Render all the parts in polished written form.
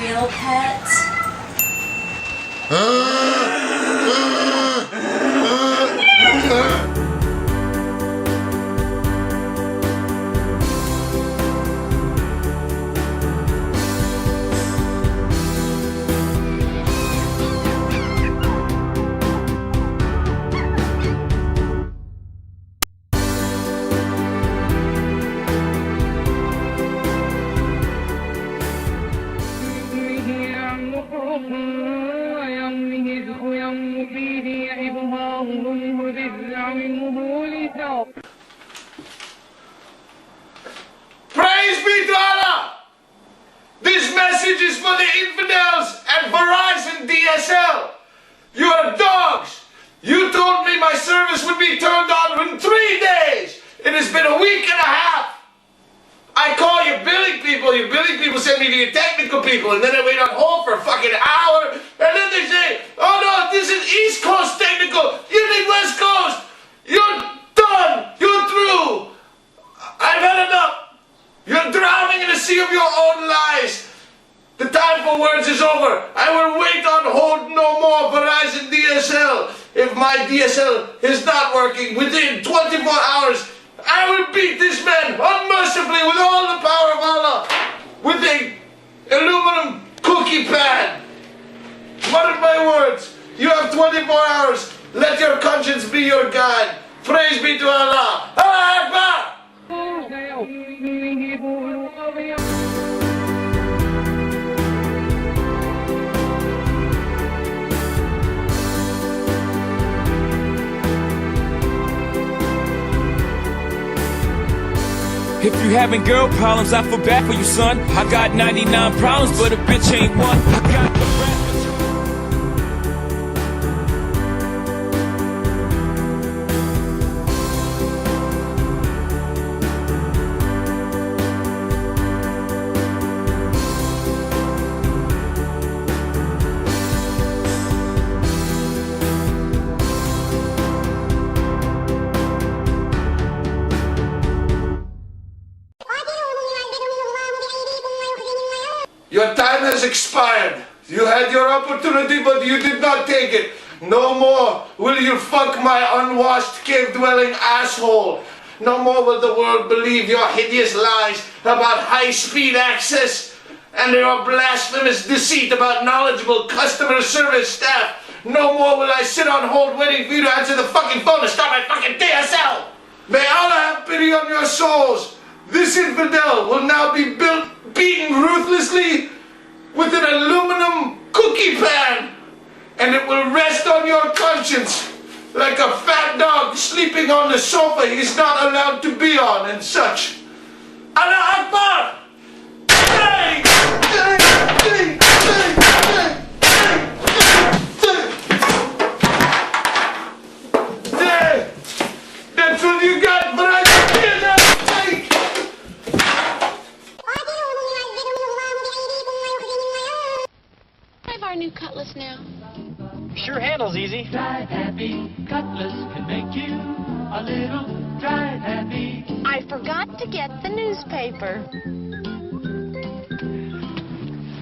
Real pet? Praise be to Allah! This message is for the infidels at Verizon DSL. You are dogs. You told me my service would be turned on in 3 days. It has been a week and a half. I call you billing people send me to your technical people, and then I wait on hold for a fucking hour, and then they say, oh no, this is East Coast technical, you need West Coast. You're done. You're through. I've had enough. You're drowning in a sea of your own lies. The time for words is over. I will wait on hold no more Verizon DSL. If my DSL is not working within 24 hours, I will beat this man unmercifully with all the power of Allah with a aluminum cookie pan. What are my words? You have 24 hours. Let your conscience be your guide. Praise be to Allah. Allah Akbar! If you having girl problems, I feel bad for you, son. I got 99 problems, but a bitch ain't one. I got the rap. Your time has expired. You had your opportunity, but you did not take it. No more will you fuck my unwashed cave-dwelling asshole. No more will the world believe your hideous lies about high-speed access and your blasphemous deceit about knowledgeable customer service staff. No more will I sit on hold waiting for you to answer the fucking phone to start my fucking DSL. May Allah have pity on your souls. This infidel will now be beaten ruthlessly with an aluminum cookie pan, and it will rest on your conscience like a fat dog sleeping on the sofa he's not allowed to be on and such. Allah Akbar! Hey! Hey! Hey! Hey! That's what you got, but I our new cutlass now. Sure handles easy. Drive happy, Cutlass can make you a little drive happy. I forgot to get the newspaper.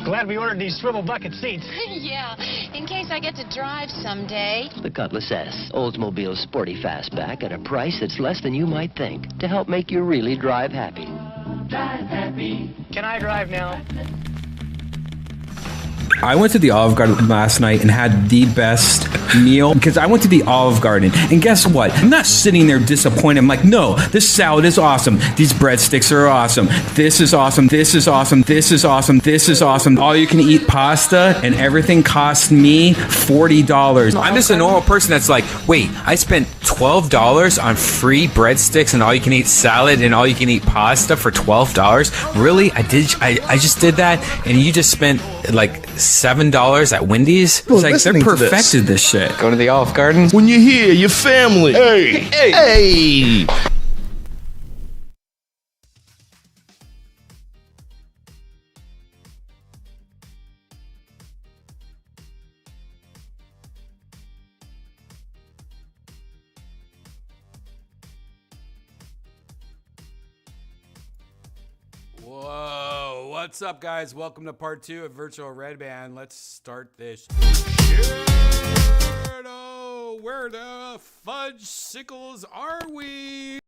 Glad we ordered these swivel bucket seats. Yeah, in case I get to drive someday. The Cutlass S, Oldsmobile's sporty fastback at a price that's less than you might think to help make you really drive happy. Drive happy. Can I drive now? I went to the Olive Garden last night and had the best meal because I went to the Olive Garden, and guess what? I'm not sitting there disappointed. I'm like, no, this salad is awesome. These breadsticks are awesome. This is awesome. This is awesome. This is awesome. This is awesome. All you can eat pasta, and everything cost me $40. I'm just a normal person that's like, wait, I spent $12 on free breadsticks and all you can eat salad and all you can eat pasta for $12? Really? I just did that, and you just spent like $7 at Wendy's? It's like they're perfected this shit. Go to the Olive Garden. When you're here, your family. Hey. Whoa, what's up, guys? Welcome to part 2 of Virtualredban. Let's start this shit. Oh, where the fudge sickles are we?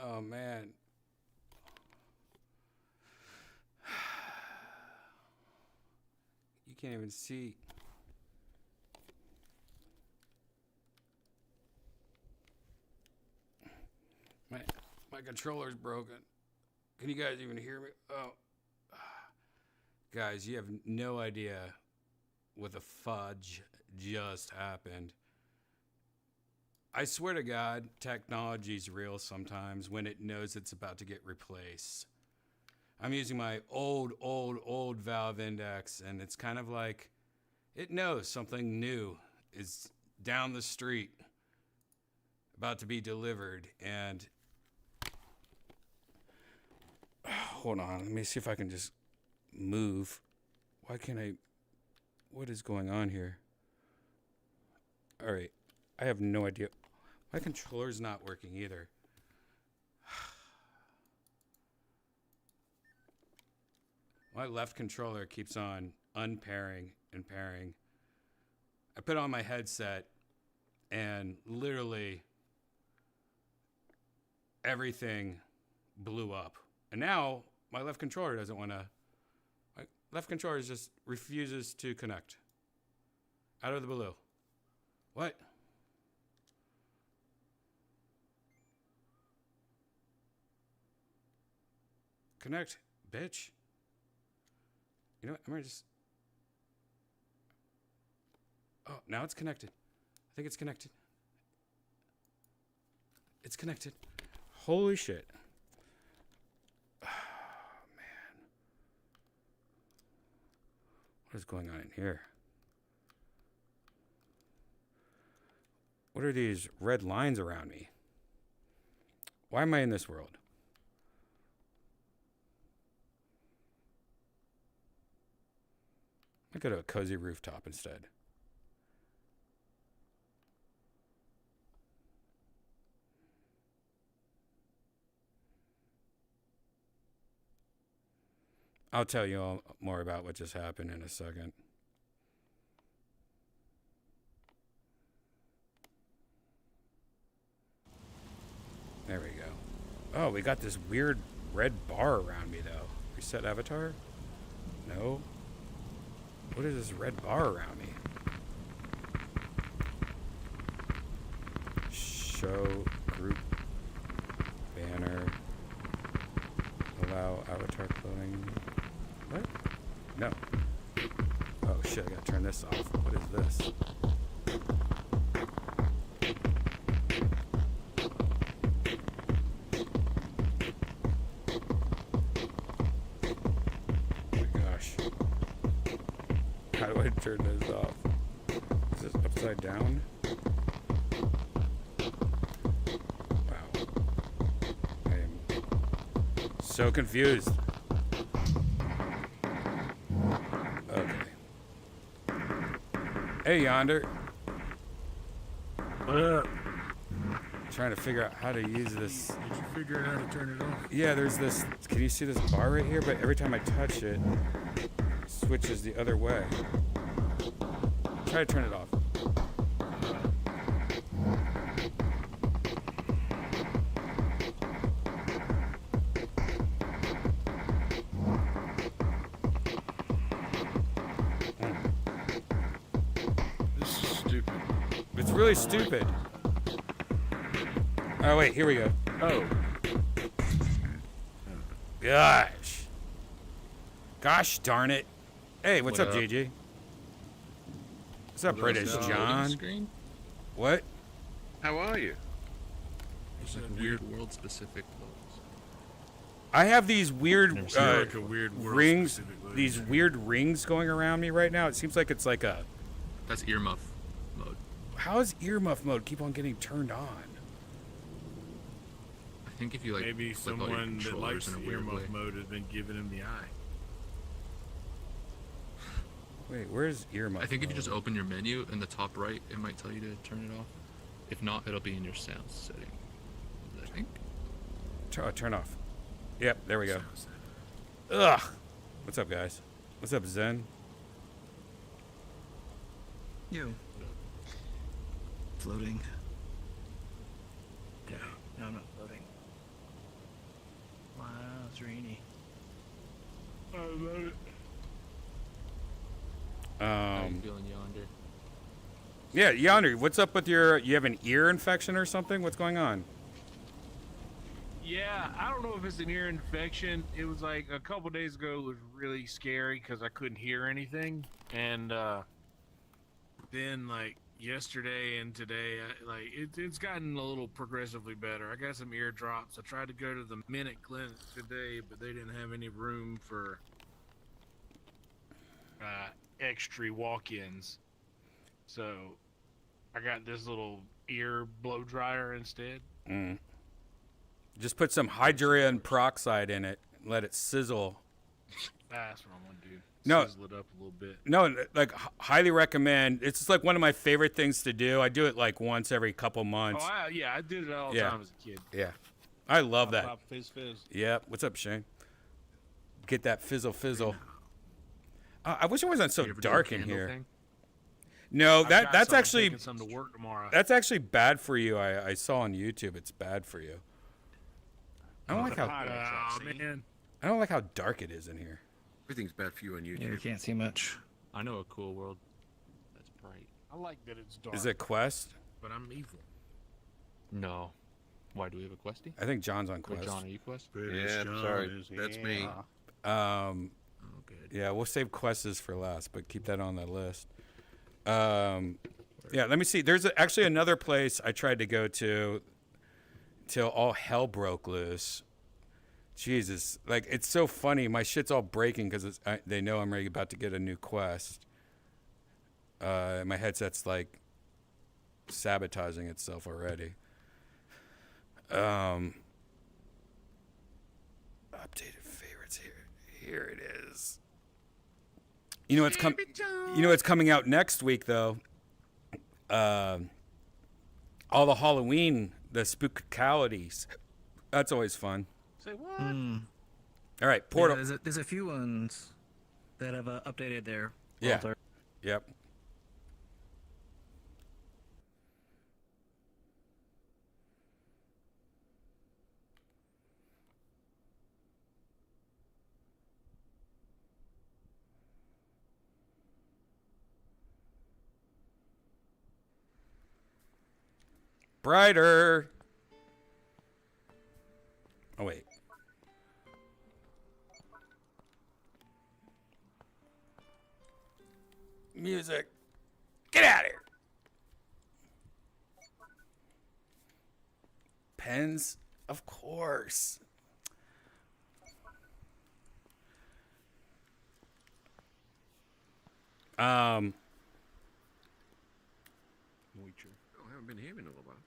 Oh man. You can't even see. My controller's broken. Can you guys even hear me? Oh. Guys, you have no idea what the fudge just happened. I swear to God, technology's real sometimes when it knows it's about to get replaced. I'm using my old valve index, and it's kind of like it knows something new is down the street about to be delivered. And hold on, let me see if I can just move. Why can't I? What is going on here? All right, I have no idea. My controller's not working either. My left controller keeps on unpairing and pairing. I put on my headset and literally everything blew up. And now my left controller doesn't want to. My left controller just refuses to connect. Out of the blue. What? Connect, bitch. You know what? I'm gonna just. Oh, now it's connected. I think it's connected. It's connected. Holy shit. Oh, man. What is going on in here? What are these red lines around me? Why am I in this world? I go to a cozy rooftop instead. I'll tell you all more about what just happened in a second. There we go. Oh, we got this weird red bar around me, though. Reset avatar? No. What is this red bar around me? Show group banner. Allow avatar cloning. What? No. Oh shit, I gotta turn this off. What is this? How do I turn this off? Is this upside down? Wow. I am so confused. Okay. Hey, Yonder. What up? Trying to figure out how to use this. Did you figure out how to turn it off? Yeah, there's this. Can you see this bar right here? But every time I touch it, switches the other way. Try to turn it off. This is stupid. It's really stupid. Oh wait, here we go. Oh. Gosh darn it. Hey, what's What up, up? JJ? What's up, British What's up? John? Screen? What? How are you? It's like weird world-specific clothes. I have these weird, like a weird world rings. specific look. These weird rings going around me right now. It seems like it's like a. That's earmuff mode. How does earmuff mode keep on getting turned on? I think if you like Maybe flip all your someone that likes controllers in a weird way. earmuff mode has been giving him the eye. Wait, where's earmuff? I think if you just open your menu in the top right, it might tell you to turn it off. If not, it'll be in your sound setting. I think. Turn off. Yep, there we go. Ugh. What's up, guys? What's up, Zen? You. Floating. Yeah. No, I'm not floating. Wow, it's rainy. I love it. How you feeling, Yonder? Yeah, Yonder, what's up with you have an ear infection or something? What's going on? Yeah, I don't know if it's an ear infection. It was like a couple days ago. It was really scary because I couldn't hear anything, and then like yesterday and today, it's gotten a little progressively better. I got some ear drops. I tried to go to the Minute Clinic today, but they didn't have any room for extra walk-ins, so I got this little ear blow dryer instead. Just put some hydrogen peroxide in it and let it sizzle. That's what I'm gonna do. No. Sizzle it up a little bit. No, like highly recommend. It's just like one of my favorite things to do. I do it like once every couple months. Oh, I did it all the time as a kid. Yeah, I love that. Pop, fizz, fizz. Yeah, what's up, Shane? Get that fizzle. I wish it wasn't so dark in here. Thing? No, that's I'm actually taking some to work tomorrow. that's actually bad for you. I saw on YouTube it's bad for you. I don't like how man. I don't like how dark it is in here. Everything's bad for you on YouTube. Yeah, you can't see much. I know a cool world that's bright. I like that it's dark. Is it Quest? But I'm evil. No. Why do we have a questie? I think John's on Quest. Wait, John, are you Quest? Yeah, I'm sorry. That's me. Oh, good. Yeah, we'll save quests for last, but keep that on the list. Yeah, let me see. There's actually another place I tried to go to till all hell broke loose. Jesus, like it's so funny. My shit's all breaking because they know I'm ready about to get a new quest. My headset's like sabotaging itself already. Updated favorites here. Here it is. You know what's coming out next week though. All the Halloween, the spookalities. That's always fun. Say what? All right, Portal. Yeah, there's a few ones that have updated there. Yeah. Walter. Yep. Brighter. Oh, wait. Music. Get out of here. Pens? Of course. I haven't been here in a little while.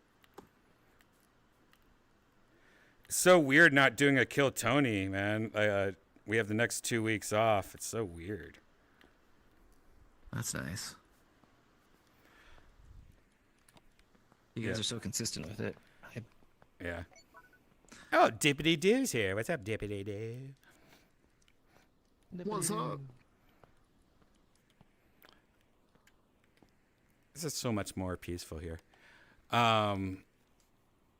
So weird not doing a Kill Tony, man. We have the next 2 weeks off. It's so weird. That's nice. You guys are so consistent with it. Yeah. Oh, Dippity Doo's here. What's up, Dippity Doo? What's up? This is so much more peaceful here. Are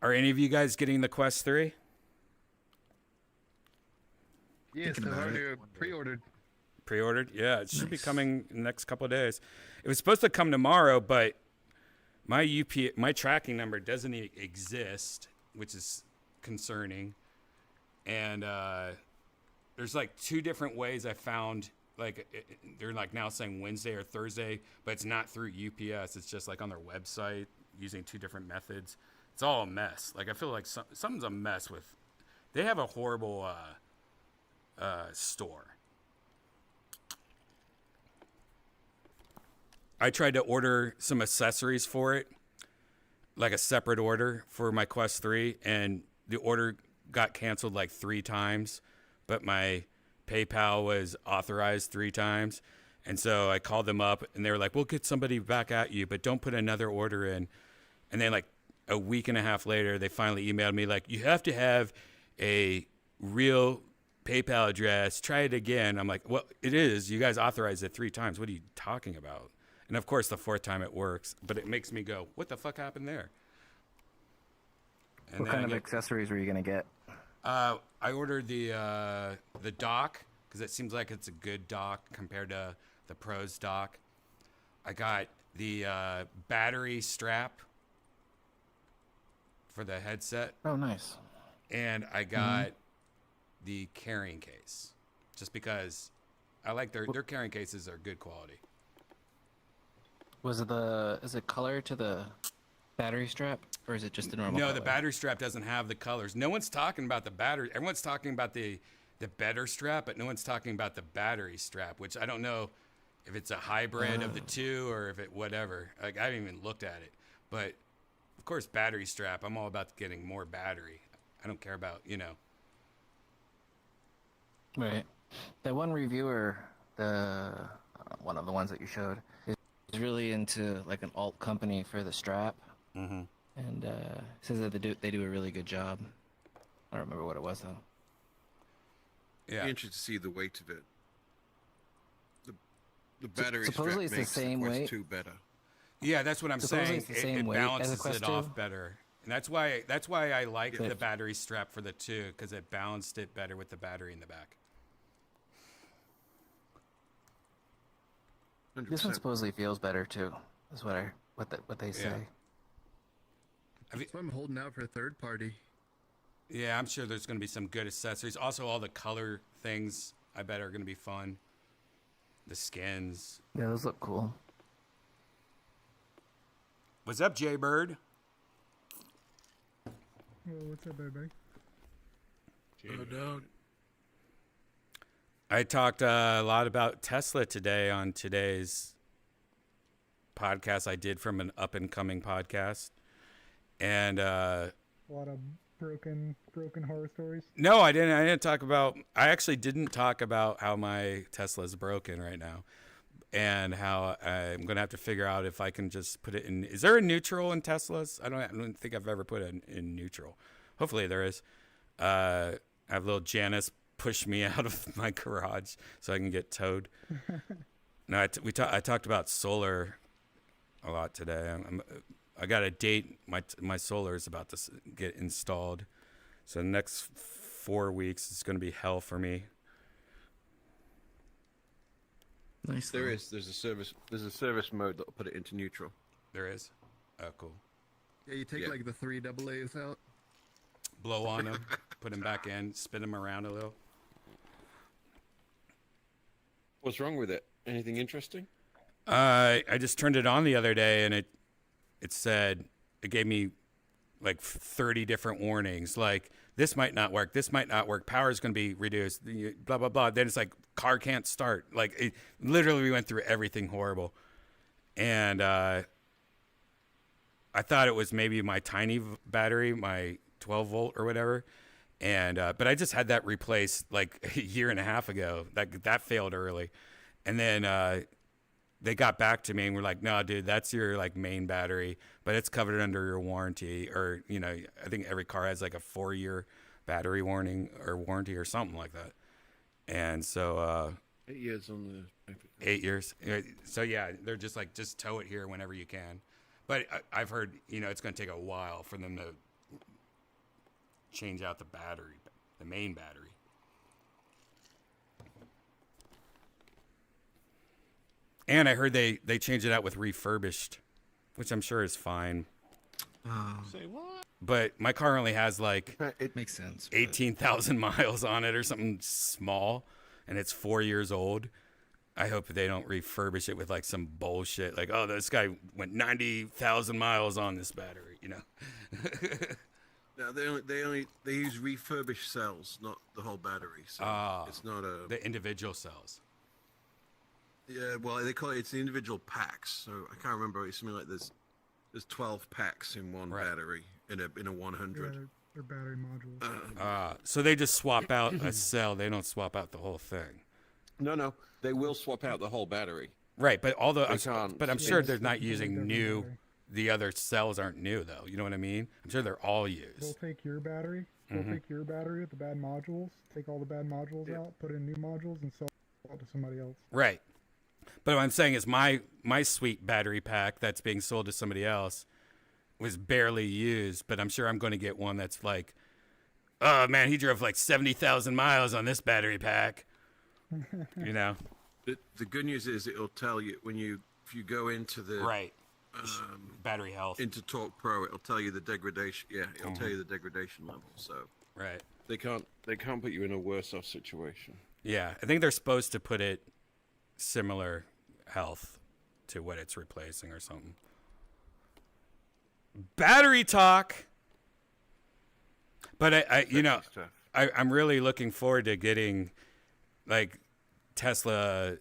any of you guys getting the Quest 3? Yes, I've already pre-ordered. Pre-ordered? Yeah, it should be coming in the next couple of days. It was supposed to come tomorrow, but my tracking number doesn't exist, which is concerning. And there's like 2 different ways I found. Like they're like now saying Wednesday or Thursday, but it's not through UPS. It's just like on their website using 2 different methods. It's all a mess. Like I feel like something's a mess with. They have a horrible store. I tried to order some accessories for it, like a separate order for my Quest 3, and the order got canceled like 3 times, but my PayPal was authorized 3 times. And so I called them up and they were like, we'll get somebody back at you, but don't put another order in. And then like a week and a half later, they finally emailed me like, you have to have a real PayPal address. Try it again. I'm like, well, it is. You guys authorized it 3 times. What are you talking about? And of course, the 4th time it works, but it makes me go, what the fuck happened there? And what kind of accessories were you going to get? I ordered the dock because it seems like it's a good dock compared to the Pro's dock. I got the battery strap for the headset. Oh, nice. And I got the carrying case, just because I like their carrying cases are good quality. Is it color to the battery strap, or is it just the normal? No, color? the battery strap doesn't have the colors. No one's talking about the battery. Everyone's talking about the better strap, but no one's talking about the battery strap, which I don't know if it's a hybrid of the two or if it whatever. Like, I haven't even looked at it, but of course, battery strap. I'm all about getting more battery. I don't care about, Right. That one reviewer, one of the ones that you showed, is really into like an alt company for the strap, and says that they do a really good job. I don't remember what it was though. Yeah, be interested to see the weight of it. The battery supposedly strap it's the makes same the Quest weight. 2 better. Yeah, that's what I'm saying. It's the same it weight as a balances Quest it 2? off better, and that's why I like the battery strap for the 2 because it balanced it better with the battery in the back. 100%. This one supposedly feels better too. That's what they say. That's why I'm holding out for a third party. Yeah, I'm sure there's going to be some good accessories. Also, all the color things I bet are going to be fun. The skins. Yeah, those look cool. What's up, Jay Bird? Oh, what's up, baby? Dog. I talked a lot about Tesla today on today's podcast I did from an up-and-coming podcast. And a lot of broken horror stories. No, I didn't talk about. I actually didn't talk about how my Tesla's broken right now, and how I'm gonna have to figure out if I can just put it in. Is there a neutral in Teslas? I don't think I've ever put it in neutral. Hopefully there is. I have little Janice push me out of my garage so I can get towed. No, I talked about solar a lot today. I got a date. My solar is about to get installed, so the next 4 weeks is going to be hell for me. Nice. There's a service mode that'll put it into neutral. There is. Oh, cool. Yeah, you take like the 3 AA's out. Blow on them, put them back in, spin them around a little. What's wrong with it? Anything interesting? I just turned it on the other day, and it said, it gave me like 30 different warnings, like this might not work, power is going to be reduced, blah blah blah. Then it's like car can't start. Like, it literally, we went through everything horrible, and I thought it was maybe my tiny battery, my 12 volt or whatever, and but I just had that replaced like a year and a half ago. That failed early, and then they got back to me and were like, no, dude, that's your like main battery, but it's covered under your warranty. Or, I think every car has like a 4-year battery warning or warranty or something like that. And so, 8 years on the 8 years. So yeah, they're just like, just tow it here whenever you can. But I've heard, it's going to take a while for them to change out the battery, the main battery. And I heard they changed it out with refurbished, which I'm sure is fine. Say what? But my car only has like it makes sense. 18,000 miles on it or something small, and it's 4 years old. I hope they don't refurbish it with like some bullshit, like, oh, this guy went 90,000 miles on this battery, No, they use refurbished cells, not the whole battery. So it's not the individual cells. Yeah, well, they call it's the individual packs. So I can't remember. It's something like there's 12 packs in one battery in a 100. They're battery modules. So they just swap out a cell. They don't swap out the whole thing. No, they will swap out the whole battery. Right, but They can't. I'm sure they're not using new. The other cells aren't new though. You know what I mean? I'm sure they're all used. They'll take your battery. They'll take your battery with the bad modules. Take all the bad modules out. Put in new modules and sell it to somebody else. Right. But what I'm saying is my sweet battery pack that's being sold to somebody else was barely used. But I'm sure I'm going to get one that's like, oh man, he drove like 70,000 miles on this battery pack. You know. The good news is it'll tell you if you go into the battery health into Talk Pro, it'll tell you the degradation. Yeah, it'll tell you the degradation level. So right, they can't put you in a worse off situation. Yeah, I think they're supposed to put it similar health to what it's replacing or something. Battery talk. But I'm really looking forward to getting like Tesla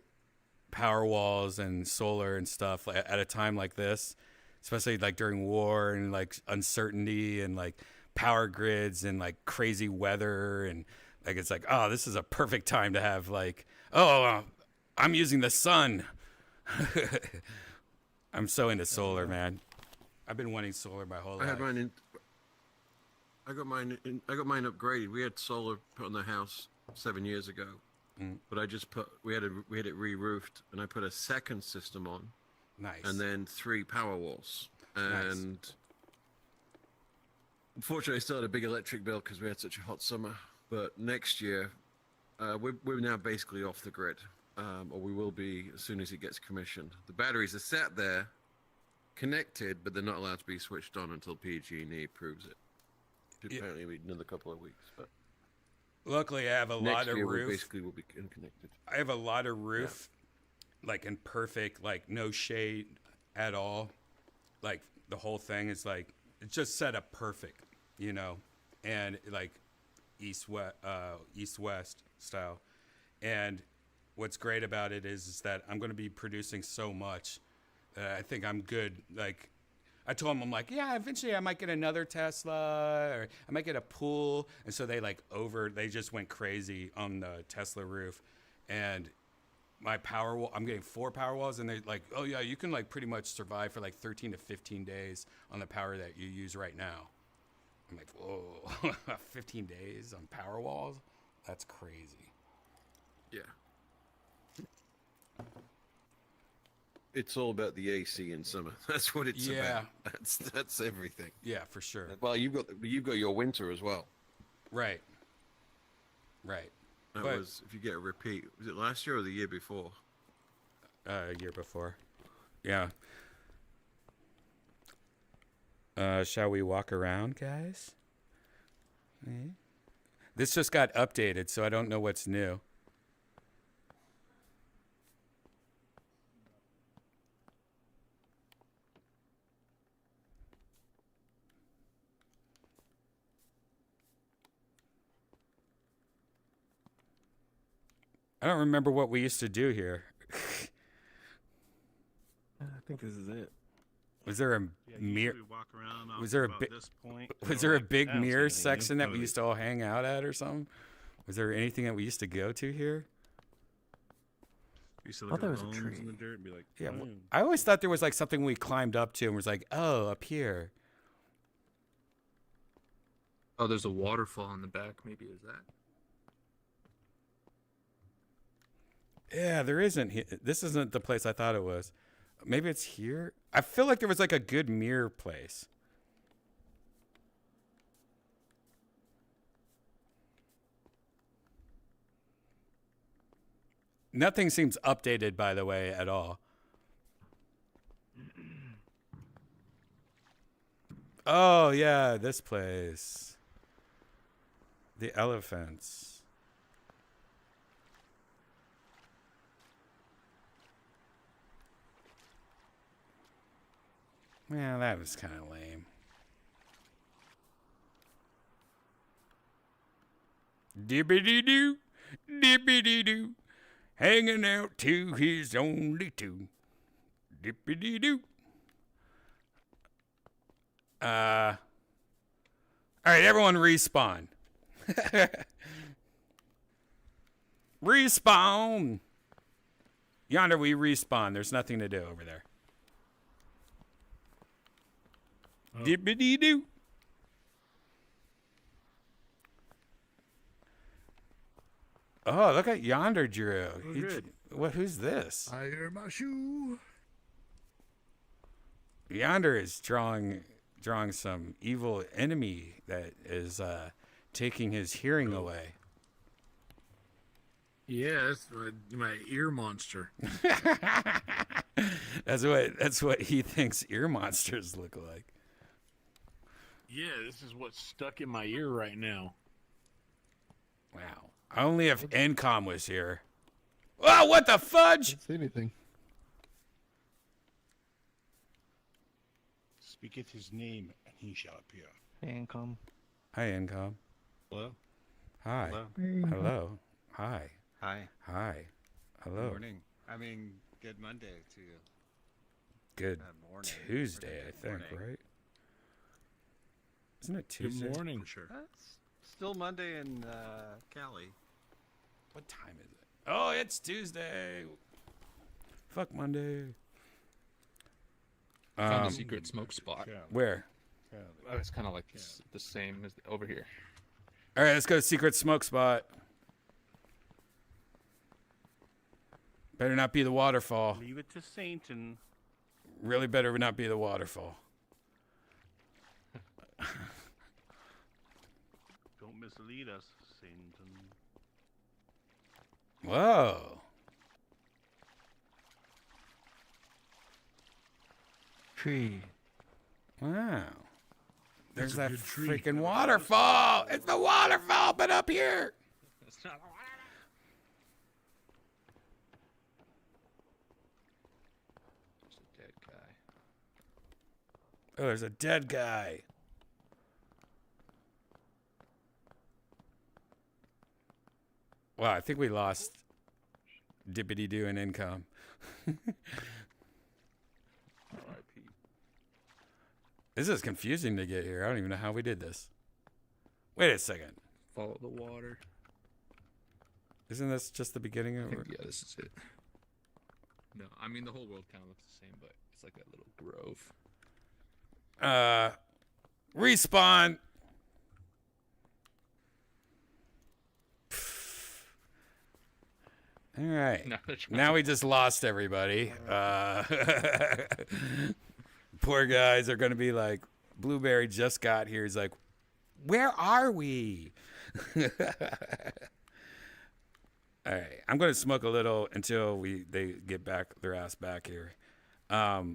power walls and solar and stuff at a time like this, especially like during war and like uncertainty and like power grids and like crazy weather, and like it's like, oh, this is a perfect time to have like, I'm using the sun. I'm so into solar, man. I've been wanting solar my whole life. I got mine upgraded. We had solar put on the house 7 years ago. But we had it re-roofed, and I put a second system on. Nice. And then 3 power walls. And unfortunately, I still had a big electric bill because we had such a hot summer. But next year, we're now basically off the grid, or we will be as soon as it gets commissioned. The batteries are sat there, connected, but they're not allowed to be switched on until PG&E approves it. Apparently, it'll be another couple of weeks, but. Luckily, I have a lot of roof. Basically, will be connected. I have a lot of roof, like in perfect, like no shade at all. Like the whole thing is like it's just set up perfect, you know, and like east west style. And what's great about it is that I'm going to be producing so much that I think I'm good. Like. I told them, I'm like, yeah, eventually I might get another Tesla, or I might get a pool. And so they they just went crazy on the Tesla roof. And my power wall, I'm getting 4 power walls, and they're like, oh yeah, you can like pretty much survive for like 13 to 15 days on the power that you use right now. I'm like, whoa, 15 days on power walls? That's crazy. Yeah. It's all about the AC in summer. That's what it's about. That's everything. Yeah, for sure. Well, you've got your winter as well. Right. That was, if you get a repeat, was it last year or the year before? Year before. Yeah. Shall we walk around, guys? This just got updated, so I don't know what's new. I don't remember what we used to do here. I think this is it. Was there a mirror? Walk around Was there a was there a big I don't see mirror anything section that we new. used to all hang out at or something? Was there anything that we used to go to here? We used to I look thought at there was a bones tree. in the dirt and be like, Yeah, "Hmm." I always thought there was like something we climbed up to and was like, oh, up here. Oh, there's a waterfall in the back. Maybe is that? Yeah, there isn't. This isn't the place I thought it was. Maybe it's here. I feel like there was like a good mirror place. Nothing seems updated, by the way, at all. Oh, yeah, this place. The elephants. Yeah, that was kind of lame. Dippity-doo, dippity-doo, hanging out to his only two. Dippity-doo. I All right, everyone respawn. Respawn. Yonder we respawn. There's nothing to do over there. Oh. Dippity-doo. Oh, look at Yonder Drew. Oh, good. Who's this? I hear my shoe. Yonder is drawing some evil enemy that is taking his hearing away. Yeah, that's my ear monster. That's what he thinks ear monsters look like. Yeah, this is what's stuck in my ear right now. Wow. Only if NCOM was here. Oh, what the fudge? Didn't say anything. Speaketh his name, and he shall appear. Hey, Income. Hi, NCOM. Hello? Hi. Hello. Hello. Hi. Hi. Hi. Hello. Morning. I mean, good Monday to you. Good morning. Tuesday, I think, Morning. right? Isn't it Tuesday? Good morning. For sure. Still Monday in Cali. What time is it? Oh, it's Tuesday. Fuck Monday. Found a secret smoke spot. Where? Oh, it's kind of like the same as over here. All right, let's go to secret smoke spot. Better not be the waterfall. Leave it to Satan. Really better not be the waterfall. Don't mislead us, Satan. Whoa. Tree. Wow. There's a that good tree. freaking waterfall. It's the waterfall, but up here. It's not There's a dead guy. Oh, there's a dead guy. Wow, I think we lost Dippity Doo and income. R.I.P. This is confusing to get here. I don't even know how we did this. Wait a second. Follow the water. Isn't this just the beginning of it? Yeah, this is it. No, I mean the whole world kind of looks the same, but it's like a little grove. Respawn. All right. Now we just lost everybody. Poor guys are going to be like, Blueberry just got here. He's like, where are we? All right. I'm going to smoke a little until they get back their ass back here. Wow.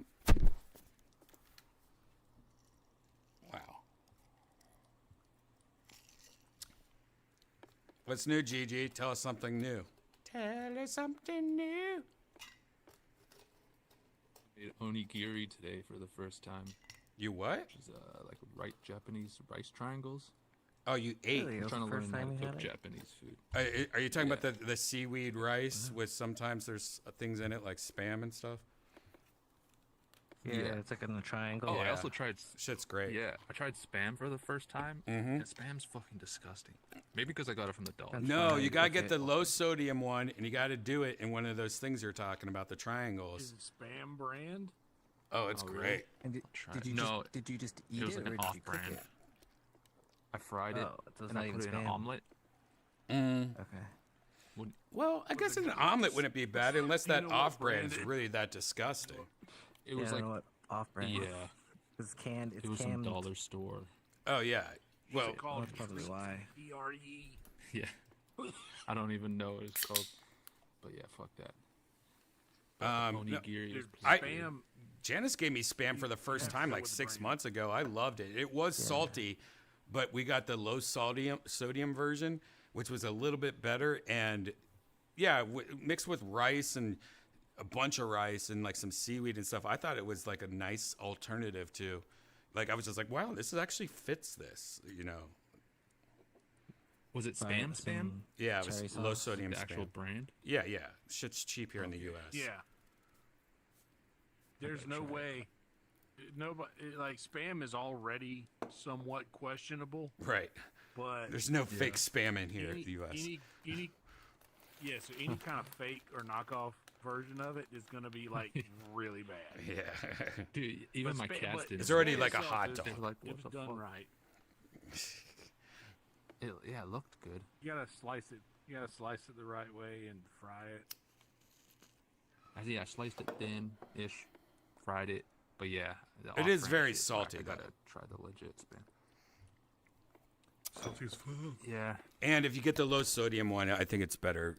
What's new, Gigi? Tell us something new. Tell us something new. Made onigiri today for the first time. You what? Which is like Japanese rice triangles. Oh, you ate. I'm trying to learn how to cook Japanese food. Are you talking about the seaweed rice with sometimes there's things in it like Spam and stuff? Yeah, it's like in a triangle. Oh, Yeah. I also tried. Shit's great. Yeah, I tried Spam for the first time, and Spam's fucking disgusting. Maybe because I got it from the dollar. No, you gotta get the low sodium one, and you gotta do it in one of those things you're talking about, the triangles. Is it Spam brand? Oh, it's great. And did you No, just eat it was it, like or an did you cook off-brand. it? I fried it, Oh, so it's and not I even put it in an Spam. omelet. Okay. Well, I guess an omelet wouldn't be bad unless that You know what off-brand is brand really that disgusting. It was I like don't know what off-brand. yeah, It's canned. It's it was canned. some dollar store. Oh yeah. Well, That's probably why. E-R-E. Yeah, I don't even know what it's called, but yeah, fuck that. Onigiri is Spam. Janice gave me Spam for the first time like 6 months ago. I loved it. It was salty, but we got the low sodium version, which was a little bit better. And yeah, mixed with rice and a bunch of rice and like some seaweed and stuff. I thought it was like a nice alternative to, like, I was just like, wow, this actually fits this, you know. Was it Spam? Yeah, it was low sodium The Spam. actual brand? Yeah. Shit's cheap here in the U.S. Yeah. There's no way. Nobody like Spam is already somewhat questionable. Right. But There's no fake spam in here in the U.S. So any kind of fake or knockoff version of it is going to be like really bad. Yeah. Dude, even my cats did. It's already like a hot dog. Like, It's done right. It looked good. You gotta slice it. You gotta slice it the right way and fry it. I sliced it thin-ish, fried it, but yeah. It is very salty. I gotta try the legit spam. Salty as fuck. Yeah. And if you get the low sodium one, I think it's better.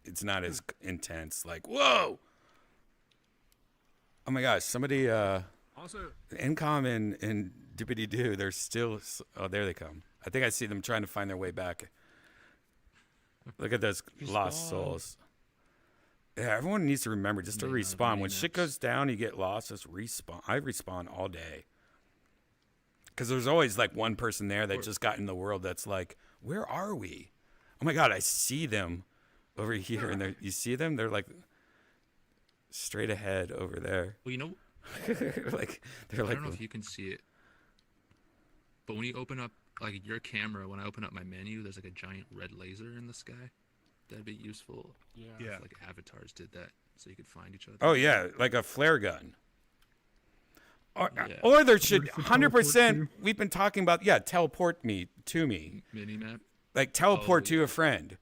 It's not as intense. Like, whoa! Oh my gosh! Somebody, Also, Incom and Dippity Doo, they're still. Oh, there they come. I think I see them trying to find their way back. Look at those lost souls. Yeah, everyone needs to remember just to respawn. When shit goes down, you get lost. Just respawn. I respawn all day. Because there's always like one person there that just got in the world that's like, where are we? Oh my God, I see them over here. And you see them? They're like straight ahead over there. Well, you know, they're like, I don't know if you can see it, but when you open up like your camera, when I open up my menu, there's like a giant red laser in the sky. That'd be useful. Yeah. If, like avatars did that, so you could find each other. Oh yeah, like a flare gun. Or there should 100%. We've been talking about teleport me to me. Minimap. Like teleport to a friend.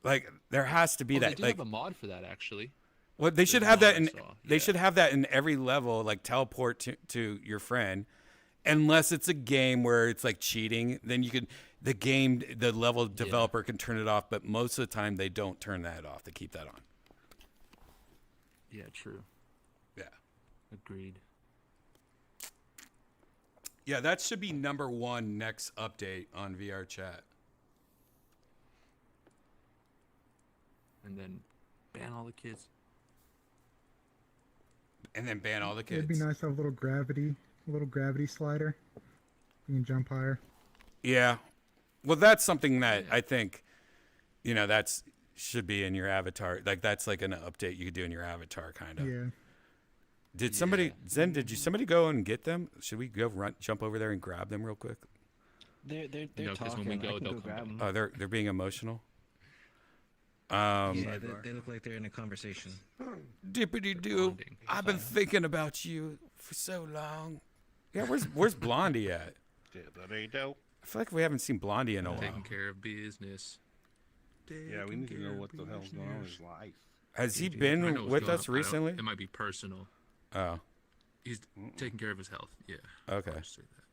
Like there has to be that. They do like have a mod for that actually. Well, they should have that in. They should have that in every level. Like teleport to your friend. Unless it's a game where it's like cheating, then you could the level developer can turn it off, but most of the time they don't turn that off. They keep that on. Yeah, true. Yeah. Agreed. Yeah, that should be #1 next update on VR chat. And then ban all the kids. And then ban all the kids. It'd be nice to have a little gravity slider. You can jump higher. Yeah. Well, that's something that I think, that's should be in your avatar. Like that's like an update you could do in your avatar, kind of. Yeah. Did somebody somebody go and get them? Should we go jump over there and grab them real quick? They're No, 'cause talking. when we I go, can they'll go come grab them. Oh, they're being emotional. Yeah, they look like they're in a conversation. Dippity Doo, I've been thinking about you for so long. Yeah, where's Blondie at? I feel like we haven't seen Blondie in a while. Taking care of business. Yeah, we need to know what the hell's going on in his life. Has he I know been what's with going us on. recently? It might be personal. Oh. He's taking care of his health. Yeah. Okay. I'll just say that.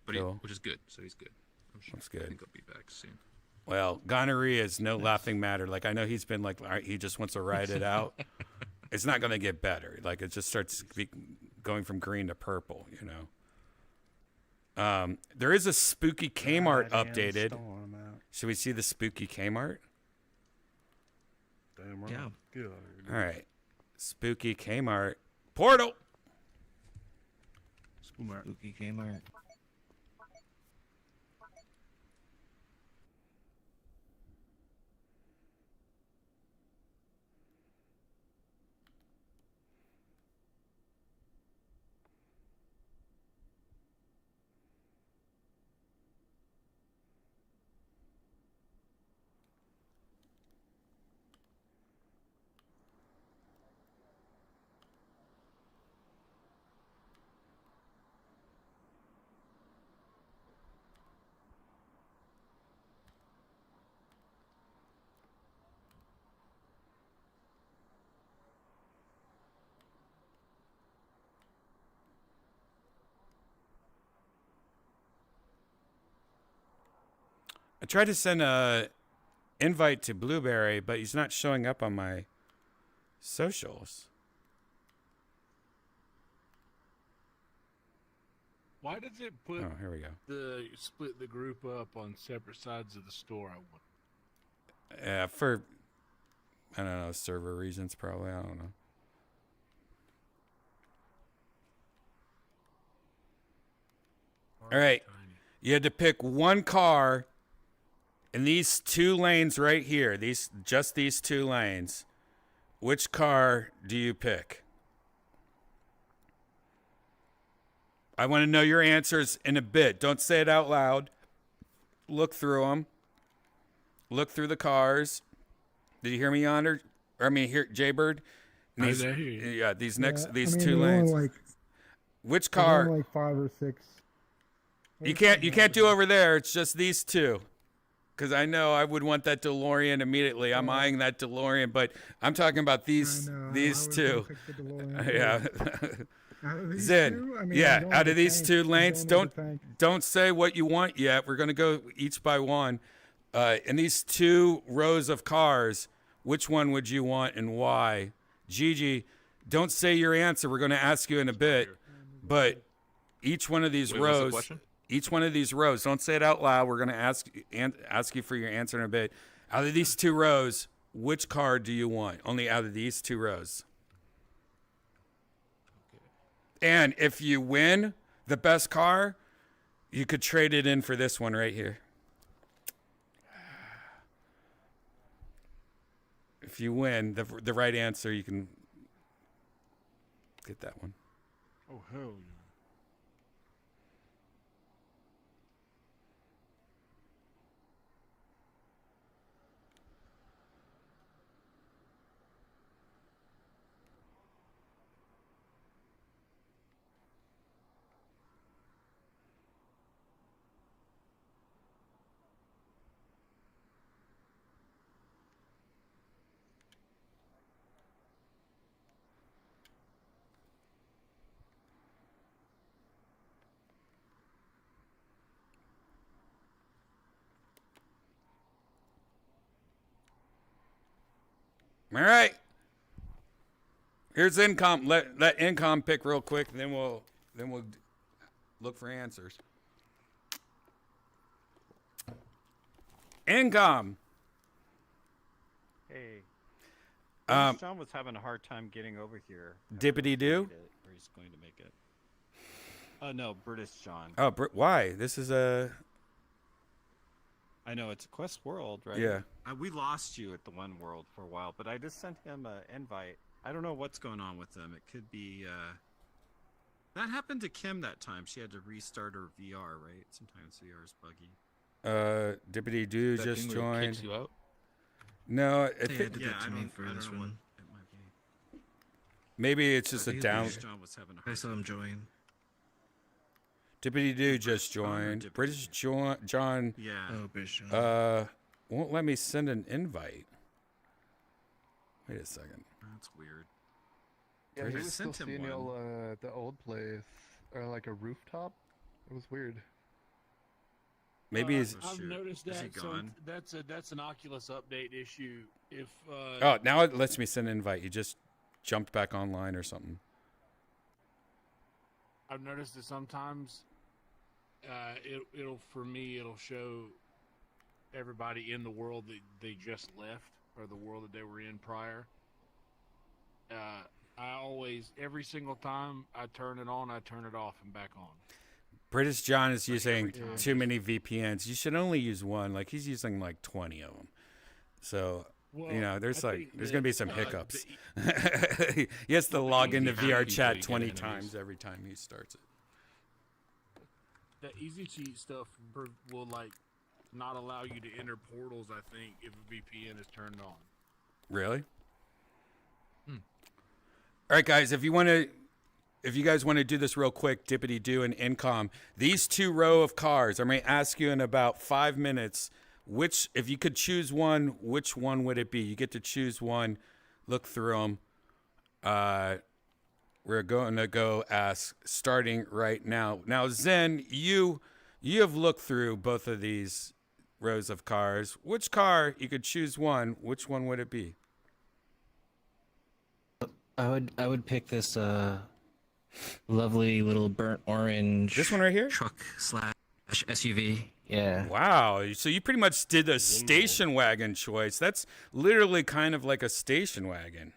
But Cool. which is good. So he's good. I'm sure. That's good. I think he'll be back soon. Well, gonorrhea is no laughing matter. Like I know he's been like, all right, he just wants to ride it out. It's not going to get better. Like it just starts going from green to purple. There is a spooky Kmart updated. Should we see the spooky Kmart? Damn right. Yeah. Good. All right. Spooky Kmart. Portal. Spooky Kmart. I tried to send a invite to Blueberry, but he's not showing up on my socials. Why does it put Here we go. split the group up on separate sides of the store? I wonder. For I don't know, server reasons probably. I don't know. All right. You had to pick one car in these 2 lanes right here. These 2 lanes. Which car do you pick? I want to know your answers in a bit. Don't say it out loud. Look through them. Look through the cars. Did you hear me, Yonder? Or I mean, here, Jaybird. I hear you. Yeah, these Yeah, these I mean, two there's lanes. only like Which there's car? only like 5 or 6. You can't do over there. It's just these two. Because I know I would want that DeLorean immediately. I'm eyeing that DeLorean, but I'm talking about these two. Yeah. Out of these Zen. two? I mean, Yeah, don't out have of the these tank. two You lanes, don't have the tank. don't say what you want yet. We're gonna go each by one. In these 2 rows of cars, which one would you want and why? Gigi, don't say your answer. We're gonna ask you in a bit, but each one of these Wait, what's the rows. question? Each one of these rows, don't say it out loud. We're going to ask you for your answer in a bit. Out of these 2 rows, which car do you want? Only out of these 2 rows. And if you win the best car, you could trade it in for this one right here. If you win the right answer, you can get that one. Oh, hell yeah. All right. Here's income. Let income pick real quick, and then we'll look for answers. Income. Hey. John was having a hard time getting over here. Dippity do? Or he's going to make it. No, British John. Oh, why? This is a. I know it's a Quest World, right? Yeah. We lost you at the one world for a while, but I just sent him an invite. I don't know what's going on with them. It could be. That happened to Kim that time. She had to restart her VR, right? Sometimes VR is buggy. Dippity do That just thing where it joined. kicks you out? No, I think it did that to me for this know what one. it might be. maybe it's just I a think down. it's John was having a I hard saw him join. Dippity do just joined. British John. Yeah. Oh, British John. Won't let me send an invite. Wait a second. That's weird. Yeah, I he was still sent him seeing one. y'all at the old place, or like a rooftop. It was weird. Maybe he's. I've noticed Is he that. So gone? that's an Oculus update issue. If Oh, now it lets me send an invite. You just jumped back online or something. I've noticed that sometimes it'll for me it'll show everybody in the world that they just left or the world that they were in prior. I always every single time I turn it on, I turn it off and back on. British John is using too many VPNs. You should only use one. Like he's using like 20 of them. So you know, there's gonna be some hiccups. He has to log into VR chat 20 times every time he starts it. The easy cheat stuff will like not allow you to enter portals. I think if a VPN is turned on. Really? All right, guys. If you guys want to do this real quick, dippity do and incom. These 2 row of cars, I'm going to ask you in about 5 minutes. Which, if you could choose one, which one would it be? You get to choose one. Look through them. We're going to go ask starting right now. Now, Zen, you have looked through both of these rows of cars. Which car, you could choose one, which one would it be? I would pick this lovely little burnt orange. This one right here? Truck / SUV. Yeah. Wow. So you pretty much did a station wagon choice. That's literally kind of like a station wagon.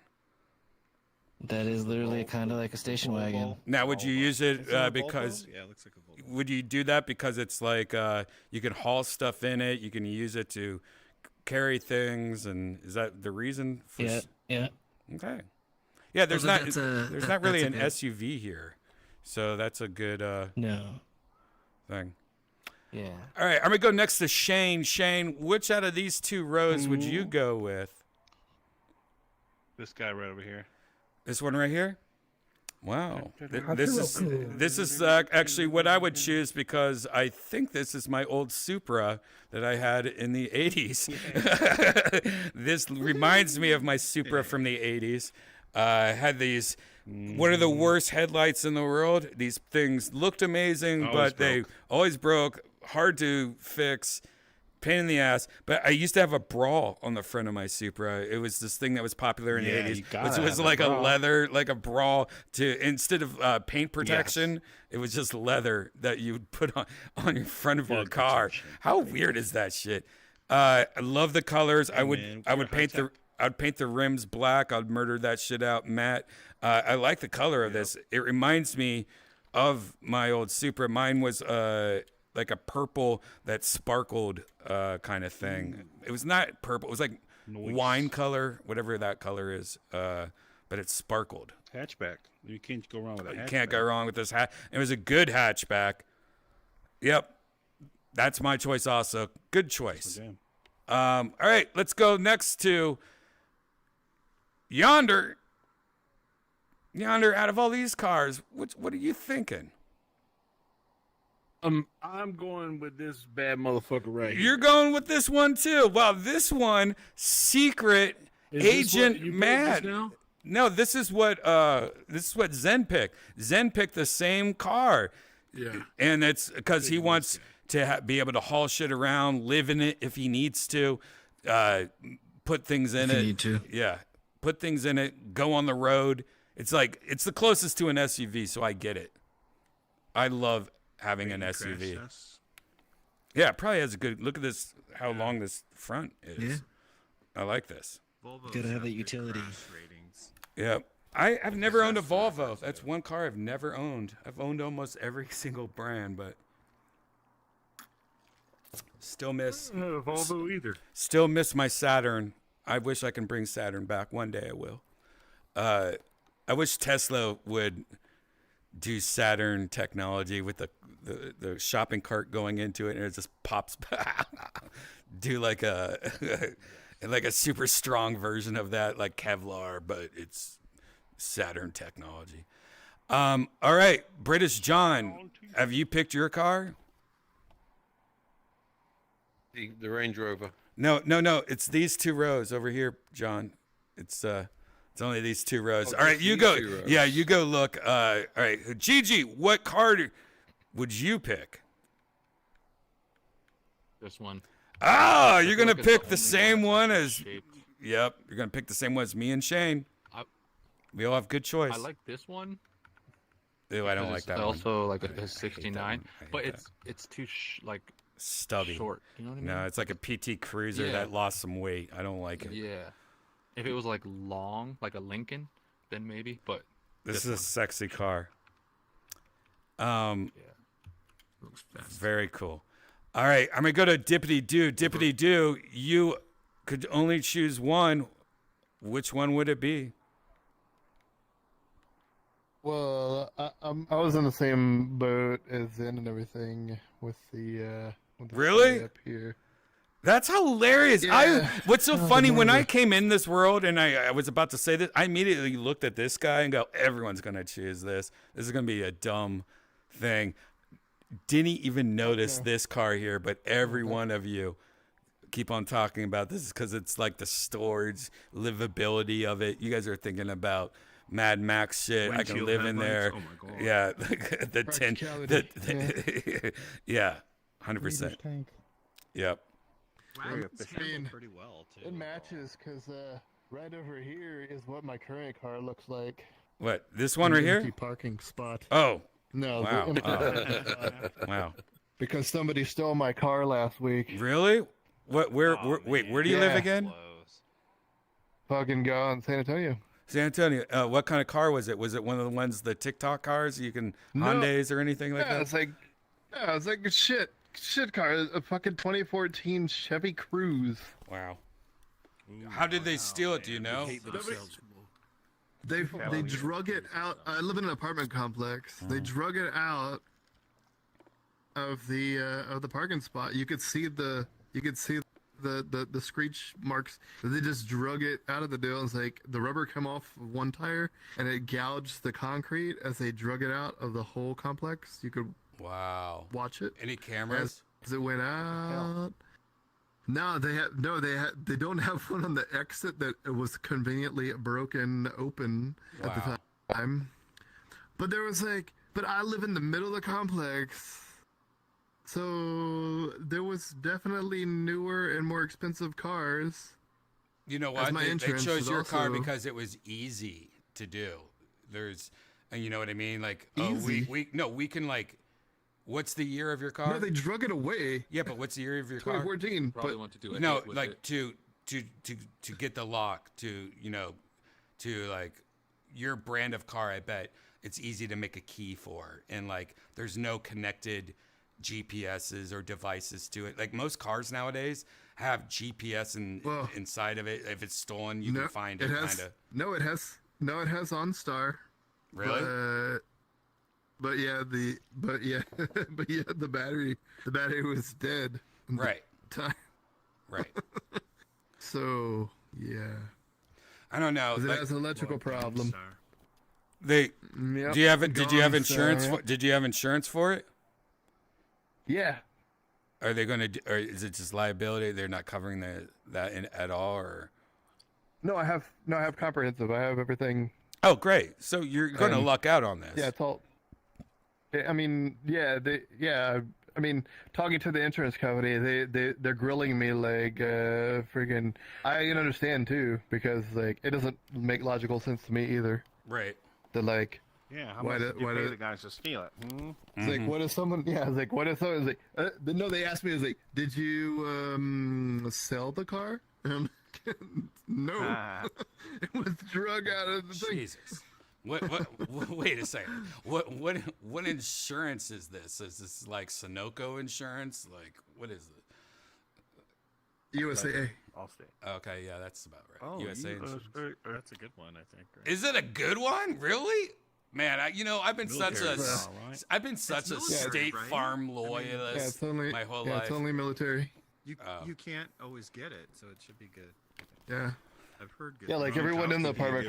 That is literally kind of like a station wagon. Now, would you use it because? Yeah, it looks like a Volvo. Would you do that because it's like you can haul stuff in it, you can use it to carry things, and is that the reason? For Yeah. Okay. Yeah, there's Although not that's a- there's that- not really an that's a SUV here, So that's a good thing. Yeah. All right, I'm gonna go next to Shane. Shane, which out of these two rows would you go with? This guy right over here. This one right here? Wow. This is actually what I would choose because I think this is my old Supra that I had in the 80s. This reminds me of my Supra from the 80s. I had these, one of the worst headlights in the world. These things looked amazing, but they always broke, hard to fix. Pain in the ass, but I used to have a brawl on the front of my Supra. It was this thing that was popular in the 80s. It was like a leather, like a brawl instead of paint protection. It was just leather that you would put on your front of your car. How weird is that shit? I love the colors. I would paint the rims black. I'd murder that shit out matte. I like the color of this. It reminds me of my old Supra. Mine was like a purple that sparkled kind of thing. It was not purple. It was like wine color, whatever that color is. But it sparkled. Hatchback. You can't go wrong with that. You can't go wrong with this hat. It was a good hatchback. Yep. That's my choice also. Good choice. All right, let's go next to Yonder. Yonder, out of all these cars, what are you thinking? I'm going with this bad motherfucker right here. You're going with this one too. Wow, this one, Secret Agent Mad. No, this is what Zen picked. Zen picked the same car. Yeah. And it's because he wants to be able to haul shit around, live in it if he needs to, put things in it. If you need to. Yeah. Put things in it, go on the road. It's like, it's the closest to an SUV, so I get it. I love having an SUV. Yeah, it probably has a good, look at this, how long this front is. Yeah. I like this. Gotta have that utility. Yeah. I've never owned a Volvo. That's one car I've never owned. I've owned almost every single brand, but still miss Volvo either. Still miss my Saturn. I wish I can bring Saturn back. One day I will. I wish Tesla would do Saturn technology with the shopping cart going into it and it just pops do like a like a super strong version of that, like Kevlar, but it's Saturn technology. All right, British John, have you picked your car? The Range Rover. No. It's these two rows over here, John. It's only these two rows. All right, you go. Yeah, you go look. All right, Gigi, what car would you pick? This one. Ah, you're gonna pick the same one as. Yep, you're gonna pick the same one as me and Shane. We all have good choice. I like this one. Ew, I don't like that one. Also, like a 69, but it's too stubby. Short. You know what I mean? No, it's like a PT Cruiser that lost some weight. I don't like it. Yeah. If it was like long, like a Lincoln, then maybe. But this is a sexy car. Looks fast. Very cool. All right, I'm gonna go to Dippity Doo. Dippity Doo, you could only choose one. Which one would it be? Well, I was in the same boat as Zen and everything with the really up here. That's hilarious. Yeah. What's so funny, when I came in this world and I was about to say this, I immediately looked at this guy and go, everyone's going to choose this. This is going to be a dumb thing. Didn't even notice this car here, but every one of you keep on talking about this because it's like the storage, livability of it. You guys are thinking about Mad Max shit. I can live in there. Oh my God. Yeah, the tent. Yeah, 100%. Tank. Yep. Wagons handle pretty well too. It matches because right over here is what my current car looks like. What, this one right here? Empty parking spot. Oh. No. Wow. The empty parking spot. Wow. Because somebody stole my car last week. Really? What? Where do you live again? Fucking go in San Antonio. San Antonio. What kind of car was it? Was it one of the ones, the TikTok cars? You can Hyundais or anything like that? It's like a shit car. A fucking 2014 Chevy Cruze. Wow. How did they steal it? Do you know? They drug it out. I live in an apartment complex. They drug it out of the parking spot. You could see the screech marks. They just drug it out of the deal. It's like the rubber come off of one tire and it gouged the concrete as they drug it out of the whole complex. You could watch it. Any cameras? As it went out. No, they don't have one on the exit that was conveniently broken open at the time. But there was but I live in the middle of the complex. So there was definitely newer and more expensive cars. You know what? They chose your car because it was easy to do. You know what I mean? Like, easy. we can what's the year of your car? No, they drug it away. Yeah, but what's the year of your car? 2014. Probably want to do it. No, to get the lock to your brand of car. I bet it's easy to make a key for, and there's no connected GPSs or devices to it. Like most cars nowadays have GPS inside of it. If it's stolen, you can find it. It has OnStar. Really? But the battery was dead. Right. Right. So yeah. I don't know. It has an electrical problem. Did you have insurance? Did you have insurance for it? Yeah. Are they going to? Or is it just liability? They're not covering that at all, or? No, I have comprehensive. I have everything. Oh, great! So you're going to luck out on this. Yeah, it's all. I mean, I mean, talking to the insurance company, they're grilling me friggin'. I can understand too because it doesn't make logical sense to me either. Right. They're yeah, how much did you pay the guys to steal it? It's like, what if someone? Yeah, it's like, what if someone? No, they asked me. It's like, did you sell the car? No, it was drug out of the thing. Jesus. Wait a second. What insurance is this? Is this like Sunoco insurance? Like what is it? USAA. Allstate. Okay, yeah, that's about right. Oh, USA insurance. That's a good one, I think. Right? Is it a good one? Really? Man, I've been such a State Farm loyalist my whole life. It's only military. You can't always get it, so it should be good. Yeah. I've heard good. Yeah, everyone in the apartment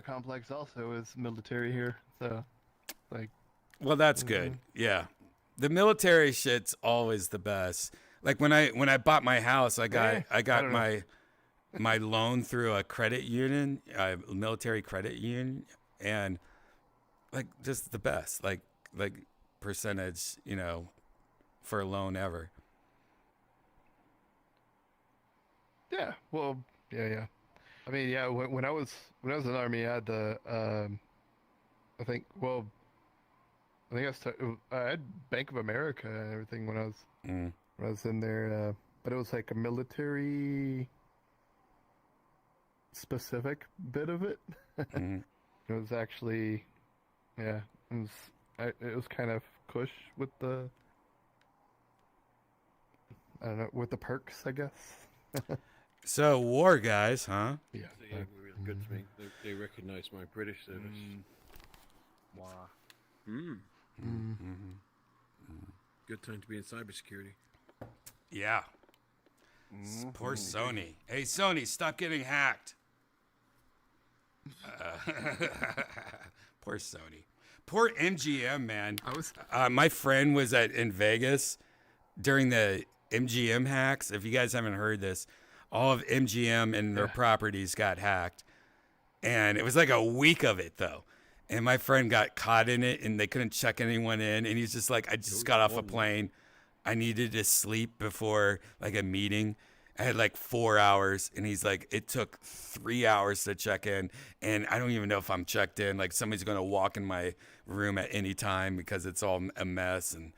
complex also is military here, so Well, that's good. Yeah, the military shit's always the best. Like when I bought my house, I got my loan through a credit union, military credit union, and just the best, like percentage, for a loan ever. Yeah. Well. Yeah. I mean, yeah. When I was in the Army, I had the. I think I had Bank of America and everything when I was in there, but it was like a military specific bit of it. It was actually, yeah, it was kind of cush with the, I don't know, with the perks, I guess. So war guys, huh? Yeah. They were really good to me. They recognized my British service. Wow. Good time to be in cybersecurity. Yeah. Poor Sony. Hey, Sony, stop getting hacked. Poor Sony. Poor MGM, man. My friend was in Vegas during the MGM hacks. If you guys haven't heard this, all of MGM and their properties got hacked. And it was like a week of it, though. And my friend got caught in it, and they couldn't check anyone in. And he's just like, I just got off a plane. I needed to sleep before a meeting. I had 4 hours, and he's like, it took 3 hours to check in, and I don't even know if I'm checked in. Somebody's gonna walk in my room at any time because it's all a mess, and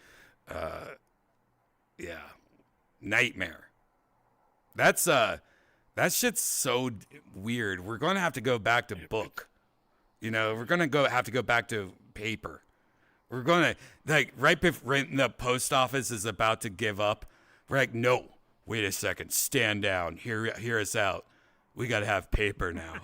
yeah, nightmare. That shit's so weird. We're gonna have to go back to book. We're gonna have to go back to paper. We're gonna right before the post office is about to give up. We're like, no. Wait a second. Stand down. Hear us out. we got to have paper now.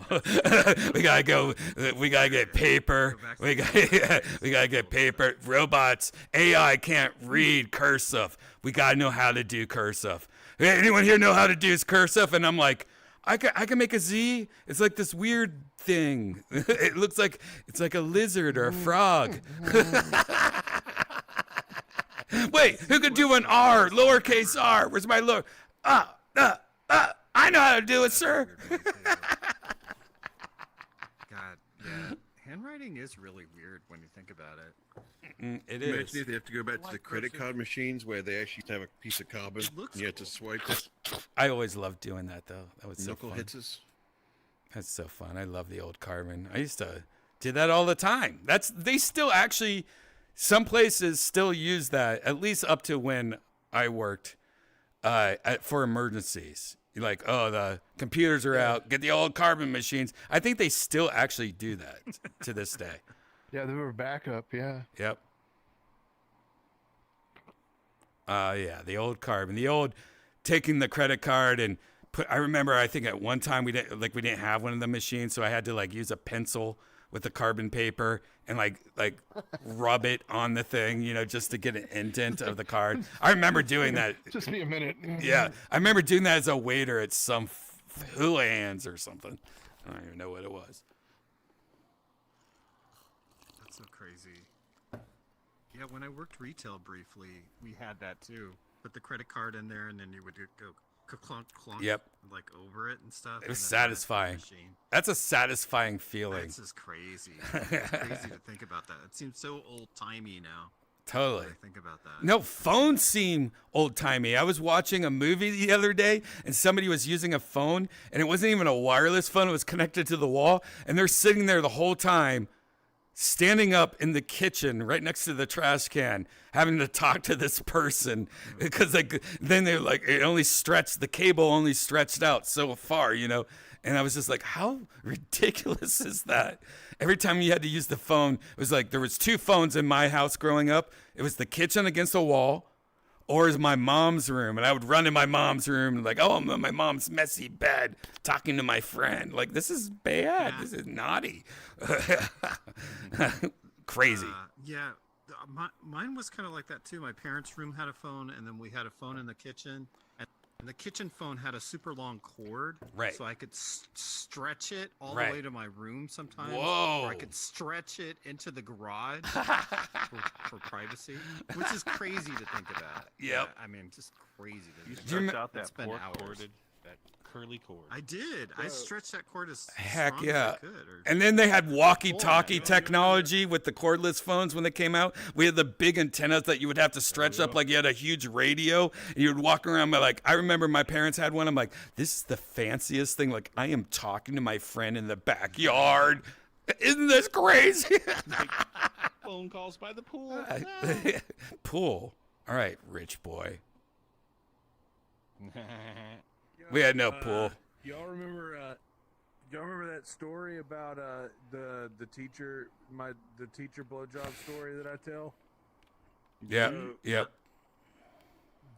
we got to get paper. We got to get paper. Robots, AI can't read cursive. We got to know how to do cursive. Hey, anyone here know how to do cursive? And I'm like, I can make a Z. It's like this weird thing. It looks like it's like a lizard or a frog. Wait, who could do an R, lowercase r? Where's my lower? I know how to do it, sir. God, yeah. Handwriting is really weird when you think about it. It Imagine is. if they have to go back to the credit card machines where they actually have a piece of carbon and you have to swipe it. I always loved doing that, though. That was so Knuckle fun. hitters. That's so fun. I love the old carbon. I used to do that all the time. They still actually, some places still use that, at least up to when I worked for emergencies. You're like, oh, the computers are out. Get the old carbon machines. I think they still actually do that to this day. Yeah, they were backup. Yeah. Yep. Yeah, the old carbon, the old taking the credit card and I remember, I think at one time we didn't have one of the machines, so I had to like use a pencil with the carbon paper and like rub it on the thing, just to get an indent of the card. I remember doing that. Just be a minute. Yeah, I remember doing that as a waiter at some hula hands or something. I don't even know what it was. That's so crazy. Yeah, when I worked retail briefly, we had that too. Put the credit card in there, and then you would go clunk, Yep. like over it and stuff. It was and then satisfying. That's a satisfying feeling. That's just crazy. It's crazy to think about that. It seems so old timey now. Totally. When I think about that. No, phones seem old timey. I was watching a movie the other day and somebody was using a phone and it wasn't even a wireless phone. It was connected to the wall and they're sitting there the whole time, standing up in the kitchen right next to the trash can, having to talk to this person because then they're like, the cable only stretched out so far, And I was just like, how ridiculous is that? Every time you had to use the phone, it was like there was two phones in my house growing up. It was the kitchen against the wall or is my mom's room. And I would run in my mom's room and like, oh, I'm in my mom's messy bed talking to my friend. Like, this is bad. This is naughty. Crazy. Yeah. Mine was kind of like that too. My parents' room had a phone, and then we had a phone in the kitchen. And the kitchen phone had a super long cord, right? So I could stretch it all Right. the way to my room sometimes. Whoa. Or I could stretch it into the garage for privacy, which is crazy to think about. Yep. Yeah, I mean, just crazy to You think stretched about. out that It's been four hours. corded, that curly cord. I did. I stretched that cord as Heck strong yeah. as I could. And then they had walkie-talkie technology with the cordless phones when they came out. We had the big antennas that you would have to stretch up like you had a huge radio. And you would walk around I remember my parents had one. I'm like, this is the fanciest thing. Like, I am talking to my friend in the backyard. Isn't this crazy? Phone calls by the pool. Pool. All right, rich boy. We had no pool. Y'all remember that story about the teacher blowjob story that I tell? Yep. Yep.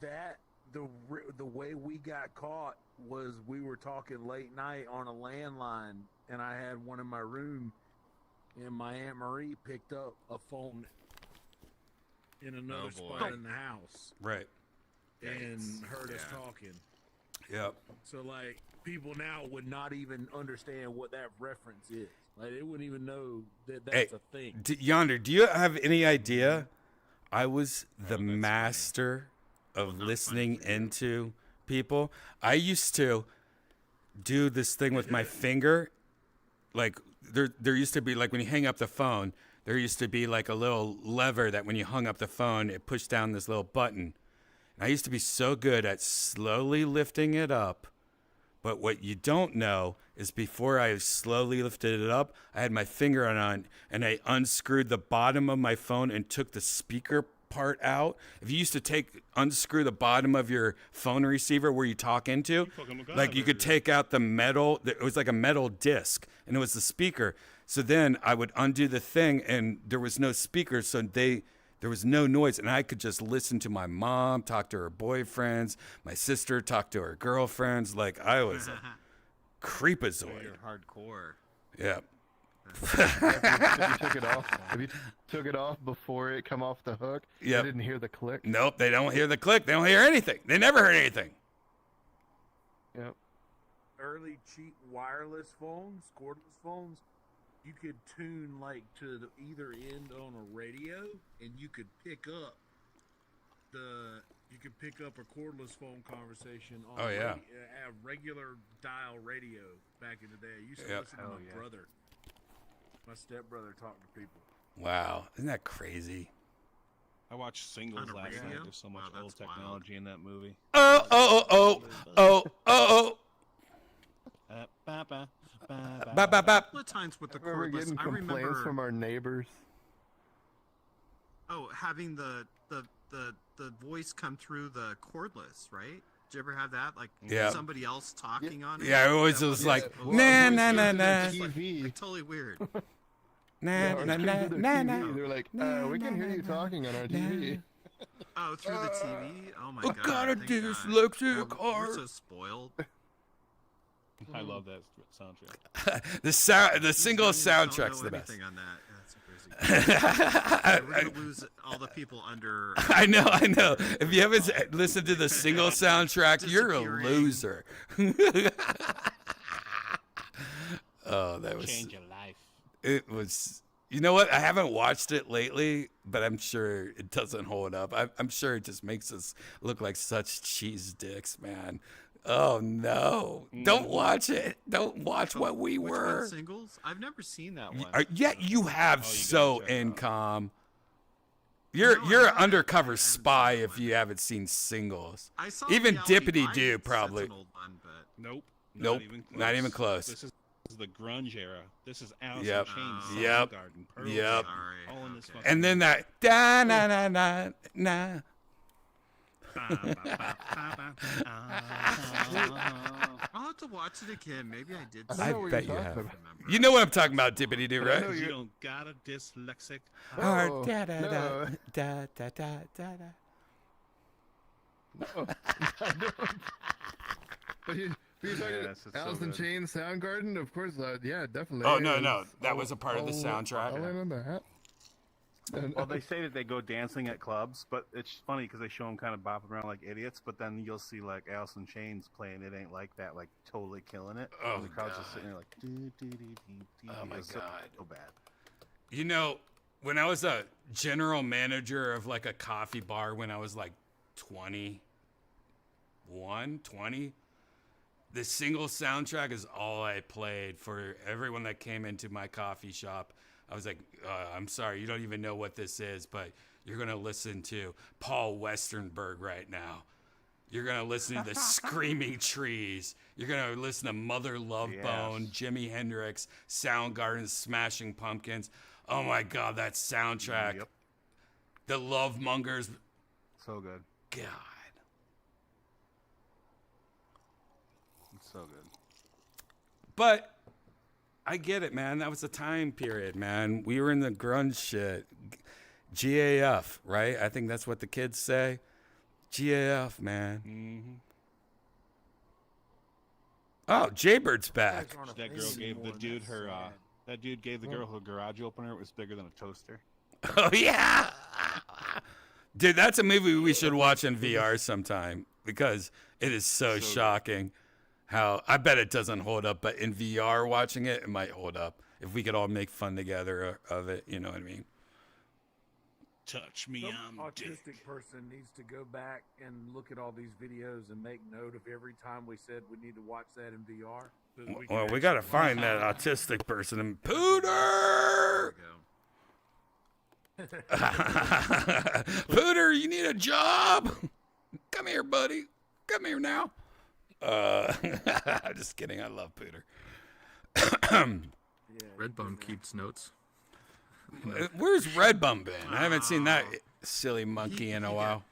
That the way we got caught was we were talking late night on a landline, and I had one in my room, and my Aunt Marie picked up a phone in another spot in the house, Right. and heard us talking. Yep. So like people now would not even understand what that reference is. Like they wouldn't even know that that's a thing. Yonder, do you have any idea? I was the master of listening into people. I used to do this thing with my finger. Like there used to be, like, when you hang up the phone, there used to be like a little lever that when you hung up the phone, it pushed down this little button. And I used to be so good at slowly lifting it up. But what you don't know is before I slowly lifted it up, I had my finger on and I unscrewed the bottom of my phone and took the speaker part out. If you used to unscrew the bottom of your phone receiver where you talk into, like you could take out the metal, it was like a metal disc and it was the speaker. So then I would undo the thing and there was no speaker. So there was no noise, and I could just listen to my mom talk to her boyfriends, my sister talk to her girlfriends. Like, I was Creepazoid. You're hardcore. Yeah. If you took it off, if you took it off before it come off the hook, Yep. you didn't hear the click. Nope, they don't hear the click. They don't hear anything. They never heard anything. Yep. Early cheap wireless phones, cordless phones, you could tune like to the either end on a radio, and you could pick up a cordless phone conversation on a regular dial radio back in the day. I used to listen to my brother, my stepbrother, talking to people. Wow, isn't that crazy? I watched Singles last night. There's so much old technology in that movie. Oh. A couple of times with the We're cordless, getting I complaints remember from our neighbors. having the voice come through the cordless, right? Did you ever have that? Like somebody else talking on it? Yeah, it always was like, nah. Like, totally weird. Nah. They're like, we can hear you talking on our TV. Oh, through the TV? Oh my god. I got a dyslexic We're heart. so spoiled. I love that soundtrack. The single soundtrack's the best. On that. That's we're gonna lose all the people under. I know. If you haven't listened to the single soundtrack, you're a loser. Oh, that was change your life. It was. You know what? I haven't watched it lately, but I'm sure it doesn't hold up. I'm sure it just makes us look like such cheese dicks, man. Oh no! Don't watch it. Don't watch what we Which were. one, Singles? I've never seen that one. Yet you have income. You're an undercover spy if you haven't seen Singles. I saw Even Reality Dippity Do Bites. probably. That's an old one, but Nope. Not even close. This is the grunge era. This is Alice Yep. in Chains, Yep. Soundgarden, Pearl Yep. Jam, all in this fucking And then that da na na na na. I'll have to watch it again. Maybe I did. I bet you have. You know what I'm talking about, Dippity Do, right? You don't got a dyslexic Heart, heart. da da da da da da da da. No. But you're talking Alice in Chains, Soundgarden? Of course, yeah, definitely. Oh, no. That was a part of the soundtrack. All in on that. Well, they say that they go dancing at clubs, but it's funny because they show them kind of bopping around like idiots, but then you'll see like Alice in Chains playing It Ain't Like That, like totally killing it. Oh, and the crowd's just God. sitting there like, doo-doo-doo-doo-doo. Oh, my It's God. so bad. You know, when I was a general manager of like a coffee bar when I was like 20, the single soundtrack is all I played for everyone that came into my coffee shop. I was like, I'm sorry, you don't even know what this is, but you're going to listen to Paul Westernberg right now. You're going to listen to the Screaming Trees. You're going to listen to Mother Love Bone, Jimi Hendrix, Soundgarden, Smashing Pumpkins. Oh my God, that soundtrack. Yep. The Love Mongers. So good. God. It's so good. But I get it, man. That was a time period, man. We were in the grunge shit. GAF, right? I think that's what the kids say. GAF, man. Mm-hmm. Oh, Jaybird's back. That girl gave the dude her. That dude gave the girl her garage opener. It was bigger than a toaster. Oh, yeah. Dude, that's a movie we should watch in VR sometime because it is so shocking how I bet it doesn't hold up, but in VR watching it, it might hold up if we could all make fun together of it. You know what I mean? Touch me, Some autistic person needs to go back and look at all these videos and make note of every time we said we need to watch that in VR. So that Well, can we got to actually find watch that it. autistic person and Pooter! Pooter, you need a job? Come here, buddy. Come here now. Just kidding. I love Pooter. Redbun keeps notes. Where's Redbun been? I haven't seen that silly monkey in a while.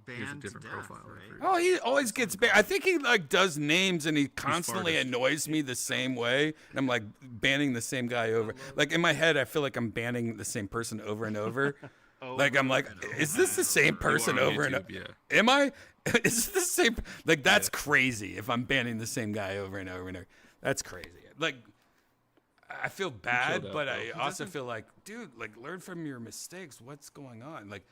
He has a different profile. Oh, he always gets banned. I think he like does names and he constantly farted. annoys me the same way. And I'm like banning the same guy over. Like in my head, I feel like I'm banning the same person over and over. Like I'm like, is this the same person on over and YouTube, over? Am I? It's the same. Like, that's crazy if I'm banning the same guy over and over and over. That's crazy. Like, I feel bad, out, but bro. I also feel like, dude, like, learn from your mistakes. What's going on? Like,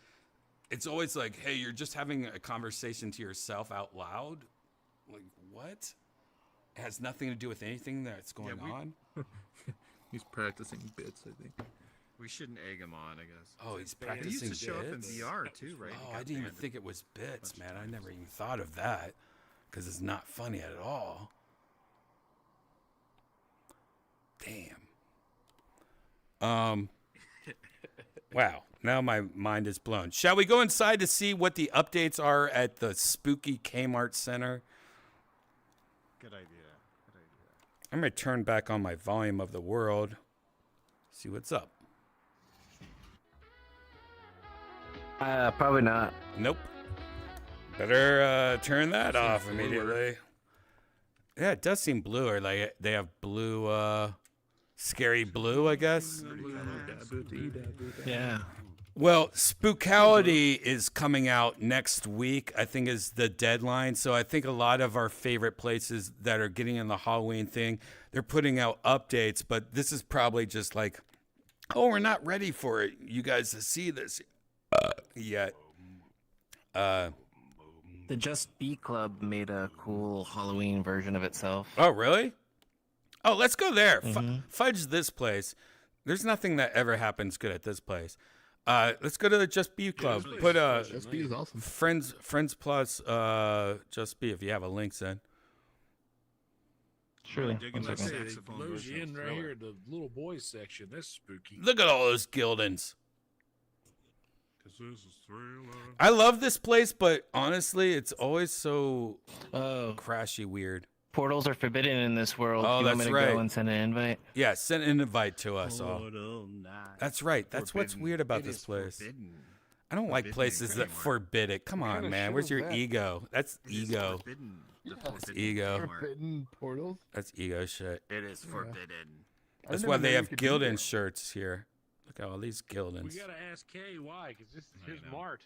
it's always like, hey, you're just having a conversation to yourself out loud. Like, what? It has nothing to do with anything that's going on. He's practicing bits, I think. We shouldn't egg him on, I guess. Oh, he's He practicing used to show up in bits? VR too, right? Oh, I didn't even think it was bits, man. I never even thought of that because it's not funny at all. Damn. Wow. Now my mind is blown. Shall we go inside to see what the updates are at the spooky Kmart Center? Good idea. I'm going to turn back on my volume of the world. See what's up. Probably not. Nope. Better turn that off immediately. Yeah, it does seem bluer. Like they have blue, scary blue, I guess. Yeah. Well, Spookality is coming out next week, I think is the deadline. So I think a lot of our favorite places that are getting in the Halloween thing, they're putting out updates, but this is probably just like, oh, we're not ready for it. You guys to see this yet. The Just Be Club made a cool Halloween version of itself. Oh, really? Oh, let's go there. Fudge this place. There's nothing that ever happens good at this place. Let's go to the Just Be Club. Put Just Be is awesome. Friends plus Just Be if you have a link, then. Surely. Blows you in right here at the little boys section. That's spooky. Look at all those Gildans. I love this place, but honestly, it's always so crashy weird. Portals are forbidden in this world. Oh, you that's want me to right. go and send an invite? Yeah, send an invite to us all. That's right. That's what's weird about this place. I don't like places that forbid it. Come on, man. Where's your ego? That's ego. That's ego. Forbidden portals? That's ego shit. It is forbidden. That's why they have Gildan shirts here. Look at all these Gildans. We gotta ask Kay why, because this is his mart.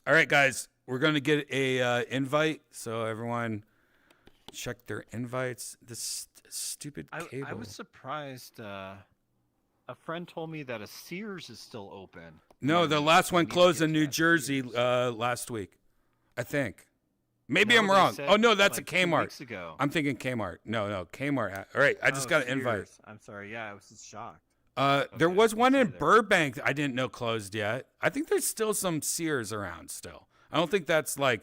All right, guys, we're gonna get a invite, so everyone check their invites. This stupid cable. I was surprised. A friend told me that a Sears is still open. No, the last one closed in New Jersey last week, I think. Maybe No, I'm they wrong. said Oh no, that's like a 2 Kmart. weeks ago. I'm thinking Kmart. No, Kmart. All right, I just got an invite. Sears. I'm sorry. Yeah, I was just shocked. There was one in Burbank that I didn't know closed yet. I think there's still some Sears around still. I don't think that's like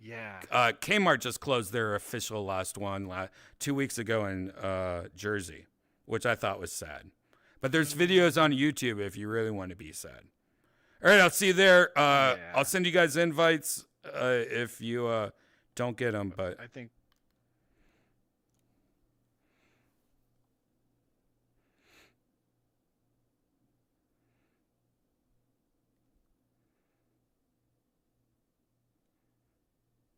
Yeah. Kmart just closed their official last one 2 weeks ago in Jersey, which I thought was sad. But there's videos on YouTube if you really want to be sad. All right, I'll see you there. I'll send you guys invites if you don't get them. But I think.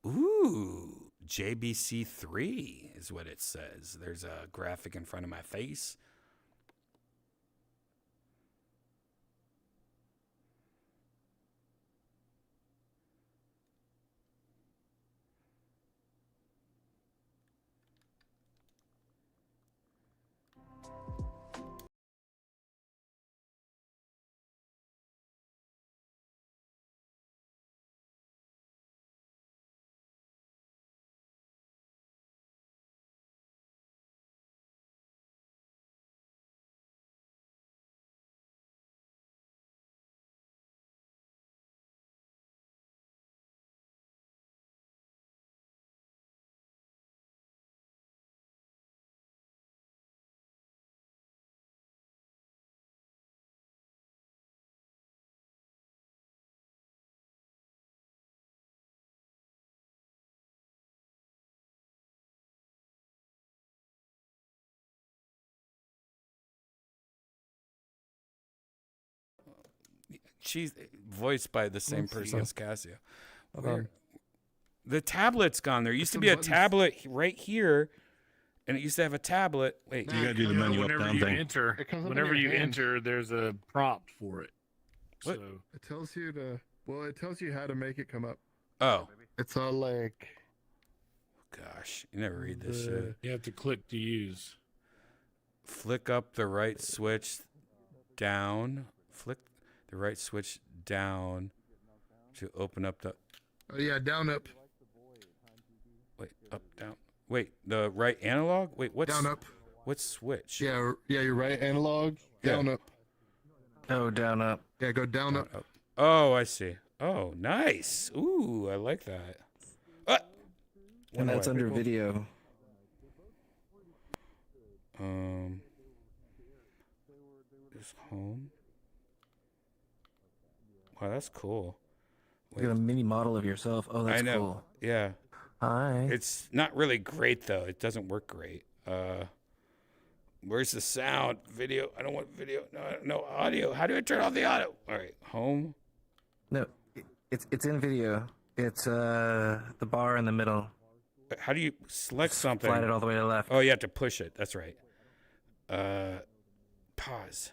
ooh, JBC3 is what it says. There's a graphic in front of my face. She's voiced by the same person as Casio. Where? The tablet's gone. There used to be a tablet right here, and it used to have a tablet. Wait, You gotta do the menu up down thing. Whenever you enter, there's a prompt for it. What? So It tells you to. Well, it tells you how to make it come up. Oh. It's all like... Gosh, you never read this shit. You have to click to use. Flick up the right switch down. Flick the right switch down to open up the... Oh, yeah, down, up. Wait, up, down. Wait, the right analog? Wait, what's... Down, up. What switch? Yeah, you're right. Analog, down, up. Oh, down, up. Yeah, go down, up. Oh, I see. Oh, nice. Ooh, I like that. And that's under video. Is home. Wow, that's cool. You got a mini model of yourself. Oh, that's I know. cool. Yeah. Hi. It's not really great though. It doesn't work great. Where's the sound? Video. I don't want video. No audio. How do I turn off the audio? All right, home. No, it's in video. It's the bar in the middle. How do you select something? Slide it all the way to the left. Oh, you have to push it. That's right. Pause.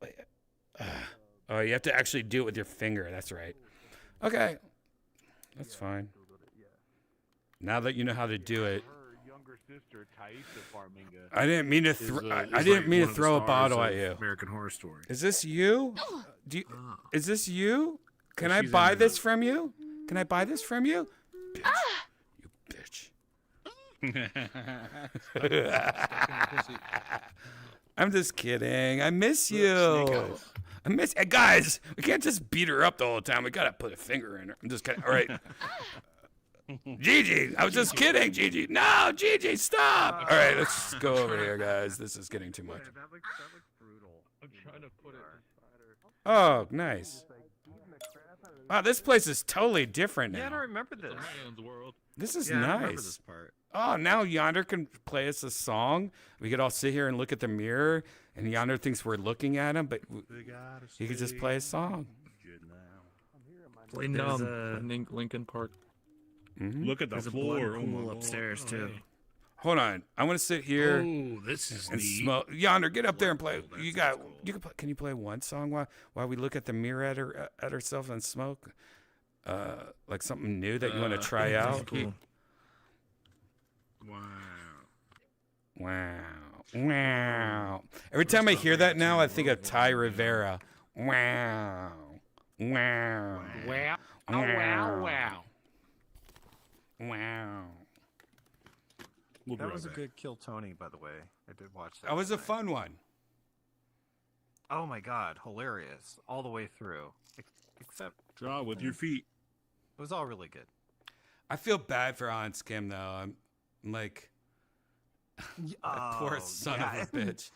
Wait. Oh, you have to actually do it with your finger. That's right. Okay. That's fine. Now that you know how to do it. I didn't mean to. I didn't mean to throw a bottle at you. American Horror Story. Is this you? Is this you? Can I buy this from you? Can I buy this from you? Bitch. You bitch. I'm just kidding. I miss you. I miss guys. We can't just beat her up the whole time. We gotta put a finger in her. I'm just kidding. All right. Gigi, I was just kidding, Gigi. No, Gigi, stop. All right, let's go over here, guys. This is getting too much. That looks brutal. I'm trying to put it. Oh, nice. Wow, this place is totally different now. Yeah, I don't remember this. This is Yeah, I nice. remember this part. Oh, now Yonder can play us a song. We could all sit here and look at the mirror, and Yonder thinks we're looking at him, but he could just play a song. Play Lincoln Park. Mm-hmm. Look at the floor. Pool upstairs too. Hold on, I want to sit here. Oh, this is and neat. smoke. Yonder, get up there and play. You can play, can you play one song while we look at the mirror at ourselves and smoke? Like something new that you want to try out. Cool. Wow. Every time I hear that now, I think of Ty Rivera. Wow. Wow. Wow. Oh, wow. Wow. Wow. That was a good Kill Tony, by the way. I did watch that. That was a fun one. Oh my god, hilarious all the way through. Except draw with your feet. It was all really good. I feel bad for Hans Kim though. I'm like, that poor son of a bitch.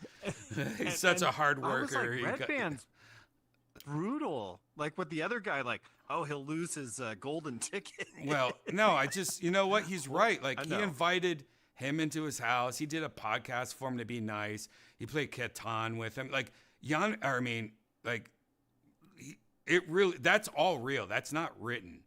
He's such a hard worker. I was like, Redban's brutal. Like with the other guy, like, oh, he'll lose his golden ticket. Well, no, you know what? He's right. Like he invited him into his house. He did a podcast for him to be nice. He played Catan with him. Like it really, that's all real. That's not written.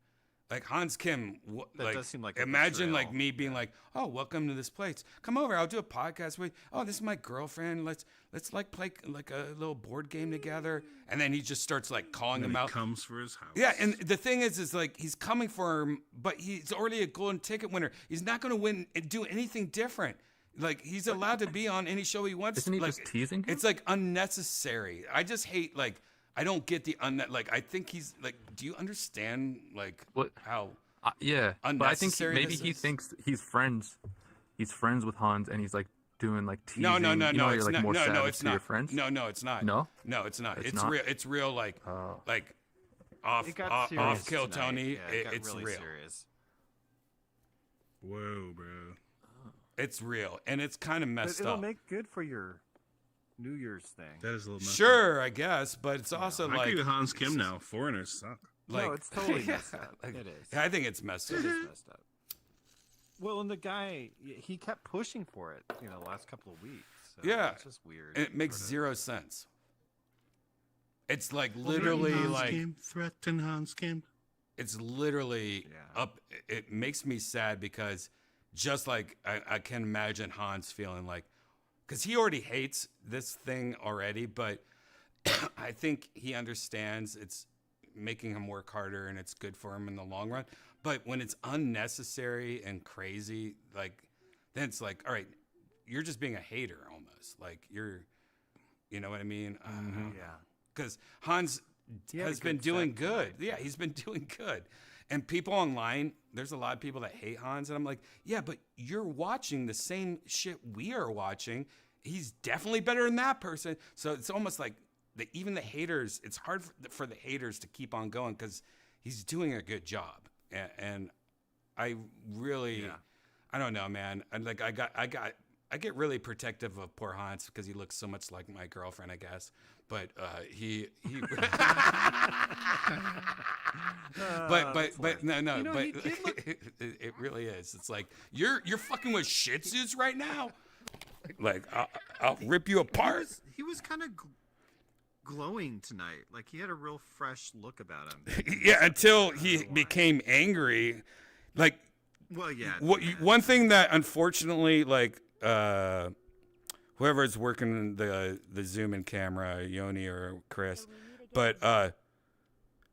Like Hans Kim, That does seem like a imagine betrayal. like me being like, oh, welcome to this place. Come over, I'll do a podcast with you. Oh, this is my girlfriend. Let's like play like a little board game together. And then he just starts like calling him out. Comes for his house. Yeah, and the thing is like he's coming for him, but he's already a golden ticket winner. He's not going to win and do anything different. Like he's allowed to be on any show he wants. Isn't he like, just teasing him? It's like unnecessary. I just hate like I don't get the like I think he's like. Do you understand like how? Yeah, but I think maybe he is? thinks he's friends. He's friends with Hans, and he's like doing like teasing. No, you know, it's you're, like, not. more No, savage it's to not. your friends. No, it's not. No, it's not. It's not? real. It's real. Like off Kill tonight. Tony. Yeah, it got It's really real. serious. Whoa, bro. It's real, and it's kind of messed It'll up. make good for your New Year's thing. That is a little messed Sure, I guess, but it's also I like agree with Hans Kim now. Foreigners suck. Like, no, it's totally messed up. It is. Yeah, I think it's messed up. It is messed up. Well, and the guy, he kept pushing for it, the last couple of weeks. So Yeah, it's just weird. And it makes zero sense. It's like literally like threaten Hans Kim. It's literally up. It makes me sad because just like I can imagine Hans feeling like, because he already hates this thing already, but I think he understands it's making him work harder and it's good for him in the long run. But when it's unnecessary and crazy, like, then it's like, all right, you're just being a hater almost. Like, you know what I mean? Yeah. Because Hans has been doing good. Yeah, he's been doing good. And people online, there's a lot of people that hate Hans. And I'm like, yeah, but you're watching the same shit we are watching. He's definitely better than that person. So it's almost like even the haters, it's hard for the haters to keep on going because he's doing a good job. And I really, I don't know, man. I'm like, I get really protective of poor Hans because he looks so much like my girlfriend, I guess. But he but no, You know, but he did look- it really is. It's like you're fucking with Shih Tzus right now. Like I'll rip you apart. He was kind of glowing tonight. Like he had a real fresh look about him. Yeah, until he became angry. Like, well, yeah. One thing that unfortunately, like, whoever's working the Zoom and camera, Yoni or Chris, but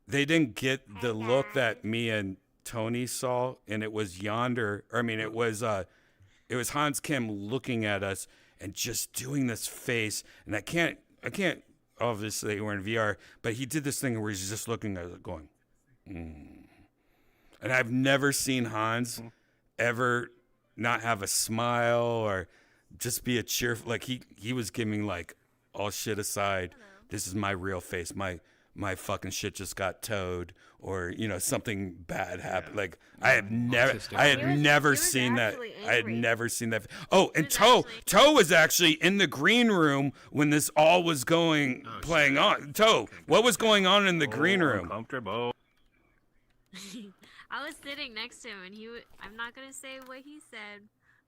they didn't get the look that me and Tony saw, and it was Yonder. Or I mean, it was Hans Kim looking at us and just doing this face, and I can't. Obviously, we're in VR, but he did this thing where he's just looking at it, going, and I've never seen Hans ever not have a smile or just be a cheerful. Like he was giving like all shit aside. This is my real face. My fucking shit just got towed, or something bad happened. Like I had never seen that. I had never seen that. Oh, and Toe was actually in the green room when this all was playing on. Toe, what was going on in the green room? Comfortable. I was sitting next to him, and I'm not gonna say what he said,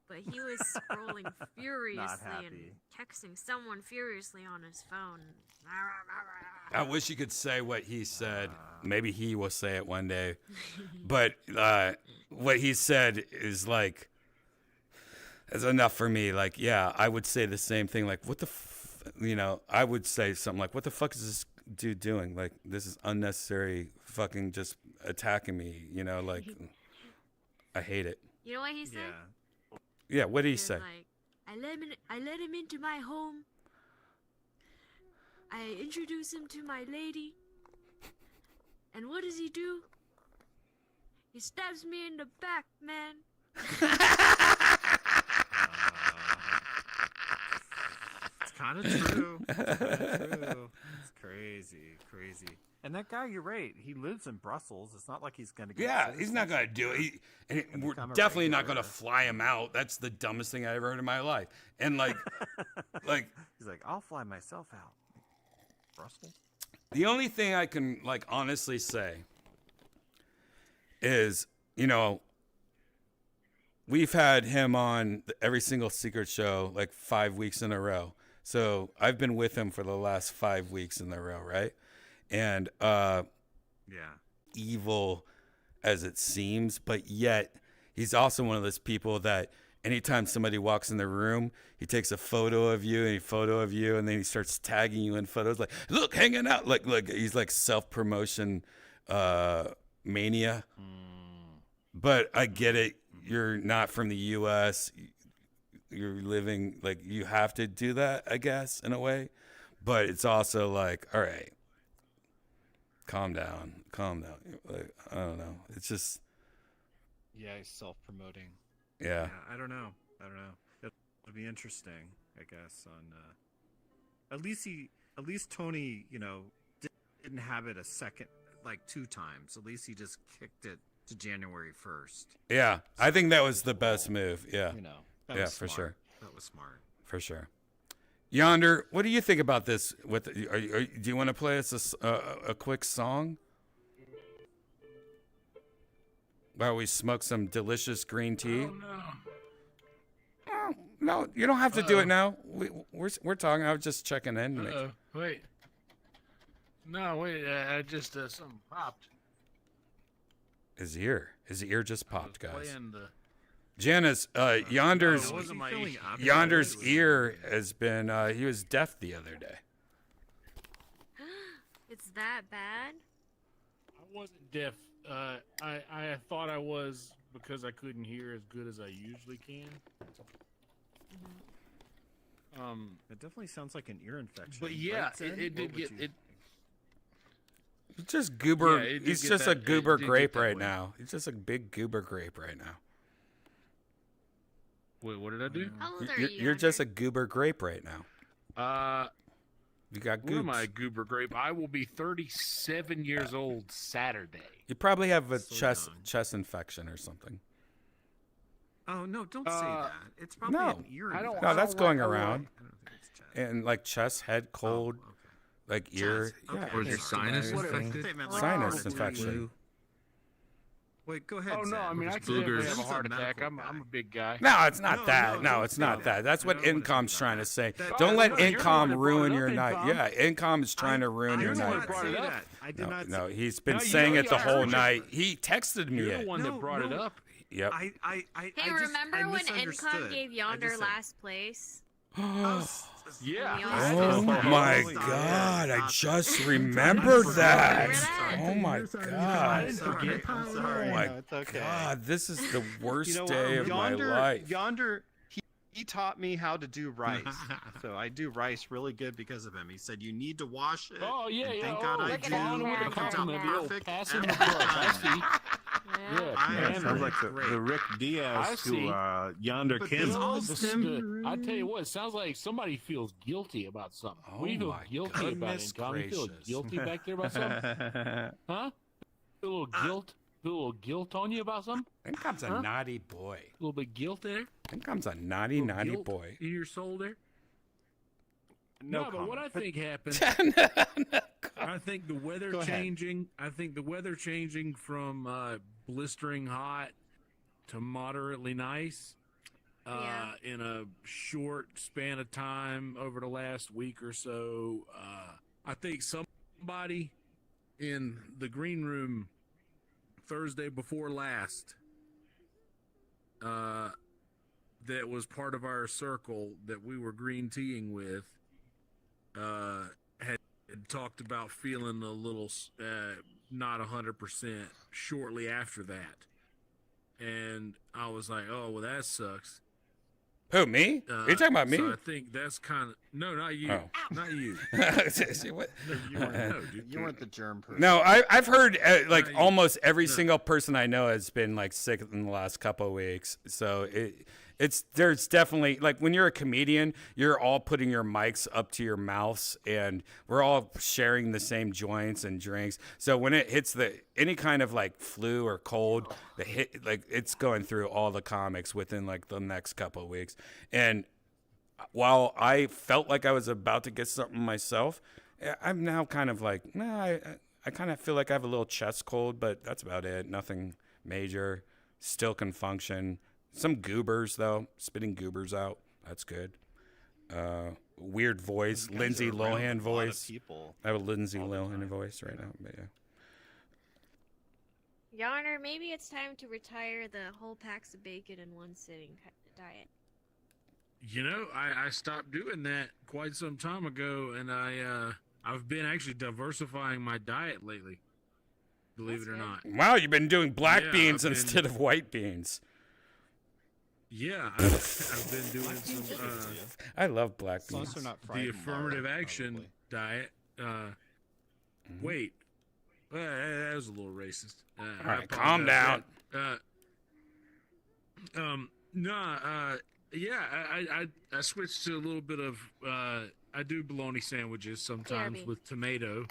but he was scrolling furiously and texting someone furiously on his phone. I wish you could say what he said. Maybe he will say it one day. But what he said is like, that's enough for me. Like, yeah, I would say the same thing. Like, what the, I would say something like, what the fuck is this dude doing? Like, this is unnecessary fucking just attacking me, like, I hate it. You know what he said? Yeah, what did he say? Like, I let him into my home. I introduce him to my lady. And what does he do? He stabs me in the back, man. It's kind of true. It's crazy. And that guy, you're right. He lives in Brussels. It's not like he's going to get. Yeah, he's not going to do it. We're definitely not going to fly him out. That's the dumbest thing I ever heard in my life. And like, he's like, I'll fly myself out. Brussels. The only thing I can honestly say is, we've had him on every single secret show 5 weeks in a row. So I've been with him for the last 5 weeks in a row, right? And evil as it seems, but yet he's also one of those people that anytime somebody walks in the room, he takes a photo of you and then he starts tagging you in photos like, look, hanging out. Like he's like self-promotion mania. But I get it. You're not from the U.S. You're living, you have to do that, I guess, in a way. But it's also like, all right, calm down. Like, I don't know. It's just. Yeah, he's self-promoting. Yeah. I don't know. It'll be interesting, I guess. On at least Tony, didn't have it a second, 2 times. At least he just kicked it to January 1st. Yeah, so I think that was the best move. Yeah. That was for smart. sure. That was smart. For sure. Yonder, what do you think about this? Do you want to play us a quick song? While we smoke some delicious green tea. Oh, no. No, you don't have to do it now. We're talking. I was just checking in. Wait. No, wait. I just something popped. His ear just popped, guys. The... Janice, Yonder's ear has been. He was deaf the other day. it's that bad? I wasn't deaf. I thought I was because I couldn't hear as good as I usually can. It definitely sounds like an ear infection. But yeah, right, Zen? it did What get would you- it. He's just goober. Yeah, it did he's get just a that- it goober did get grape that right way. now. He's just a big goober grape right now. Wait, what did I do? How old are You're, you? you're just a goober grape right now. You got What am goobs. I, goober grape? I will be 37 years old Saturday. You probably have a chest infection or something. Oh no! Don't say that. It's probably No, an ear. no, that's going around. And like chest, head cold, like ear, yeah, Or is it sinus infected? Sinus infection. Wait, go ahead. Oh no! Zach. I mean, I could definitely have a heart attack. I'm a big guy. No, it's not that. No, it's not that. That's what Incom's trying to say. Don't let Incom ruin your night. Yeah, Incom is trying to ruin your night. I did not. No, he's been saying it the whole night. He texted me You're the it. one that brought it up. Yep. Hey, I remember when misunderstood. Incom gave Yonder last place? Yeah. Oh my God! I just remembered that. Oh my God! I'm sorry. Oh my No, it's okay. God! This is the worst You know, day of my life. Yonder, he taught me how to do rice. So I do rice really good because of him. He said you need to wash it. Oh yeah, and yeah. Thank God I look do. at him. It comes out perfect. Passing the every buck. I time. see. Yeah, Sounds like the Rick I Diaz see. to Yonder But Kim. this all Understood. I tell you what, it sounds like somebody feels guilty about something. What do you feel my guilty about, goodness Incom? You feel gracious. guilty back there about something? Huh? Feel a little guilt? Feel a little guilt on you about something? Incom's a naughty boy. A little bit guilt there? Incom's a naughty, Little naughty guilt boy. in your soul there? No but what I think happened, I think the weather Go ahead. changing. I think the weather changing from blistering hot to moderately nice in a short span of time over the last week or so. I think somebody in the green room Thursday before last that was part of our circle that we were green teeing with had talked about feeling a little not 100% shortly after that. And I was like, oh, well, that sucks. Who, me? Are you talking about me? So I think that's kind of... No, not you. Oh. Not you. What? You weren't the germ person. No, I've heard like Not you. almost every single person I know has been like sick in the last couple of weeks. So there's definitely like when you're a comedian, you're all putting your mics up to your mouths, and we're all sharing the same joints and drinks. So when it hits any kind of like flu or cold, it's going through all the comics within like the next couple of weeks. And while I felt like I was about to get something myself, I'm now kind of like, I kind of feel like I have a little chest cold, but that's about it. Nothing major. Still can function. Some goobers, though. Spitting goobers out. That's good. Weird voice. You guys Lindsay are around Lohan a lot of voice. people I have a Lindsay all the Lohan time. voice right now. But yeah. Yonder, maybe it's time to retire the whole packs of bacon in one sitting diet. You know, I stopped doing that quite some time ago, and I've been actually diversifying my diet lately. Believe it or not. Wow, you've been doing black Yeah, beans I've been- instead of white beans. Yeah, I've been doing some I love black As long beans. as they're not fried the in lard, affirmative action probably. diet. Wait, that was a little racist. All I right, calm down. Yeah, I switched to a little bit of I do bologna sandwiches sometimes BRB. with tomato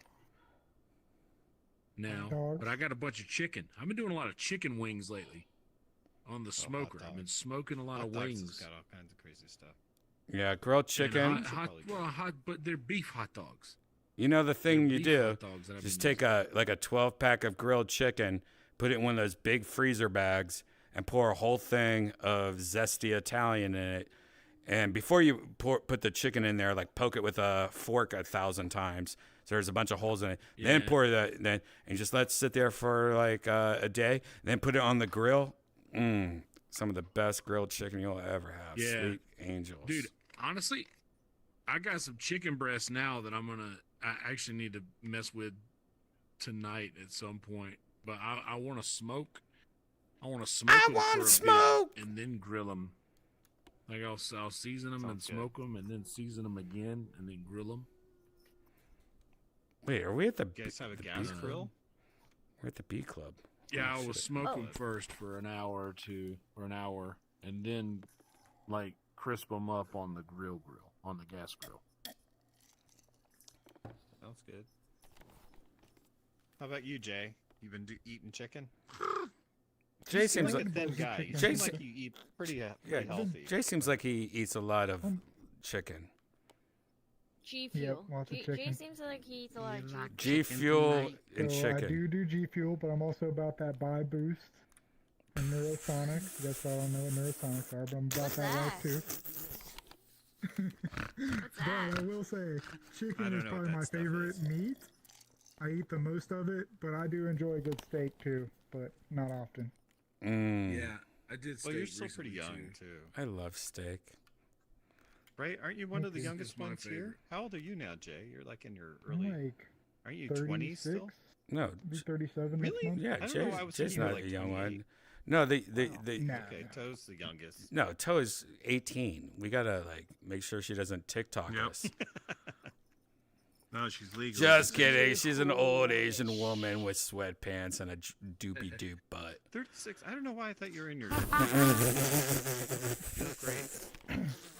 now, Dogs. but I got a bunch of chicken. I've been doing a lot of chicken wings lately on the smoker. I've been smoking a lot Hot of dogs wings. has got all kinds of crazy stuff. Yeah, grilled And chicken. hot, but they're beef hot dogs. You know the thing They're you beef do, hot dogs that I've just been take a 12-pack of grilled chicken, put it in one of those big freezer bags, and pour a whole thing of zesty Italian in it. And before you put the chicken in there, like poke it with a fork 1,000 times, so there's a bunch of holes in it. Then Yeah. pour and just let it sit there for like a day. Then put it on the grill. Some of the best grilled chicken you'll ever have. Yeah. Sweet angels, Dude, honestly, I got some chicken breasts now that I'm gonna I actually need to mess with tonight at some point. But I want to smoke. I want to smoke them for a bit and then grill them. Like I'll season them and smoke them, and then season them again, and then grill them. Wait, are we at the? You guys have a gas grill? We're at the B Club. Yeah, I will smoke them first for an hour or two, and then like crisp them up on the on the gas grill. Sounds good. How about you, Jay? You been eating chicken? Jay seems like a thin guy. You seem like you eat pretty healthy. Jay seems like he eats a lot of chicken. G Fuel. Lots of Jay chicken. seems like he eats a lot of chicken. G Fuel and So chicken. I do G Fuel, but I'm also about that buy boost and Neurosonics. That's all I know what Neurosonics are, but I'm about that life too. But I will say, chicken is probably my favorite meat. I eat the most of it, but I do enjoy a good steak too, but not often. Yeah, I did. Well, you're still pretty young too. I love steak. Right? Aren't you one of the It's youngest my ones here? favorite. How old are you now, Jay? You're like in your I'm early. like Aren't you 20s still? No, I'll be 37 next Really? month. Yeah, I don't know why I was Jay's thinking you were not like a young 28. one. No, the Okay, Toe's the youngest. no, Toe is 18. We gotta like make sure she doesn't TikTok us. No, she's legal. Just kidding. She's an old Asian woman with sweatpants and a doopy doop butt. 36. I don't know why I thought you were in your. You look great.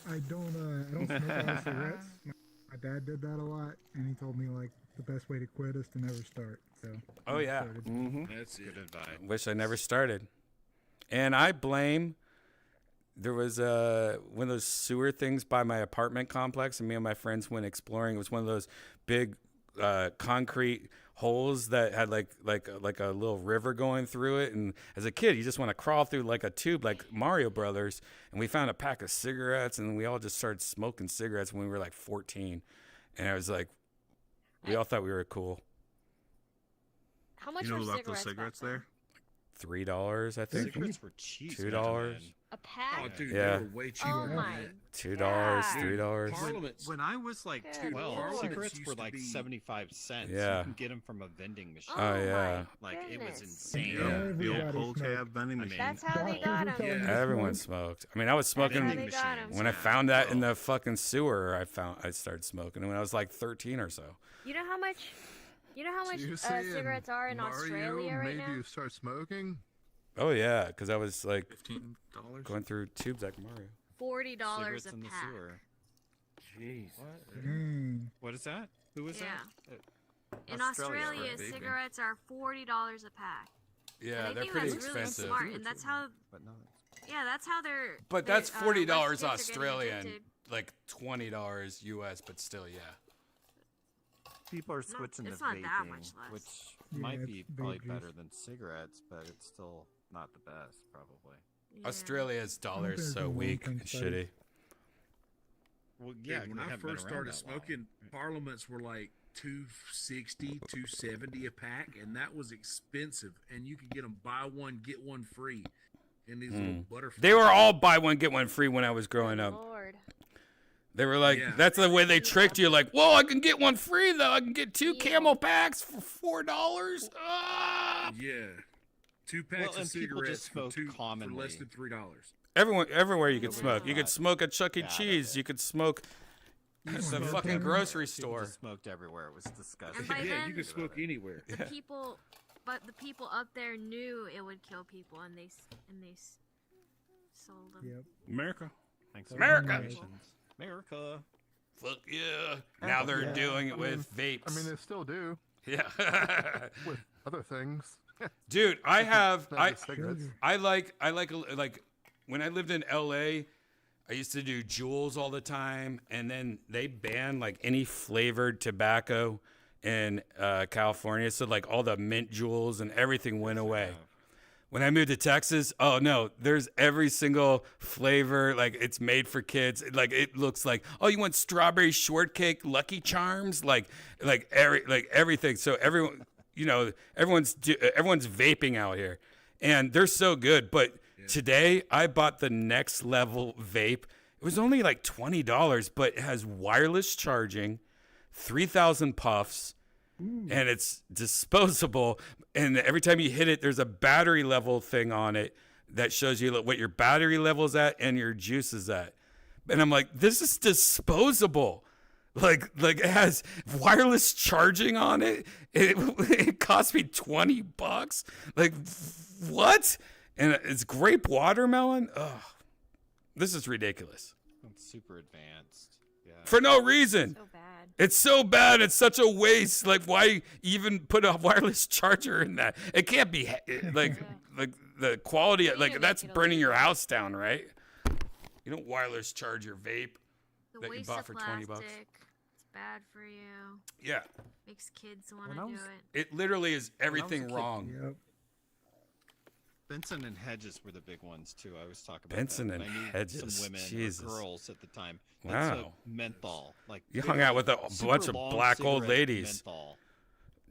I don't smoke a lot of cigarettes. My dad did that a lot, and he told me like the best way to quit is to never start. So. Oh yeah. That's good advice. Wish I never started. And I blame. There was one of those sewer things by my apartment complex, and me and my friends went exploring. It was one of those big concrete holes that had like a little river going through it. And as a kid, you just want to crawl through like a tube, like Mario Brothers. And we found a pack of cigarettes, and we all just started smoking cigarettes when we were like 14. And I was like, we all thought we were cool. How much You know were about those cigarettes there? $3, I think. Cigarettes were cheap. $2. A pack? Oh, dude, Yeah. they were way cheaper. Oh than my. that. $2, $3. When I was like Good 12, lord. cigarettes Used were to like be- 75 cents. Yeah. You can get them from a vending machine. Oh, yeah. Like, it was goodness. insane. The old Everybody coal smoked. cab vending I mean, machine. That's how they got him. Yeah. Everyone smoked. I mean, I was smoking That's how they got him. when I found that in the fucking sewer. I started smoking when I was like 13 or so. You know how much? You know how much You're saying cigarettes are in Mario Australia right made now? you start smoking? Oh yeah, because I was like $15. going through tubes like Mario. $40 Cigarettes a in the pack. sewer. Jeez. What is that? Who was Yeah. that? In Australia, Australia, right? cigarettes are $40 a pack. Yeah, and I they're think pretty that's really expensive. smart, and that's how. But no. Yeah, that's how they're. But they- that's $40 less kids are getting Australian, addicted. like $20 US, but still, yeah. People are switching it's to not vaping, that much less. which Yeah, might it's be vape probably juice. better than cigarettes, but it's still not the best, probably. Yeah. Australia's dollar is there's so a weak long-term and study. shitty. Well, Yeah, yeah, when they I haven't been first around started that long. smoking, parliaments were like $2.60, $2.70 a pack, and that was expensive. And you could get them buy one get one free, and these little butterflies. They were all buy one get one free when I was growing up. Lord. They were like, Yeah. that's the way they tricked you. Like, whoa, I can get one free though. I can get two camel packs for $4. Ah! Yeah, 2 Well, packs of and people cigarettes just for smoke for commonly. less than $3. Everywhere you could smoke. You not could smoke at Chuck E. bad at Cheese. it. You could smoke at the smoke fucking everywhere. grocery People store. just smoked everywhere. It was disgusting. And by Yeah, then, you can smoke anywhere. the people, but the people up there knew it would kill people, and they sold them. Yep. America. Thanks for America. the donations. America. Fuck yeah. Now they're Yeah. doing it I with mean, vapes. I mean, they still do yeah. with other things. Dude, I have Not just cigarettes. I like when I lived in LA, I used to do Juuls all the time, and then they banned like any flavored tobacco in California. So like all the mint Juuls and everything went away. When I moved to Texas, oh no, there's every single flavor. Like it's made for kids. Like it looks like, oh, you want strawberry shortcake, Lucky Charms, like everything. So everyone, everyone's vaping out here, and they're so good. But today I bought the next level vape. It was only like $20, but it has wireless charging. 3,000 puffs, and it's disposable. And every time you hit it, there's a battery level thing on it that shows you what your battery level is at and your juice is at. And I'm like, this is disposable. Like it has wireless charging on it. It cost me $20. Like, what? And it's grape watermelon. Ugh, this is ridiculous. It's super advanced. Yeah. For no reason. So bad. It's so bad. It's such a waste. Like, why even put a wireless charger in that? It can't be like the quality. Like, that's burning your house down, right? You don't wireless charge your vape The that you waste bought of for $20. plastic. It's bad for you. Yeah. Makes kids want to do it. It literally is everything wrong. Yep. Benson and Hedges were the big ones too. I always talk about Benson that. and I knew Hedges, some women Jesus. or girls at the time. Wow. That's a menthol. Like You big, hung out with a super bunch of long black old cigarette ladies. menthol.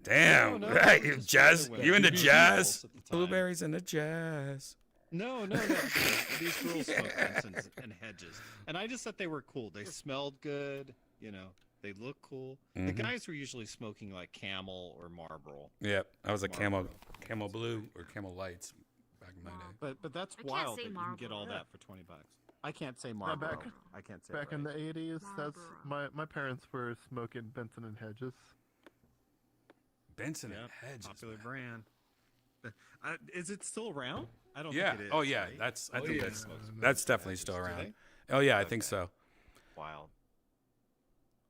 Damn. No, Right. just Jazz. other You women. into Blueberry jazz? girls at the time. Blueberries into jazz. No. These girls smoked Bensons and Hedges, and I just thought they were cool. They smelled good. You know, they looked cool. The Mhm. guys were usually smoking like Camel or Marlboro. Yep. I was a Marlboro. Camel Blue or Camel Lights back in my day. But that's I can't wild say that you can get all Marlboro. that for $20. I can't say Yeah, Marlboro. I can't say back it in right. the 80s. That's my parents were smoking Benson and Hedges. Benson Yep, and Hedges. popular brand. Is it still around? I don't Yeah. think it is. Oh yeah. right? I think yeah. that's definitely still Do around. they? Oh yeah, I think so. Wild.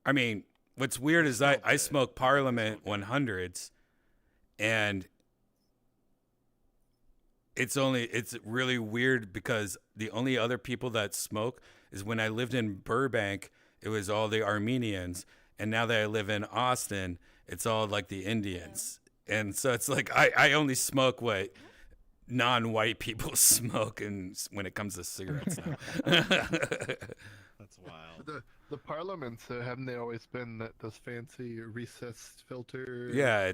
I mean, what's weird is I smoke Parliament 100s, and it's really weird because the only other people that smoke is when I lived in Burbank, it was all the Armenians, and now that I live in Austin, it's all like the Indians. And so it's like I only smoke what non-white people smoke, and when it comes to cigarettes now. That's wild. The parliaments, haven't they always been those fancy recessed filters? Yeah,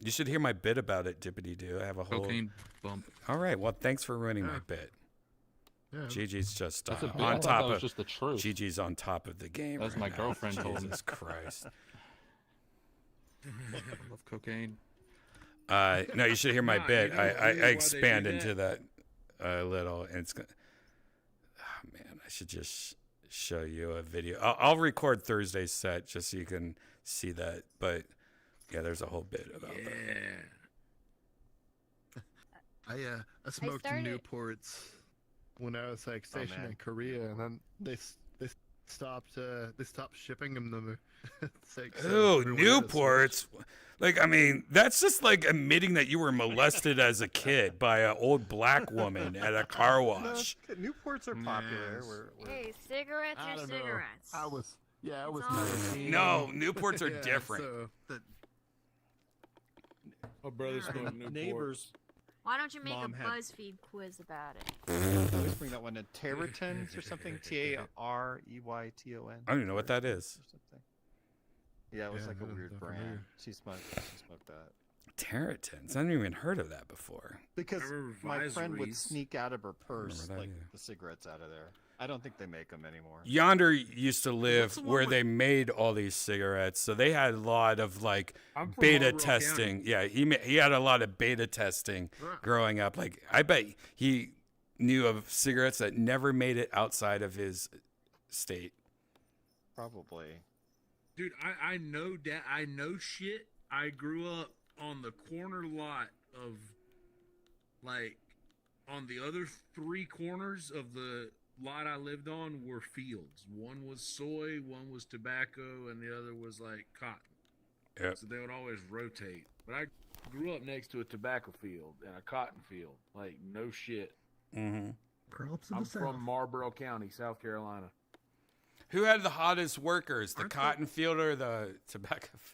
you should hear my bit about it, Dippity Doo. I have a whole Cocaine bump. All right, well, thanks for ruining my Yeah. bit. Yeah. Gigi's just That's a bit. I on thought top that was of just the truth. Gigi's on top of the game. As right my now. girlfriend told me. Jesus Christ. I love cocaine. No, you should hear my Nah, bit. you know I the reason why they expand do into that a little, and it's gonna. Oh, man, I should just show you a video. I'll record Thursday's set just so you can see that. But yeah, there's a whole bit about that. I smoked Newports when I was like stationed in Korea, and then they stopped shipping them. It's like, Oh, everyone had to Newports. Like, I mean, that's just like admitting that you were molested as a kid by an old black woman at a car wash. Newports are popular. Hey, cigarettes I are don't know. cigarettes. I was all 19. No, Newports are Yeah, different. so My brother smoked Newport. Neighbors. Why don't you make Mom a had- BuzzFeed quiz about it? I always bring that one in Territons or something. Tareyton. I don't even know what that is. Or something. Yeah, it was Yeah, like a that weird is brand. familiar. She smoked that. Territons. I haven't even heard of that before. Because Remember my friend would Visories? sneak out of her purse that like either. the cigarettes out of there. I don't think they make them anymore. Yonder used to live the one where with- they made all these cigarettes, so they had a lot of like I'm from beta Marlboro testing. County. Yeah, he had a lot of beta testing growing up. Like, I bet he knew of cigarettes that never made it outside of his state. Probably. Dude, I know that. I know shit. I grew up on the corner lot of, like, on the other three corners of the lot I lived on were fields. One was soy, one was tobacco, and the other was like cotton. Yep. So they would always rotate. But I grew up next to a tobacco field and a cotton field. Like, no shit. Mm-hmm. Props of I'm the South. from Marlboro County, South Carolina. Who had the hottest workers, the cotton field or the tobacco field?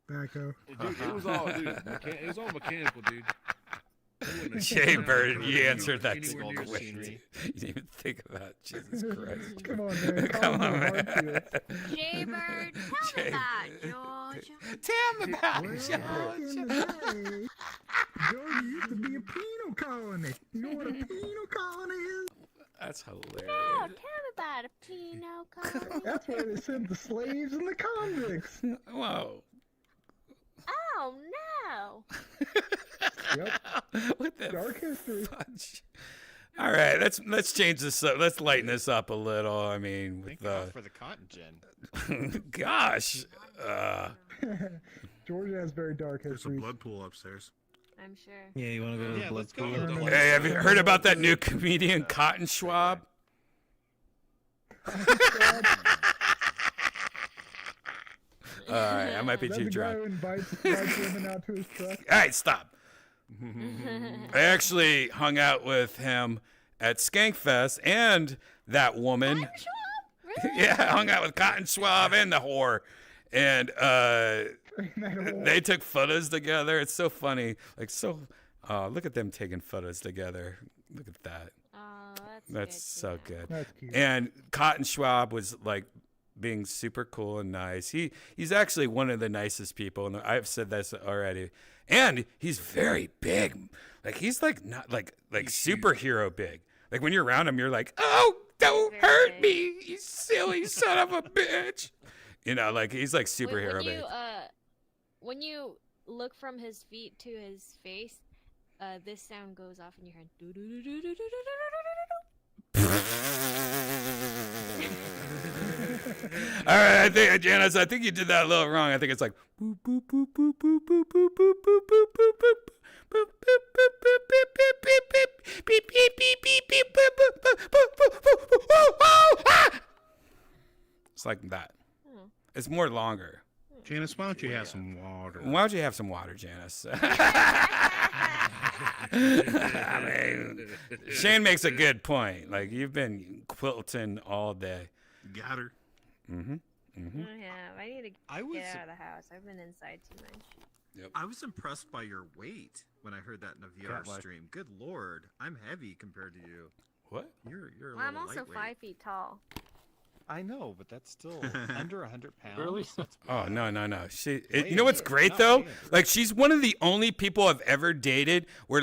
Tobacco. Dude, it was all, dude. It was all mechanical, dude. Jay Bird, you answered that Anywhere near quick. scenery. You didn't even think about it. Jesus Christ. Come on, man. Come on, man. Jaybird, tell me about Georgia. Tell me about Well, back in the day, Georgia used to be a penal colony. You know what a penal colony is? That's hilarious. No, tell me about a penal That's where they sent the slaves and the convicts. Whoa. Oh no! Yep. What the Dark history. fudge? All right, let's change this up. Let's lighten this up a little. I mean, with Thank God for the cotton gin. gosh. Georgia has very dark There's a history. blood pool upstairs. I'm sure. Yeah, you want to go to the blood let's go pool? to the Hey, have you heard about that new comedian Cotton Schwab? All right, I might be Is that too the guy drunk. who invites women out to his truck? All right, stop. I actually hung out with him at Skankfest and that woman. Yeah, I hung out with Cotton Schwab and the whore. And they took photos together. It's so funny. Like, look at them taking photos together. Look at that. Oh, That's so good. That's cute. And Cotton Schwab was like being super cool and nice. He's actually one of the nicest people, and I've said this already. And he's very big. Like he's like not like superhero big. Like when you're around him, you're like, oh, don't hurt me, you silly son of a bitch. You know, like he's like superhero big. When you look from his feet to his face, this sound goes off in your head. All right, I think Janice, I think you did that a little wrong. I think it's like boop boop boop boop boop boop boop boop boop boop boop boop. It's like that. It's more longer. Janice, why don't you have some water? Why don't you have some water, Janice? I mean, Shane makes a good point. Like you've been quilting all day. Got her. Oh, yeah, I need to get out of the house. I've been inside too much. Yep. I was impressed by your weight when I heard that in a VR stream. Good lord, I'm heavy compared to you. What? You're a Well, I'm little also lightweight. 5 feet tall. I know, but that's still under 100 pounds. Really? Oh no. You know what's great though? Like she's one of the only people I've ever dated where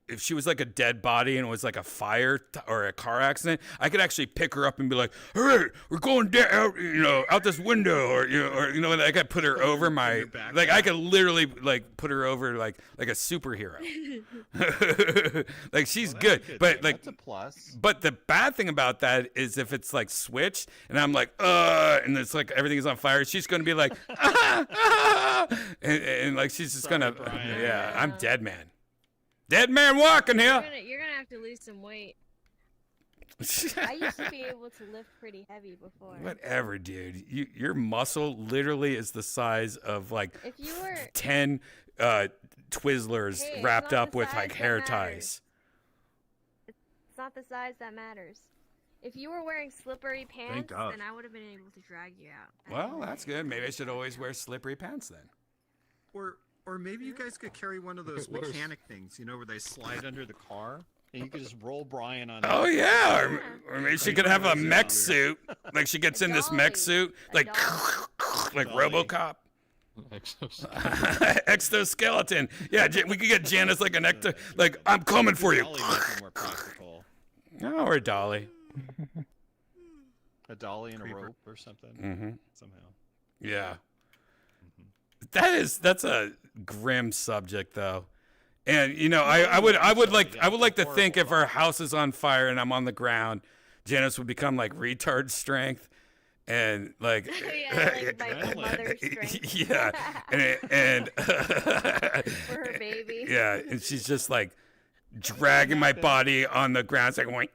if she was like a dead body and it was like a fire or a car accident, I could actually pick her up and be like, "Hey, we're going down, out this window," or I could put her over my, like I could literally like put her over like a superhero. Like she's good, but like that's a plus. But the bad thing about that is if it's like switched and I'm like, and it's like everything is on fire, she's gonna be like, and like she's just gonna, yeah, I'm dead man. Dead man walking here. You're gonna have to lose some weight. I used to be able to lift pretty heavy before. Whatever, dude. Your muscle literally is the size of like If you were 10 Twizzlers Hey, it's wrapped not up the with size like that hair matters. ties. It's not the size that matters. If you were wearing slippery pants, God. then I would have been able to drag you out. Well, that's good. Maybe I should always wear slippery pants then. Or maybe you guys could carry one of those What is- mechanic things, where they slide under the car, and you could just roll Brian on. Oh yeah, or maybe she could have a mech suit. Like she gets in this mech suit, like RoboCop. Exoskeleton. Yeah, we could get Janice like an ecto. Like I'm coming for you. Dolly might be more practical. No, or Dolly. A dolly and a rope or something. Somehow. Yeah. That's a grim subject though. And I would like to think if our house is on fire and I'm on the ground, Janice would become like retard strength and like like mother strength. Yeah. And For her baby. Yeah, and she's just like dragging my body on the ground. It's like going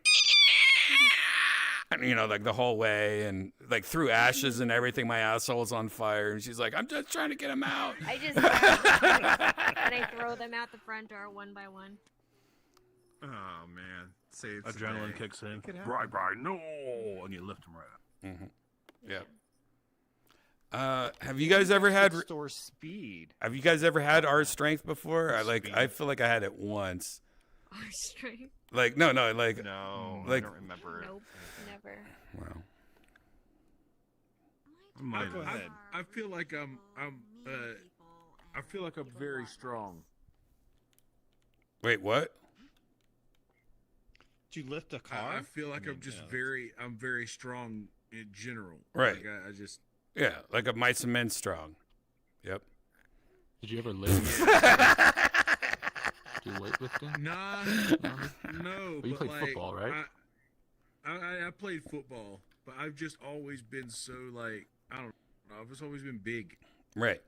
like the whole way, and like through ashes and everything, my asshole's on fire, and she's like, "I'm just trying to get him out." I just grab them and I throw them out the front door one by one. Oh man, say it's Adrenaline today. kicks in. It could happen. Right, no, and you lift them right up. Yeah. Have you guys ever had store speed? Have you guys ever had our strength before? I feel like I had it once. Our strength? Like no, No, like I don't remember. Nope, never. Wow. Go ahead. I feel like I feel like I'm very strong. Wait, what? Did you lift a car? I feel like I'm very strong in general. Right. Like, I just. Yeah, like a mice and men strong. Yep. Did you ever lift? Do weightlifting? Nah, no. But you played like, football, right? I played football, but I've just always been so like I don't know. I've just always been big. Right.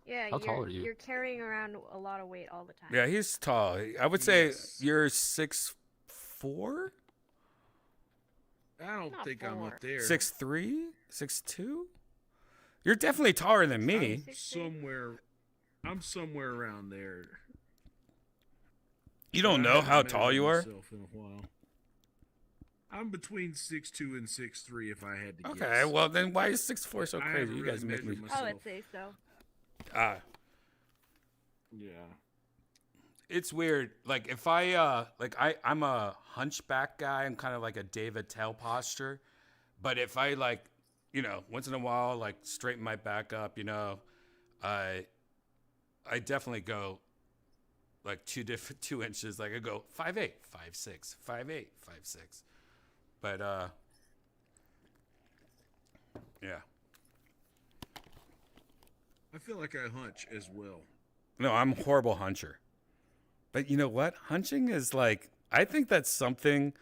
Yeah, How tall are you? You're carrying around a lot of weight all the time. Yeah, he's tall. I would say you're 6'4"? I don't Not think I'm 4. up there. 6'3"? 6'2"? You're definitely taller than me. I'm somewhere around there. You don't I know haven't how measured tall you are? myself in a while. I'm between 6'2" and 6'3" if I had to guess. Okay, well then why is 6'4" so I crazy? haven't You really guys make me. measured I myself. would say so. Yeah. It's weird. Like if I'm a hunchback guy. I'm kind of like a David Tell posture. But if I like, once in a while, like straighten my back up, I definitely go like 2 inches. Like I go 5'8", 5'6", 5'8", 5'6". But yeah. I feel like I hunch as well. No, I'm a horrible huncher. But you know what? Hunching is like, I think that's something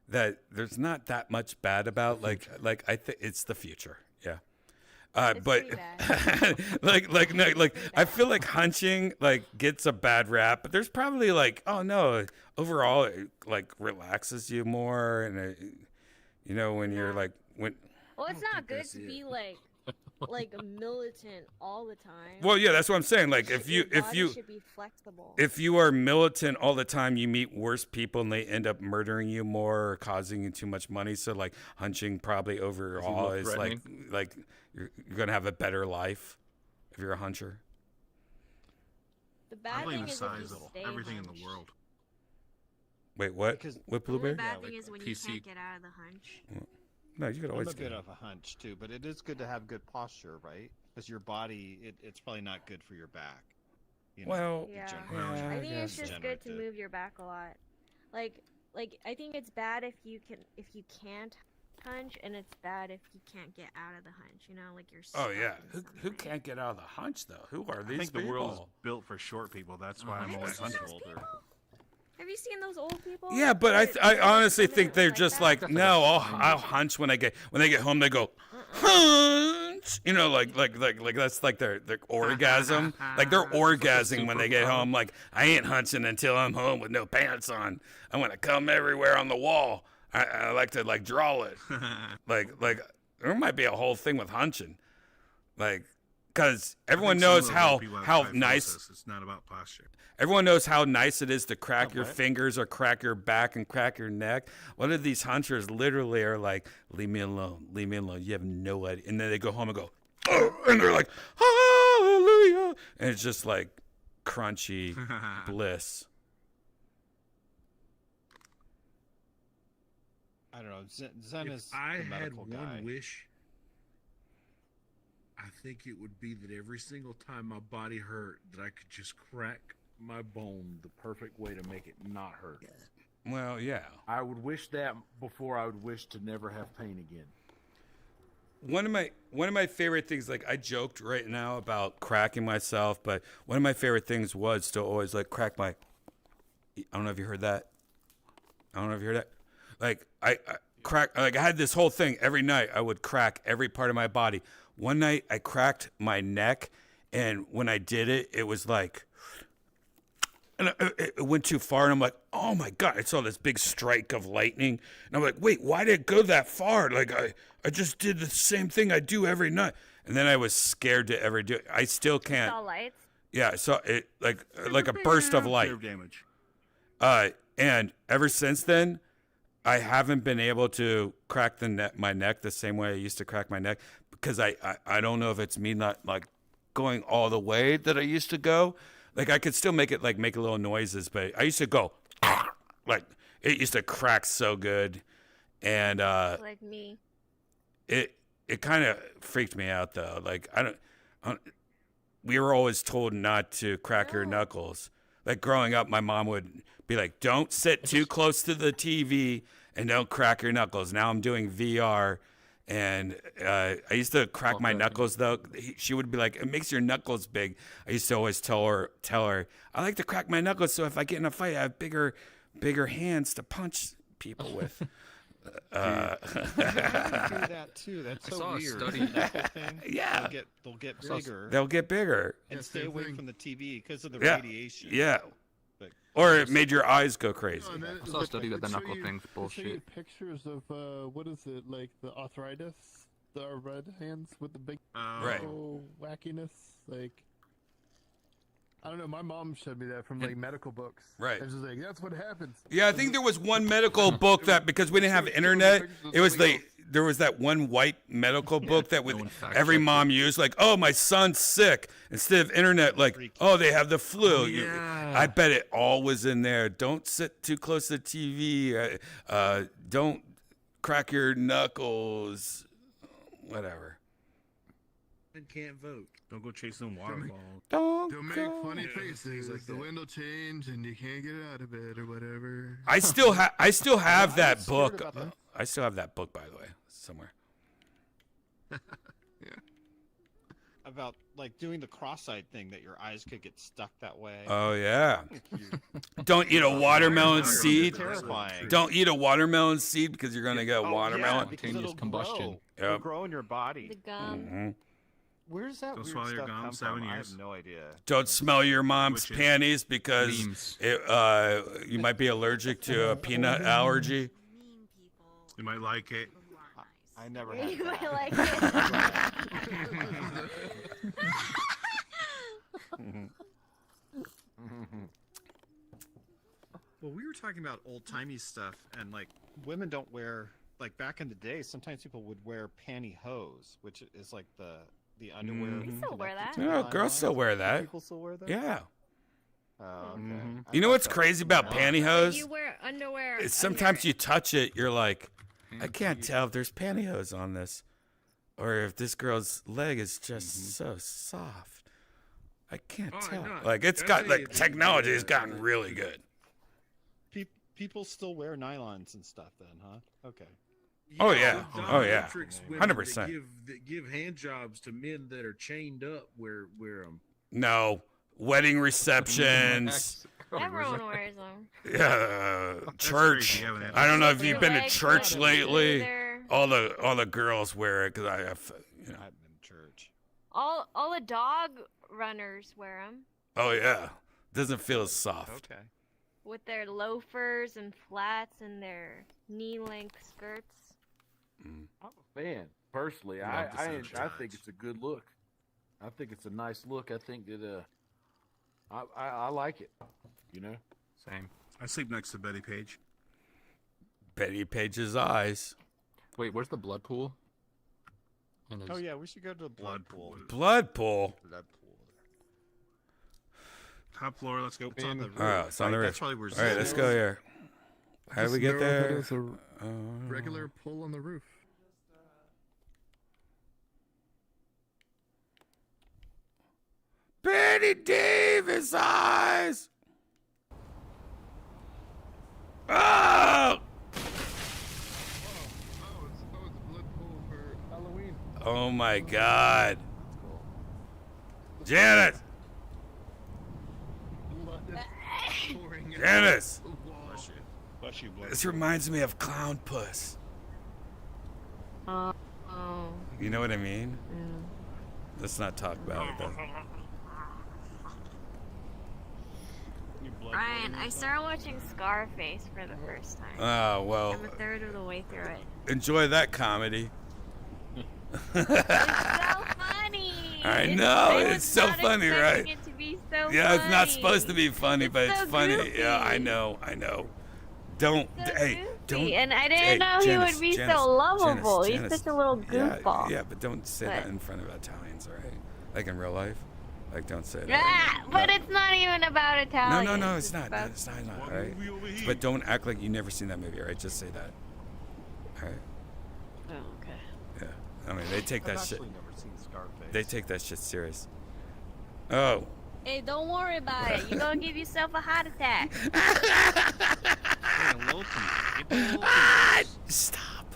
that there's not that much bad about. Like I think it's the future. Yeah. But I feel like hunching like gets a bad rap, but there's probably like, oh no, overall it like relaxes you more, and when you're like Well, it's not good to be like a militant all the time. Well, yeah, that's what I'm saying. Like if you should be flexible. If you are militant all the time, you meet worse people and they end up murdering you more or causing you too much money. So like hunching probably overall is like you're gonna have a better life if you're a huncher. The bad blame thing the is if size you of stay everything in hunched. the world. Wait, what? Because What The blueberry? bad thing is when you can't get out of the hunch. No, you could always I'm a get bit of a hunch too, but it is good to have good posture, right? Because your body, it's probably not good for your back. Well, Yeah. generally. I think it's just good to Degenerative. move your back a lot. Like I think it's bad if you can't hunch, and it's bad if you can't get out of the hunch. Like you're. Oh stuck yeah, in who can't get out of the hunch though? Who are I these think the people? world is built for short people. That's why I'm always Have you seen hunching. those people? Have you seen those old people? Yeah, but I honestly think they're just like, that? no, I'll hunch when they get home. They go hunch, like that's like their orgasm. Like they're orgasming when they get home. Like I ain't hunching until I'm home with no pants on. I want to come everywhere on the wall. I like to like draw it. like there might be a whole thing with hunching, like because everyone knows how nice. It's not about posture. Everyone knows how nice it is to crack your fingers or crack your back and crack your neck. What if these hunchers literally are like, leave me alone, leave me alone. You have no idea. And then they go home and go, oh, and they're like, hallelujah. And it's just like crunchy bliss. I don't know. Zen is I the had medical one guy. wish, I think it would be that every single time my body hurt, that I could just crack my bone the perfect way to make it not hurt. Well, yeah. I would wish that before I would wish to never have pain again. One of my favorite things, like I joked right now about cracking myself, but one of my favorite things was to always like crack my. I don't know if you heard that. Like I crack. Like I had this whole thing every night. I would crack every part of my body. One night I cracked my neck, and when I did it, it was like. And it went too far, and I'm like, oh my God, I saw this big strike of lightning. And I'm like, wait, why did it go that far? Like, I just did the same thing I do every night. And then I was scared to ever do it. I still can't. Saw lights. Yeah, I saw it like a burst of light. Nerve damage. And ever since then, I haven't been able to crack my neck the same way I used to crack my neck because I don't know if it's me not like going all the way that I used to go. Like I could still make little noises, but I used to go like it used to crack so good, and Like me. it kind of freaked me out though. Like I don't. We were always told not to crack your knuckles. Like growing up, my mom would be like, "Don't sit too close to the TV and don't crack your knuckles." Now I'm doing VR, And I used to crack my knuckles though. She would be like, "It makes your knuckles big." I used to always tell her, "I like to crack my knuckles so if I get in a fight, I have bigger hands to punch people with." I do that too. That's so weird. Yeah, they'll get bigger. They'll get bigger. And stay away from the TV because of the Yeah. radiation. Yeah. But Or it made your eyes go crazy. I saw a study that the knuckle thing's Show you bullshit. pictures of what is it, like the arthritis, the red hands with the big Right. wackiness. Like, I don't know. My mom showed me that from like medical books. Right. And she's like, "That's what happens." Yeah, I think there was one medical book that because we didn't have internet, it was there was that one white medical book that would every mom used, like, "Oh, my son's sick," instead of internet, like, "Oh, they have the flu." I bet it all was in there. Don't sit too close to the TV. Don't crack your knuckles. Whatever. And can't vote. Don't go chasing waterfalls. Don't make funny faces. Like the wind will change and you can't get out of bed or whatever. I still have that book. I still have that book, by the way, somewhere. about like doing the cross-eyed thing that your eyes could get stuck that way. Oh yeah. Don't eat a watermelon seed. Terrifying. Don't eat a watermelon seed because you're gonna get watermelon. Spontaneous combustion. Yep. It'll grow in your body. The gum. Mhm. Where does that Don't weird swallow your stuff gum, come 7 from? I years. have no idea. Don't smell your mom's Witches. panties because you might be allergic to a peanut allergy. You might like it. I never had You that. might like Well, we were talking about old-timey stuff, and like women don't wear, like back in the day, sometimes people would wear pantyhose, which is like the underwear. We still wear that. Yeah, girls still wear that. People still wear that. Yeah. Oh, okay. I You know thought what's that crazy was about wrong. pantyhose? You wear underwear. It's sometimes you touch it, you're like, I can't tell if there's pantyhose on this, or if this girl's leg is just so soft. I can't tell. no, Like it's that's got a- like technology has gotten really good. People still wear nylons and stuff then, huh? Okay. Oh, yeah. the Oh, yeah. dominatrix women 100%. That give hand jobs to men that are chained up wear them. No wedding receptions. Everyone wears them. Yeah, That's church. crazy, having that. I don't know if Your you've been to legs church look lately. smoother. All the girls wear it because I have. You know. I've been to church. All the dog runners wear them Oh yeah, doesn't feel as soft. Okay. with their loafers and flats and their knee-length skirts. Mm. I'm a fan. Personally, Love the I sunshine. think it's a good look. I think it's a nice look. I think that I like it. You know. Same. I sleep next to Betty Page. Betty Page's eyes. Wait, where's the blood pool? And Oh yeah, we should go to the blood pool. Blood pool. Blood pool. Top floor. Let's go. It's on the roof. All right, it's on the right? roof. That's probably where All right, let's go here. How do we get there? There's a regular pull on the roof. Betty Davis eyes. Oh! It's blood pool for Halloween. Oh my God. Janice. Janice. Bless you, blood. This reminds me of Clown Puss. Oh. You know what I mean? Let's not talk about it though. Ryan, I started watching Scarface for the first time. Oh well. I'm a third of the way through it. Enjoy that comedy. It's so funny. I know, I was it's so not funny, right? expecting it to be so Yeah, it's not funny. supposed to be funny, but it's so funny. goofy. Yeah, I know. Don't, hey, don't. And I didn't hey, know he Janice, would be Janice, so lovable. Janice, He's Janice. such a little Yeah, goofball. yeah, but don't say that But- in front of Italians, all right? Like in real life, like don't say that. Ah, but No. it's not even about Italian. No, it's not. It's not, all right? But don't act like you never seen that movie, all right? Just say that. All right? Oh, okay. Yeah. I mean, they take that I've shit. actually never seen Scarface. They take that shit serious. Oh. Hey, don't worry about it. You're gonna give yourself a heart attack. Hey, a little confused. Stop.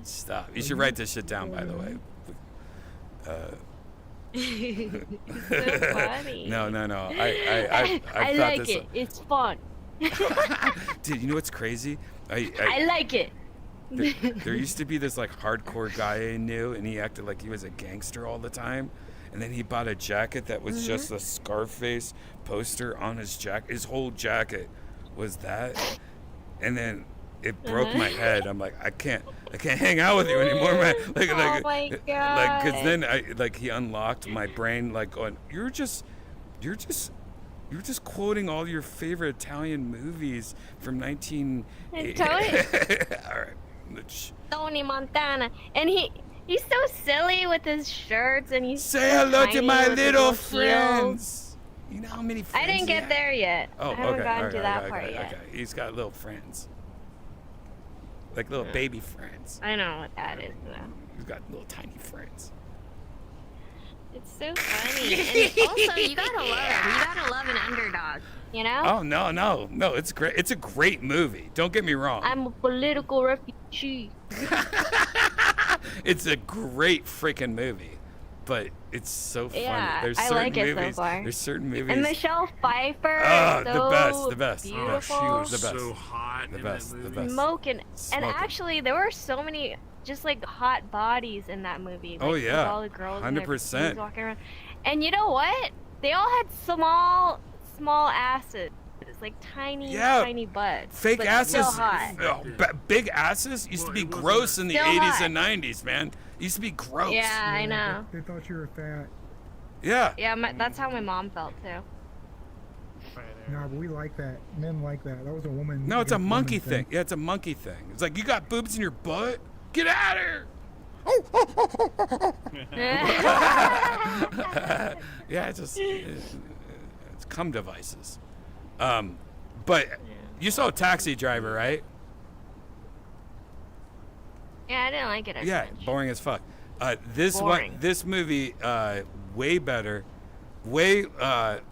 Stop. You should write this shit down, by the way. It's so funny. No. I like this. it. It's fun. Dude, you know what's crazy? I like it. There used to be this like hardcore guy I knew, and he acted like he was a gangster all the time. And then he bought a jacket that was just a Scarface poster on his jacket. His whole jacket was that. And then it broke my head. I'm like, I can't hang out with you anymore, man. Like, oh my god. Because then he unlocked my brain, like going, you're just quoting all your favorite Italian movies from 1980. All right. Tony Montana, and he's so silly with his shirts, and he's say so hello to tiny my with little his friends. You know how many friends I didn't he get had? there yet. Oh, I haven't gotten okay, to that part yet. Okay. He's got little friends, like little baby friends. I know what that is though. He's got little tiny friends. It's so funny. And also, you gotta love him. You gotta love an underdog. You know? Oh no! It's great. It's a great movie. Don't get me wrong. I'm a political refugee. It's a great freaking movie, but it's so funny. Yeah, There's I certain like it movies, so far. There's certain movies. And Michelle Pfeiffer. Oh, is so the best. Beautiful. Oh, she was so hot. The best. Smoking. And Smoking. actually, there were so many just like hot bodies in that movie. Like, Oh, yeah. with all the girls in their 100%. bikinis walking around. And you know what? They all had small asses. Like tiny butts. Fake but asses. Still hot. Big asses used to be gross in the Still 80s hot. and 90s, man. Used to be gross. Yeah, I know. They thought you were fat. Yeah. Yeah, that's how my mom felt too. No, but we like that. Men like that. That was a woman. No, it's a against monkey women thing. Yeah, it's a monkey thing. It's like, you got boobs in your butt? Get out of here. Yeah, it's cum devices. But you saw Taxi Driver, right? Yeah, I didn't like it as Yeah, much. boring as fuck. Boring. This movie, way better, way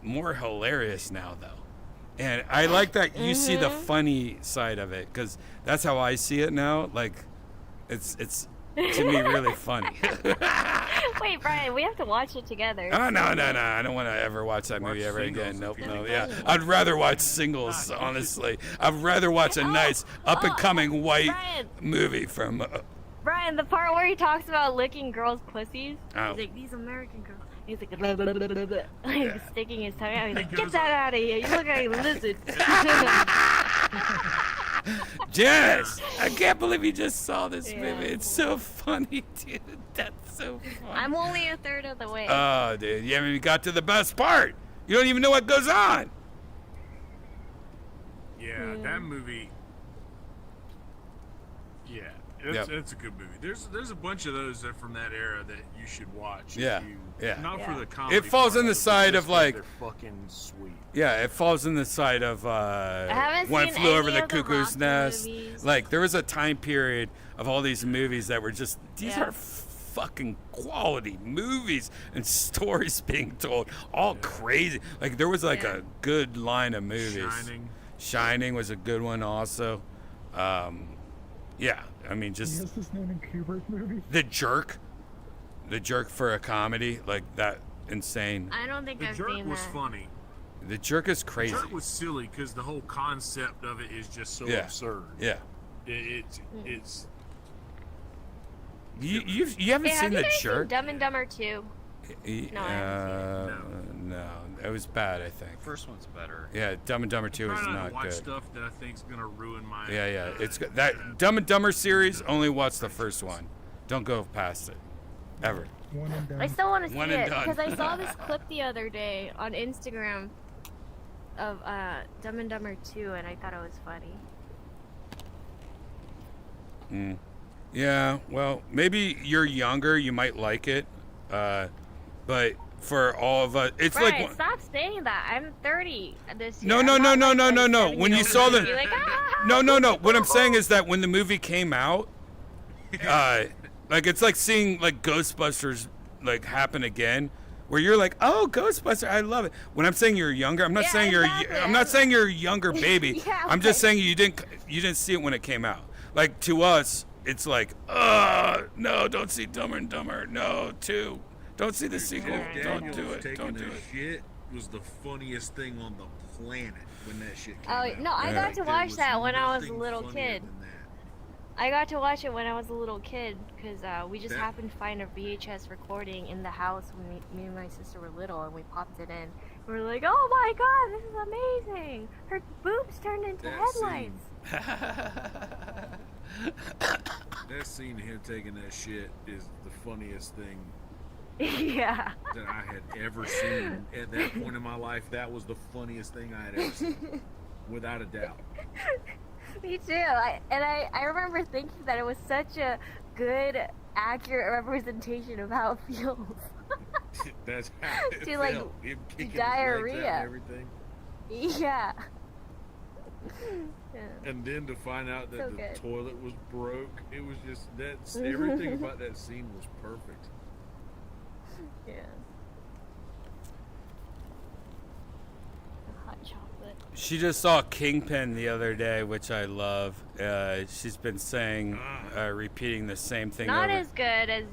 more hilarious now, though. And I like that you see the funny side of it, because that's how I see it now. Like, it's to me really funny. Wait, Brian, we have to watch it together. Oh, no. I don't want to ever watch that movie ever again. Nope, no. Yeah, I'd rather watch Singles, honestly. I'd rather watch a nice up-and-coming white movie from... Brian, the part where he talks about licking girls' pussies. Oh. He's like, these American girls. He's like, blah, blah, blah, blah, blah. Like sticking his tongue out. He's like, get that out of here. You look like a lizard. Janice, I can't believe you just saw this movie. It's so funny, dude. That's so funny. I'm only a third of the way. Oh, dude, you haven't even got to the best part. You don't even know what goes on. Yeah, that movie. Yeah, it's a good movie. There's a bunch of those that from that era that you should watch. Yeah, yeah. Not for the comedy. It falls part in the of it, side just of like. they're fucking sweet. Yeah, it falls in the side of haven't One seen Flew Over any the of the Cuckoo's Rocky Nest. movies. Like there was a time period of all these movies that were just these Yeah. are fucking quality movies and stories being told, all crazy. Like there was like a good line of movies. Shining was a good one also. Yeah, I mean just What's his name in Kubrick movie? The Jerk for a comedy, like that insane. I don't think The I've Jerk seen was that. funny. The Jerk is crazy. The Jerk was silly because the whole concept of it is just so Yeah. absurd. Yeah. It's. You haven't Hey, seen have you The guys Jerk? seen Dumb and Dumber 2? No, I No, it was bad. I think. First one's better. Yeah, Dumb and Dumber 2 is Try not not to watch good. stuff that I think's gonna ruin my. Yeah, it's good. That Dumb and Dumber series. Only watch the first one. Don't go past it, ever. One and done. I still want to see One and it done. because I saw this clip the other day on Instagram of Dumb and Dumber 2, and I thought it was funny. Yeah, well, maybe you're younger, you might like it, but for all of us, it's Brian, like stop saying that. I'm 30 this year. no. I'm not like When you 70 saw the Be like, no. What I'm saying is that when the movie came out, like it's like seeing like Ghostbusters like happen again, where you're like, oh, Ghostbusters, I love it. When I'm saying you're younger, I'm not saying I'm not saying you're a younger baby. Yeah, I'm just saying you didn't see it when it came out. Like to us, it's like, no, don't see Dumber and Dumber. No, 2. Don't see the sequel. Don't do it. Taking Don't do a it. shit was the funniest thing on the planet when that shit came Oh out. no, I got to watch that when I was a nothing little funnier kid. than that. I got to watch it when I was a little kid because we just That- happened to find a VHS recording in the house when me and my sister were little, and we popped it in. We were like, "Oh my god, this is amazing! Her boobs turned into That headlights." That scene of him taking that shit is the funniest thing Yeah. that I had ever seen. At that point in my life, that was the funniest thing I had ever seen. Without a doubt. Me too. I remember thinking that it was such a good, accurate representation of how it feels. That's how it To, like, felt. Him to kicking his legs out diarrhea. and everything. Yeah. Yeah. And then to find out that So the good. toilet was broke, it was just everything about that scene was perfect. Yeah. Hot chocolate. She just saw Kingpin the other day, which I love. She's been saying, repeating the same thing Not over. as good as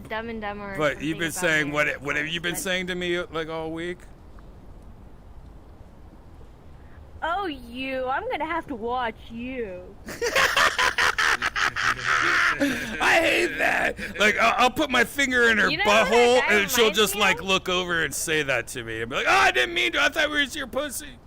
Dumb and Dumber. or But you've something been about saying Mary what have you been but- saying to me like all week? Oh, I'm gonna have to watch you. I hate that. Like I'll put my finger in her You know what butthole that guy and she'll reminds just me like of? look over and say that to me and be like, "Oh, I didn't mean to. I thought we were your pussy."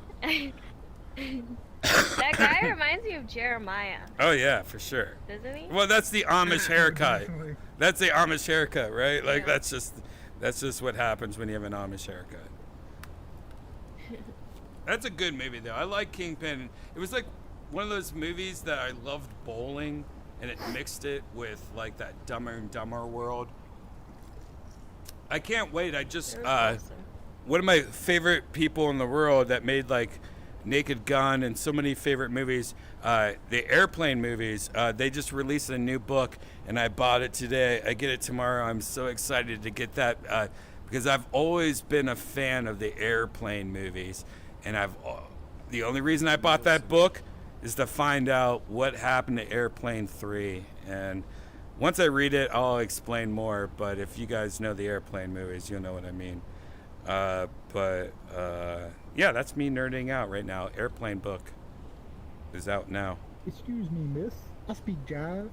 That guy reminds me of Jeremiah, Oh yeah, for sure. doesn't he? Well, that's the Amish haircut. Definitely. That's the Amish haircut, right? Like that's just what happens when you have an Amish haircut. That's a good movie though. I like Kingpin. It was like one of those movies that I loved bowling, and it mixed it with like that Dumber and Dumber world. I can't wait. I just one of my favorite people in the world that made like Naked Gun and so many favorite movies, the Airplane movies. They just released a new book, and I bought it today. I get it tomorrow. I'm so excited to get that because I've always been a fan of the Airplane movies, and the only reason I bought that book is to find out what happened to Airplane 3. And once I read it, I'll explain more. But if you guys know the Airplane movies, you'll know what I mean. Yeah, that's me nerding out right now. Airplane book is out now. Excuse me, miss. I speak jive.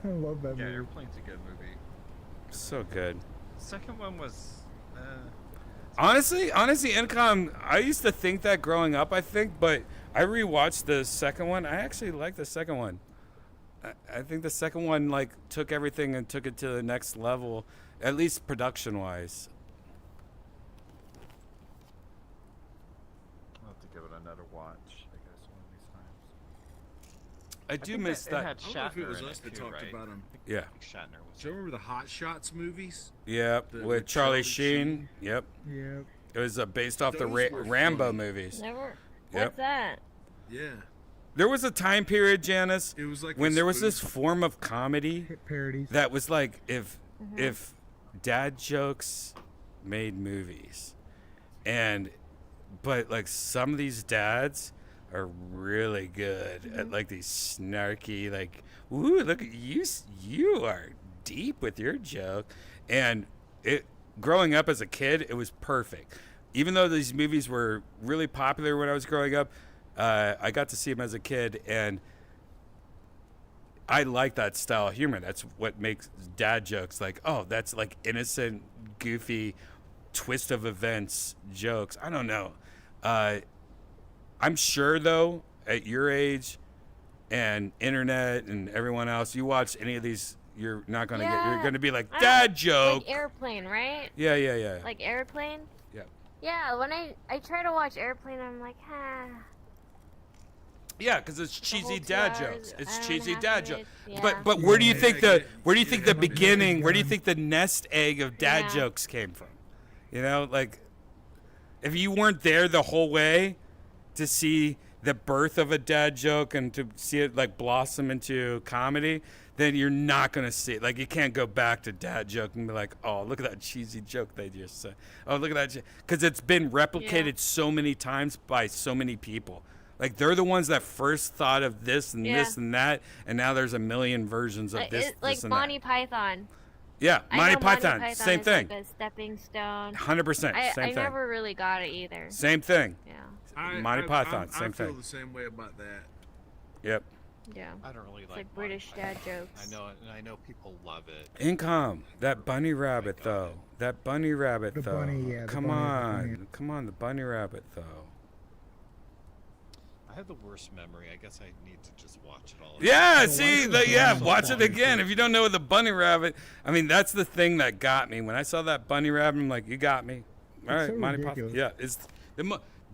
I love that Yeah, movie. Airplane's a good movie. So good. Second one was. Honestly, Incom, I used to think that growing up, I think, but I rewatched the second one. I actually like the second one. I think the second one like took everything and took it to the next level, at least production-wise. I'll have to give it another watch, I guess, one of these times. I do think miss it that. had I don't know if it Shatner was in us that too, talked right? about him. Yeah. I think Shatner was. Do you remember the Hot Shots movies? Yep, with Charlie Sheen. Yep. Yep. It was based off the Those were Rambo funny. movies. Never. Yep. What's that? Yeah. There was a time period, Janice, It was like when a there was this spoof. form of comedy Hit parodies. that was like if dad jokes made movies, but like some of these dads are really good at like these snarky like, ooh, look at you are deep with your joke, and growing up as a kid, it was perfect. Even though these movies were really popular when I was growing up, I got to see them as a kid, and I like that style of humor. That's what makes dad jokes like, oh, that's like innocent, goofy, twist of events jokes. I don't know. I'm sure, though, at your age and internet and everyone else, you watch any of these, you're not going to get, you're going to be like, dad joke. Like Airplane, right? Yeah. Like Airplane? Yeah. Yeah, when I try to watch Airplane, I'm like, Yeah, because it's cheesy dad jokes. It's cheesy dad jokes. Yeah. But where do you think the beginning? Where do you think the nest egg of dad Yeah. jokes came from? You know, like if you weren't there the whole way to see the birth of a dad joke and to see it like blossom into comedy, then you're not gonna see it. Like you can't go back to dad joke and be like, oh, look at that cheesy joke they just said. Oh, look at that, because it's been replicated so many times by so many people. Like they're the ones that first thought of this and Yeah. this and that, and now there's a million versions of this, like this and Monty that. Python. Yeah, I Monty know Python, Monty same is thing. Like a stepping stone. 100%, I same thing. never really got it either. Same thing. Yeah. Monty Python, I same feel thing. the same way about that. Yep. Yeah. I don't really It's like like British dad jokes. I know, and I know people love it. Income. That bunny rabbit though. That bunny rabbit The though. bunny, yeah, the Come bunny, the on. bunny. Come on, the bunny rabbit though. I have the worst memory. I guess I need to just watch it all. Yeah, see, watch it again. If you don't know the bunny rabbit, I mean, that's the thing that got me. When I saw that bunny rabbit, I'm like, you got me. All It's right, so Monty Python. ridiculous. Yeah, it's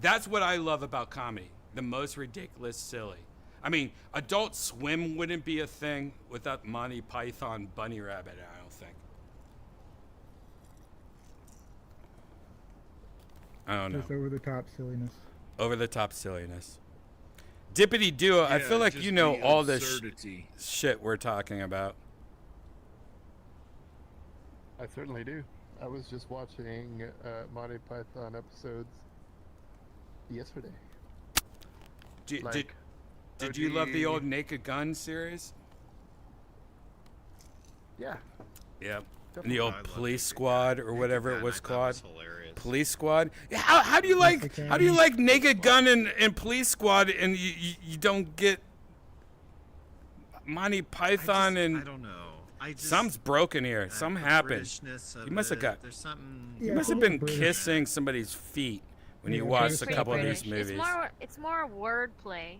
that's what I love about comedy. The most ridiculous, silly. I mean, Adult Swim wouldn't be a thing without Monty Python bunny rabbit, I don't think. I don't know. Just over the top silliness. Over the top silliness. Dippity Duo, I Yeah, feel like just you know the all this absurdity. shit we're talking about. I certainly do. I was just watching Monty Python episodes yesterday. Did you love the old Naked Gun series? Yeah. Yep. And Definitely. the old Police Squad or whatever it was called. hilarious. Police Squad. Yeah, how do you like Naked Gun and Police Squad and you don't get Monty Python and I don't know. something's broken here. Something happened. Britishness of You must have it, got. there's something. You Yeah, must have it's a been little British. kissing somebody's feet when you Yeah, watched it's a pretty couple of British. these movies. It's more wordplay.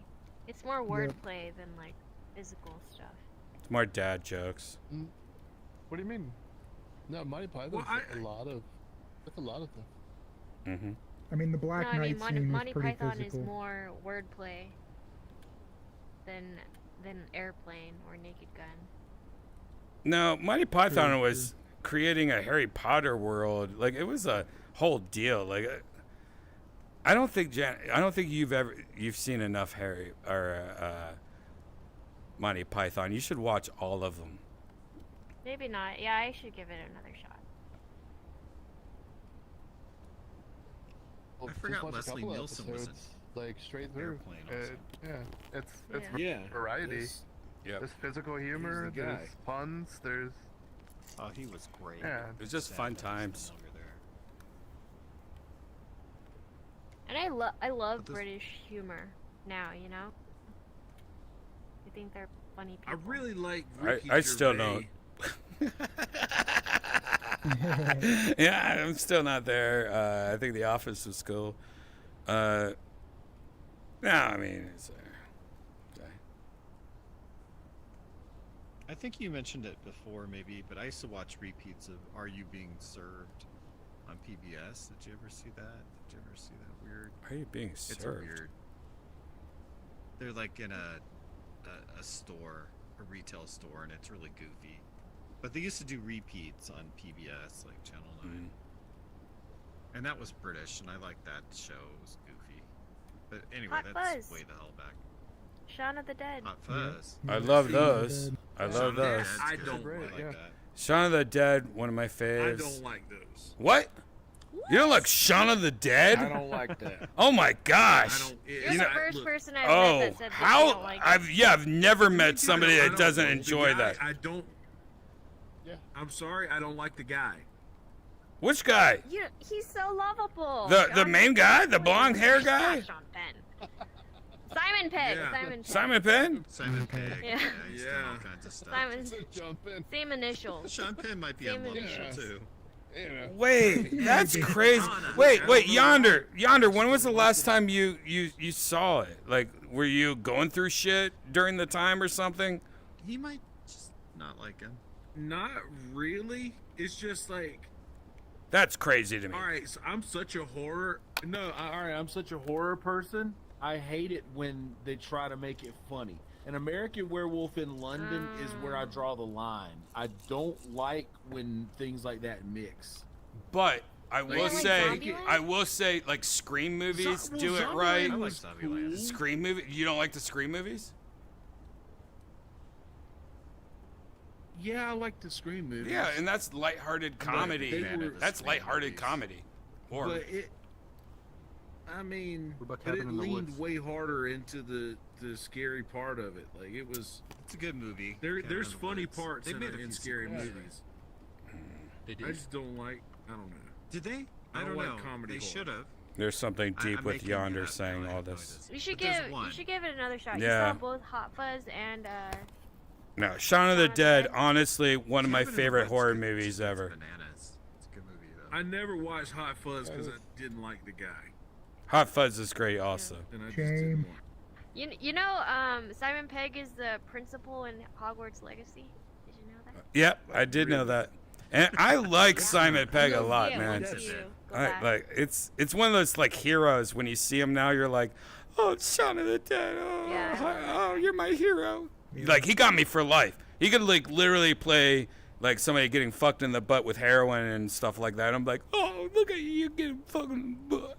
It's more wordplay than like physical stuff. It's more dad jokes. What do you mean? No, Monty Python's Well, a lot of. That's a lot of them. Mm-hmm. I mean, the Black No, I mean Knight scene Monty was pretty Python physical. is more wordplay than Airplane or Naked Gun. No, Monty Python was creating a Harry Potter world. Like it was a whole deal. Like I don't think you've seen enough Harry or Monty Python. You should watch all of them. Maybe not. Yeah, I should give it another shot. Well, I just forgot watch a Leslie couple Nielsen was in episodes, like straight through. Airplane also. Yeah, it's Yeah. variety. Yep. There's physical humor. the guy. There's puns. There's Oh, he was great. Yeah. It was just Sad fun that he's times. no longer there. And I love this- British humor now, you know? I think they're funny I people. really like. I Ricky still Gervais. don't. Yeah, I'm still not there. I think The Office was cool. No, I mean, it's. I think you mentioned it before, maybe, but I used to watch repeats of "Are You Being Served" on PBS. Did you ever see that? Did you ever see that weird? Are you being It's served? weird. They're like in a store, a retail store, and it's really goofy. But they used to do repeats on PBS, like Channel 9. And that was British, and I liked that show. It was goofy. But anyway, Hot that's Fuzz. way the hell back. Shaun of the Dead. Hot Fuzz. I love Shaun of the those. Dead. I love Shaun of the those. Dead's I good. don't I like like yeah. that. Shaun of the Dead, one of my I faves. don't like those. What? You don't like Shaun of the Dead? I don't like that. Oh my I gosh! don't. You're the first person I've Oh, met that said that they how? don't like it. I've never met somebody I that don't- doesn't the enjoy guy, that. I don't. Yeah. I'm sorry, I don't like the guy. Which guy? He's so lovable. The Sean main Penn. guy, the blonde hair guy? Not Sean Penn. Simon Pegg. Yeah. Simon Pegg. Simon Penn? Simon Pegg. Yeah. He's doing all kinds of stuff. Simon. Jump in. Same initials. Sean Penn might be Same on initials. too. Wait, that's crazy. Wait, Yonder, when was the last time you saw it? Like, were you going through shit during the time or something? He might just not like him. Not really. It's just like. That's crazy to me. All right, so I'm such a horror. No, all right, I'm such a horror person. I hate it when they try to make it funny. An American Werewolf in London is where I draw the line. I don't like when things like that mix. But I Like, will like say, Zombieland? like Scream movies Well, do it Zombieland right. I like was Zombieland. cool. Scream movie? You don't like the Scream movies? Yeah, I like the Scream movies. Yeah, and that's lighthearted comedy. they were- That's Scream lighthearted movies. comedy. Or But I mean, What about but it Cabin in the leaned Woods? way harder into the scary part of it. Like it was. It's a good movie. There's Cabin in the funny Woods. parts They made a in few scary sequels. movies. They I did. just don't like. I don't know. Did they? I don't like know. comedy They horror. should have. There's something I'm deep with making it Yonder up saying now, I all have no this. idea. You should But there's give one. it another shot. Yeah. You saw both Hot Fuzz and No, Shaun of the Dead, honestly, one of my Cabin in the favorite Woods horror is movies ever. Bananas. It's a good movie though. I never watched Hot Fuzz because I didn't like the guy. Hot Fuzz is great also. And I just Shame. didn't want. you know Simon Pegg is the principal in Hogwarts Legacy. Did you know that? Yep, I did know that. And I like Simon Pegg a lot, Yeah, man. look at you. Go I, back. like it's one of those like heroes. When you see him now, you're like, oh, it's Shaun of the Dead. Oh, Yeah. oh, you're my hero. Like he got me for life. He could like literally play like somebody getting fucked in the butt with heroin and stuff like that. I'm like, oh, look at you getting fucked in the butt,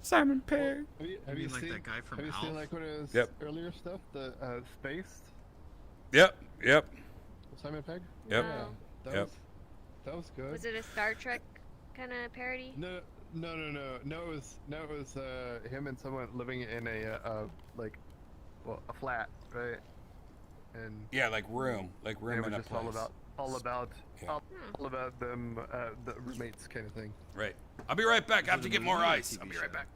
Simon Pegg. Have you seen that guy from Have you Alf? seen like one of his Yep. earlier stuff, the Spaced? Yep. Simon Pegg? Yep. Yeah, that Yep. that was good. Was it a Star Trek kind of parody? No, it was him and someone living in a flat, right? And Yeah, like room it in was a just place. all about Yeah. all about them, the roommates kind of thing. Right. I'll be right back. I have to get more ice. I'll be right back.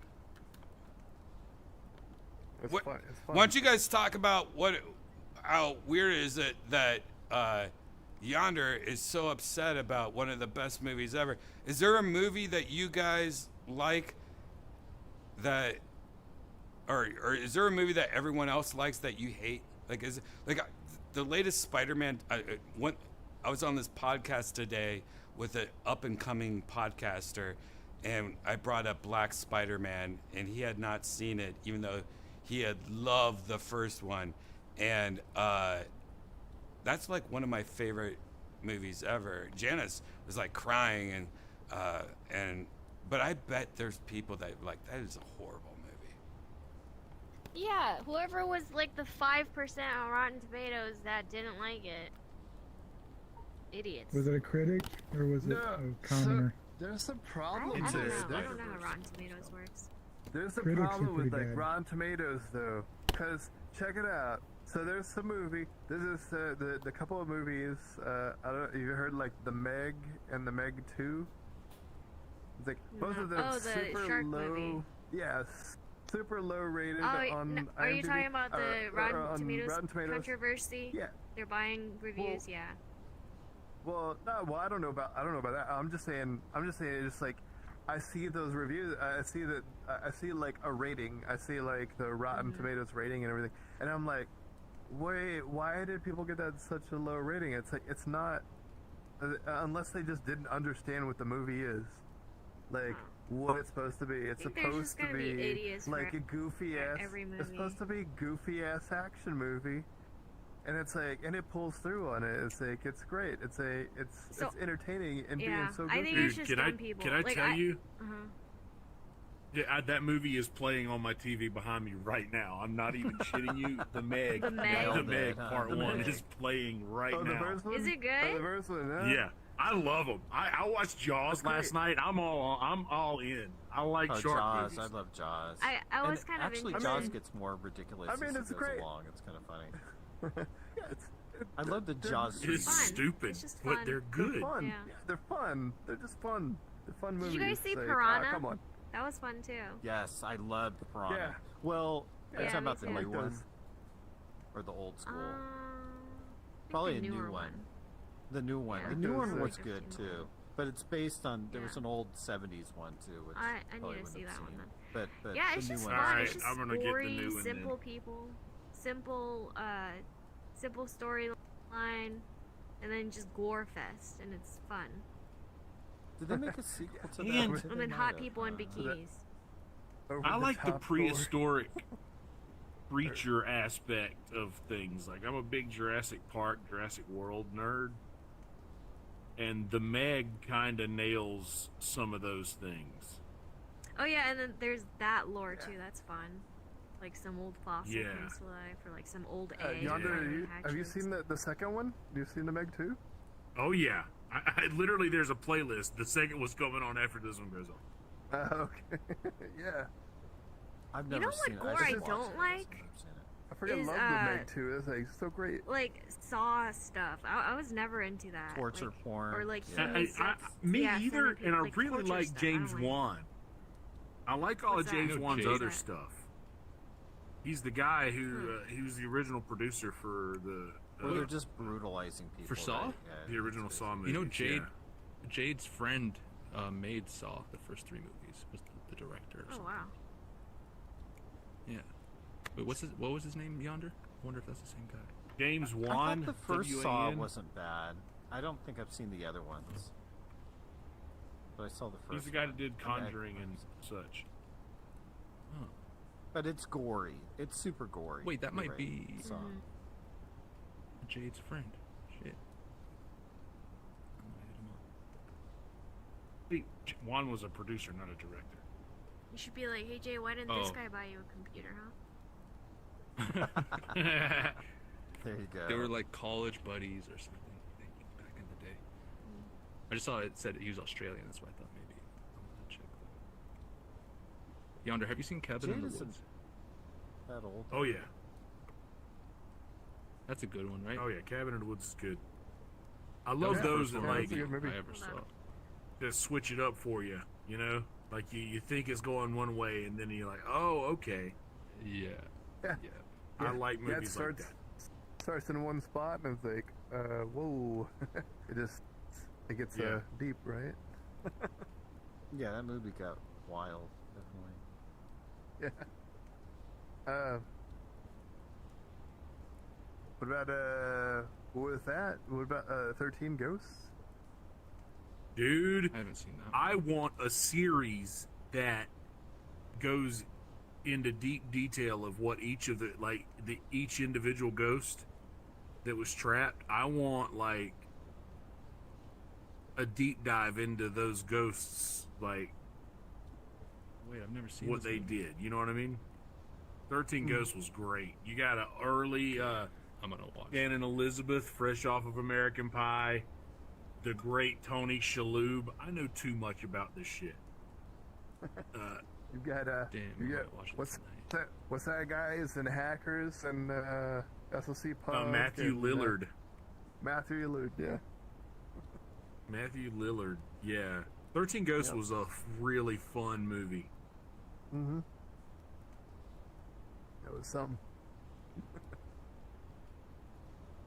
It's What- fun. It's fun. Why don't you guys talk about how weird is it that Yonder is so upset about one of the best movies ever? Is there a movie that you guys like that, or is there a movie that everyone else likes that you hate? Like the latest Spider-Man? I was on this podcast today with an up-and-coming podcaster, and I brought up Black Spider-Man, and he had not seen it, even though he had loved the first one. And that's like one of my favorite movies ever. Janice was like crying, but I bet there's people that like that is a horrible movie. Yeah, whoever was like the 5% on Rotten Tomatoes that didn't like it. Idiots. Was it a critic or was it a commoner? There's a I problem. don't know. with I don't know how Rotten Tomatoes works. There's a Critics are problem with pretty like bad. Rotten Tomatoes though, because check it out. So there's some movie. This is the couple of movies. I don't. You heard like the Meg and the Meg 2? It's like both of them Oh, the super shark low. movie. Yes, super low rated Oh, on. are you IMDb, talking about the or Rotten on Tomatoes Rotten Tomatoes. controversy? Yeah. They're buying reviews, yeah. Well, no. Well, I don't know about that. I'm just saying. It's just like I see those reviews. I see like a rating. I see like the Rotten Tomatoes rating and everything, and I'm like, wait, why did people get that such a low rating? It's like it's not unless they just didn't understand what the movie is, like what it's supposed to be. It's think there's supposed just to gonna be idiots like for a goofy ass. every It's supposed to be a goofy ass action movie. And it's like, and it pulls through on it. It's like, it's great. It's entertaining and yeah, being so I goofy. think it's just dumb people. Can I Like, tell you? Uh-huh. Yeah, that movie is playing on my TV behind me right now. I'm not even shitting you. The Meg, The Meg. the Meg Part The 1 Meg. is playing right Oh, the now. first one? Is it good? Oh, the first one, Yeah, I love them. I watched Jaws That's last night. I'm all in. I like Oh, shark Jaws. movies. I love Jaws. I was And kind of actually, interested. Jaws gets more ridiculous I mean, as it's it goes great. along. It's kind of funny. Yeah, I love the Jaws. It's fun. stupid, It's just but fun. they're good. They're fun. Yeah. They're fun. They're just fun. They're fun Did movies. you guys see Like, Piranha? come on. That was fun too. Yes, I love Piranha. Yeah. Well, Yeah, are you talking me about the too. new I like one those. or the old school? I think Probably the a new newer one. The new one. Yeah. The new one Those, was like, good I've seen too, but it's based on there was Yeah. an old '70s one too. Which I probably need to wouldn't see have that one seen. then. But Yeah, the it's new just one fun. was Alright, It's just I'm gonna get the story, new one then. simple people, simple storyline, and then just gore fest, and it's fun. Did they make a sequel to that? And- And then hot people in bikinis. I like the top prehistoric creature aspect of things. Like I'm a big Jurassic Park, Jurassic World nerd, and the Meg kind of nails some of those things. Oh yeah, and then there's that lore too. That's fun. Like some old fossil Yeah. comes to life, or like some old egg. Yonder, from have you hatchlings. seen the second one? Have you seen the Meg 2? Oh yeah, I literally there's a playlist. The second was coming on after this one goes on. Okay. Yeah. I've You never know seen what it. gore I just watched don't it. like? I forget Is, Love the Meg too. It's like so great. Like Saw stuff. I was never into that. Torture like, porn. Or like Yeah. Me yeah, either, sending and I people, really torture like stuff. James I don't like Wan. I like all What's of James that? Wan's Jade. other stuff. He's the guy who he was the original producer for the. Well, they're just brutalizing people. For Saw? right? Yeah, The original Saw movie. You know, Jade's friend made Saw, the first 3 movies, was the director. Or Oh something. wow. Yeah. Wait, what was his name, Yonder? I wonder if that's the same guy. James I Wan. thought the first Saw W-A-N. wasn't bad. I don't think I've seen the other ones. But I saw the first He's the guy one. that did I Conjuring and such. Oh. But it's gory. It's super gory. Wait, that You're might right. be Saw. Jade's friend. Shit. See, Wan was a producer, not a director. You should be like, hey Jay, why didn't this Oh. guy buy you a computer, huh? There you go. They were like college buddies or something back in the day. I just saw it said he was Australian, that's why I thought maybe I'm gonna check that. Yonder, have you seen Cabin in the Jade isn't Woods? that old. Oh yeah. That's a good one, right? Oh yeah, Cabin in the Woods is good. I love That was those the that first one like I ever saw. that switch it up for you. You know, like you think it's going one way, and then you're like, oh okay. Yeah. Yeah. I like it movies like starts, that. Starts in one spot and it's like, whoa. it gets Yeah. deep, right? Yeah, that movie got wild, definitely. Yeah. What about what was that? What about 13 Ghosts? Dude, I haven't seen that. I want a series that goes into deep detail of what each of each individual ghost that was trapped. I want like a deep dive into those ghosts, like Wait, I've never seen what this they movie. did. You know what I mean? 13 Ghosts was great. You got an early I'm gonna watch Dan and Elizabeth, fresh off of American Pie. The great Tony Shalhoub. I know too much about this shit. You've got Damn, you I got might watch it what's tonight. what's that guys and hackers and SLC Punk Matthew and, Lillard. Matthew Lillard, yeah. Matthew Lillard, yeah. 13 Ghosts was a really fun movie. Mm-hmm. That was something.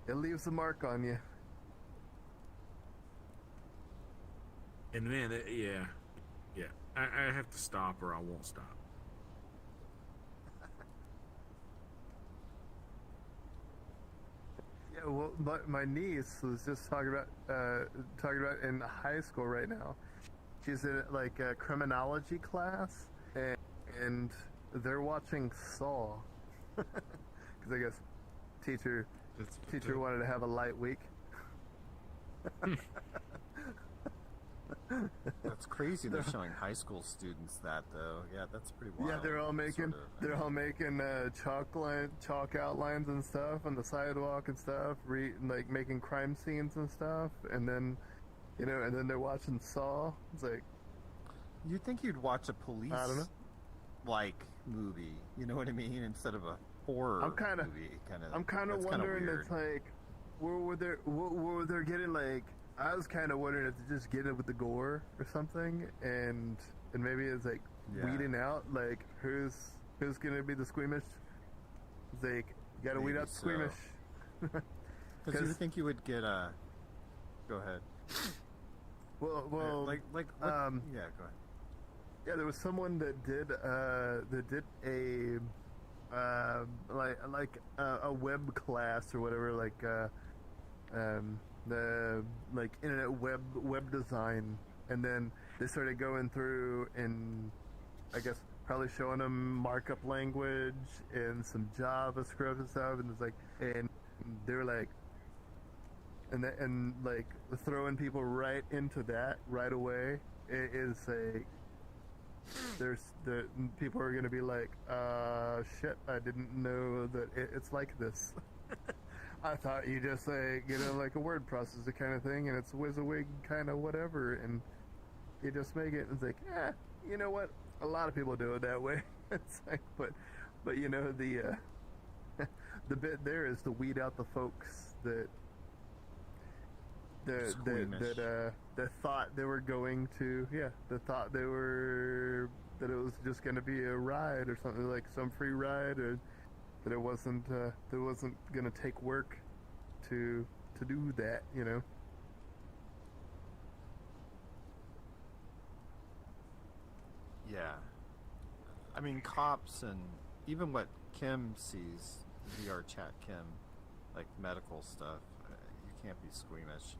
It leaves a mark on you. And man, yeah. I have to stop or I won't stop. Yeah, well, my niece was just talking about in high school right now. She's in like a criminology class, and they're watching Saw because I guess teacher wanted to have a light week. That's crazy. They're showing high school students that, though. Yeah, that's pretty wild. Yeah, they're all making chalk outlines and stuff on the sidewalk and stuff, like making crime scenes and stuff, and then they're watching Saw. It's like, you'd think you'd watch a police I don't know. like movie. You know what I mean? Instead of a horror movie. I'm kind of wondering. It's like, were they getting like? I was kind of wondering if they just get it with the gore or something, and maybe it's like weeding out like who's gonna be the squeamish. It's like you gotta weed Maybe out the so. squeamish. Because you would think you would get a. Go ahead. Well, what, yeah, go ahead. Yeah, there was someone that did a web class or whatever, the like internet web design, and then they started going through and I guess probably showing them markup language and some JavaScript and stuff, and it's like, and they were like, and like throwing people right into that right away is like, there's the people are gonna be like, shit, I didn't know that it's like this. I thought you just like, like a word processor kind of thing, and it's WYSIWYG kind of whatever, and you just make it, and it's like, you know what? A lot of people do it that way. It's like, but you know the the bit there is to weed out the folks that thought they were going to that thought they were that it was just going to be a ride or something, like some free ride, or that it wasn't going to take work to do that, you know. Yeah. I mean, cops and even what Kim sees, VR chat Kim, like medical stuff, you can't be squeamish.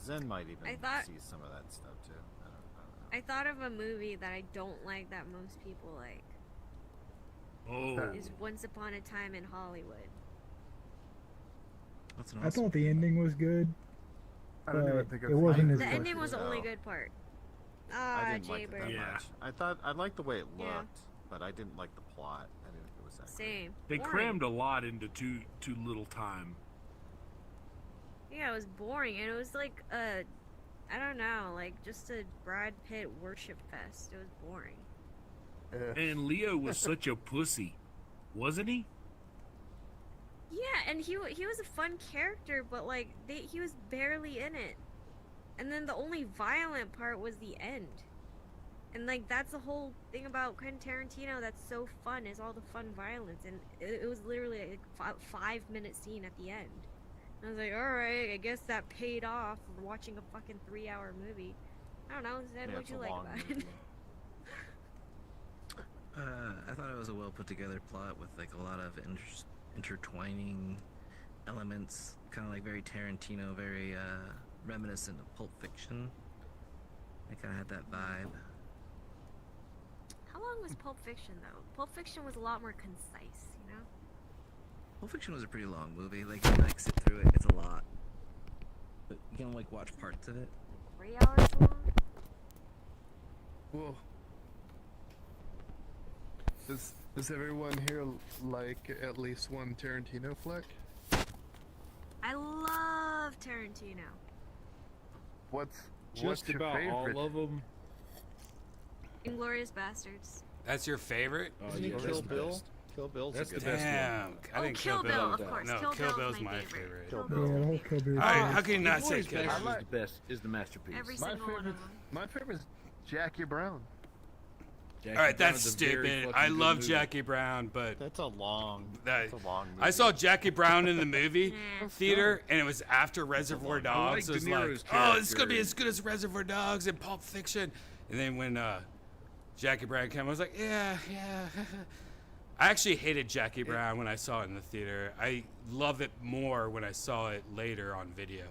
Zen might even see some of that stuff too. I don't know. I thought of a movie that I don't like that most people like. Oh. Is Once Upon a Time in Hollywood. That's an I thought the ending was good. I don't even think it wasn't as The good. ending was the only good part. I didn't like it Jaybird. that much. I liked the way it looked, Yeah. but I didn't like the plot. I didn't think it was that Same. They Boring. crammed a lot into too little time. Yeah, it was boring, and it was like I don't know, like just a Brad Pitt worship fest. It was boring. And Leo was such a pussy, wasn't he? Yeah, and he was a fun character, but like he was barely in it. And then the only violent part was the end. And like that's the whole thing about Quentin Tarantino that's so fun, is all the fun violence, and it was literally like a 5-minute scene at the end. I was like, alright, I guess that paid off for watching a fucking 3-hour movie. I don't know, Zed, what'd you like about it? I thought it was a well put together plot with like a lot of intertwining elements, kind of like very Tarantino, very reminiscent of Pulp Fiction. It kind of had that vibe. How long was Pulp Fiction though? Pulp Fiction was a lot more concise, you know? Pulp Fiction was a pretty long movie. Like, you can like sit through it. It's a lot, but you can like watch parts of it. 3 hours long? Whoa. Does everyone here like at least one Tarantino flick? I love Tarantino. What's Just your about favorite? all of them. Inglourious Bastards. That's your favorite? Oh, yeah, Kill Bill? Kill Bill's That's a good the best Damn. one. I think Kill Bill, of course. No, Kill Kill Bill's Bill's my my favorite. favorite. Kill Yeah, Bill. the whole Kill Bill. How can you not say Inglourious Kill Basterds Bill? is the best, is the masterpiece. Every My single one favorite, of them. my favorite is Jackie Brown. All right, that's stupid. I love Jackie Brown, but That's a long that, movie. I saw Jackie Brown in the movie theater, and it was after Reservoir Dogs. I like It was De Niro's like, oh, it's gonna be character. as good as Reservoir Dogs and Pulp Fiction. And then when Jackie Brown came, I was like, yeah. I actually hated Jackie Brown when I saw it in the theater. I love it more when I saw it later on video.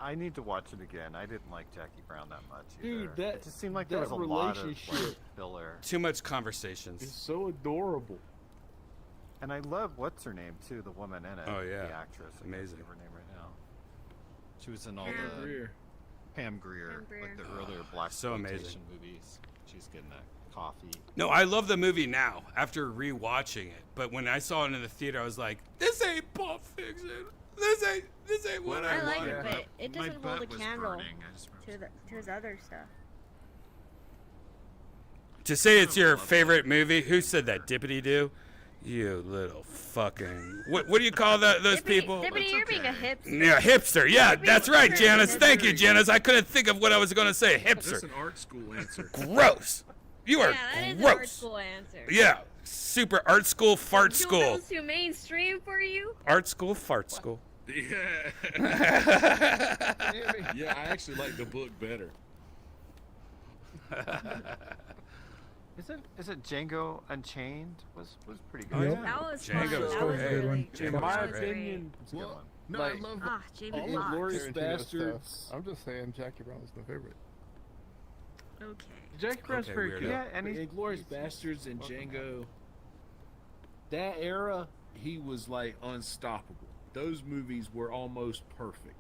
I need to watch it again. I didn't like Jackie Brown that much either. Dude, that it just seemed like there was that a lot of relationship like, filler. Too much conversations. It's so adorable. And I love what's her name too, the woman in it. Oh, yeah. The actress. I can't Amazing. think of her name right now. She was in all Pam the Grier. Pam Grier, like the earlier black So amazing. movies. She's getting that coffee. No, I love the movie now after rewatching it. But when I saw it in the theater, I was like, this ain't Pulp Fiction. This ain't what I I like want. it, but it My doesn't hold a butt was candle burning. I just remember to his other stuff. To say it's your favorite movie, who said that? Dippity Doo? You little fucking. What do you call those people? Dippity, you're being a hipster. Yeah, hipster. Yeah, that's right, Janice. Thank you, Janice. I couldn't think of what I was going to say. That's Hipster. an art school answer. Gross. You are Yeah, that is an gross. art school answer. Yeah, super art school, fart Two school. those too mainstream for you? Art school, fart school. Yeah. Yeah, I actually like the book better. Is it Django Unchained? Was pretty good. Oh, yeah. That was Django fun. was That was great. really Django In was my great. opinion, It's a good one. No, Like, I love Ah, Jamie all Foxx. of Inglourious Tarantino Bastards. stuff. I'm just saying Jackie Brown is my favorite. Okay. Jackie Brown's Okay, very weirdo. good. Yeah, and he's Inglourious Bastards and Django. That era, he was like unstoppable. Those movies were almost perfect.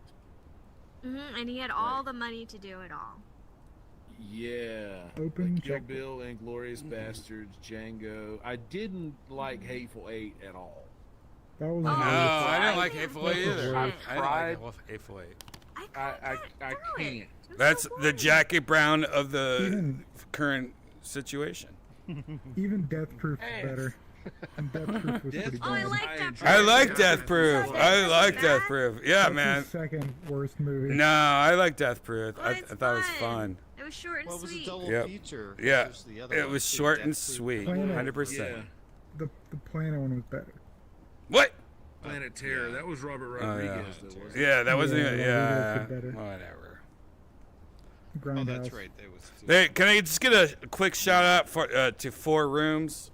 And he had all the money to do it all. Yeah. Open like Kill checkbook. Bill, Inglourious Bastards, Django. I didn't like Hateful Eight at all. That was No, Oh, I didn't like yeah. Hateful Eight either. I've I didn't like Hateful Eight. I can't. That's the Jackie Brown of the current situation. Even Death Proof is better. And Death Proof was pretty bad. I like Death Proof. I like Death Proof. Yeah, That's man. his second worst movie. No, I like Death Proof. I thought it was fun. It was short and Well, it was a sweet. double Yep. feature. Yeah, versus the other it one, was too, short Death and Proof. sweet. Planet- 100%. The Planet one was better. What? Planet Terror. That was Robert Oh, Rodriguez. yeah. That wasn't Yeah, that wasn't even. Rodriguez Yeah, did better. whatever. Oh, that's Grindhouse. right. There was two. Hey, can I just get a quick shout out for to 4 Rooms?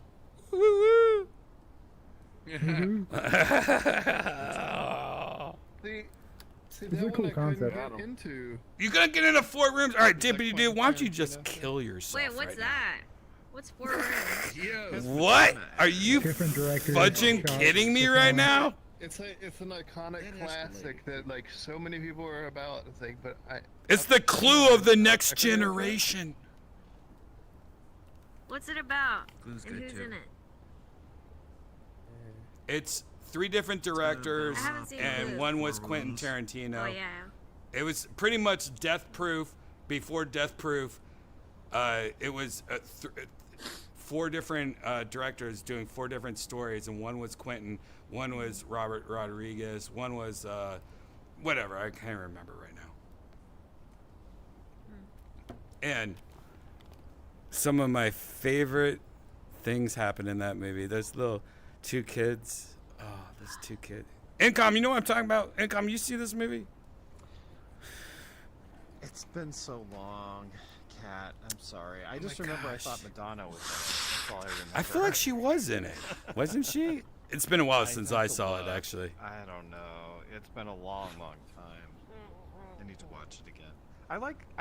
Woo-woo. See, It's a that cool one I concept. couldn't get into. You gonna get into 4 Rooms? All right, Dippity Dude, why don't you just kill yourself? Wait, what's right that? What's 4 rooms? now? What? Are you Different directors, fudging shots, kidding me different right ones. now? It's an iconic classic that like so many people are about. It's like, but It's the clue of the next generation. What's it about? Clue's and good, who's too. in it? It's 3 different directors, I haven't seen and Clue. one was Quentin Tarantino. Oh yeah. It was pretty much Death Proof. Before Death Proof, it was 4 different directors doing 4 different stories, and one was Quentin, one was Robert Rodriguez, one was whatever, I can't remember right now. And some of my favorite things happen in that movie. Those little 2 kids. Oh, those 2 kids. Income, you know what I'm talking about? Income, you see this movie? It's been so long, Kat. I'm sorry. I just my remember gosh. I thought Madonna was in it. That's all I remember. I feel like she was in it. Wasn't she? It's been a while since I saw it, actually. I don't know. It's been a long, long time. I need to watch it again. I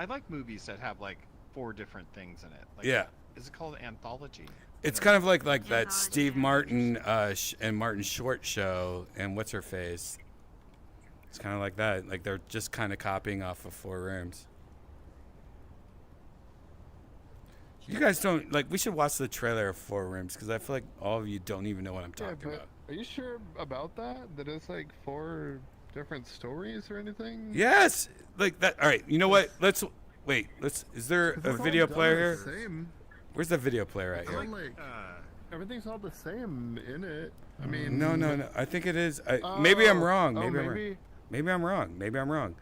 like movies that have like 4 different things in it. Like, Yeah. Is it called anthology? It's kind of like that Steve Martin and Martin Short show and What's Her Face. It's kind of like that. Like they're just kind of copying off of 4 Rooms. You guys don't like. We should watch the trailer of 4 Rooms because I feel like all of you don't even know what I'm talking about. Are you sure about that? That it's like 4 different stories or anything? Yes, like that. All right. You know what? Let's wait. Is there a It's all video done player the here? same. Where's the video player at It's here? all like everything's all the same in it. I mean, No. I think it is. Maybe I'm wrong. oh, Maybe I'm wrong. maybe. Maybe I'm wrong. Maybe I'm wrong.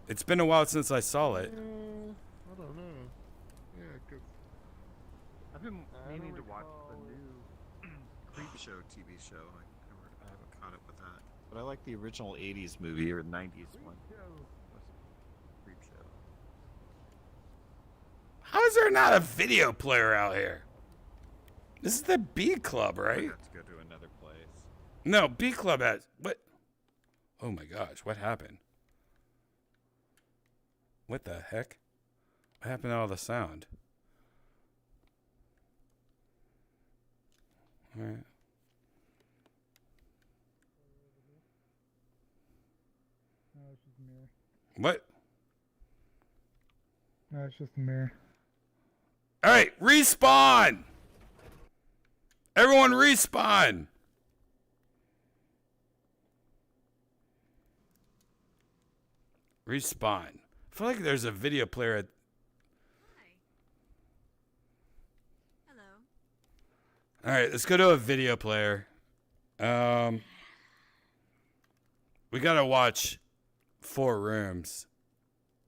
It's been a while since I saw it. I don't know. Yeah, 'cause I've been meaning to watch the new Creep Show TV show. I haven't caught up with that. But I like the original 80s movie or 90s one. Creep Show. How is there not a video player out here? This is the B Club, I right? have to go to another place. No, B Club has what? Oh my gosh, what happened? What the heck? What happened to all the sound? All right. No, it's just a mirror. What? No, it's just a mirror. All right, respawn. Everyone respawn. Respawn. I feel like there's a video player at. Hello. All right, let's go to a video player. We gotta watch 4 Rooms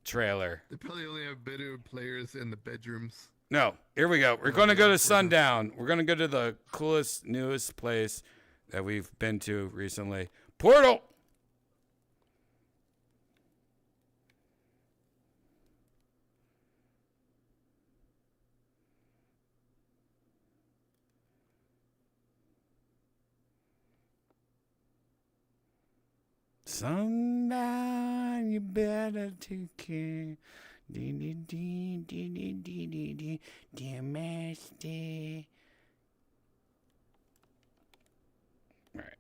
trailer. they probably only have video players in the bedrooms. No, here we go. We're gonna go to Sundown. We're gonna go to the coolest, newest place that we've been to recently. Portal. Sundown, you better take care. Dee dee dee dee dee dee dee dee, dear master. All right.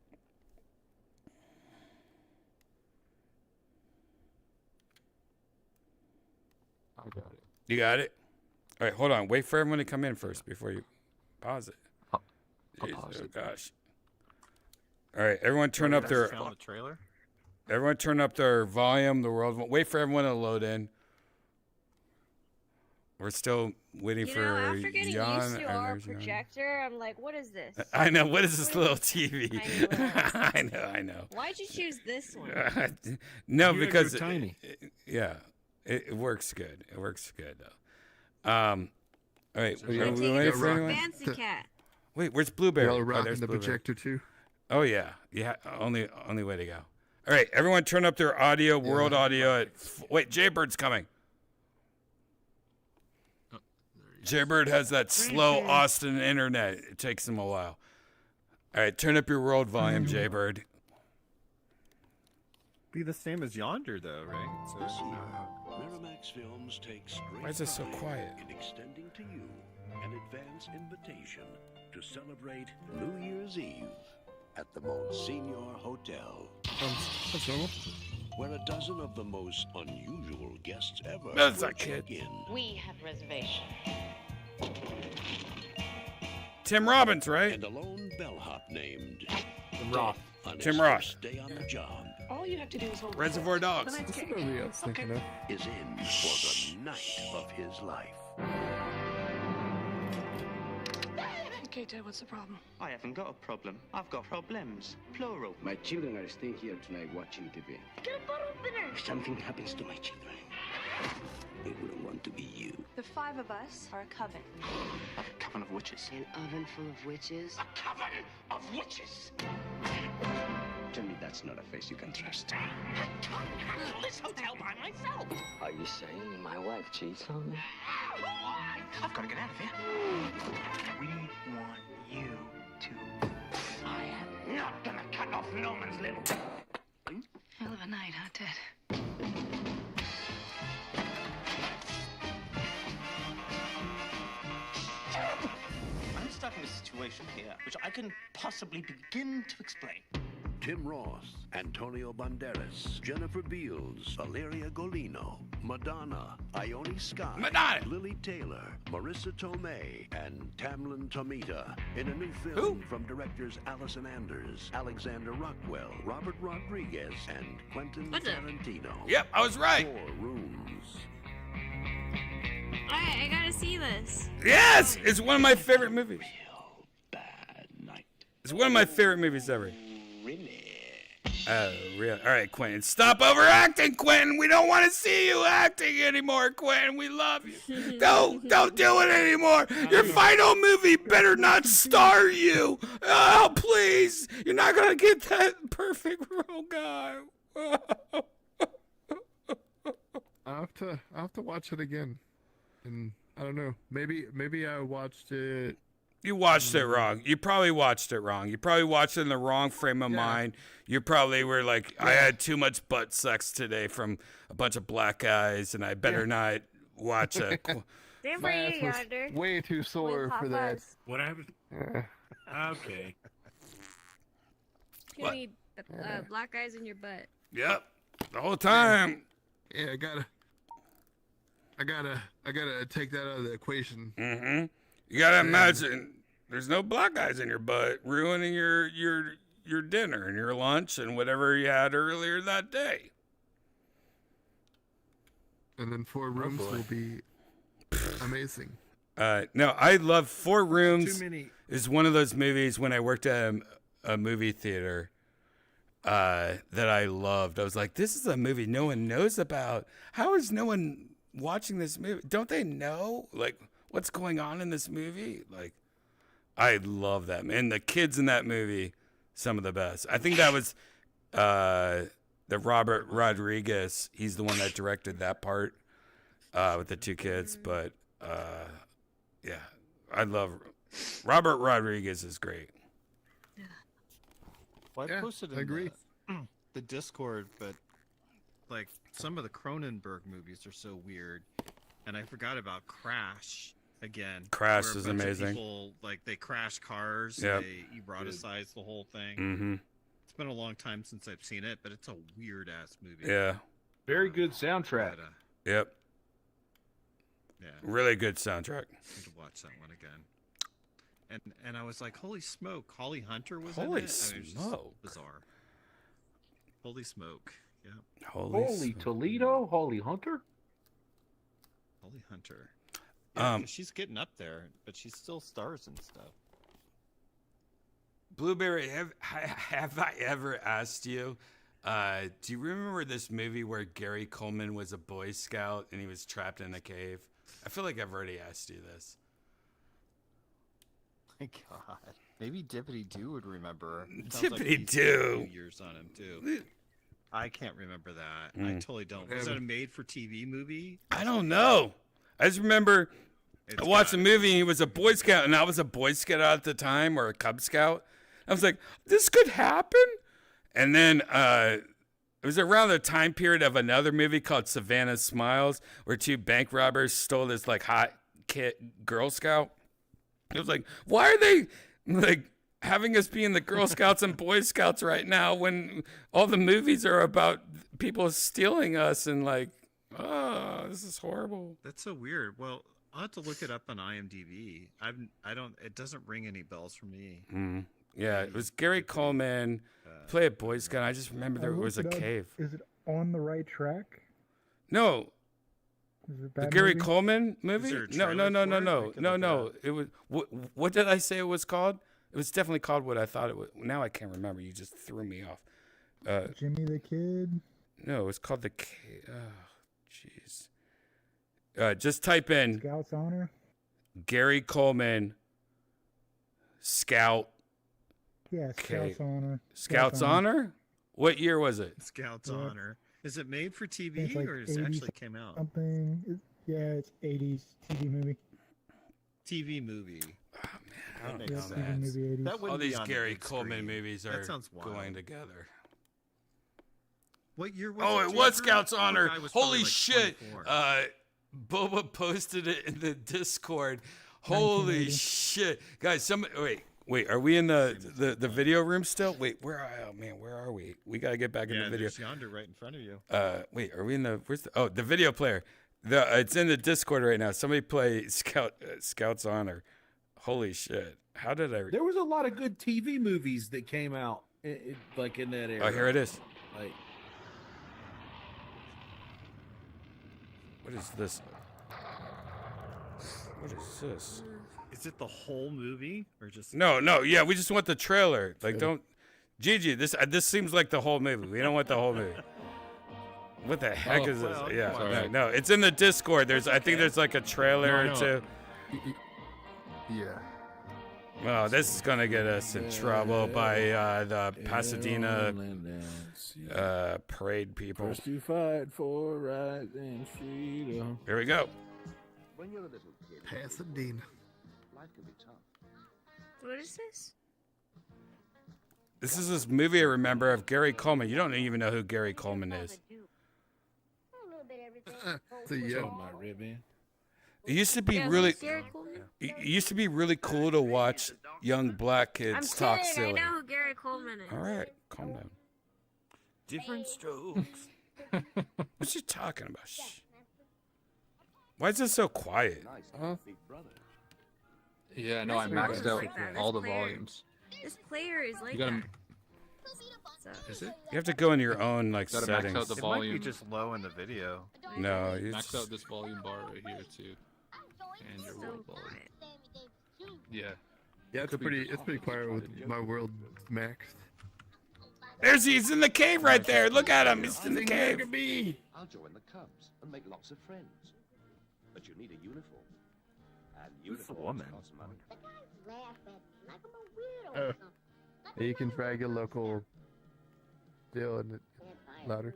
I got it. You got it? All right, hold on. Wait for everyone to come in first before you pause it. I'll Jeez, pause oh it. gosh. All right, everyone turn up their Found the trailer? everyone turn up their volume, the world. Wait for everyone to load in. We're still waiting You for know, after getting Jan. used to or our there's Jan. projector, I'm like, what is this? I know. What is this little TV? Tiny little- I know. Why'd you choose this one? No, Yours are because tiny. Yeah, it works good. It works good though. All right, I'm taking ready this for anyone? fancy cat. Wait, where's Blueberry? Y'all Oh, rocking there's the Blueberry. projector too? Oh yeah, only way to go. All right, everyone, turn up their audio, world audio. Wait, Jaybird's coming. Jaybird has that slow Austin internet. It takes him a while. All right, turn up your world volume, Jaybird. Be the same as Yonder, though, right? So, Miramax Films takes great Why is it so pride quiet? in extending to you an advance invitation to celebrate New Year's Eve at the Monsignor Hotel. That's normal. Where a dozen of the most unusual guests ever That's will a kid. check in. We have reservation. Tim Robbins, right? And a lone bellhop named Tim Roth. on his Tim Roth. first day on the job All you have to do is hold Reservoir the Dogs. night's That's cake. the movie I was thinking of. is in for the night of his life. Okay, Ted, what's the problem? I haven't got a problem. I've got problems. Plural. My children are staying here tonight watching TV. Get a bottle opener! If something happens to my children, they wouldn't want to be you. The five of us are a coven. A coven of witches. An oven full of witches? A coven of witches! Tell me that's not a face you can trust. I can't handle this hotel by myself! Are you saying my wife cheats on me? I've got to get out of here. We want you to... I am not gonna cut off Norman's little... Hell of a night, huh, Ted? I'm stuck in a situation here which I can possibly begin to explain. Tim Roth, Antonio Banderas, Jennifer Beals, Valeria Golino, Madonna, Ione Scott, Madonna. Lily Taylor, Marissa Tomei, and Tamlin Tomita in a new film from directors Allison Anders, Alexander Rockwell, Robert Rodriguez, and Quentin What's it? Tarantino. Yep, I was right. 4 Rooms. I gotta see this. Yes, it's one of my favorite movies. It's one of my favorite movies ever. Oh, really? All right, Quentin. Stop overacting, Quentin. We don't want to see you acting anymore, Quentin. We love you. Don't do it anymore. Your final movie better not star you. Oh, please. You're not going to get that perfect role guy. I'll have to watch it again. And I don't know. Maybe I watched it. You watched it wrong. You probably watched it wrong. You probably watched it in the wrong frame of mind. You probably were like, I had too much butt sex today from a bunch of black guys, and I better not watch it. Same for My you, ass was Yonder. way too sore for that. What happened? Yeah. Okay. Too many black guys in your butt. Yep. The whole time. Yeah, I gotta take that out of the equation. Mm-hmm. You gotta imagine there's no black guys in your butt ruining your dinner and your lunch and whatever you had earlier that day. And then 4 Rooms will be amazing. No, I love 4 Rooms. Too many. Is one of those movies when I worked at a movie theater that I loved. I was like, this is a movie no one knows about. How is no one watching this movie? Don't they know like what's going on in this movie? Like, I love that. And the kids in that movie, some of the best. I think that was the Robert Rodriguez. He's the one that directed that part with the 2 kids. But yeah, I love Robert Rodriguez is great. Well, I Yeah, posted in I agree. the Discord, but like some of the Cronenberg movies are so weird, and I forgot about Crash again. Crash where a is bunch of amazing. People, like they crash cars, Yep. they eroticize the whole thing. Mm-hmm. It's been a long time since I've seen it, but it's a weird ass movie. Yeah. Very good soundtrack. But, Yep. yeah, Really good soundtrack. need to watch that one again. And I was like, holy smoke, Holly Hunter was Holy in it. I mean, it was just smoke. bizarre. Holy smoke. Yep. Holy Toledo, Holy Hunter. Holly Hunter. Yeah, 'cause she's getting up there, but she still stars and stuff. Blueberry, have I ever asked you? Do you remember this movie where Gary Coleman was a Boy Scout and he was trapped in a cave? I feel like I've already asked you this. My God, maybe Dippity Doo would remember. Dippity Doo. Years on him too. I can't remember that. I totally don't. Was that a made-for-TV movie? I don't know. I just remember I watched the movie and he was a Boy Scout and I was a Boy Scout at the time, or a Cub Scout. I was like, this could happen. And then it was around the time period of another movie called Savannah Smiles, where two bank robbers stole this like hot kid Girl Scout. It was like, why are they like having us be in the Girl Scouts and Boy Scouts right now when all the movies are about people stealing us and like, oh, this is horrible. That's so weird. Well, I'll have to look it up on IMDb. I don't. It doesn't ring any bells for me. Yeah, it was Gary Coleman, play a Boy Scout. I just remember there was a cave. Is it On the Right Track? No. Is it The that Gary movie? Coleman movie? Is there a No. trailer for it? It was what did I say it was called? It was definitely called what I thought it was. Now I can't remember. You just threw me off. Jimmy the Kid? No, it was called the. Oh, jeez. Just type in Scout's Honor? Gary Coleman, Scout. Yeah, Scout's Honor. Scouts Honor? What year was it? Scouts Yeah. Honor. Is it made for TV It's like or is it 80s actually came out? Something. Yeah, it's 80s TV movie. TV movie. I don't makes know, sense. man. Movie 80s. That wouldn't All be these on the Gary big Coleman screen. movies That are sounds wild. going together. What year was Oh, it? it was Drew? Scouts The Honor. guy was probably, Holy like, shit. 24. Boba posted it in the Discord. Holy 1980. shit. Guys, wait, are we in the video room still? Wait, where are we? We got to get back in Yeah, the video. there's yonder right in front of you. Wait, are we in the video player. It's in the Discord right now. Somebody play Scouts Honor. Holy shit. How did I There was a lot of good TV movies that came out, like in that era. Oh, here it is. Like, What is this? What is this? Is it the whole movie or just? No, yeah, we just want the trailer. Like, don't, Gigi. This seems like the whole movie. We don't want the whole movie. What the heck is this? well, Yeah, sorry. no, it's in the Discord. I think there's like a trailer No, or no. two. Yeah. Oh, this is gonna get us in trouble by the Pasadena parade people. First you fight for right and freedom. Here we go. When you're a little kid, Pasadena. life can be tough. What is this? This is this movie I remember of Gary Coleman. You don't even know who Gary Coleman is. So yeah. My ribbon. It used to be Yeah, really. who's Gary Coleman? It used to be really cool to watch young black I'm kids talk kidding. I silly. know who Gary Coleman is. All right, calm down. Different strokes. What's she talking about? Shh. Why is this so quiet? Big brother. Yeah, no, I This maxed out like that. all This the player- volumes. This player is like You gotta, that. So, Is it? You have to go in your own like Gotta max settings. out the It might be volume. just low in the video. No, you Max just, out this volume bar right here too, and your so world volume. quiet. Yeah. Yeah, it's pretty quiet with my world maxed. he's in the cave right there. Look at him. He's in the cave. I'll join the Cubs and make lots of friends. But you need a uniform. And Who's the uniforms woman? cost money. You can drag a local deal and it louder.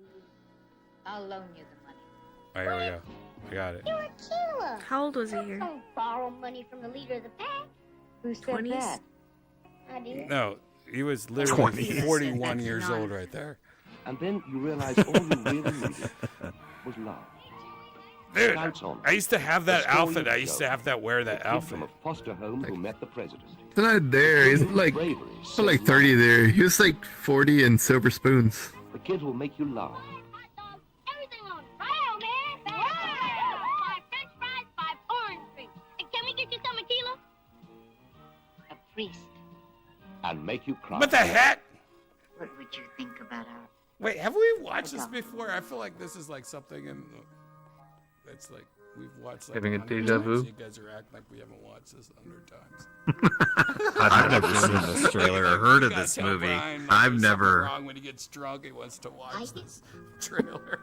I'll loan you the money. Oh, here we go. We got it. You're a killer. How old was he here? Don't borrow money from the leader of the pack. Who said 20s? that? I did. No, he was literally 20s. 41 That's years not- old right there. And then you realize all you really needed was love. Dude, Scouts on. I used to have that The story outfit. of I used to Joe, have that wear the that kid outfit. from a foster home who met the president. He's not there. He's like, Bravery, he's like 30 there. He was like 40 in Silver Spoons. The kid will make you laugh. Everything on trial, man. Wow. 5 French fries, 5 orange drinks. And can we get you some tequila? A priest. And make you cry. What the heck? What would you think about our... Wait, have we watched this before? I feel like this is like something in. It's like. We've watched like Having a 100 deja times. vu? You guys are acting like we haven't watched this 100 times. I've never seen this trailer or heard of You gotta this tell movie. Brian, like, I've there's never. something wrong when he gets drunk. He wants to watch this trailer.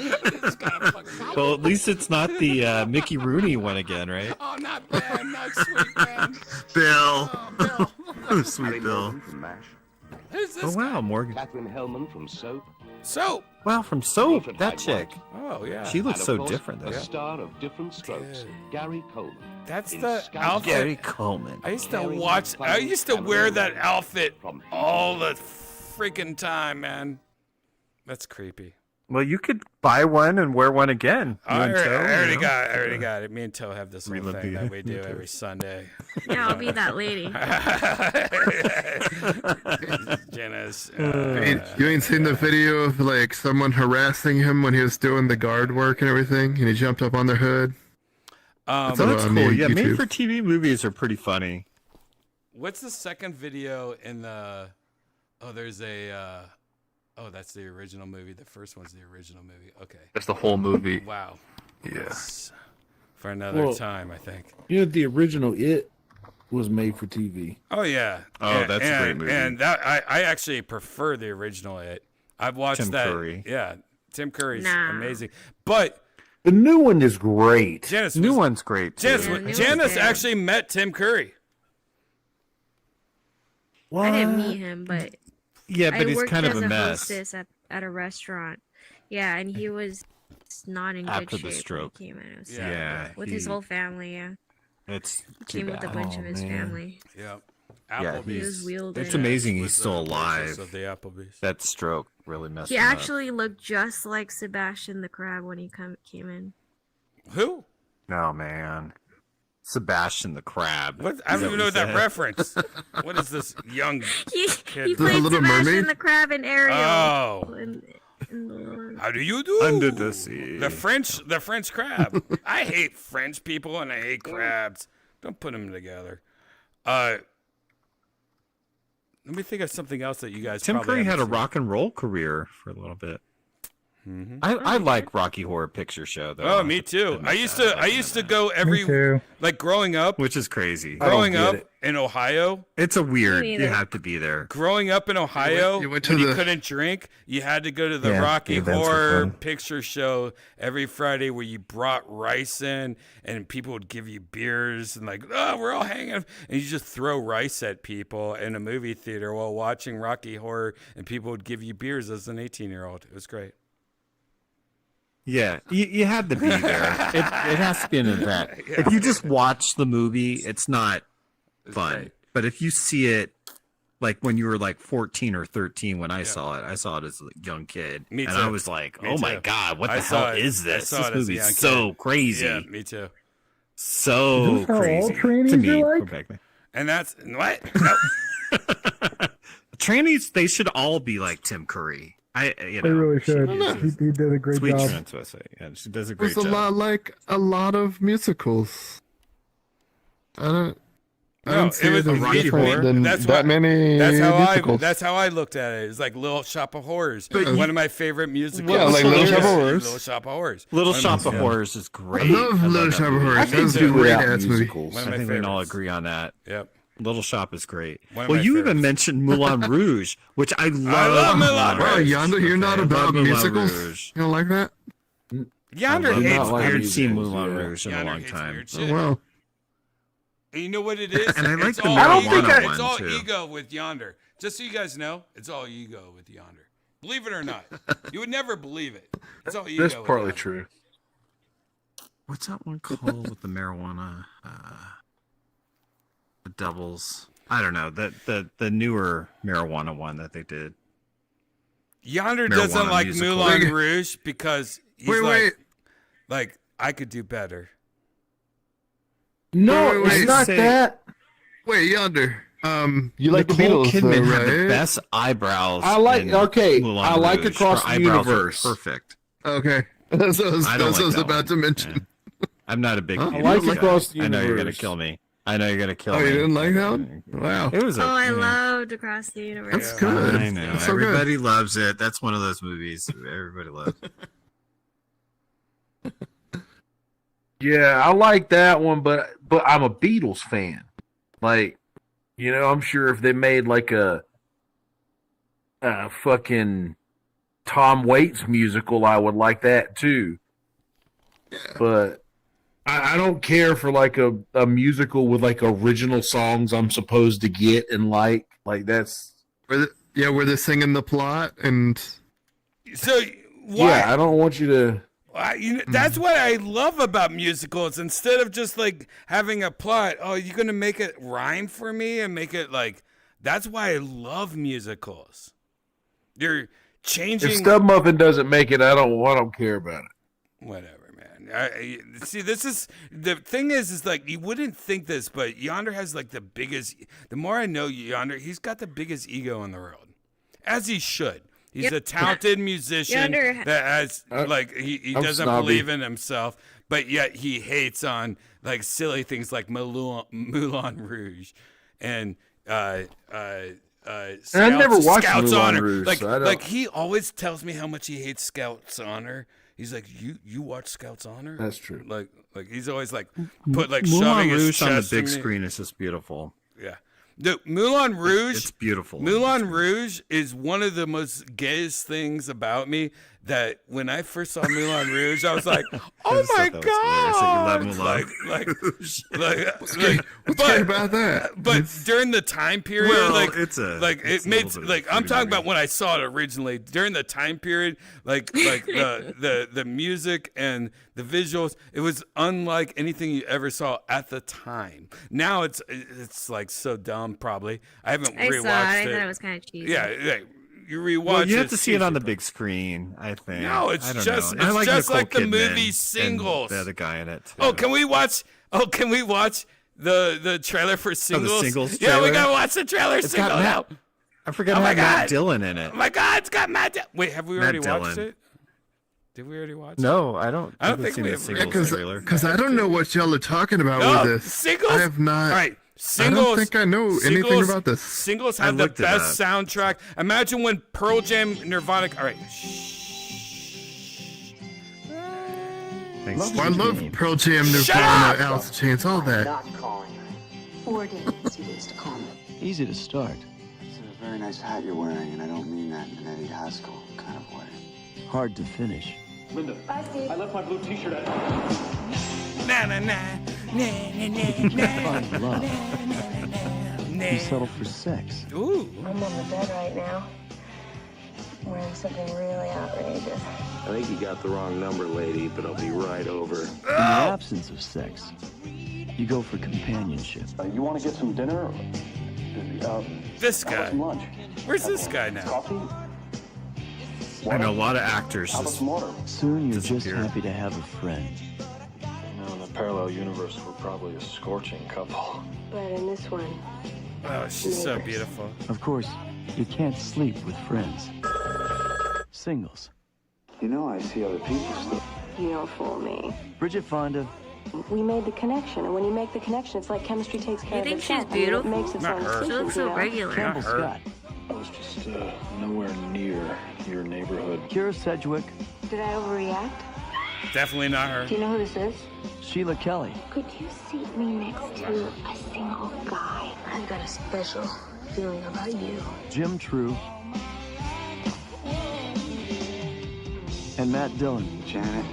It's kinda fucking Well, at least it's not the Mickey Rooney one again, right? Oh, not Ben, not Sweet Ben. Bill. Oh, Sweet Bill. From MASH. Who's this Oh wow, guy? Morgan. Catherine Hellman from Soap. Soap. Wow, from Soap. That chick. Oh yeah. She looks And of so course, different though. The star of Different Strokes, Gary Coleman. That's in the Scout outfit. Gary Coleman. I used to watch. I used to wear that outfit all the freaking time, man. That's creepy. Well, you could buy one and wear one again. I already got it. Me and Toe have this little Relived thing the- that we do every Sunday. Yeah, I'll be that lady. Janice. You ain't seen the video of like someone harassing him when he was doing the guard work and everything, and he jumped up on their hood. That's on cool. Yeah, YouTube. made-for-TV movies are pretty funny. What's the second video in the? Oh, there's a. Oh, that's the original movie. The first one's the original movie. Okay. That's the whole movie. Wow. Yeah. Yes. For another Well, time, I think. You know, the original It was made for TV. Oh yeah. Oh, that's a great movie. And that I actually prefer the original It. I've watched Tim that. Curry. Yeah, Tim Curry's Nah. amazing. But The new one is great. Janice, New one's great. Too. Janice, Yeah, new one's Janice good. actually met Tim Curry. I didn't meet him, but Yeah, but I he's worked kind as of a a mess. hostess at a restaurant. Yeah, and he was not in After good the shape when stroke. he came in. It was Yeah. sad. With his he- whole family. Yeah, It's he came with a bunch of his family. Yep. Yeah, He was he's, wielding. it's amazing Was he's the still waitress alive. Of the Applebee's. That stroke really messed He him up. actually looked just like Sebastian the Crab when he came in. Who? Oh man, Sebastian the Crab. What? I don't even know that reference. What is this young He kid? played Little Sebastian Mermaid? the Crab in Ariel. Oh. In the How do you do? Under the sea. The French crab. I hate French people and I hate crabs. Don't put them together. Let me think of something else that you guys. Tim probably Curry had a haven't seen. rock and roll career for a little bit. Mhm. I like Rocky Horror Picture Show though. Oh, me too. I used to go every too. like growing up. Which is crazy. Growing up in Ohio. It's a weird. Me You neither. have to be there. Growing up in Ohio, you went to when you the- couldn't drink, you had to go to the Yeah, Rocky the events were Horror fun. Picture Show every Friday, where you brought rice in, and people would give you beers, and like, oh, we're all hanging, and you just throw rice at people in a movie theater while watching Rocky Horror, and people would give you beers as an 18-year-old. It was great. Yeah, you had to be there. It has to be an event. Yeah. If you just watch the movie, it's not fun. great. But if you see it, like when you were like 14 or 13, when I saw it as a young kid, Me and too. I was like, Me "Oh my too. god, what I the saw hell it- is I this? saw This it as a movie's young so kid. crazy, Yeah, me too. so Is this how all crazy." trannies To me, are like? back then. And that's what? No. Trannies, they should all be like Tim Curry. You know, They really should. she's He did a great sweet job. transvestite. Yeah, she does a It great was a job. lot like a lot of musicals. I No, don't see it was it as Rocky different Horror. than That's that what- many musicals. That's how I looked at it. It's like Little Shop of Horrors. One of my favorite musicals. Yeah, like Little Shop of Horrors. Little Shop of Horrors. Little One of Shop my- of Horrors is great. I love Little that Shop of movie. Horrors. That was a great ass movie. One of I my think we can all favorites. agree on that. Yep. Little Shop is great. One of Well, my you favorites. even mentioned Moulin Rouge, which I love. love Moulin Wow, Rouge. Yonder, you're not Okay, I about love Moulin musicals? Rouge. You don't like that? Yonder I do hates not like I haven't weird. seen musicals, Moulin yeah. Rouge in a Yonder long hates time. weird Oh, shit. wow. And you know what it is? And I like It's the all marijuana ego. one, It's all too. ego with Yonder. Just so you guys know, it's all ego with Yonder. Believe it or not, you would never believe it. It's all ego. That's with partly Yonder. true. What's that one called with the marijuana? The doubles. I don't know. The newer marijuana one that they did. Yonder doesn't Marijuana like musical. Moulin Rouge because he's Wait. like, I could do better. No, Wait, it's not say- that. Wait, Yonder. You like like the Nicole Beatles, Kidman though, had the right? best eyebrows. I like- in okay, Moulin I like Rouge. Across Her the eyebrows are Universe. Perfect. Okay. That's what I was, I don't that's what I was like that about to one. mention. I'm not a big. Huh? Beatles I like guy. Across the I know you're gonna Universe. kill me. I know you're gonna kill Oh, me. you didn't like that one? Wow. It was. Oh, I you know, loved Across the Universe. That's good. I know. That's so good. Everybody loves it. That's one of those movies everybody loves. Yeah, I like that one, but I'm a Beatles fan. Like, you know, I'm sure if they made like a fucking Tom Waits musical, I would like that too. But I don't care for like a musical with like original songs I'm supposed to get and like that's where they're singing the plot and So why? Yeah, I don't want you to. That's what I love about musicals. Instead of just like having a plot, oh, you're gonna make it rhyme for me and make it like. That's why I love musicals. You're changing. If Stub Muffin doesn't make it, I don't care about it. Whatever, man. See, this is the thing is like you wouldn't think this, but Yonder has like the biggest. The more I know Yonder, he's got the biggest ego in the world, as he should. He's a talented musician that has like he doesn't believe in himself, but yet he hates on like silly things like Moulin Rouge and I never watched Scouts Moulin Honor. Rouge, Like so I don't... like he always tells me how much he hates Scouts Honor. He's like, you watch Scouts Honor? That's true. Like he's always like put like Moulin shoving his Rouge chest on the big in me. screen is just beautiful. Yeah. The Moulin Rouge. It's beautiful. Moulin Rouge is one of the most gayest things about me. That when I first saw Moulin Rouge, I was like, "Oh my god!" What's gay about that? But during the time period, Well, like it's it made like I'm talking about when I saw it originally. During the time period, like the music and the visuals, it was unlike anything you ever saw at the time. Now it's like so dumb. Probably I haven't rewatched I it. thought it was kind of cheesy. Yeah. You rewatch Well, you have it, to see it on the big screen, I think. No, it's I don't just know. it's I like just Nicole like the Kidman movie and Singles. the other guy in it. Oh, can we watch the trailer for Singles? Oh, the Singles Yeah, we trailer? gotta watch the trailer. It's Single got now. I forgot Oh to my have Matt God. Dillon in it. Oh my God, it's got Matt. Wait, have we Matt already watched Dillon. it? Did we already watch No, I don't. I don't haven't think seen we the have. Singles trailer. Because I don't know what y'all are talking about No, with this. Singles. I have not. All right. I Singles, don't think I know anything Singles- about this. Singles I have the looked it best up. soundtrack. Imagine when Pearl Jam, Nirvana. All right. I love Pearl Jam, Nirvana, Alice in Chains, all that. Not calling her. 4 days he waits to call me. Easy to start. It's a very nice hat you're wearing, and I don't mean that in an Eddie Haskell kind of way. Hard to finish. Linda, bye, Steve. I left my blue t-shirt at Na na na Find love. You settle for sex. Ooh. I'm on the bed right now. Wearing something really outrageous. I think you got the wrong number, lady, but I'll be right over. In the absence of sex, you go for companionship. You want to get some dinner? This how about guy. some lunch? Where's this guy now? Coffee? I know a lot of actors. How about some water? Soon you're just Disappear. happy to have a friend. In a parallel universe, we're probably a scorching couple. But in this one, Oh, she's so beautiful. Of course, you can't sleep with friends. Singles. You know, I see other people still. you don't fool me. Bridget Fonda. We made the connection, and when you make the connection, it's like chemistry takes care You of think itself. she's beautiful? I mean, it makes its Not own her. decisions, She looks so you know? regular. Campbell her. Scott. I was just nowhere near your neighborhood. Kira Sedgwick. Did I overreact? Definitely not her. Do you know who this is? Sheila Kelly. Could you seat me next to a single guy? I've got a special feeling about you. Jim True. And Matt Dillon. Janet,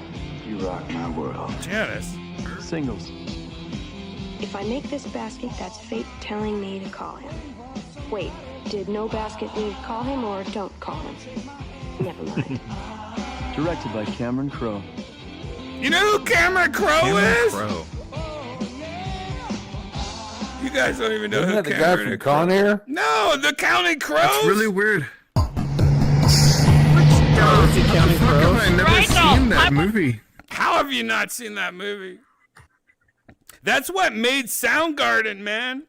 you rock my world. Janice. Singles. If I make this basket, that's fate telling me to call him. Wait, did no basket mean call him or don't call him? Never mind. Directed by Cameron Crowe. You know who Cameron Crowe is? You guys don't even know Isn't who that the guy Cameron from Crowe. Con Air? No, the Counting Crows. It's really weird. Counting Crows? I've never seen that movie. How have you not seen that movie? That's what made Soundgarden, man.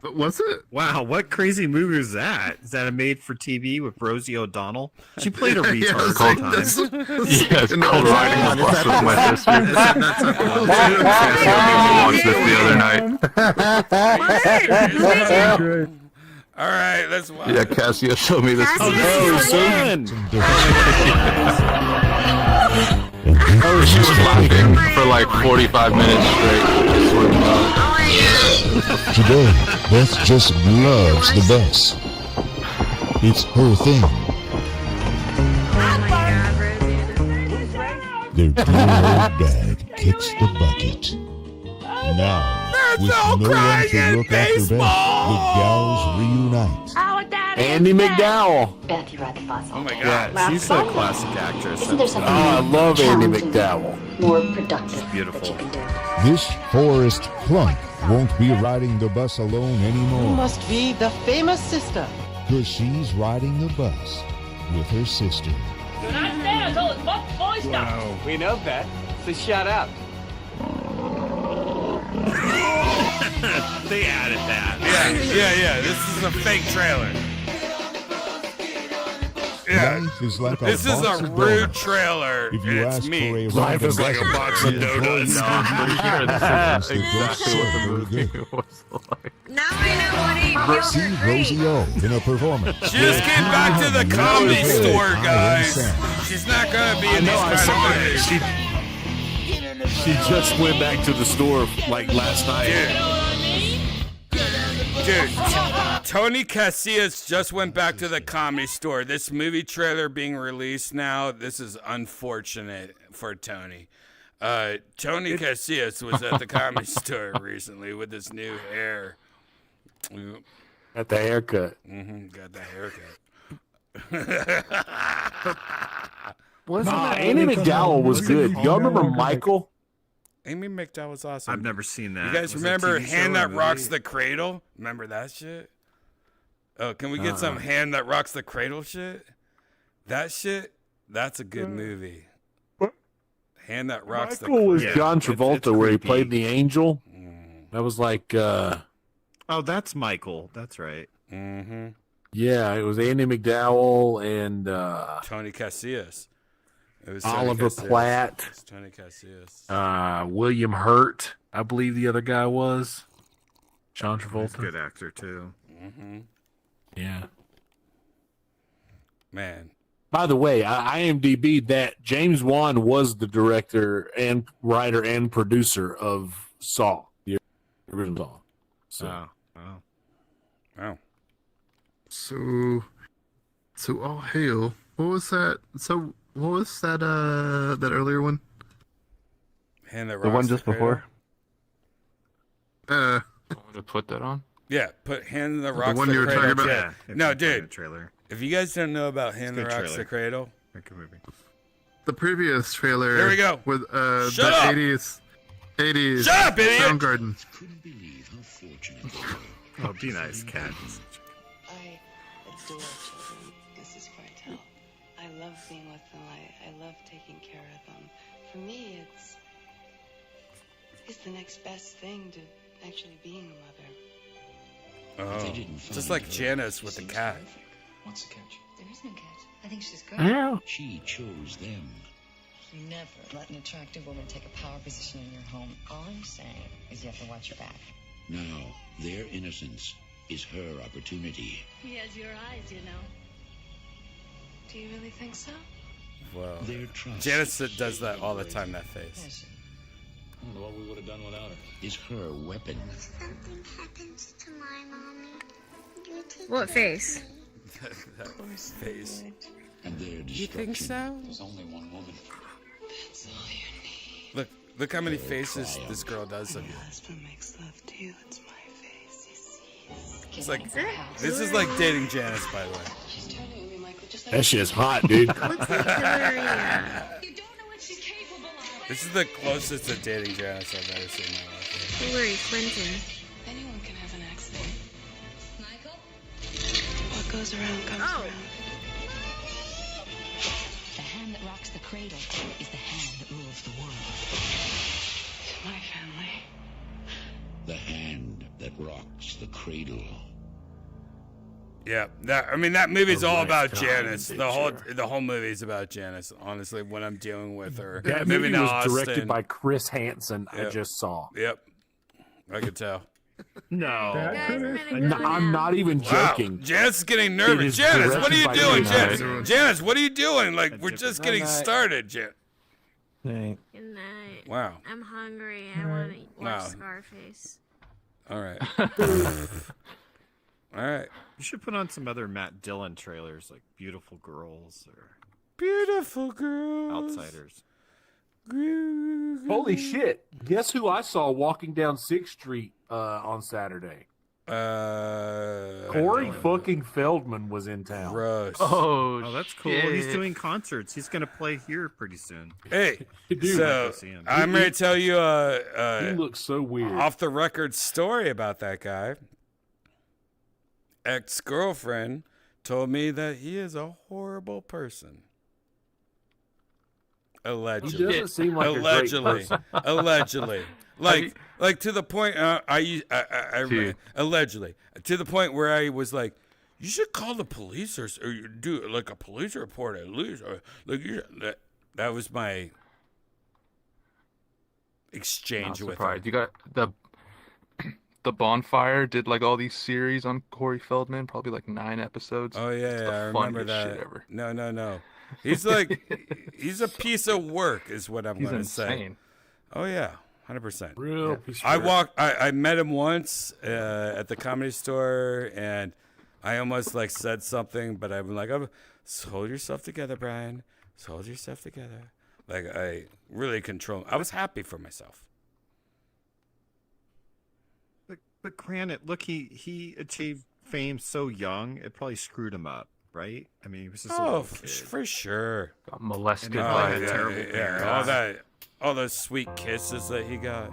But was it? Wow, what crazy movie is that? Is that a made-for-TV with Rosie O'Donnell? She played a retard sometimes. Yeah, it's called Riding the Bus with My Sister. Watched this the other night. All right, let's watch. Yeah, Cassia showed me this. Cassia's Oh, so son. Oh, she was laughing for like 45 minutes straight. I swear to God. Today, Beth just loves the bus. It's her thing. Their dear old dad kicks the bucket. Now, with no one to look after Beth, the gals reunite. Andy McDowell. Beth, you ride the bus. Oh my Yeah, God. she's a classic actress. Isn't there something I love Andy challenging, McDowell. more productive Beautiful. that you can do? This Forrest Plunk won't be riding the bus alone You anymore, must be the famous sister. because she's riding the bus with her sister. Do not stand until it's fully stopped. We know that, so shout out. They added that. Yeah. This is a fake trailer. Yeah. Life is like This a is box a of rude donuts. trailer, If and you it's ask me. for a Life is like a box of donuts. No, I'm pretty sure this is exactly what the Very movie good. was like. Now I know what he See Rosie O in a performance. She just came back to the comedy store, guys. She's not gonna be in these kind of movies. She just went back to the store like last night. Dude, Tony Casillas just went back to the comedy store. This movie trailer being released now, this is unfortunate for Tony. Tony Casillas was at the comedy store recently with his new hair. At the haircut. Got the haircut. Andy McDowell was good. Y'all remember Michael? Amy McDowell was awesome. I've never seen that. You guys Was it a remember TV show Hand or a That Rocks movie? the Cradle? Remember that shit? Oh, can we get some Hand That Rocks the Cradle shit? That shit, that's a good movie. Hand That Rocks the Michael was Cradle. John it's Travolta where he creepy. played the angel. That was like, Oh, that's Michael. That's right. yeah, it was Andy McDowell and Tony Casillas. It was Oliver Tony Casillas. Platt. It's Tony Casillas. William Hurt, I believe the other guy was. John He's a Travolta. good actor too. Yeah. Man. By the way, I IMDb that James Wan was the director and writer and producer of Saw, the original Saw. So. Wow. So all hail. What was that? So what was that? That earlier one? Hand That Rocks The one just the Cradle. before? Want to put that on? Yeah, put Hand That Rocks one the you were Cradle. talking about? Yeah. Yeah, No, it's a good dude. Trailer. If you guys don't know about Hand That good Rocks the trailer. Cradle, Good movie. The previous trailer. Here we go. With Shut the up! 80s. Shut up, idiot! Soundgarden. Couldn't believe how fortunate they were. Oh, be nice, cat. I adore children, Mrs. Quartel. I love being with them. I love taking care of them. For me, it's the next best thing to actually being a mother. Oh, just like Janice with the cat. What's the catch? There is no catch. I think she's great. Yeah. She chose them. You never let an attractive woman take a power position in your home. All I'm saying is you have to watch your back. Now, their innocence is her opportunity. He has your eyes, you know. Do you really think so? Well, Their trust Janice does that all the time, that face. Yes. I don't know what we would have done without her. Is her weapon. Something happens to my mommy. You take What face? That face. And their destruction. You think so? There's only one woman. That's all you need. Look how many faces this girl does of you. My husband makes love to you. It's my face. He sees. It's like, this is like dating Janice, by the way. She's turning at me, Michael, just like That shit's hot, dude. You don't know what she's capable of. This is the closest to dating Janice I've ever seen in my life. Hillary Clinton. Anyone can have an accident. Michael? What goes around comes around. The hand that rocks the cradle is the hand that rules the world. To my family. The hand that rocks the cradle. Yeah, that movie's all about lifetime Janice. The whole movie's about Janice. Honestly, when I'm dealing with her, That moving movie to was directed Austin. by Chris Hansen. I Yep. just saw. Yep, I could tell. No, Guys, I'm not even Wow, joking. Janice is getting It nervous. is Janice, what are you directed by doing, Chris Janice? Hansen. Janice, what are you doing? Like, we're just getting started, Janice. Night. Good night. Wow. I'm hungry. I want to watch Wow. Scarface. All right. All right. You should put on some other Matt Dillon trailers, like Beautiful Girls or Beautiful Girls. Outsiders. Holy shit! Guess who I saw walking down 6th Street on Saturday? Corey fucking Feldman was in town. Gross. Oh, that's cool. He's doing concerts. He's gonna play here pretty soon. Hey, Dude, so I'm going to tell you he looks so weird. off the record story about that guy. Ex-girlfriend told me that he is a horrible person. Allegedly. He doesn't seem like a great person. Allegedly. Like to the point I allegedly to the point where I was like, you should call the police or do like a police report at least, or like that was my exchange with him. You got the Bonfire did like all these series on Corey Feldman, probably like 9 episodes. Oh It's the yeah, I remember funniest that. shit ever. No. He's like he's a piece of work, is what I'm He's going to say. insane. Oh yeah, 100%. Real piece of I work. I met him once at the Comedy Store, and I almost like said something, but I'm like, hold yourself together, Brian. Just hold yourself together. Like I really control. I was happy for myself. But granted, look, he achieved fame so young, it probably screwed him up, right? I mean, he was just a little kid. For sure. Got molested And he by probably had terrible parents. all those sweet kisses that he got.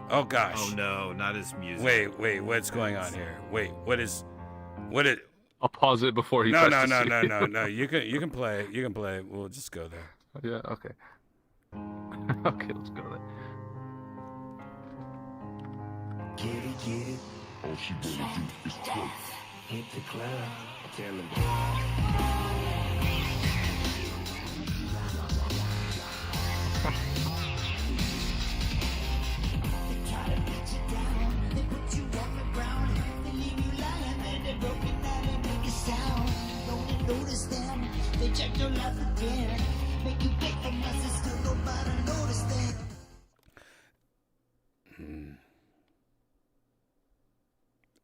Oh gosh. Oh no, not his music. Wait, what's going on here? Wait, what is? I'll pause it before he. No. presses you. You can play. You can play. We'll just go there. Yeah. Okay. Okay, let's go there. Get it. All she wanna do is twerk. Hit the club. Tell him. Check your life again. Make you get the message, still nobody notice them.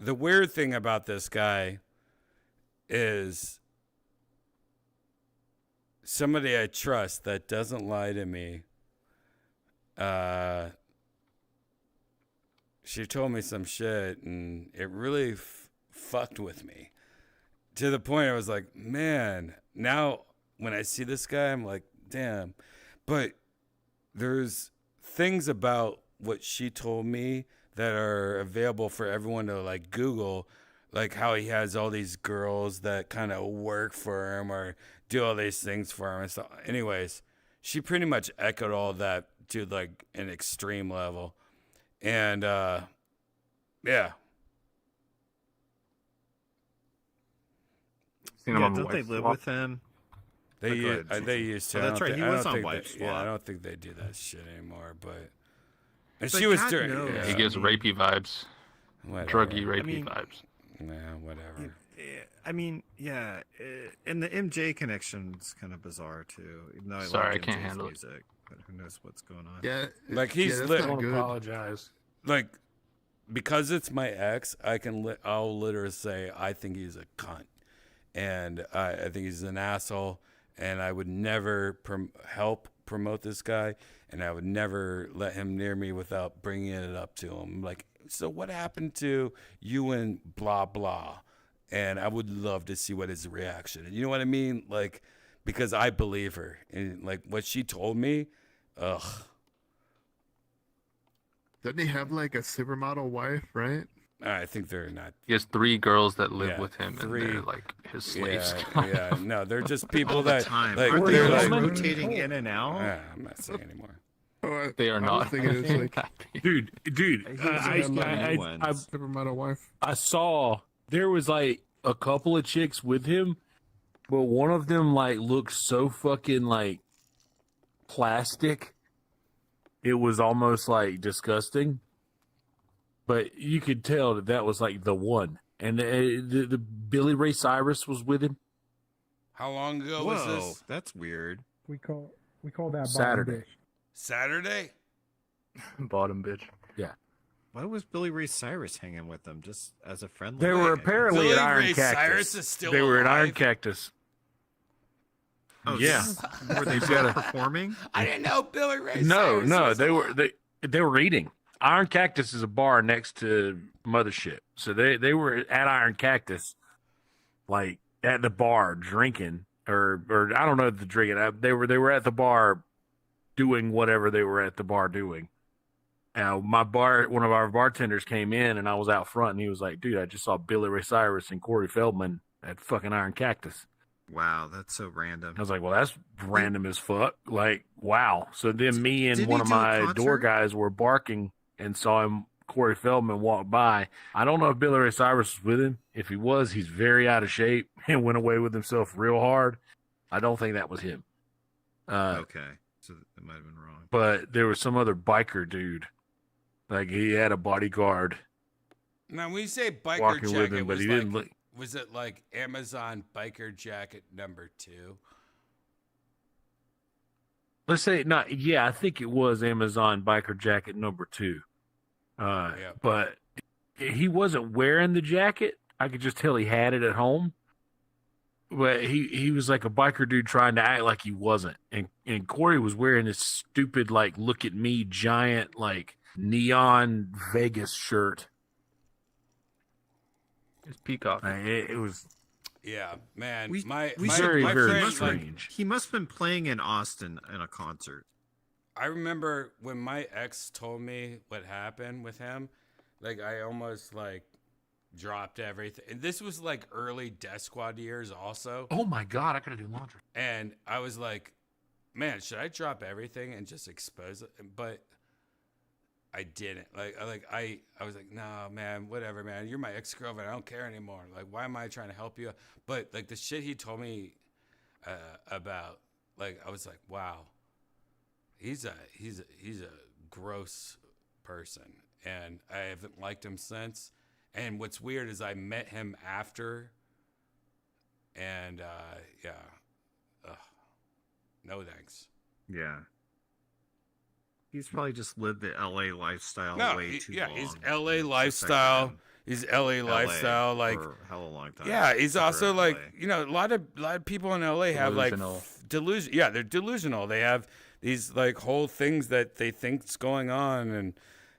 The weird thing about this guy is somebody I trust that doesn't lie to me. She told me some shit, and it really fucked with me. To the point I was like, man, now when I see this guy, I'm like, damn. But there's things about what she told me that are available for everyone to like Google, like how he has all these girls that kind of work for him or do all these things for him and stuff. Anyways, she pretty much echoed all that to like an extreme level. And yeah. Don't they live with him? They used to. Oh, that's right. He was on Wife Yeah, Swap. I don't think they do that shit anymore. But and But she was God doing. knows. Yeah, He gives rapey vibes. Whatever. Druggy rapey vibes. Nah, whatever. I mean, yeah, and the MJ connection's kind of bizarre too. Even though Sorry, I like can't MJ's handle it. music, but who knows what's going on? Yeah, Like he's that's lit. not good. Apologize. Like because it's my ex, I'll literally say I think he's a cunt, and I think he's an asshole, and I would never help promote this guy, and I would never let him near me without bringing it up to him. Like, so what happened to you and blah blah? And I would love to see what his reaction. You know what I mean? Like, because I believe her, and like what she told me, ugh. Doesn't he have like a supermodel wife, right? I think they're not. He has 3 girls that live Yeah, with him, 3. and they're like his slaves. Yeah, no, they're just people All the that time. like Aren't they're they all like rotating in and out? I'm not saying anymore. They are I was not. thinking it's like Dude, I supermodel wife. I saw there was like a couple of chicks with him, but one of them like looked so fucking like plastic. It was almost like disgusting. But you could tell that was like the one. And the Billy Ray Cyrus was with him. How long ago Whoa, was this? that's weird. We call that Saturday. bottom dish. Saturday? Bottom bitch. Yeah. Why was Billy Ray Cyrus hanging with them just as a friendly? They were thing, I guess? apparently Billy at Iron Ray Cactus. Cyrus is still they were at Iron alive? Cactus. Oh, yeah. Were they He's got both a- performing? I didn't know Billy Ray No, Cyrus no, was they alive. were they were eating. Iron Cactus is a bar next to Mothership, so they were at Iron Cactus, like at the bar drinking, or I don't know if the drinking. They were at the bar, doing whatever they were at the bar doing. Now one of our bartenders came in, and I was out front, and he was like, "Dude, I just saw Billy Ray Cyrus and Corey Feldman at fucking Iron Cactus." Wow, that's so random. I was like, well, that's random as fuck. Like, wow. So then me and Did one he of do a my door concert? guys were barking and saw him, Corey Feldman, walk by. I don't know if Billy Ray Cyrus was with him. If he was, he's very out of shape and went away with himself real hard. I don't think that was him. Okay, so it might have been wrong. But there was some other biker dude. Like, he had a bodyguard Now, when you say biker walking jacket, with him, but was he like, didn't look. was it like Amazon biker jacket number 2? Let's say not. Yeah, I think it was Amazon biker jacket number 2. But he wasn't wearing the jacket. I could just tell he had it at home. But he was like a biker dude trying to act like he wasn't. And Corey was wearing this stupid, like, look at me, giant, like, neon Vegas shirt. It's peacock. It was. Yeah, man. We my very, my very friend, strange. He must have been playing in Austin in a concert. I remember when my ex told me what happened with him, like I almost like dropped everything. And this was like early Death Squad years also. Oh my God, I gotta do laundry. And I was like, man, should I drop everything and just expose it? But I didn't. I was like, no, man, whatever, man. You're my ex-girlfriend. I don't care anymore. Like, why am I trying to help you? But like the shit he told me about, like, I was like, wow, he's a gross person, and I haven't liked him since. And what's weird is I met him after, and no thanks. Yeah. He's probably just lived the LA lifestyle way too long. He's LA lifestyle. He's LA lifestyle, like for a hell of a long time. Yeah, he's also LA. like, you know, a lot of people in LA have like delusion. Yeah, they're delusional. They have these like whole things that they think's going on,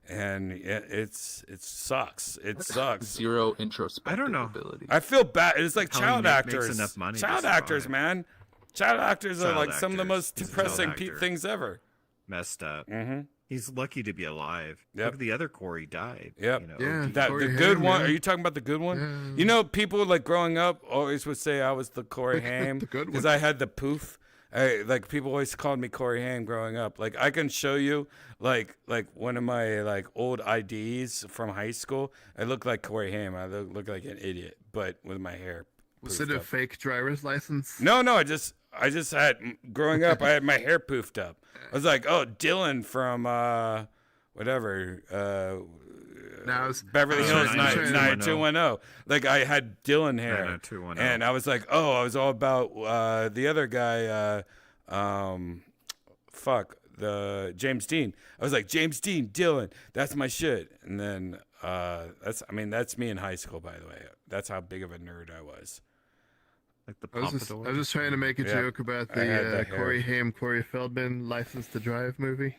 and it sucks. It sucks. Zero introspective I don't know. ability. I feel bad. It's like How he child makes actors. enough money to Child survive. actors, man. Child actors are Child like some of the actors. most He's a depressing child actor. things ever. Messed up. Mm-hmm. He's lucky to be alive. Yep. Look at the other Corey died. Yep. You know, Yeah. OD. That Corey the good Haim, one. yeah. Are you talking about the good one? Yeah. You know, people like growing up always would say I was the Corey Haim The good because one. I had the poof. Like people always called me Corey Haim growing up. Like I can show you like one of my like old IDs from high school. I look like Corey Haim. I look like an idiot, but with my hair. Was poofed it a up. fake driver's license? No. I just had growing up. I had my hair poofed up. I was like, oh, Dylan from whatever. Now it's Beverly Hills 90210. 90210. Like I had Dylan hair, 90210. and I was like, oh, I was all about the other guy. The James Dean. I was like, James Dean, Dylan, that's my shit. And then that's me in high school, by the way. That's how big of a nerd I was. Like the I was pompadour. just trying to make a Yeah. joke about I had the that hair. Corey Haim, Corey Feldman License to Drive movie.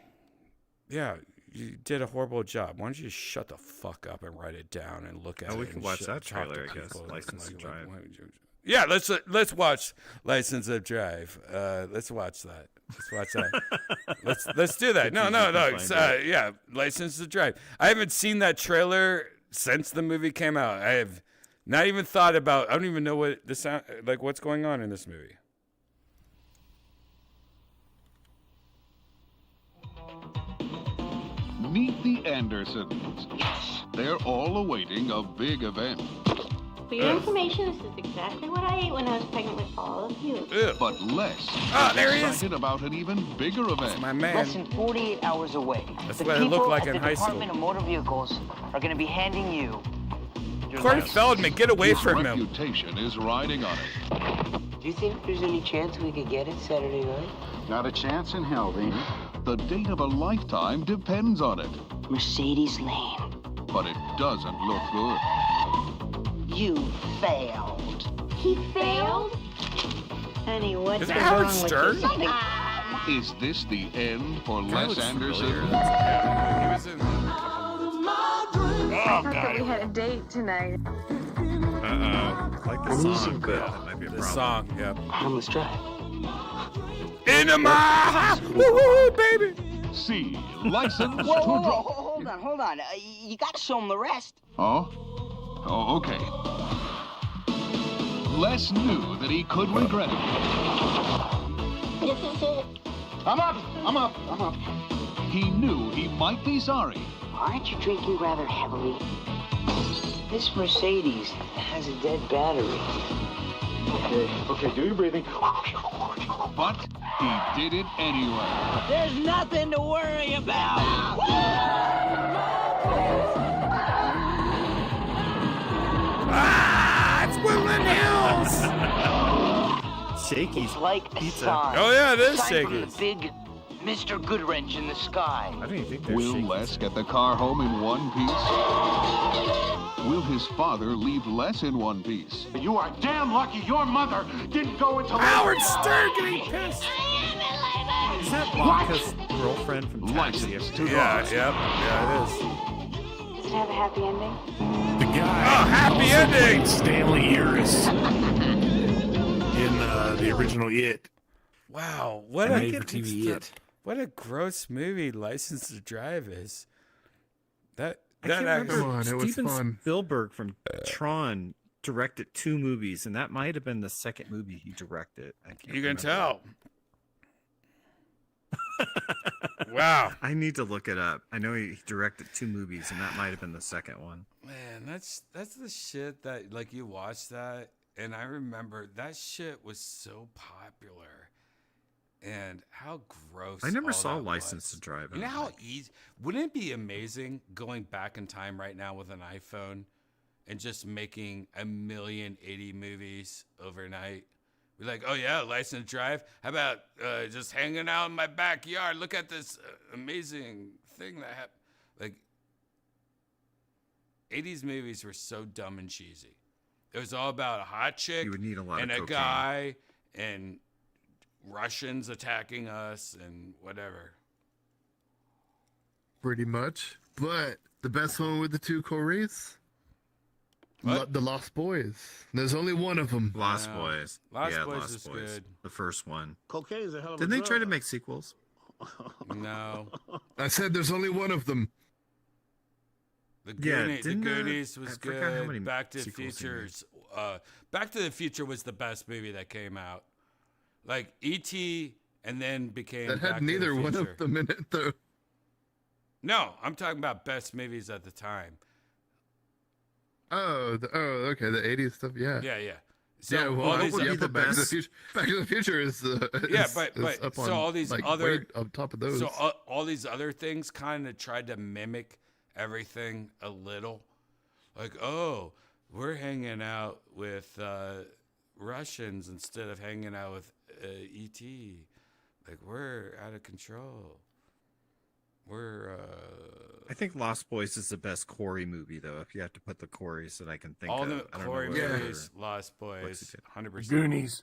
Yeah, you did a horrible job. Why don't you just shut the fuck up and write it down and look at it? Oh, we can and watch that talk to trailer, I guess. people. License to Drive. why would you- Yeah, let's watch License to Drive. Let's watch that. Let's watch that. let's do that. No. It's, yeah, License to Drive. I haven't seen that trailer since the movie came out. I have not even thought about. I don't even know what the sound like. What's going on in this movie? Meet the Andersons. Yes. They're all awaiting a big event. For your information, this is exactly what I ate when I was pregnant with all of you. But Les there he is. excited about an even bigger event. My man. Less than 48 hours away. That's the what it people looked like at in the high Department school. of Motor Vehicles are going to be handing you Corey Feldman, get away His from him. reputation is riding on it. Do you think there's any chance we could get it Saturday night? Not a chance in hell, Vini. The date of a lifetime depends on it. Mercedes Lane. But it doesn't look good. You failed. He failed? Honey, what's Is that Howard Stern? Is this the end for Kinda Les looks Anderson? familiar. Yeah, he was in. I thought that we had a date tonight. I like the song, but that might be a The problem. song, yeah. Let's try. Into my house, woo baby. C. License to Whoa, drive. hold on. You gotta show him the rest. Oh? Oh, okay. Les knew that he could regret it. This is it. I'm up. He knew he might be sorry. Aren't you drinking rather heavily? This Mercedes has a dead battery. Okay, do your breathing. But he did it anyway. There's nothing to worry about. Ah, it's Woodland Hills. Shaky's Like a pizza. sign. Oh yeah, it is Sign from Shaky's. the big Mr. Goodwrench in the sky. I don't even think they're Will Shaky's. Les get the car home in one piece? Will his father leave Les in one piece? You are damn lucky your mother didn't go into Howard Stern getting pissed. Is that Blanca's girlfriend from Taxi? License to Yeah, drive. yeah, it is. Does it have a happy ending? The guy. Oh, happy ending! Stanley Uris in the original It. Wow, what Made a for TV It. what a gross movie License to Drive is. That I can't actually, Come on, it was Steven fun. Spielberg from Tron directed 2 movies, and that might have been the second movie he directed. I can't you can remember. tell. Wow, I need to look it up. I know he directed 2 movies, and that might have been the second one. man, that's the shit that like you watch that, and I remember that shit was so popular, and how gross. I never all saw that License was. to Drive. You know how easy? Wouldn't it be amazing going back in time right now with an iPhone and just making 1,080 movies overnight? Be like, oh yeah, License to Drive. How about just hanging out in my backyard? Look at this amazing thing that happened. Like, 80s movies were so dumb and cheesy. It was all about a hot chick You would need a lot and of a cocaine. guy and Russians attacking us and whatever. Pretty much. But the best one with the 2 Corys? What? The Lost Boys. There's only one of them. Lost No. Boys. Lost yeah, Boys Lost is Boys. good. The first one. Cocaine's a hell of Didn't they try to make sequels? No. I said there's only one of them. The Yeah, Goonies, was I forgot how many good. Back to the sequels he made. Futures. Back to the Future was the best movie that came out. Like E.T. and then became That Back had to the neither one Future. of them in it, though. No, I'm talking about best movies at the time. Okay, the 80s stuff, yeah. Yeah, yeah. So Yeah, well, all these yeah, other, but Back to the Future. Back to the Future is Yeah, is but up so on, all these like, other way on top of those. So all these other things kind of tried to mimic everything a little. Like, oh, we're hanging out with Russians instead of hanging out with E.T. Like, we're out of control. We're I think Lost Boys is the best Corey movie, though. If you have to put the Corys that I can think all of. the I don't know Corey what other- movies, Lost Boys, 100%. Goonies.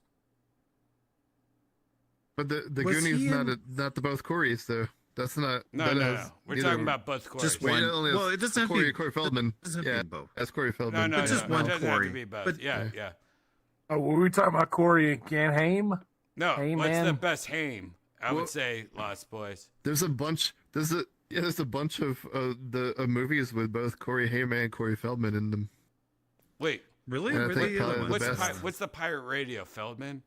But the Was Goonies he in- not the both Corys, though. That's not. No, that no, has no. We're neither- talking about both Corys. Just Wait, one. it only has Well, it doesn't have to Corey, be. Corey Feldman. It doesn't have Yeah, to be both. that's Corey No, Feldman. no, But just no, one it doesn't have to Corey. be both. But- yeah, yeah. Oh, were we talking about Corey and Ken Haim? No, Hey, what's the man. best Haim? I Well- would say Lost Boys. There's a bunch. There's a bunch of the movies with both Corey Haim and Corey Feldman in them. Wait, Really? Yeah, I Were think they probably the the what's best. what's the Pirate Radio, Feldman?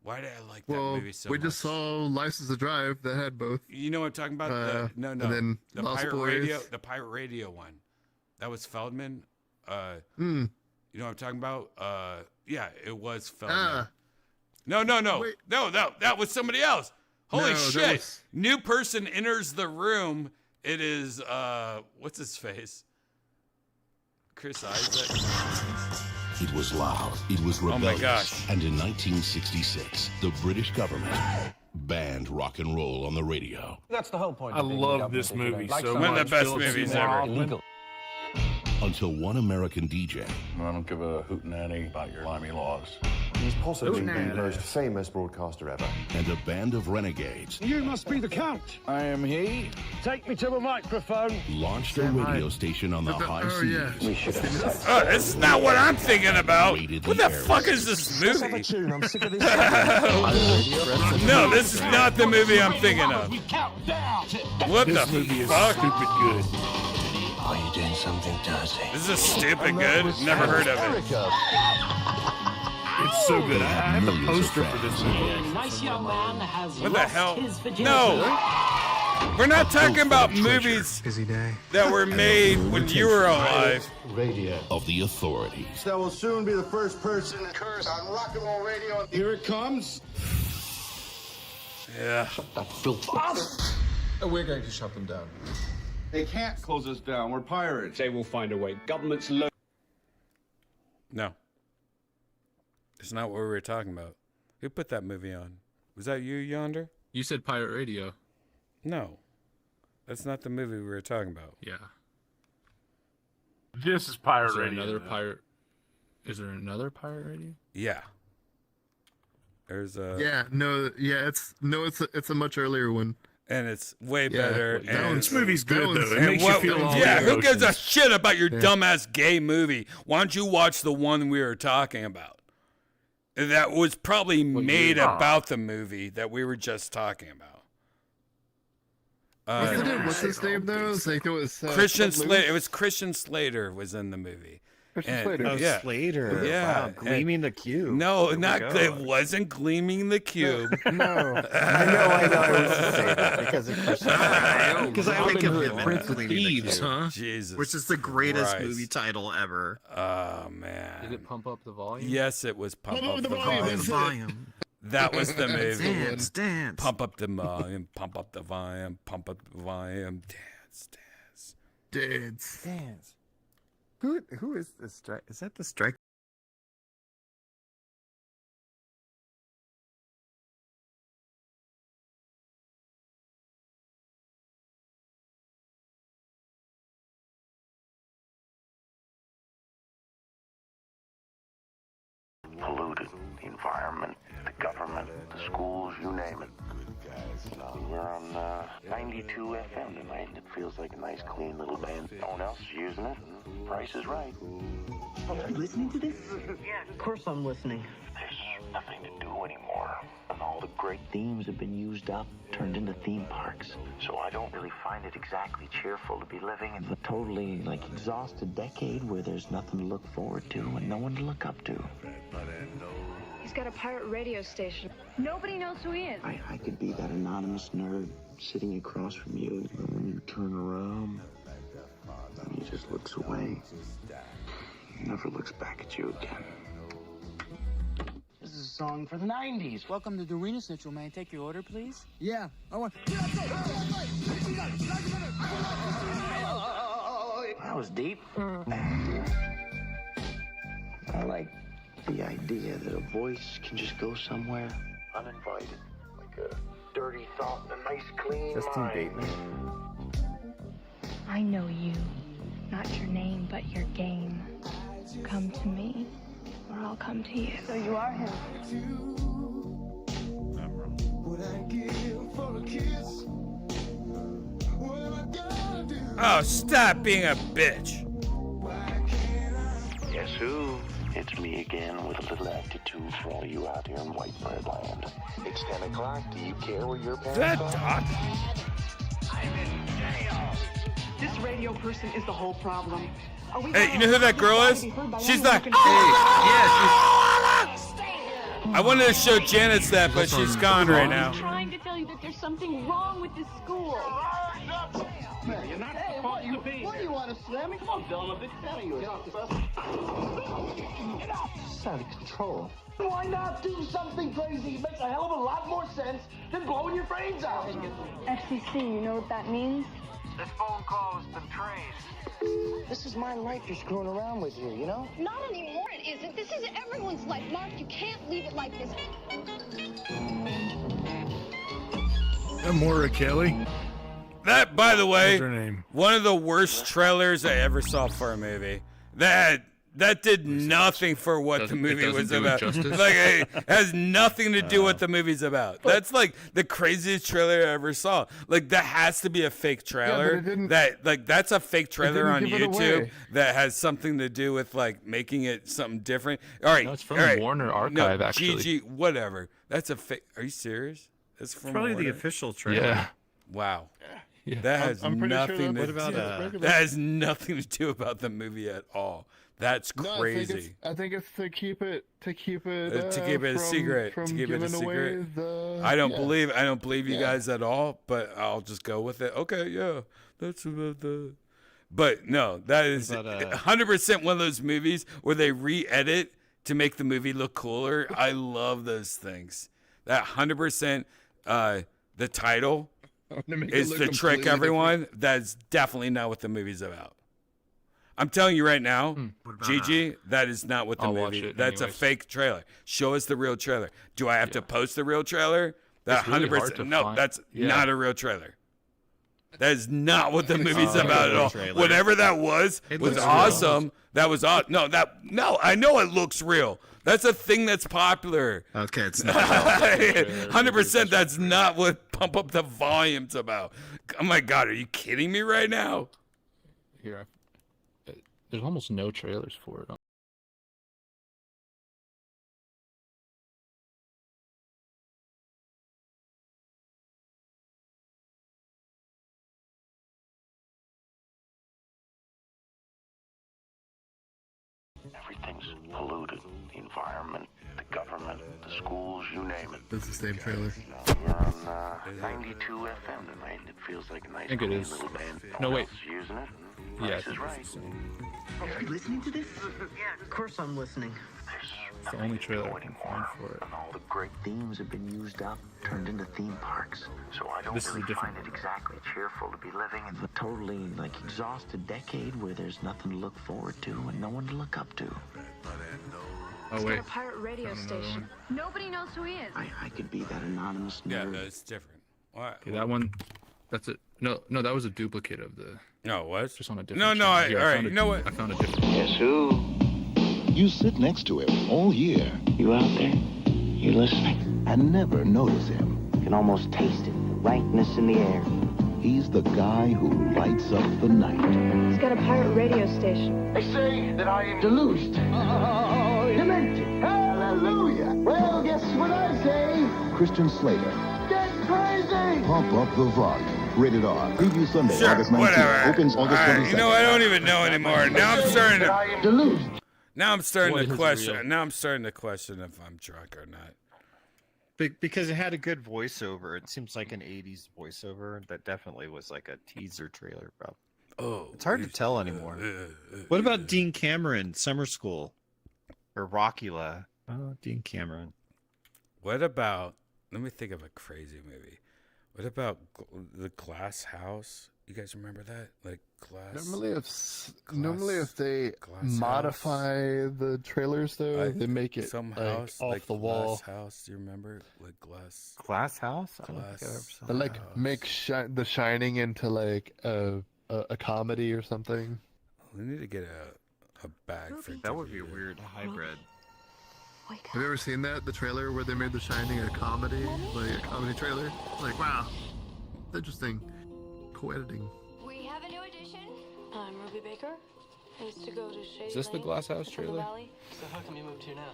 Why did I like that Well, movie so we much? just saw License to Drive that had both. You know what I'm talking about? No, and then the Lost Pirate Boys. Radio, the Pirate Radio one. That was Feldman. Hmm. You know what I'm talking about? Yeah, it was Feldman. Ah, No. Wait. No, that was somebody else. Holy No, that shit. was- New person enters the room. It is what's his face? Chris Isaac. It was loud. It was Oh rebellious. my gosh. And in 1966, the British government banned rock and roll on the radio. That's the whole point. I love this movie so much. One of the best movies ever. Illegal. Until one American DJ I don't give a hootenanny about your limey laws. He's possibly Hootenanny. the most famous broadcaster ever. and a band of renegades You must be the Count. I am he. Take me to the microphone. launched a radio station on the high seas. We should have Oh, this is not what I'm thinking about. Rated What the the fuck is airwaves. this have a movie? tune. I'm sick of this. No, this is not the movie I'm thinking of. What This the movie is fuck? stupid good. Are you doing something dirty? This is stupid good. Never heard of it. It's so good. I have the poster for this movie. Nice young man has What the hell? No. We're not talking about movies Busy day. that were made when you were alive. Radio. Of the authorities. That will soon be the first person to curse on rock and roll radio. Here it comes. Yeah. We're going to shut them down. They can't close us down. We're pirates. They will find a way. Government's low. No. It's not what we were talking about. Who put that movie on? Was that you, Yonder? You said Pirate Radio. No. That's not the movie we were talking about. Yeah. This is Pirate Is there Radio. another pirate? Is there another Pirate Radio? Yeah. There's a... It's a much earlier one. And it's way Yeah, better. that and This movie's good though. It and makes you feel all yeah, the who gives a emotions. shit about your Yeah. dumbass gay movie? Why don't you watch the one we were talking about? That was probably made about the movie that we were just talking about. What's his name though? It's like it was Christian Footloose? Slater. It was Christian Slater was in the movie. Christian And- Slater. Oh, yeah. Slater. Yeah. Wow, gleaming the cube. No, Here we not go. it wasn't Gleaming the Cube. No, I know. I was to say that because of Christian Slater. Because I think of him Prince of Gleaming the Thieves, Cube, huh? Jesus. which is the greatest Christ. movie title ever. Oh man. Did it pump up the volume? Yes, it was Pump Up the Volume. Volume. That was the movie. Dance. Pump up the volume, pump up the volume, pump up the volume, dance, dance. Dance. Who is the strike? Is that the strike? Polluted. The environment, the government, the schools, you name it. We're on 92 FM tonight, and it feels like a nice, clean little band. No one else is using it, and price is right. Are you listening to this? Yeah, of course I'm listening. There's nothing to do anymore, and all the great themes have been used up, turned into theme parks. So I don't really find it exactly cheerful to be living in a totally, exhausted decade where there's nothing to look forward to and no one to look up to. He's got a pirate radio station. Nobody knows who he is. I could be that anonymous nerd sitting across from you, and when you turn around, and he just looks away. Never looks back at you again. This is a song for the 90s. Welcome to the Arena Snitchel, man. Take your order, please. Yeah, I want. That was deep. I like the idea that a voice can just go somewhere uninvited, like a dirty thought in a nice, clean Justin mind. Bateman. I know you. Not your name, but your game. Come to me, or I'll come to you. So you are him. Oh, stop being a bitch. Guess who? It's me again with a little attitude for all you out here in white bread land. It's 10 o'clock. Do you care where your Is that parents Doc? This radio person is the whole problem. Hey, you know who that girl is? She's like, I wanted to show Janice that, but she's gone right now. I'm trying to tell you that there's something wrong with this school. Man, you're not what do you want to slam me? Come on, Bill, I'm a big fan of yours. Get off the bus. It's out of control. Why not do something crazy? It makes a hell of a lot more sense than blowing your brains out. FCC, you know what that means? This phone call has been traced. This is my life you're screwing around with here, you know? Not anymore, it isn't. This is everyone's life. Mark, you can't leave it like this. Maura Kelly. That, by the way, What's her name? one of the worst trailers I ever saw for a movie. That did nothing for what the movie was about. Like, it has nothing to do what the movie's about. That's like the craziest trailer I ever saw. Like, that has to be a fake trailer. That's a fake trailer on YouTube that has something to do with like making it something different. All right, No, it's from Warner Archive, actually. GG, whatever. That's a fake. Are you serious? That's from Probably Warner? the official trailer. Yeah. Wow. Yeah. That has I'm pretty sure nothing. that's- What about, that has nothing to do about the movie at all. That's crazy. I think it's to keep it To keep it a secret. From To keep it a giving away secret. I don't believe you Yeah. guys at all. But I'll just go with it. Okay, yeah, that's about the. But no, that is 100% one of those movies where they re-edit to make the movie look cooler. I love those things. That 100%. The title is to trick everyone. That's definitely not what the movie's about. I'm telling you right now, Gigi, that is not what the I'll watch movie. it That's a anyways. fake trailer. Show us the real trailer. Do I have to post the real trailer? That It's really 100%. hard to No, find. that's Yeah. not a real trailer. That is not what the movie's about at all. trailer. Whatever that was looks awesome. real. That was awesome. No, I know it looks real. That's a thing that's popular. Okay, it's not. 100%. That's not what Pump Up the Volume's about. Oh my God, are you kidding me right now? Here, there's almost no trailers for it. Everything's polluted. The environment, the government, the schools, you name it. That's the same trailer. We're on 92 FM tonight. It feels like a nice think it clean is. little band. No, wait. Else is using it. Yeah, I Price think is right. it's the same. Are you listening to this? Yeah, of course I'm listening. It's the only trailer I can find for it. And all the great themes have been used up, turned into theme parks. So I don't This is a really different find it one. exactly cheerful to be living in the totally exhausted decade where there's nothing to look forward to and no one to look up to. Oh wait, a pirate radio station. Nobody knows who he is. I could be that anonymous Yeah, nerd. that's different. What? okay, that one. That's it. No, that was a duplicate of the. No, it was? Just on a different. No, channel. all right, you know what? I found a different. Guess who? You sit next to him all year You out there? You listening? and never notice him. You can almost taste it. The rankness in the air. He's the guy who lights up the night. He's got a pirate radio station. They say that I am Deluged. Oh, demented. Hallelujah. Well, guess what I say? Christian Slater. Get crazy! Pump up the volume. Rated R. Preview Sunday, Sure, August 19th. whatever. Opens August All right, 22nd. you know, I don't even know anymore. Now I'm starting to. Deluged. Now I'm starting What to is question. real? Now I'm starting to question if I'm drunk or not. Because it had a good voiceover. It seems like an 80s voiceover. That definitely was like a teaser trailer, bro. Oh, It's hard to tell anymore. What about Dean Cameron, Summer School? Or Rockula? Oh, Dean Cameron. What about? Let me think of a crazy movie. What about the Glass House? You guys remember that? Like Glass. Normally if they Glass modify the trailers though, they make it some like, house off like the wall. Glass House. Do you remember like Glass? Glass House? I don't Glass. think I ever saw They like House. make The Shining into like a comedy or something. We need to get a bag for that. That would be a DVD. weird hybrid. Have you ever seen that? The trailer where they made The Shining a comedy, like a comedy trailer? Like, wow, interesting. Co-editing. We have a new addition. I'm Ruby Baker. I used to go to Shady Is this the Lane Glass House in the trailer? Valley. So how come you moved here now?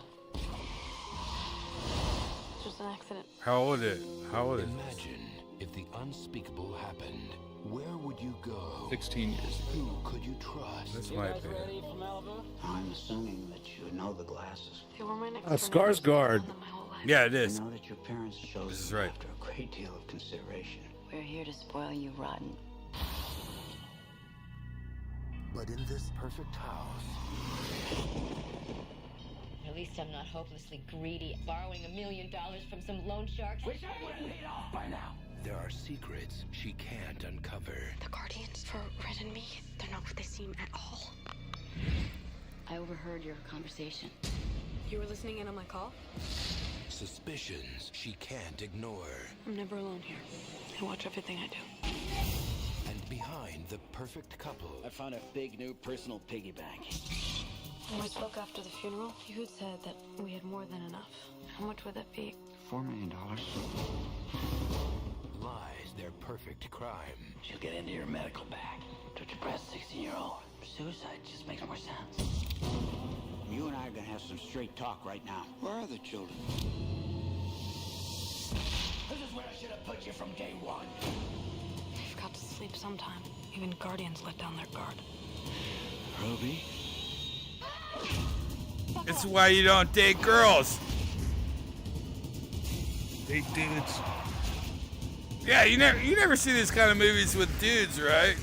It's just an accident. How old is it? How old is it? Imagine if the unspeakable happened. Where would you go? 16 years ago. Who could you trust? That's my opinion. I'm assuming that you know the glasses. They were my next Skarsgård. Yeah, it I is. know that your parents chose This is them right. after a great deal of consideration. We're here to spoil you rotten. But in this perfect house, At least I'm not hopelessly greedy, borrowing $1 million from some loan sharks. Wish I would have paid off by now. There are secrets she can't uncover. The guardians for Red and me, they're not what they seem at all. I overheard your conversation. You were listening in on my call? Suspicions she can't ignore. I'm never alone here. I watch everything I do. And behind the perfect couple, I found a big new personal piggy bank. When we spoke after the funeral, you had said that we had more than enough. How much would that be? $4 million. Lies their perfect crime. She'll get into your medical bag. To a depressed 16-year-old. Suicide just makes more sense. You and I are gonna have some straight talk right now. Where are the children? This is where I should have put you from day one. You've got to sleep sometime. Even guardians let down their guard. Ruby? It's why you don't date girls. Date dudes. Yeah, you never see these kind of movies with dudes, right?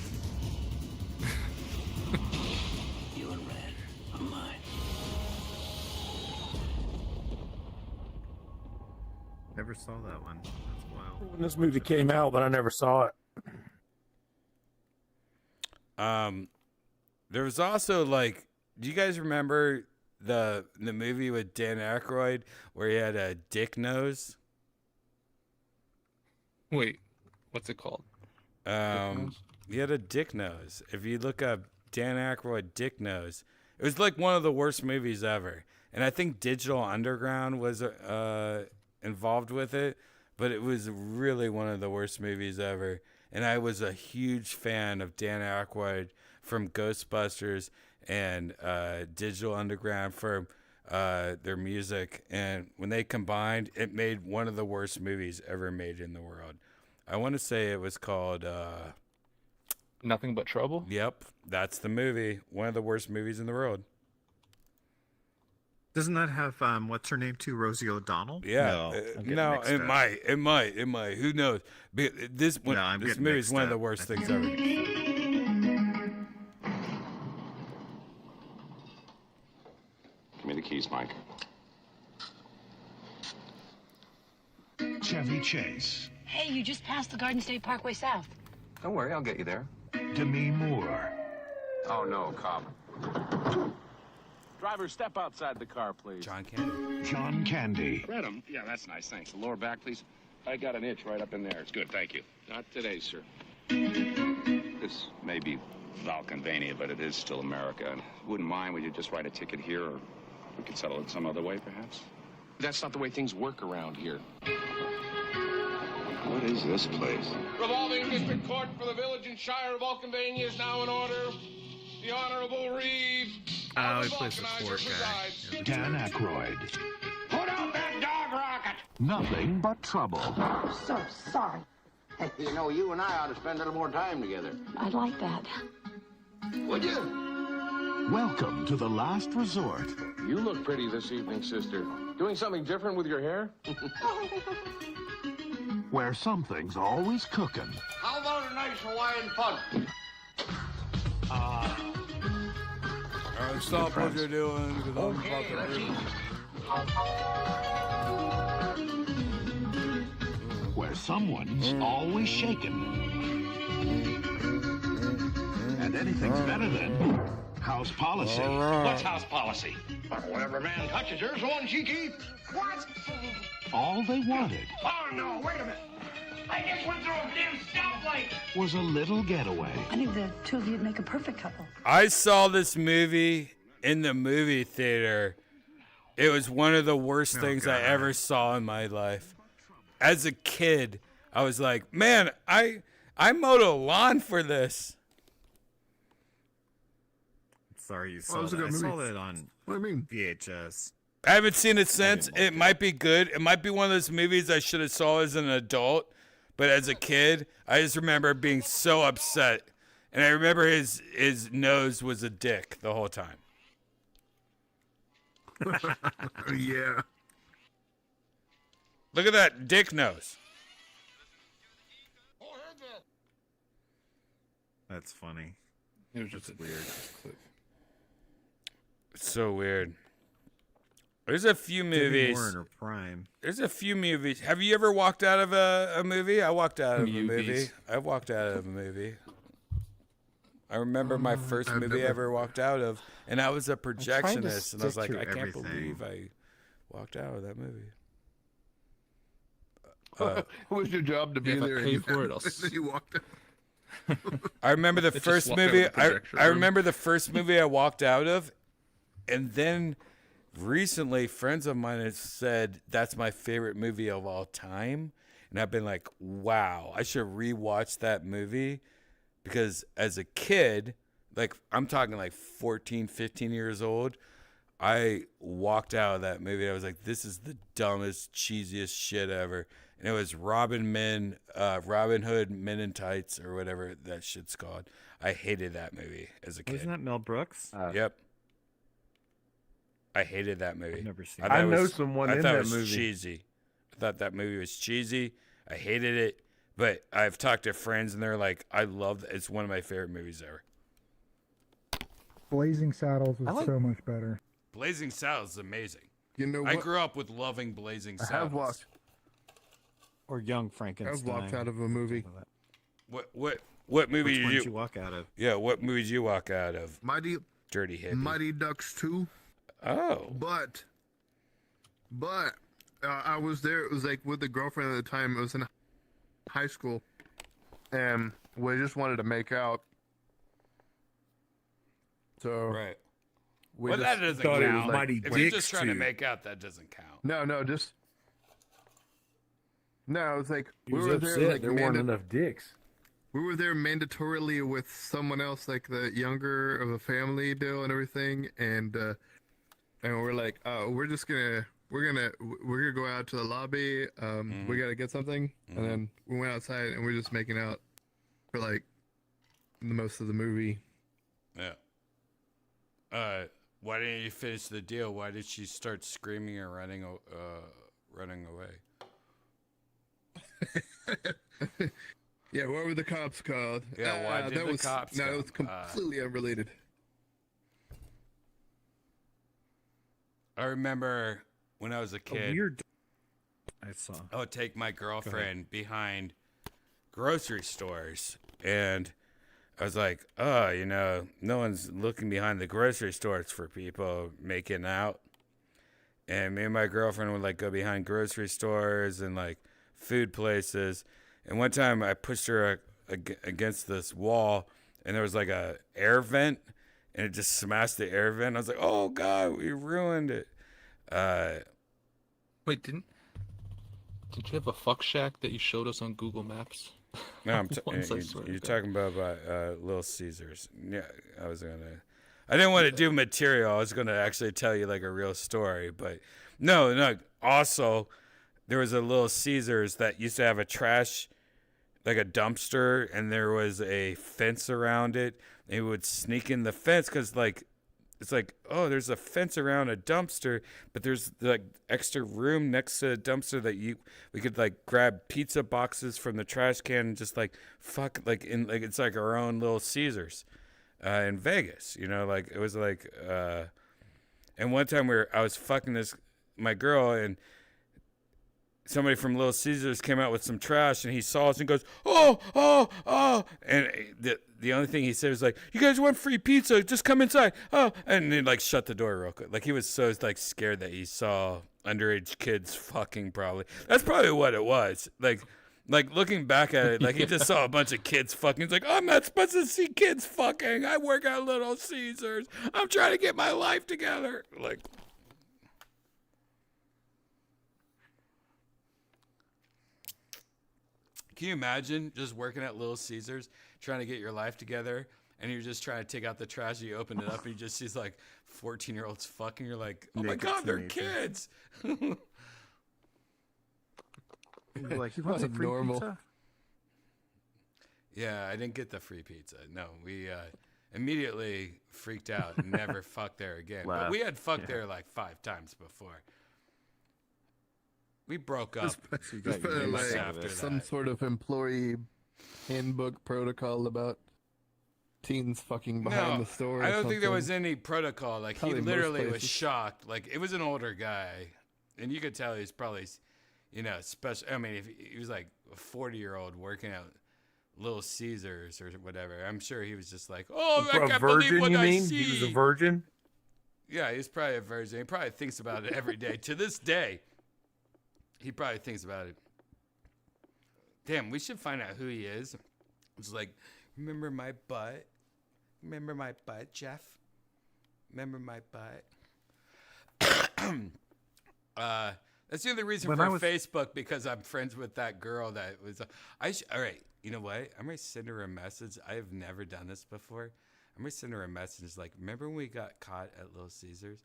You and Red are mine. Never saw that one. That's wild. When this movie came out, but I never saw it. There was also like, do you guys remember the movie with Dan Aykroyd where he had a dick nose? Wait, what's it called? He had a dick nose. If you look up Dan Aykroyd dick nose, it was like one of the worst movies ever. And I think Digital Underground was involved with it, but it was really one of the worst movies ever. And I was a huge fan of Dan Aykroyd from Ghostbusters and Digital Underground for their music. And when they combined, it made one of the worst movies ever made in the world. I want to say it was called... Nothing But Trouble? Yep, that's the movie. One of the worst movies in the world. Doesn't that have what's her name too? Rosie O'Donnell? Yeah, no, it might. Who knows? This movie is one of the worst things ever. Give me the keys, Mike. Chevy Chase. Hey, you just passed the Garden State Parkway South. Don't worry, I'll get you there. Demi Moore. Oh, no, cop. Driver, step outside the car, please. John Candy. John Candy. Madam, yeah, that's nice, thanks. The lower back, please. I got an itch right up in there. It's good, thank you. Not today, sir. This may be Valkenvania, but it is still America. And wouldn't mind, would you just write a ticket here, or we could settle it some other way, perhaps? That's not the way things work around here. What is this place? Revolving District Court for the Village and Shire of Valkenvania is now in order. The Honorable Reeve. He plays the court guy. Dan Aykroyd. Put out that dog rocket! Nothing but trouble. So sorry. Hey, you know, you and I ought to spend a little more time together. I'd like that. Would you? Welcome to the last resort. You look pretty this evening, sister. Doing something different with your hair? Where something's always cooking. How about a nice Hawaiian punch? Stop what you're doing, because I'm about to Where someone's always shaking. And anything's better than house policy. What's house policy? Whatever man touches her's the one she keeps. What? All they wanted Oh, no, wait a minute. I just went through a damn stoplight. was a little getaway. I think the two of you'd make a perfect couple. I saw this movie in the movie theater. It was one of the worst things I ever saw in my life. As a kid, I was like, man, I mowed a lawn for this. Sorry you saw that. I saw that on VHS. I haven't seen it since. It might be good. It might be one of those movies I should have saw as an adult. But as a kid, I just remember being so upset. And I remember his nose was a dick the whole time. Yeah. Look at that dick nose. That's funny. It was just weird. It's so weird. There's a few movies. Warren or Prime. There's a few movies. Have you ever walked out of a movie? I walked out of a movie. Movies. I've walked out of a movie. I remember my first movie I ever walked out of, and I was a projectionist, and I was like, I can't believe I walked out of that movie. It was your job to be if I there. pay and for it, you walked out. I remember the just first walked out movie. of the projection I room. remember the first movie I walked out of, and then recently, friends of mine have said that's my favorite movie of all time, and I've been like, wow, I should rewatch that movie because as a kid, like I'm talking like 14, 15 years old, I walked out of that movie. I was like, this is the dumbest, cheesiest shit ever. And it was Robin Hood Men in Tights or whatever that shit's called. I hated that movie as a kid. Wasn't that Mel Brooks? Yep. I hated that movie. I've never seen I it. thought I it know was- someone I in thought that it was movie. cheesy. I thought that movie was cheesy. I hated it. But I've talked to friends and they're like, I love it. It's one of my favorite movies ever. Blazing Saddles was so much better. Blazing Saddles is amazing. You know I what? grew up with loving Blazing I Saddles. have walked. Or Young Frankenstein. I've walked out of a movie. What movie Which did one you did you walk out of? Yeah, what movie did you walk out of? Mighty Dirty Hippie. Mighty Ducks 2. Oh. But I was there. It was like with a girlfriend at the time. It was in high school, and we just wanted to make out. So Right. we Well, just that doesn't thought it was count. like If you're Dicks just trying to 2. make out, that doesn't count. No, just no. It's like He we was were upset there. Like there weren't enough dicks. We were there mandatorily with someone else, like the younger of the family deal and everything, and we're like, we're gonna go out to the lobby. We gotta get something, and then we went outside and we're just making out for like the most of the movie. Yeah. Why didn't you finish the deal? Why did she start screaming or running away? Yeah, what were the cops called? Yeah, why did that the was, cops No, come? it was completely unrelated. I remember when I was a kid. Weird. I saw. I would take my girlfriend behind grocery stores, and I was like, oh, no one's looking behind the grocery stores for people making out. And me and my girlfriend would like go behind grocery stores and like food places. And one time I pushed her against this wall, and there was like a air vent, and it just smashed the air vent. I was like, oh God, we ruined it. Wait, didn't you have a fuck shack that you showed us on Google Maps? No, Once, I swear to you're God. talking about Little Caesars. Yeah, I didn't want to do material. I was gonna actually tell you like a real story, but no. Also, there was a Little Caesars that used to have a trash, like a dumpster, and there was a fence around it. And we would sneak in the fence because like it's like, oh, there's a fence around a dumpster, but there's like extra room next to the dumpster that we could like grab pizza boxes from the trash can and just like fuck like in like it's like our own Little Caesars in Vegas, like it was like and one time I was fucking my girl, and somebody from Little Caesars came out with some trash, and he saw us and goes, oh, and the only thing he said was like, you guys want free pizza? Just come inside. Oh, and then like shut the door real quick. Like he was so like scared that he saw underage kids fucking. Probably that's probably what it was. Like looking back at it, like he just saw a bunch of kids fucking. He's like, I'm not supposed to see kids fucking. I work at Little Caesars. I'm trying to get my life together. Like. Can you imagine just working at Little Caesars, trying to get your life together, and you're just trying to take out the trash, and you open it up, and you just see like 14-year-olds fucking. You're like, oh my God, they're kids. Like, you want some free pizza? Yeah, I didn't get the free pizza. No, we immediately freaked out and never fucked there again. But we had fucked there like 5 times before. We broke up. Just put like after some that. sort of employee handbook protocol about teens fucking behind the store. I don't think there was any protocol. Like Probably he most literally was places. shocked. Like it was an older guy, and you could tell he's probably, special. I mean, if he was like a 40-year-old working at Little Caesars or whatever, I'm sure he was just like, "Oh, I A can't virgin, believe what you I mean? see." He was a virgin? Yeah, he's probably a virgin. He probably thinks about it every day. To this day, he probably thinks about it. Damn, we should find out who he is. It's like, remember my butt? Remember my butt, Jeff? Remember my butt? That's the other reason for Facebook, because I'm friends with that girl that was. All right, you know what? I'm gonna send her a message. I have never done this before. I'm gonna send her a message like, remember when we got caught at Little Caesars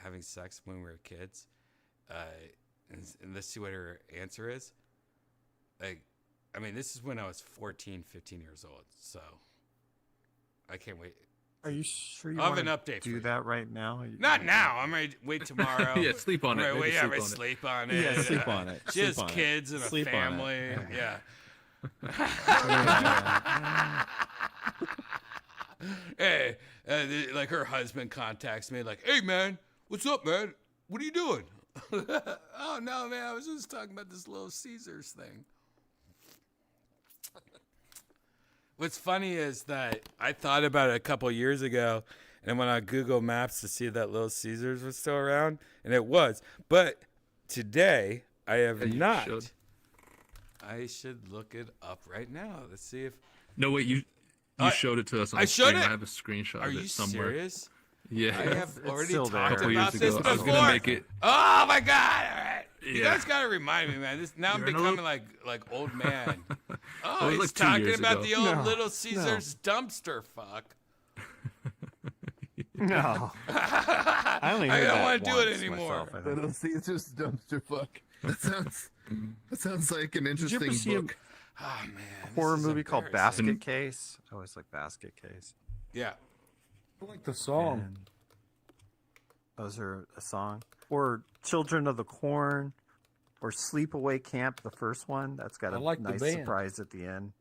having sex when we were kids? And let's see what her answer is. Like, I mean, this is when I was 14, 15 years old, so I can't wait. Are you sure you I'll have want an to update do for you. that right now? Not now. I'm ready to wait tomorrow. Yeah, sleep on it. Right, Maybe yeah, sleep sleep on on it. it. Yeah, sleep on it. She Sleep has on it. kids and Sleep a on it. family. Yeah. Hey, like her husband contacts me like, "Hey, man, what's up, man? What are you doing?" Oh, no, man, I was just talking about this Little Caesars thing. What's funny is that I thought about it a couple years ago, and I went on Google Maps to see if that Little Caesars was still around, and it was. But today, I have not. should. I should look it up right now. Let's see if. No, wait, you showed it to us on I the screen. showed it? I have a screenshot Are of you it somewhere. serious? Yeah. I have already still talked there. about Couple years this ago. before. I was gonna make it. Oh my god! All right, you Yeah. guys gotta remind me, man. Now I'm You're in a becoming little- like old man. It Oh, was he's like 2 talking years about ago. the old No, Little Caesars dumpster fuck. No. I only I heard don't that want to do it once anymore. myself, I think. Little Caesars dumpster fuck. That sounds like an Did you ever interesting see a book. Oh man, horror this is movie called embarrassing. Basket Case? I always like Basket Case. Yeah. I like the song. And those are a song. Or Children of the Corn. Or Sleepaway Camp, the first one. That's got I a like the nice band. surprise at the end.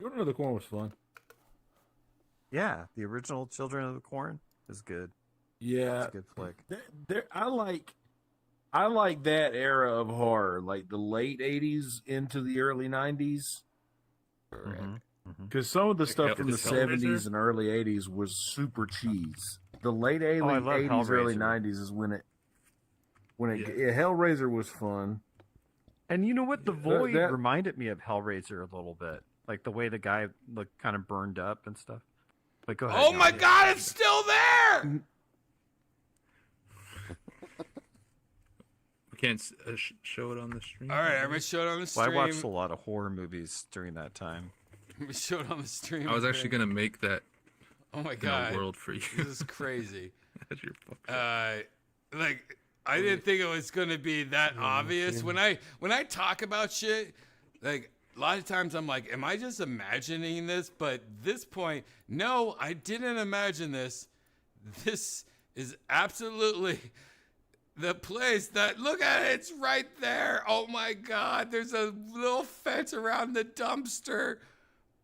Children of the Corn was fun. Yeah, the original Children of the Corn is good. Yeah, It's a good flick. I like that era of horror, like the late '80s into the early '90s. Because some of the stuff from the '70s and early '80s was super cheese. The late I love '80s, early Hellraiser. '90s is when Hellraiser was fun. And you know what? The That- Void that- reminded me of Hellraiser a little bit. Like the way the guy looked kind of burned up and stuff. But go ahead. Oh my Neil. god, it's still there! We can't show it on the stream. All right, I'm gonna show it on the Well, stream. I watched a lot of horror movies during that time. I'm gonna show it on the stream. I was actually again. gonna make that. Oh my in a god, world for you. This is crazy. That's your fuck. Like I didn't think it was gonna be that obvious. When I talk about shit, like a lot of times I'm like, am I just imagining this? But this point, no, I didn't imagine this. This is absolutely the place that, look at it, it's right there. Oh my god, there's a little fence around the dumpster.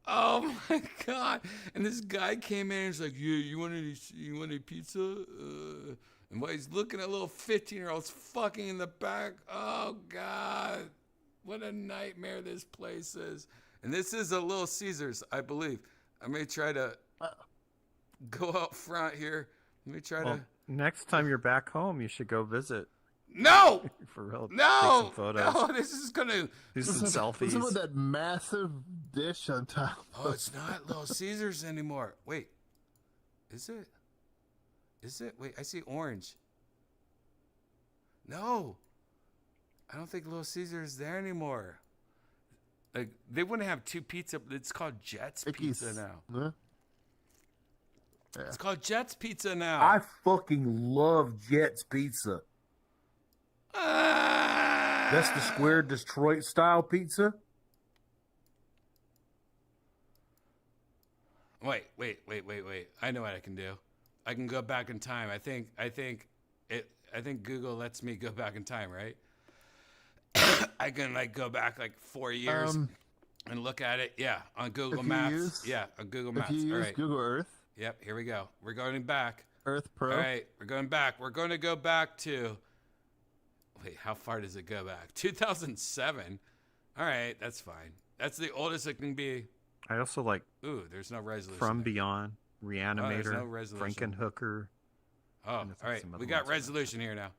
Oh my god! And this guy came in and he's like, "Yeah, you want any pizza?" And while he's looking at little 15-year-olds fucking in the back. Oh god, what a nightmare this place is. And this is a Little Caesars, I believe. I may try to go out front here. Let me try Well, to. next time you're back home, you should go visit. No. For real. No. Take some photos. No. This is gonna. Do some selfies. What's up with that massive dish on top? Oh, it's not Little Caesars anymore. Wait. Is it? Is it? Wait, I see orange. No. I don't think Little Caesars is there anymore. Like, they wouldn't have two pizza. It's called Jets Pizza now. Huh? It's called Jets Pizza now. I fucking love Jets Pizza. That's the square Detroit style pizza. Wait. I know what I can do. I can go back in time. I think Google lets me go back in time, right? I can like go back like 4 years. and look at it. Yeah, on Google Maps. On Google Maps. If you All use right. Google Earth. Yep, here we go. We're going back. Earth Pro. All right, we're going back. We're going to go back to... Wait, how far does it go back? 2007. All right, that's fine. That's the oldest it can be. I also like... Ooh, there's no resolution. From there. Beyond, Reanimator, no resolution. Frankenhooker. Oh, all right. We got resolution here now.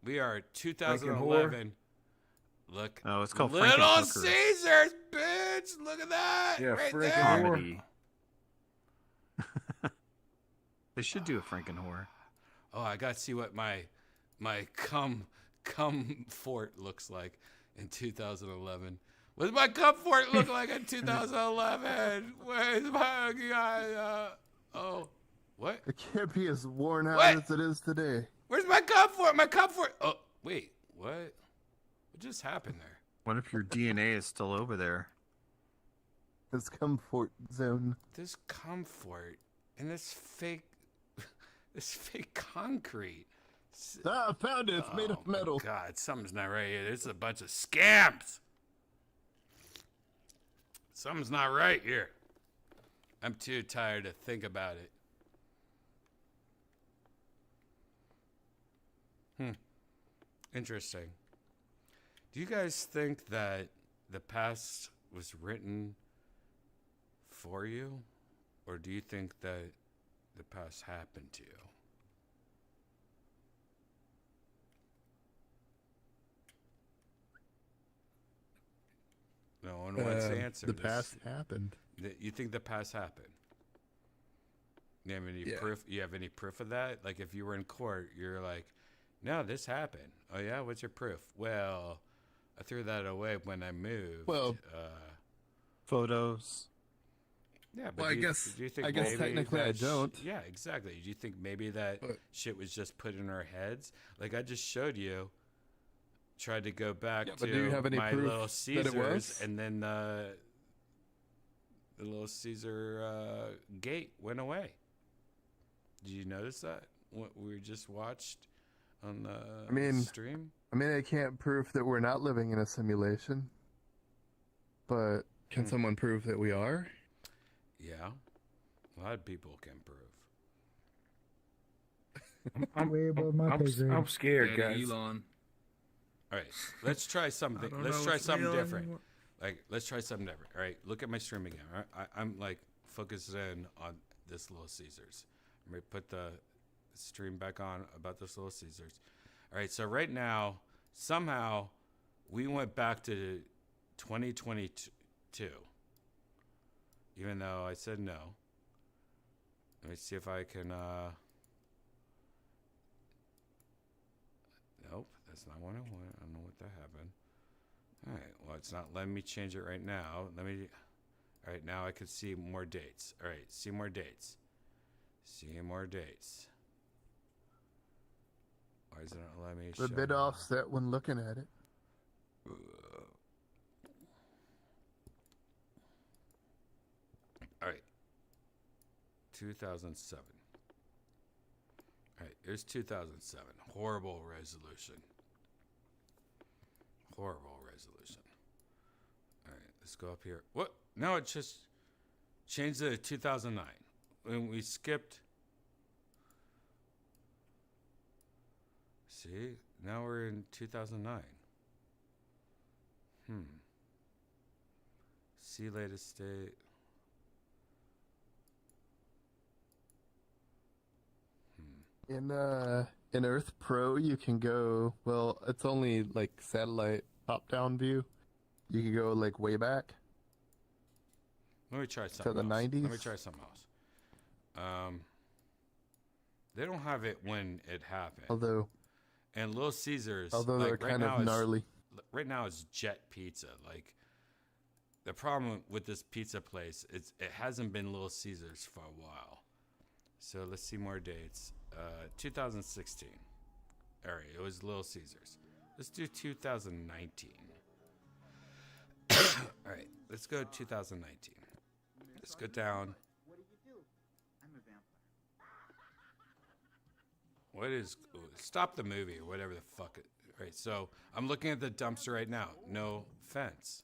We are 2011. Look. Oh, it's called Little Frankenhooker. Caesars, bitch. Look at that. Yeah, right there. Comedy. They should do a Frankenhorror. Oh, I got to see what my fort looks like in 2011. What does my fort look like in 2011? Where's my guy? Oh, what? It can't be as worn out What? as it is today. Where's my fort? My fort. Oh, wait. What? What just happened there? What if your DNA is still over there? This comfort zone. This comfort and this fake concrete. Ah, I found it. It's made of metal. God, something's not right here. This is a bunch of scams. Something's not right here. I'm too tired to think about it. Interesting. Do you guys think that the past was written for you? Or do you think that the past happened to you? No one wants to answer The this. past happened. You think the past happened? You have any proof? You have any proof of that? Like if you were in court, you're like, no, this happened. Oh yeah, what's your proof? Well, I threw that away when I moved. Well, photos. Yeah, but well, I guess technically I don't. Yeah, exactly. Do you think maybe that shit was just put in our heads? Like I just showed you. Tried to go back but to do you have any my proof Little that Caesars, it was? and then the Little Caesar gate went away. Did you notice that? What we just watched on the stream? I mean, I can't prove that we're not living in a simulation, but can someone prove that we are? Yeah, a lot of people can prove. I'm scared, guys. Elon. All right, let's try something. Let's try something different. Let's try something different. All right, look at my stream again. All right? I'm like focused in on this Little Caesars. I'm gonna put the stream back on about this Little Caesars. All right, so right now, somehow, we went back to 2022. Even though I said no. Let me see if I can. Nope, that's not what I want. I don't know what that happened. All right, well, it's not letting me change it right now. All right, now I can see more dates. All right, see more dates. See more dates. Why is it not letting me show? We're a bit offset when looking at it. All right, 2007. All right, here's 2007. Horrible resolution. Horrible resolution. All right, let's go up here. What? No, it just changed it to 2009. When we skipped. See, now we're in 2009. See latest date. In Earth Pro, you can go. Well, it's only like satellite top-down view. You can go like way back. Let me try something to the else. 90s. Let me try something else. They don't have it when it happened. Although, and Little Caesars, although like, they're kind of gnarly. Right now, it's Jet Pizza. Like the problem with this pizza place, it hasn't been Little Caesars for a while. So let's see more dates. 2016. All right, it was Little Caesars. Let's do 2019. All right, let's go 2019. Let's go down. What do you do? I'm a vampire. What is... Stop the movie or whatever the fuck it... All right, so I'm looking at the dumpster right now. No fence.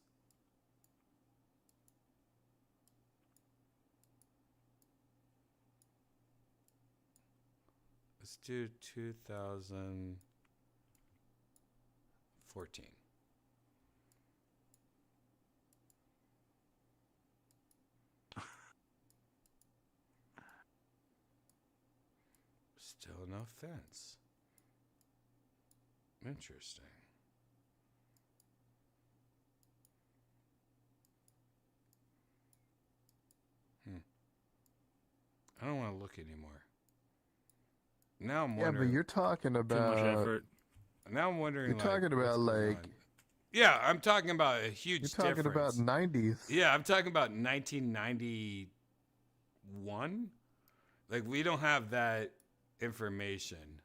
Let's do 2014. Still no fence. Interesting. I don't want to look anymore. Now I'm wondering. Yeah, but you're talking about Too much effort. Now I'm wondering. You're talking about like. Yeah, I'm talking about a huge. You're talking difference. about 90s. Yeah, I'm talking about 1991. Like we don't have that information,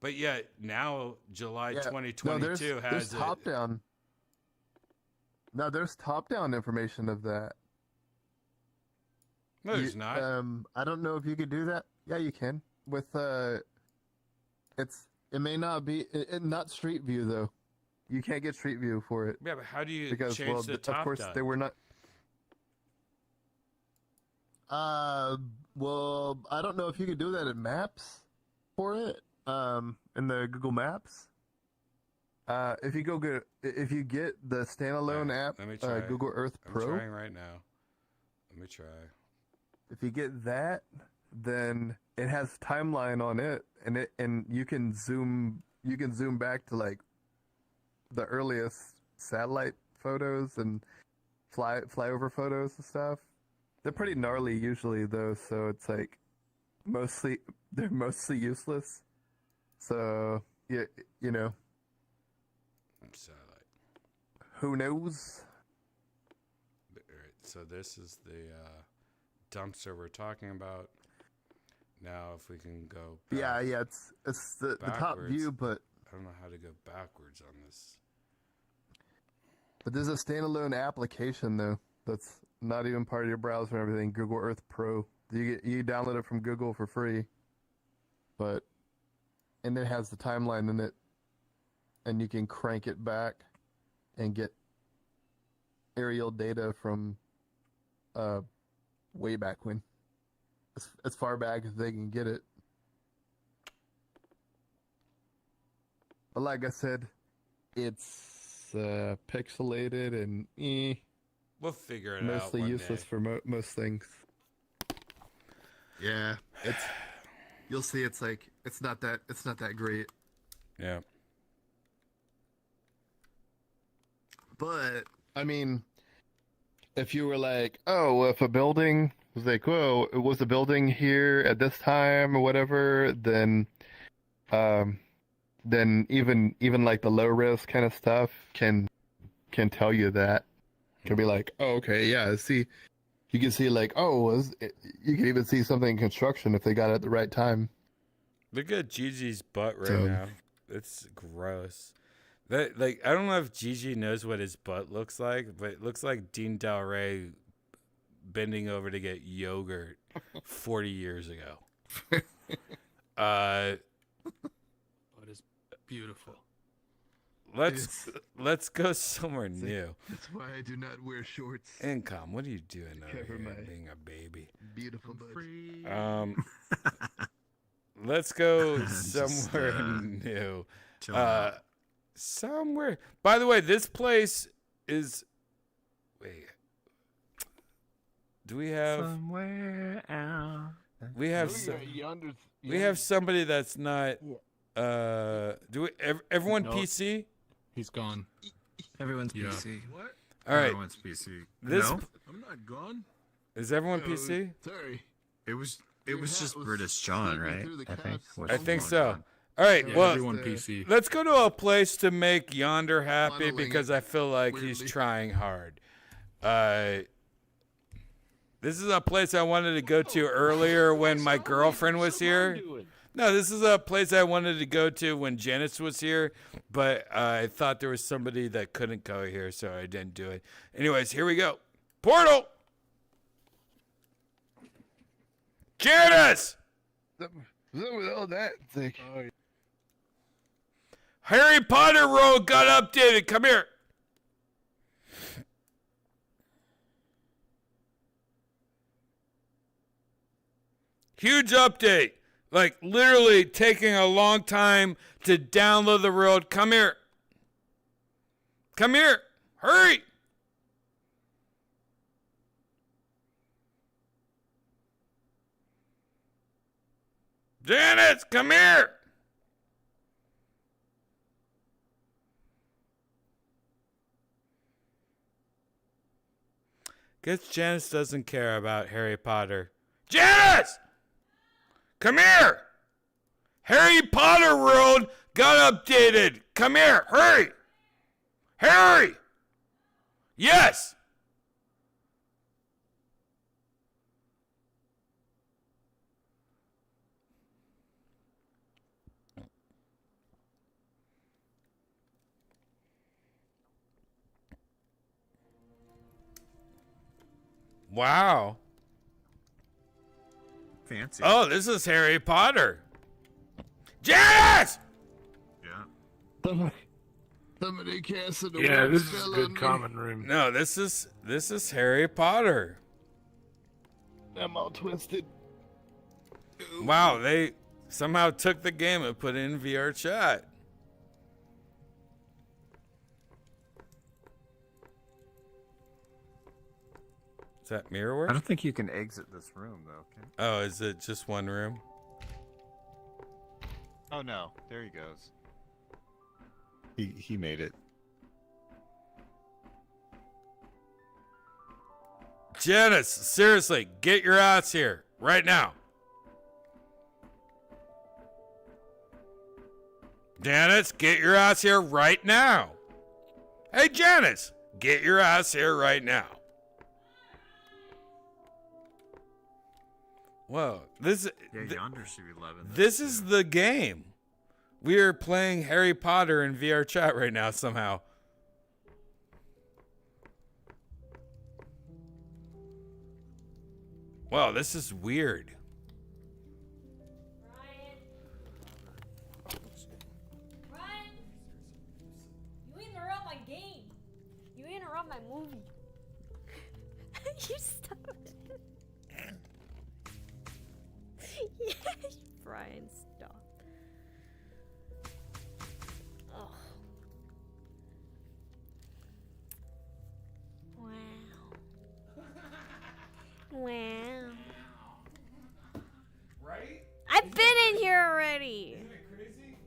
but yet now July 2022 there's has top down. No, there's top down information of that. No, there's not. I don't know if you could do that. Yeah, you can. With it may not be not Street View though. You can't get Street View for it. Yeah, but how do you because, change the top of course, down? they were not. Well, I don't know if you could do that in Maps for it. In the Google Maps. If you get the standalone app, Let me try. Google Earth Pro. I'm trying right now. Let me try. If you get that, then it has timeline on it, and you can zoom back to like the earliest satellite photos and flyover photos and stuff. They're pretty gnarly usually though, so it's like they're mostly useless. So you know. Satellite. Who knows? All right, so this is the dumpster we're talking about. Now, if we can go back, yeah, it's the top view, but I don't know how to go backwards on this. But there's a standalone application though that's not even part of your browser and everything. Google Earth Pro. You download it from Google for free, and it has the timeline in it, and you can crank it back and get aerial data from way back when. As far back as they can get it. But like I said, it's pixelated and we'll figure it mostly out. Mostly useless for most things. Yeah, you'll see. It's like it's not that great. Yeah. But I mean, if you were like, oh, if a building was like, whoa, it was a building here at this time or whatever, then even like the low risk kind of stuff can tell you that. Can be like, oh, okay, yeah, see, you can see like, oh, you can even see something in construction if they got it at the right time. Look at Gigi's butt right now. It's gross. That, like, I don't know if Gigi knows what his butt looks like, but it looks like Dean Del Rey bending over to get yogurt 40 years ago. Butt is beautiful. Let's go somewhere new. That's why I do not wear shorts. Income, what are you doing over here, being a baby? Beautiful butt. Let's go somewhere new. Somewhere. By the way, this place is. Wait. Do we have somewhere out? We have we have somebody that's not. Do we? Everyone PC? He's gone. Everyone's PC. What? All right. Everyone's PC. This No, I'm not gone. Is everyone PC? Sorry. It was just British John, right? I think so. All right, Yeah, well, everyone PC. let's go to a place to make Yonder happy because I feel like he's trying hard. This is a place I wanted to go to earlier when my girlfriend was here. No, this is a place I wanted to go to when Janice was here, but I thought there was somebody that couldn't go here, so I didn't do it. Anyways, here we go. Portal! Janice! All that thing. Harry Potter Road got updated. Come here. Huge update. Like, literally taking a long time to download the world. Come here. Come here. Hurry. Janice, come here. Guess Janice doesn't care about Harry Potter. Janice! Come here! Harry Potter world got updated. Come here. Hurry. Harry! Yes! Wow. Fancy. Oh, this is Harry Potter. Janice! Yeah. Somebody casted a Yeah, web this is spell a good on me. common room. No, this is Harry Potter. I'm all twisted. Wow, they somehow took the game and put it in VR chat. Is that mirror work? I don't think you can exit this room though. Can you? Oh, is it just one room? Oh no, there he goes. He made it. Janice, seriously, get your ass here right now. Janice, get your ass here right now. Hey, Janice, get your ass here right now. Whoa, Yonder should be 11. This is the game. We are playing Harry Potter in VR chat right now somehow. Wow, this is weird. Ryan, you interrupt my game. You interrupt my movie. You stopped. Yes, Brian, stop. Oh. Wow. Wow. Right? I've been in here already. Isn't it crazy?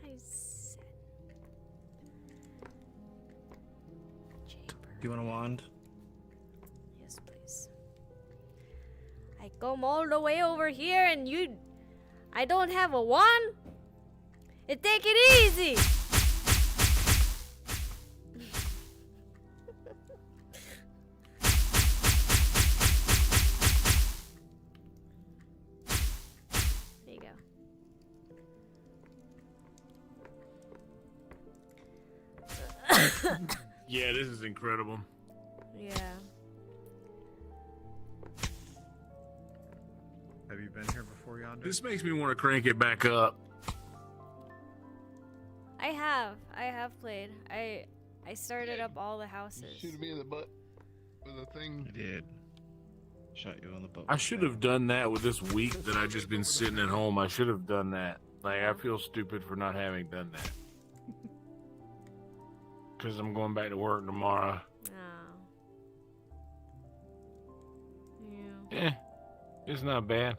I said. Do you want a wand? Yes, please. I come all the way over here and I don't have a wand? Take it easy. There you go. Yeah, this is incredible. Yeah. Have you been here before, Yonder? This makes me want to crank it back up. I have played. I started up all the houses. Shoot me in the butt with a thing. I did. Shot you on the butt. I should have done that with this week that I've just been sitting at home. I should have done that. Like, I feel stupid for not having done that. Because I'm going back to work tomorrow. Yeah. It's not bad.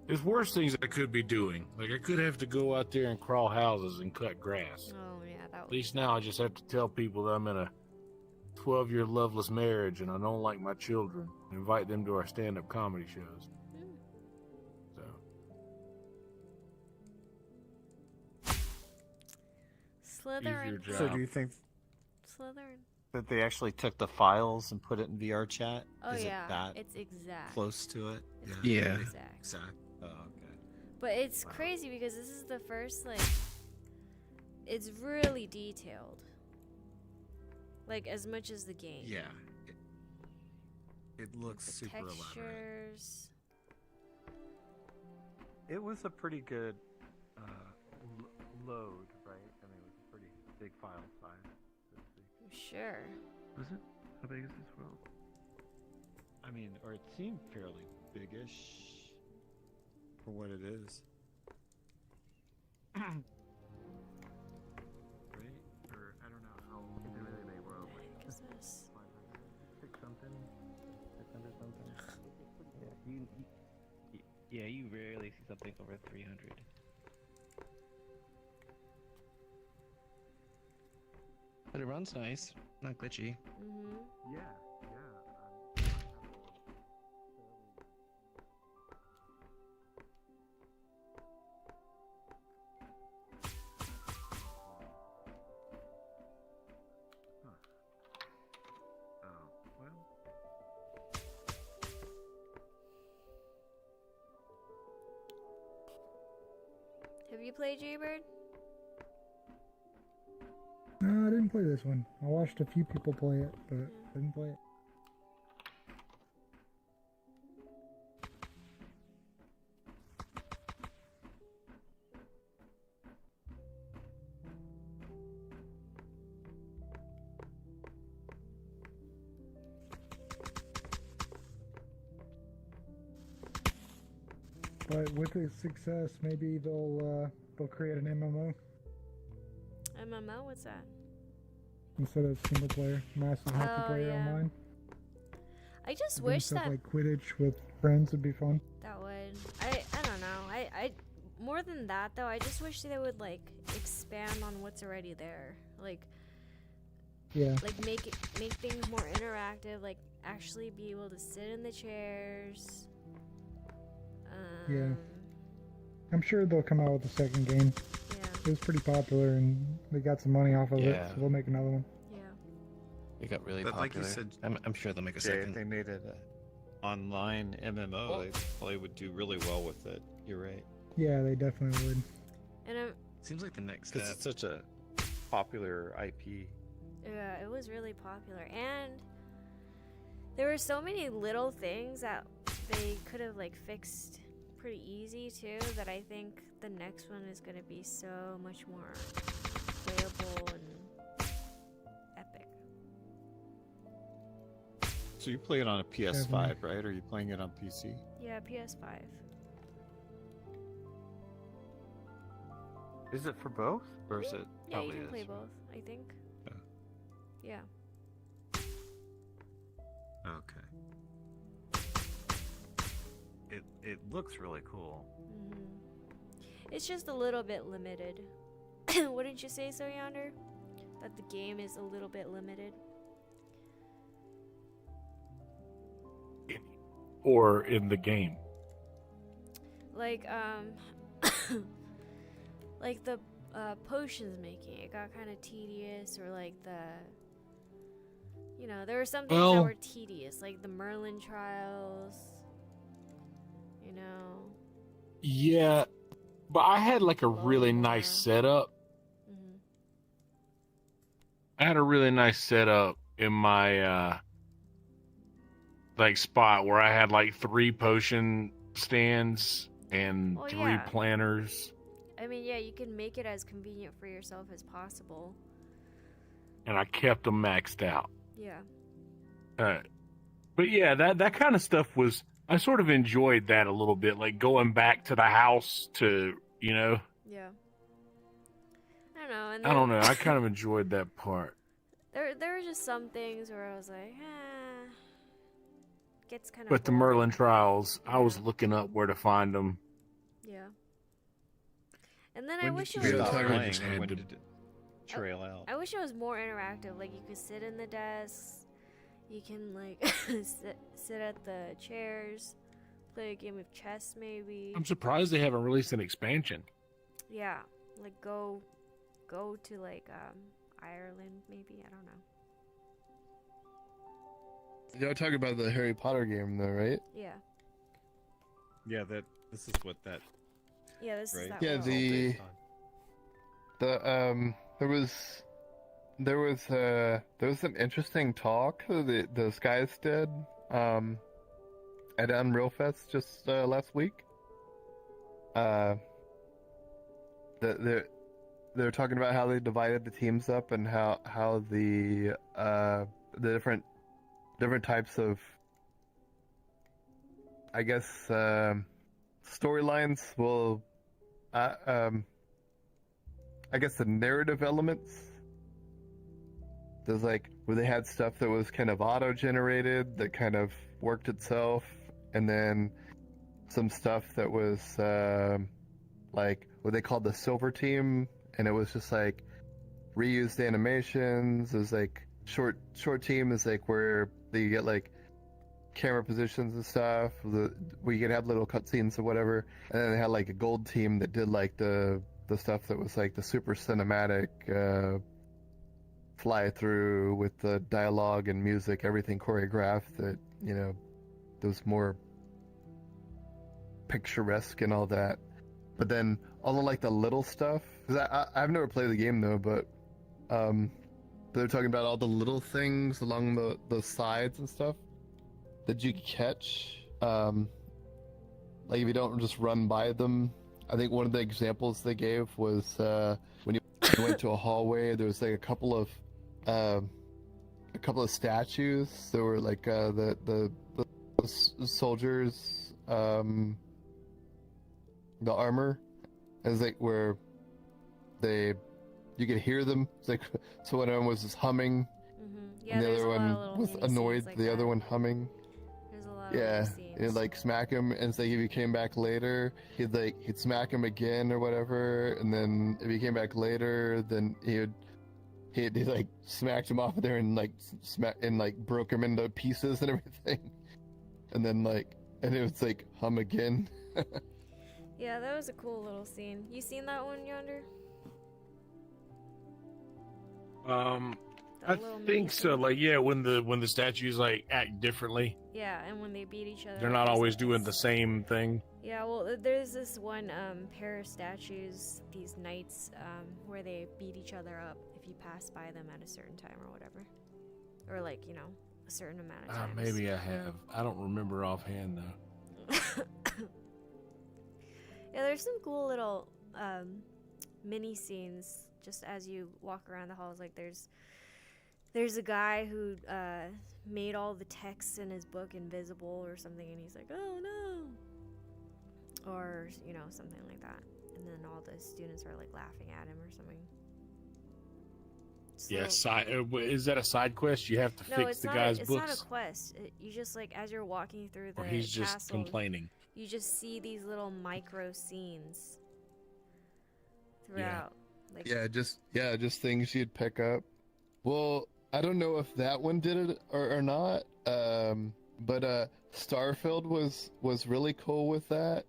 There's worse things I could be doing. Like, I could have to go out there and crawl houses and cut grass. Oh, yeah, that At least now I just have to tell people that I'm in a 12-year loveless marriage and I don't like my children. Invite them to our stand-up comedy shows. So. Slytherin. So do you think Slytherin. that they actually took the files and put it in VR chat? Oh, Is yeah. it that It's exact. close to it? It's Yeah. Exact. Oh, okay. But it's crazy because this is the first, like, it's really detailed. Like, as much as the game. Yeah. It looks The super elaborate. textures. It was a pretty good load, right? I mean, it was a pretty big file size. Sure. Was it? How big is this world? I mean, or it seemed fairly biggish for what it is. Right? Or I don't know how really they were. Like, what is this? 6 something, 600 something. Yeah, you rarely see something over 300. But it runs nice, not glitchy. Mm-hmm. Yeah. Have you played Jaybird? No, I didn't play this one. I watched a few people play it, but I didn't play it. But with its success, maybe they'll create an MMO MMO? What's that? instead of single player, massive multiplayer yeah. online. I just Doing wish stuff that like Quidditch with friends would be fun. that would. I don't know. I more than that though. I just wish they would like expand on what's already there. Like Yeah. like make things more interactive. Like actually be able to sit in the chairs. Yeah. I'm sure they'll come out with a second game. Yeah. It was pretty popular and they got some money off of it, Yeah. so they'll make another one. Yeah. It got really But popular. like you said, I'm sure they'll make a Jay, second. if they made it an online MMO, they probably would do really well with it. You're right. Yeah, they definitely would. And Seems like the next Because step. it's such a popular IP. yeah, it was really popular, and there were so many little things that they could have like fixed pretty easy too. That I think the next one is gonna be so much more playable and epic. So you play it on a PS5, right? Or are you playing it on PC? Yeah, PS5. Is it for both? Or is it Yeah, you probably can play is? both. I think. Yeah. Okay. It looks really cool. It's just a little bit limited. Wouldn't you say so, Yonder? That the game is a little bit limited. Or in the game. Like like the potions making, it got kind of tedious, or like there were some things that were tedious, like the Merlin trials, Yeah, but I had like a really nice setup. I had a really nice setup in my like spot where I had like 3 potion stands and 3 planters. I mean, yeah, you can make it as convenient for yourself as possible. And I kept them maxed out. Yeah. But yeah, that kind of stuff was, I sort of enjoyed that a little bit, like going back to the house to, Yeah. I don't know. And I don't know. I kind of enjoyed that part. There were just some things where I was like, gets kind of. But the Merlin trials, I was looking up where to find them. Yeah. And then I wish it was trail out. I wish it was more interactive. Like you could sit in the desks, you can like sit at the chairs, play a game of chess maybe. I'm surprised they haven't released an expansion. Yeah, like go to like Ireland maybe. I don't know. Y'all talking about the Harry Potter game though, right? Yeah. Yeah, this is what that. Yeah, this is that. Yeah, world. there was some interesting talk that those guys did at Unreal Fest just last week. They're talking about how they divided the teams up and how the different types of I guess storylines. Well, I guess the narrative elements. There's like where they had stuff that was kind of auto-generated that kind of worked itself, and then some stuff that was like what they called the silver team, and it was just like reused animations. It was like short team is like where they get like camera positions and stuff. Where you could have little cutscenes or whatever, and then they had like a gold team that did like the stuff that was like the super cinematic fly through with the dialogue and music, everything choreographed. That there was more picturesque and all that. But then all of like the little stuff, because I've never played the game though, but they're talking about all the little things along the sides and stuff that you catch. Like if you don't just run by them. I think one of the examples they gave was when you went to a hallway, there was like a couple of statues. There were like the soldiers, the armor, as like where you could hear them. It's like, so one of them was just humming, and the other one was annoyed. Like the other one humming. There's a lot of he'd like smack him, and it's like if he came back later, he'd smack him again or whatever, and then if he came back later, then he like smacked him off there and like broke him into pieces and everything, and then and it was like hum again. Yeah, that was a cool little scene. You seen that one, Yonder? I think so. Like, yeah, when the statues like act differently. Yeah, and when they beat each other. They're not always doing the same thing. Yeah, well, there's this one pair of statues, these knights, where they beat each other up if you pass by them at a certain time or whatever, or like a certain amount of times. Maybe I have. I don't remember offhand though. Yeah, there's some cool little mini scenes just as you walk around the halls. Like there's a guy who made all the texts in his book invisible or something, and he's like, oh no, or something like that, and then all the students are like laughing at him or something. So, is that a side quest? You have to fix the guy's books? It's not a quest. You just as you're walking through the or he's just castle, complaining. You just see these little micro scenes throughout. Just things you'd pick up. Well, I don't know if that one did it or not. But Starfield was really cool with that.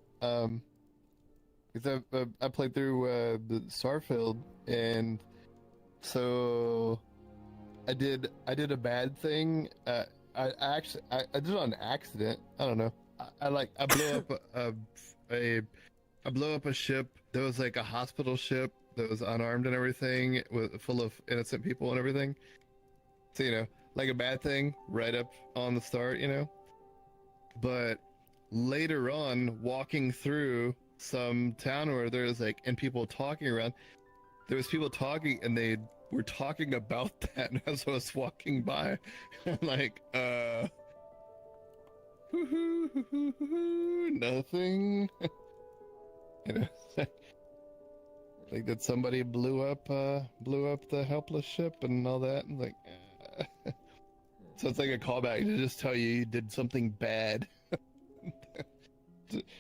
Because I played through the Starfield, and so I did a bad thing. I did it on accident. I don't know. I blew up a ship that was like a hospital ship that was unarmed and everything, full of innocent people and everything. So like a bad thing right up on the start, But later on, walking through some town where there's and people talking around, there was people talking, and they were talking about that as I was walking by. Nothing. Like that somebody blew up the helpless ship and all that, and so it's like a callback to just tell you did something bad.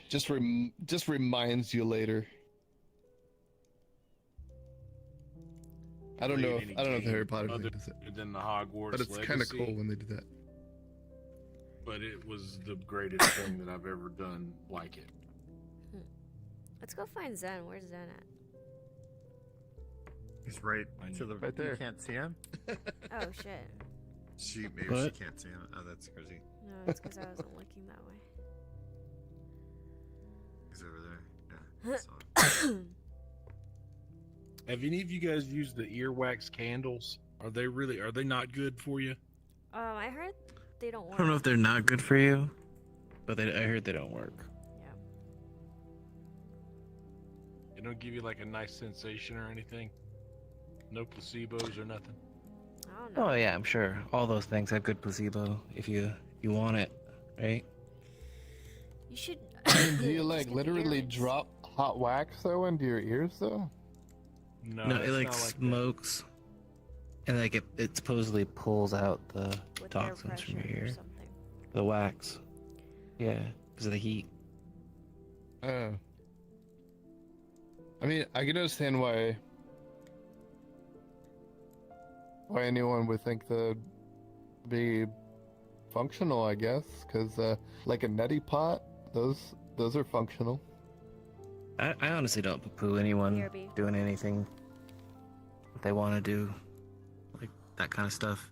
just reminds you later. I don't know if the Harry Potter thing does it. Than the Hogwarts but it's kind of cool when they do that. But it was the greatest thing that I've ever done like it. Let's go find Zen. Where's Zen at? He's right to the right there. You can't see him? Oh shit. She can't see him. Oh, that's crazy. No, it's because I wasn't looking that way. He's over there. Yeah. Have any of you guys used the earwax candles? Are they not good for you? I heard they don't work. I don't know if they're not good for you, but I heard they don't work. Yeah. They don't give you like a nice sensation or anything? No placebos or nothing? I don't know. Oh yeah, I'm sure. All those things have good placebo if you want it, right? You should. I mean, do you just like get the literally earrings. drop hot wax though into your ears though? No, it it's like not smokes, and like it supposedly pulls out the With air toxins from your pressure or ear. something. The wax. Yeah, because of the heat. Oh. I mean, I can understand why anyone would think that'd be functional, I guess, because like a neti pot, those are functional. I honestly don't poo-poo anyone BRB. doing anything that they want to do, like that kind of stuff.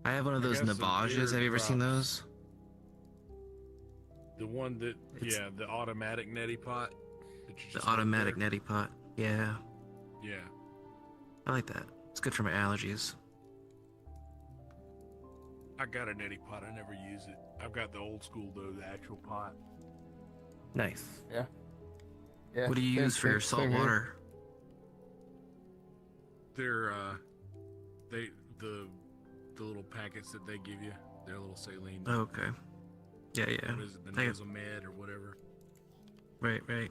I have one of I those got some Navajas. Have you ever seen eardrops. those? The one that, yeah, the automatic neti pot. That you The just automatic there. neti pot. Yeah, Yeah. I like that. It's good for my allergies. I got a neti pot. I never use it. I've got the old school though, the actual pot. Nice. Yeah. Yeah. What do you use for your salt water? They're the little packets that they give you. They're little saline. Oh, okay. Yeah, yeah. What is it? The I- Nosomed or whatever. Right, right.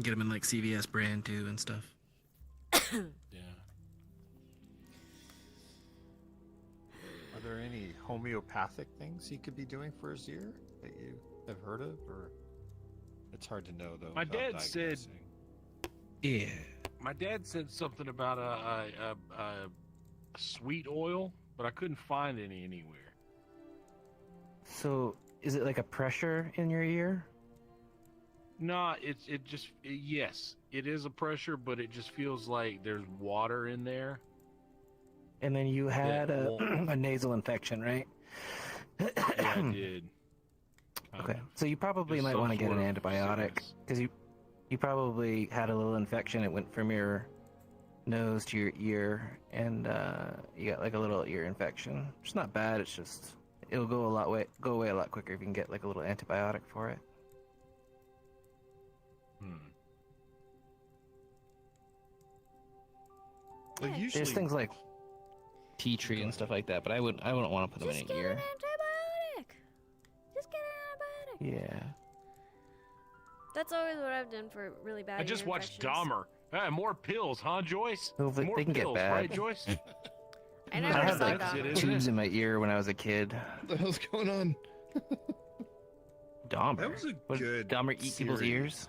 Get them in like CVS brand too and stuff. Yeah. Are there any homeopathic things he could be doing for his ear that you have heard of, or it's hard to know though? My without dad said. diagnosing? Yeah. My dad said something about a sweet oil, but I couldn't find any anywhere. So, is it like a pressure in your ear? No, yes, it is a pressure, but it just feels like there's water in there. And then you had Yeah, a, well- a nasal infection, right? Yeah, I did. Okay, so you probably Just might some want to get an sort of antibiotic sickness. because you probably had a little infection. It went from your nose to your ear, and you got like a little ear infection. It's not bad. It's just it'll go away a lot quicker if you can get like a little antibiotic for it. Well, usually There's things like tea tree and stuff like that, but I wouldn't want to put them in Get your an ear. antibiotic. Just get an antibiotic. Yeah. That's always what I've done for really bad. I just ear watched infections. Dahmer. More pills, huh, Joyce? Well, they More can get pills, bad. right, Joyce? I I never had saw like That's it, Dahmer. isn't tubes it? in my ear when I was a kid. What the hell's going on? Dahmer. That was a What, good Dahmer eat people's series. ears?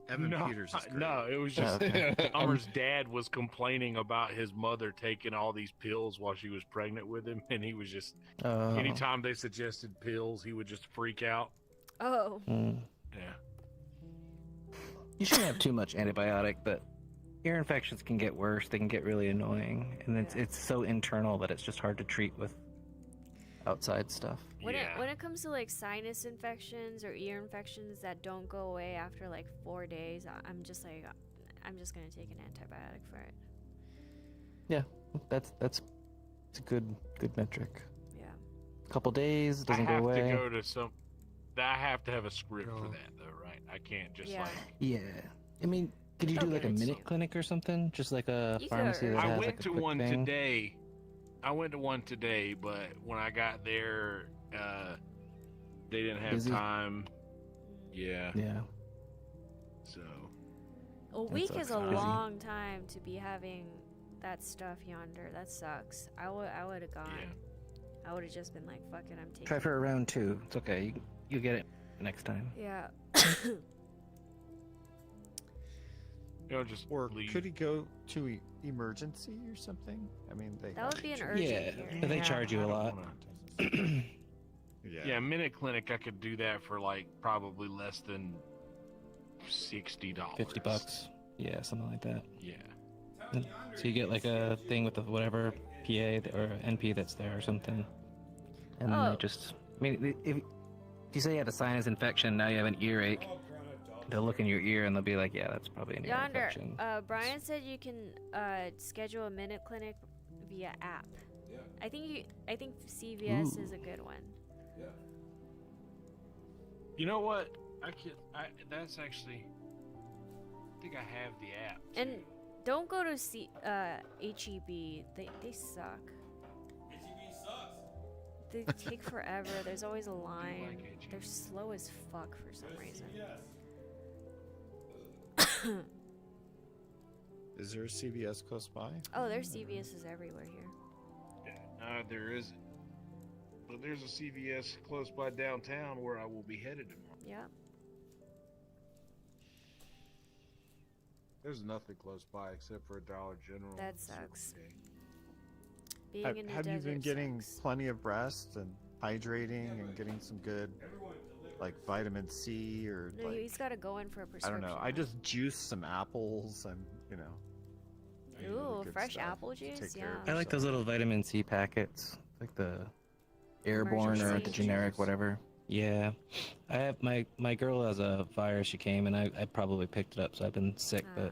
Evan no, Peters is great. no, it was Oh, just okay. Dahmer's dad was complaining about his mother taking all these pills while she was pregnant with him, and he was just Oh. anytime they suggested pills, he would just freak out. Oh. Mm. Yeah. You shouldn't have too much antibiotic, but ear infections can get worse. They can get really annoying, and it's so internal that it's just hard to treat with outside stuff. When it comes to like sinus infections or ear infections that don't go away after like 4 days, I'm just like, I'm just gonna take an antibiotic for it. Yeah, that's a good metric. Yeah. A couple days doesn't I go have away. to go to some. I have to have a script for that, though, right? I can't just Yeah. like. Yeah, I mean, could you They'll do like a get it minute soon. clinic or something? Just like a You pharmacy could. that I has went like a to quick one thing? today. I went to one today, but when I got there, they didn't have Busy? time. Yeah. Yeah. So. A week sucks. is a Busy. long time to be having that stuff yonder. That sucks. I would have gone. I would have just been like, fuck it, I'm taking Try for a round 2. It's okay. You get it next time. Yeah. You know, just Or leave. could he go to emergency or something? I mean, they That have would be an to- urgent Yeah, here. but they charge you I a don't lot. wanna- Yeah. Yeah, minute clinic. I could do that for like probably less than $60. $50. Yeah, something like that. Yeah. So you get like a thing with the whatever PA or NP that's there or something, and then Oh. they just. I mean, if you say you had a sinus infection, now you have an earache. They'll look in your ear and they'll be like, "Yeah, that's probably an ear Yonder, infection." Brian said you can schedule a minute clinic via app. Yeah. I think CVS is a good one. Yeah. You know what? That's actually. I think I have the app. And don't go to HEB. They suck. HEB sucks. They take forever. There's always a line. They're slow as fuck for some reason. Is there a CVS close by? Oh, there's CVS's everywhere here. There isn't. But there's a CVS close by downtown where I will be headed tomorrow. Yeah. There's nothing close by except for a Dollar General. That sucks. Being Have, in the have you been desert getting sucks. plenty of rest and hydrating and getting some good, like vitamin C or No, like, he's got to go in for a I prescription. don't know. I just juiced some apples and Ooh, good fresh stuff apple to juice? take Yeah. care of I like those little vitamin C packets, like the airborne or the Emergency generic, juice. whatever. Yeah, I have my girl has a virus. She came and I probably picked it up, so I've been sick, but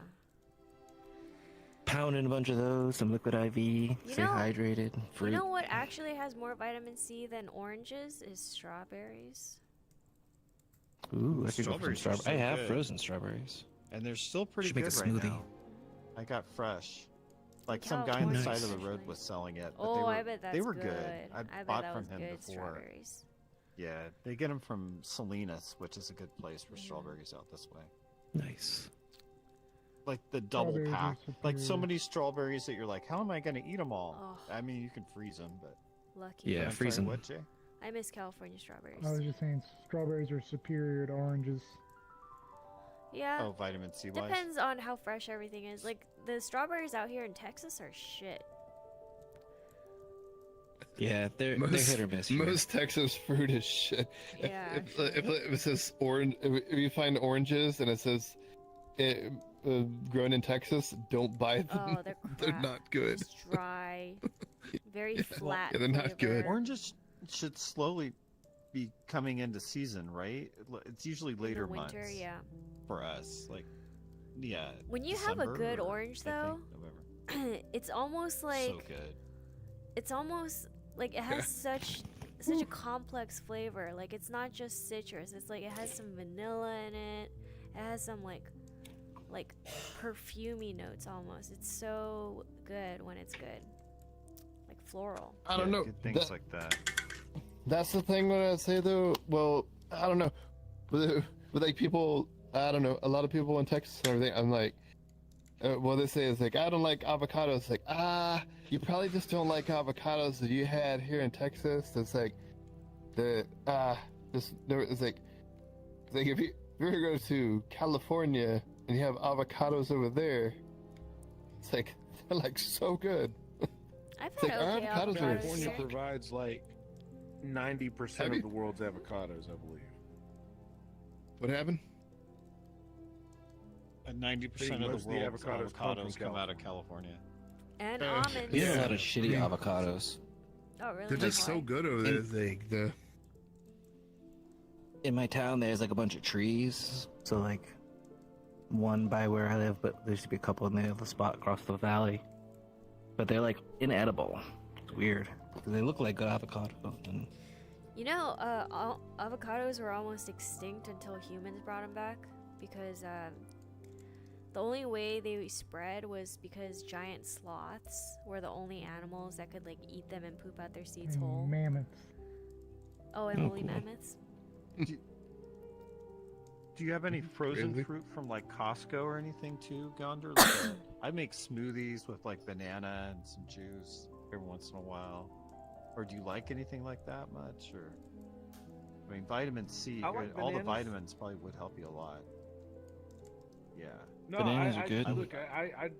pounding a bunch of those, some liquid IV, stay know- hydrated, fruit. You know what actually has more vitamin C than oranges is strawberries. Ooh, I could go for some Strawberries are strawberries. I so have good. frozen strawberries. And they're still pretty Should make good a right smoothie. now. I got fresh. Like some guy on the side of the road was selling it. But Oh, they were, I bet that's they were good. good. I bet bought that from was him good before. strawberries. Yeah, they get them from Salinas, which is a good place for strawberries out this way. Nice. Like the double Strawberries are pack. Like so superior. many strawberries that you're like, how am I going to eat them all? I mean, you can freeze them, but. Lucky. Yeah, I'm sorry, freeze 'em. What, Jay? I miss California strawberries. I was just saying strawberries are superior to oranges. Yeah. Oh, vitamin C wise. Depends on how fresh everything is. Like the strawberries out here in Texas are shit. Yeah, they're Most, hit or miss. here. most Texas fruit is shit. Yeah, If it says orange, if you find oranges and it says grown in Texas, don't buy them. Oh, they're They're crap. not good. Just dry, very Yeah, flat. yeah, they're not good. flavor. Oranges should slowly be coming into season, right? It's usually later In the winter, months yeah. for us. Like, yeah. When you have a December good or, orange, I though, think November. it's almost like So good. it's almost like it has such a complex flavor. Like it's not just citrus. It's like it has some vanilla in it. It has some like perfumey notes almost. It's so good when it's good. Like floral. I don't know. Good things like that. That's the thing. What I say though. Well, I don't know. With like people, I don't know. A lot of people in Texas and everything. I'm like, what they say is like, I don't like avocados. Like, you probably just don't like avocados that you had here in Texas. It's like, it's like if you ever go to California and you have avocados over there, it's like they're like so good. I've It's like, had our okay avocados are avocados. California here. provides like 90% Have of you- the world's avocados, I believe. What happened? And 90% Most of of the the world's avocados come from avocados come out of California. And Uh, almonds. There's Yeah. a lot of shitty avocados. Oh really? They're just so Why? good over there. Like the In my town, there's like a bunch of trees. So like, one by where I live, but there used to be a couple in the other spot across the valley. But they're like inedible. It's weird. 'Cause they look like good avocado. And You know, avocados were almost extinct until humans brought them back because the only way they spread was because giant sloths were the only animals that could like eat them and poop out their seeds And whole. mammoths. Oh, and Oh, woolly cool. mammoths. Do you have any frozen Really? fruit from like Costco or anything too, Gonder? Like, I make smoothies with like banana and some juice every once in a while. Or do you like anything like that much? Or I mean, vitamin C, I like all the bananas. vitamins probably would help you a lot. Yeah. No, Bananas are good. Look, I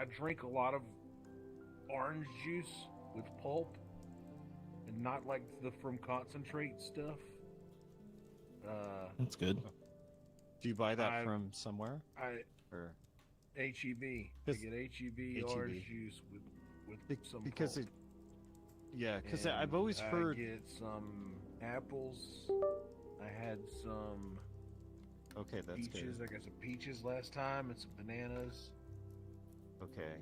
drink a lot of orange juice with pulp, and not like the from concentrate stuff. that's good. Do you buy that I- from somewhere? Or HEB. I Because- get HEB HEB. orange juice with some because pulp. it. Yeah, because And I've always heard. I get some apples. I had some Okay, that's peaches. good. I got some peaches last time and some bananas. Okay.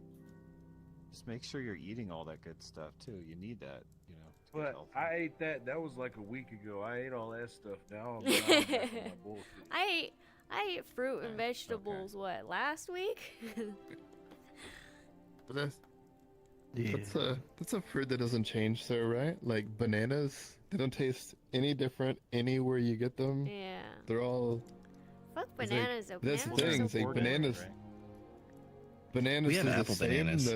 Just make sure you're eating all that good stuff too. You need that, you know. To get But healthy. I ate that. That was like a week ago. I ate all that stuff. Now I'm back on my bullshit. I ate fruit and vegetables. What last week? but Yeah. That's a fruit that doesn't change, though, right? Like bananas, they don't taste any different anywhere you get them. Yeah. They're all. Fuck it's bananas, though. That's the Bananas thing. are so Like bananas. boring. Bananas We have are the apple same. bananas.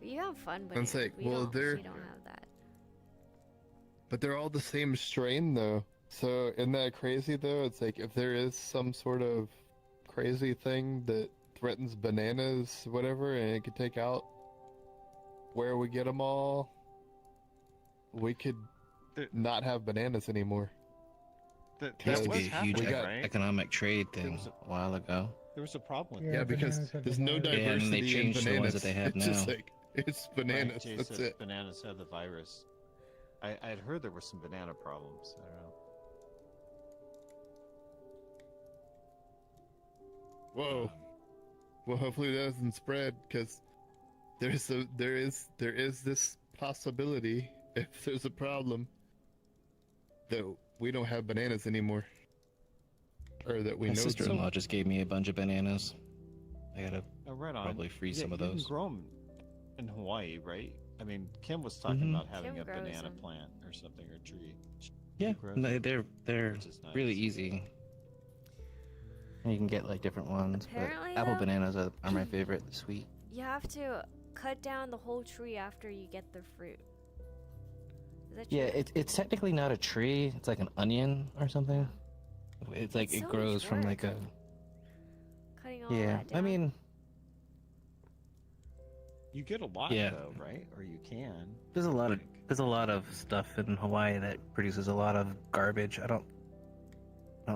You have fun And bananas. it's like, we well, don't, they're. we don't have that. But they're all the same strain, though. So isn't that crazy, though? It's like if there is some sort of crazy thing that threatens bananas, whatever, and it could take out where we get them all, we could not have bananas anymore. That was a huge right? economic trade thing a while ago. There was a problem with Yeah, because there's no diversity Yeah, and they in changed bananas. the ones that they have it's just now. like it's bananas. Jay That's says it. Bananas have the virus. I had heard there were some banana problems. I don't know. Whoa. Well, hopefully that doesn't spread, because there is this possibility, if there's a problem, that we don't have bananas anymore, or that we My know. sister-in-law just gave me a bunch of bananas. I gotta Oh, right on. probably freeze some of You those. can grow them in Hawaii, right? I mean, Kim was talking Mhm. about having Kim a grows banana them. plant or something, or tree. Yeah, grows no, they're Which is nice. really easy. And you can get like different ones, Apparently, but apple though- bananas are my favorite. They're sweet. You have to cut down the whole tree after you get the fruit. Is that true? Yeah, it's technically not a tree. It's like an onion or something. It's like It's it so grows much from work. like a. Cutting all Yeah, that I down. mean, You get a lot Yeah. though, right? Or you can. there's a lot of stuff in Hawaii that produces a lot of garbage. I don't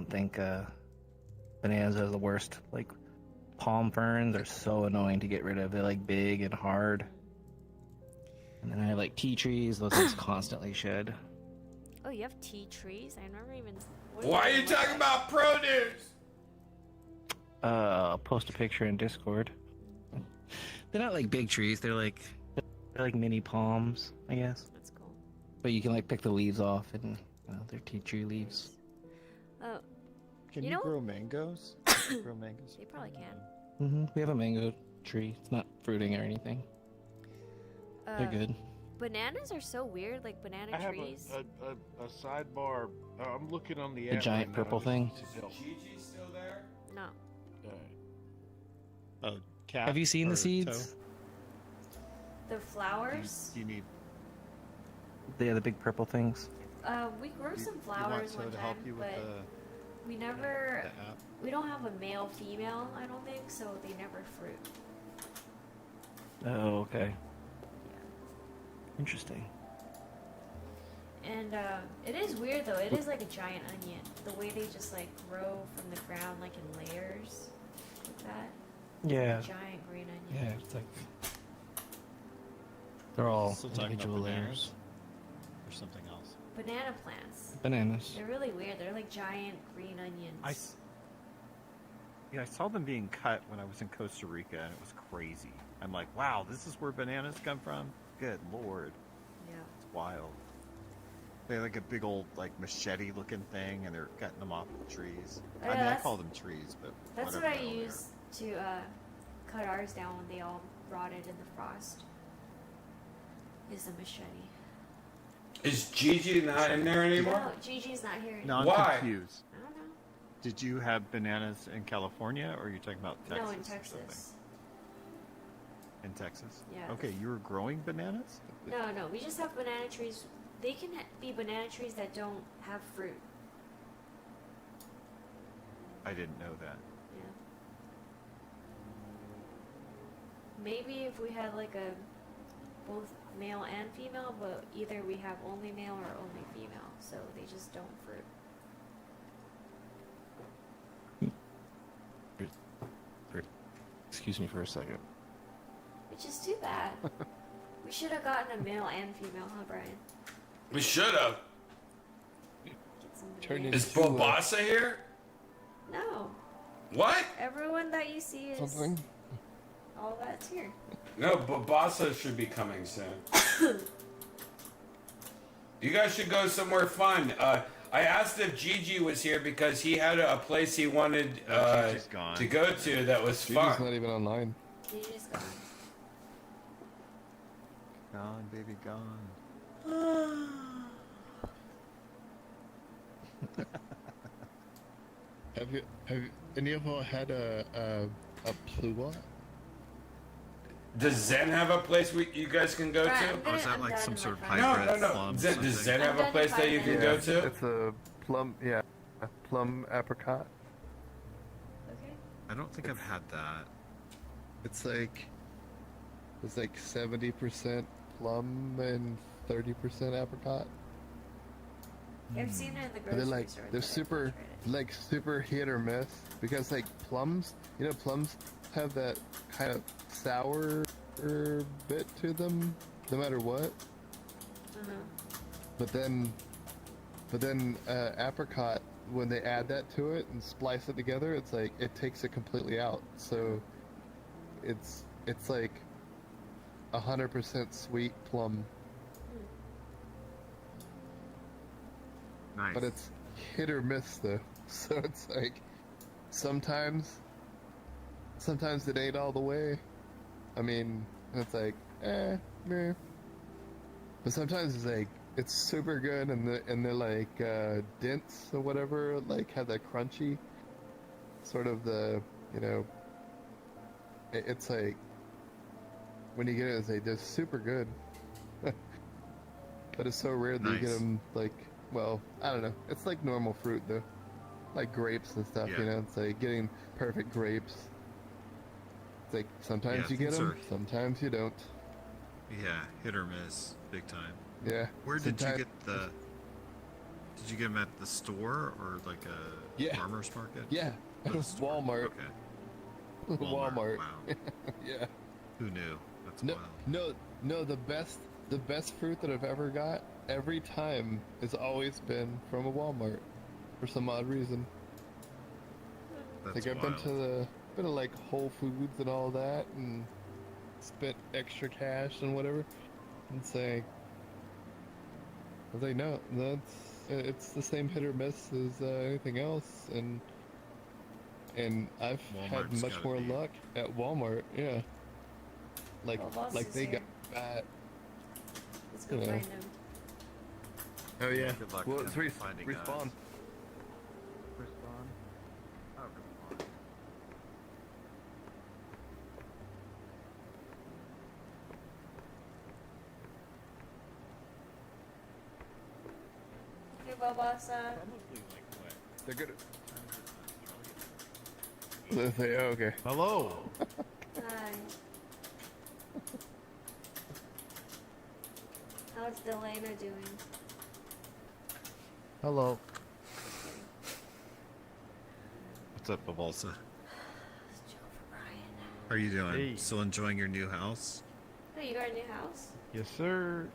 think bananas are the worst. Like palm ferns are so annoying to get rid of. They're like big and hard. And then I have like tea trees. Those things constantly shed. Oh, you have tea trees? I never even. Why are you talking about produce? I'll post a picture in Discord. They're not like big trees. They're like mini palms, I guess. That's cool. But you can like pick the leaves off, and they're tea tree leaves. Oh, Can You you, know- grow mangoes? Can you grow mangoes? they probably can. We have a mango tree. It's not fruiting or anything. They're good. Bananas are so weird, like banana I have trees. a sidebar. I'm looking on the The app giant right now, purple just thing? to tell- Gigi still there? No. Oh, cat. Have you seen the or seeds? toe? The flowers. Do you need Yeah, the big purple things. We grew some you want flowers Toe one to time, help you with but we never. the app? We don't have a male female, I don't think, so they never fruit. Oh, okay. Interesting. And it is weird though. It is like a giant onion. The way they just like grow from the ground, like in layers, like that. Yeah. Like a giant green onion. Yeah, it's like they're all Still talking about individual bananas? layers. Or something else. Banana plants. Bananas. They're really weird. They're like giant green onions. I saw them being cut when I was in Costa Rica, and it was crazy. I'm like, wow, this is where bananas come from? Good lord. Yeah. It's wild. They have like a big old like machete looking thing, and they're cutting them off the trees. Oh, I yeah, mean, I that's- call them trees, but That's what whatever I the hell they use to cut ours down when they all rotted in the frost. Is a machete. Is Gigi not in there anymore? No, Gigi's not here are. anymore. No, I'm Why? confused. I don't know. Did you have bananas in California, or are you talking about Texas? No, in or Texas. something? In Texas? Yeah. Okay, you were growing bananas? No, we just have banana trees. They can be banana trees that don't have fruit. I didn't know that. Yeah. Maybe if we had like a both male and female, but either we have only male or only female, so they just don't fruit. Excuse me for a second. Which is too bad. We should have gotten a male and female, huh, Brian? We should have. Get some Turn bananas. Is Bobasa here? No. What? Everyone that you see is Something. all that's here. No, Bobasa should be coming soon. You guys should go somewhere fun. I asked if Gigi was here because he had a place he wanted Gigi's gone. to go to that was Gigi's fun. not even online. Gigi's gone. Gone, baby, gone. Have any of y'all had a plua? Does Zen have a place you guys can go to? Or is that like some sort of No, hybrid no. plum? Does Zen have a place that you can go to? It's a plum, yeah, a plum apricot. I don't think I've had that. It's like 70% plum and 30% apricot. I've seen it in the But grocery store. they're super hit or miss because like plums, plums have that kind of sour bit to them, no matter what. But then apricot, when they add that to it and splice it together, it's like it takes it completely out. So it's like 100% sweet plum. Nice. But it's hit or miss though. So it's like sometimes it ain't all the way. I mean, it's like meh. But sometimes it's like it's super good and they're like dense or whatever, like have that crunchy sort of it's like when you get it, it's like they're super good. But it's so rare that you get them like, well, I don't know. It's like normal fruit though, like grapes and stuff. Yeah. It's like getting perfect grapes. It's like sometimes you get them, sometimes you don't. Yeah, hit or miss, big time. Yeah. Where did you get the? Did you get them at the store or like a farmer's market? Yeah, Or the store? Walmart. Okay. Walmart. Wow. Yeah. Who knew? That's No, wild. no. The best fruit that I've ever got every time has always been from a Walmart, for some odd reason. That's I've been to like Whole Foods and all that, and spent extra cash and whatever, and saying, I was like, no, it's the same hit or miss as anything else, and I've had Walmart's much gotta more be- luck at Walmart, yeah. Like Boss is they here. got Let's go you know. find him. Oh yeah. Good luck Well, to it's him finding respawn. us. Respawn? Oh, respawn. Hey, Bobasa. They're good. They say, oh, okay. Hello. Hi. How's Delana doing? Hello. What's up, Babalsa? How are you doing? Hey. Still enjoying your new house? Oh, you got a new house? Yes, sir.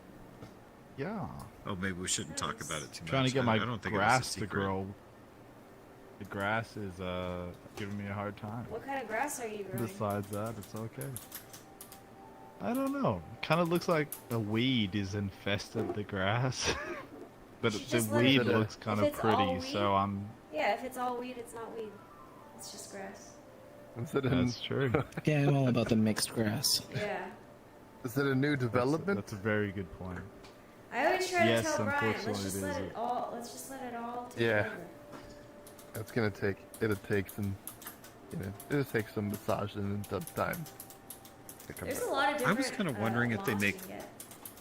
Yeah. Oh, maybe we shouldn't talk about it too much. Trying to get I my don't think it was a grass to secret. grow. The grass is giving me a hard time. What kind of grass are you growing? Besides that, it's okay. I don't know. Kind of looks like a weed is infested the grass. But You should the just let weed it- looks kind of if it's all pretty, weed- so I'm. Yeah, if it's all weed, it's not weed. It's just grass. That's true. Yeah, I'm all about the mixed grass. Yeah. Is it a new development? That's a very good point. I always try Yes, to tell Brian, let's unfortunately just it let is. it all. Let's just let it all take Yeah. over. That's gonna take. It'll take some. It'll take some massaging and some time. to come There's back. a lot of I different. was kind of wondering if they moss make. you can get.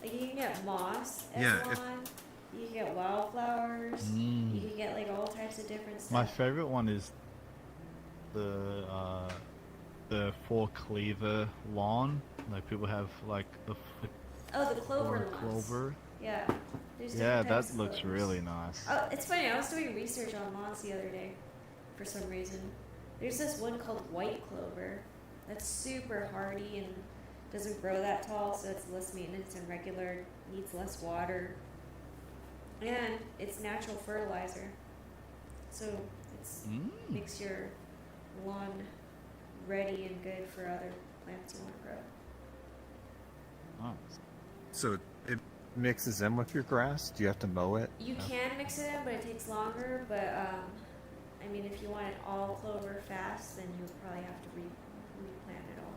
Like you can get moss as Yeah, if- lawn. You can get wildflowers. Mm. You can get like all types of different stuff. My favorite one is the 4 cleaver lawn. Like people have like the Oh, the clover four moss. clover. Yeah. There's Yeah, different types that of looks clovers. really nice. Oh, it's funny. I was doing research on moss the other day, for some reason. There's this one called white clover, that's super hardy and doesn't grow that tall, so it's less maintenance and regular, needs less water, and it's natural fertilizer. So it's makes your lawn ready and good for other plants you want to grow. Nice. So it mixes in with your grass? Do you have to mow it? You can mix it in, but it takes longer. But I mean, if you want it all clover fast, then you'll probably have to replant it all,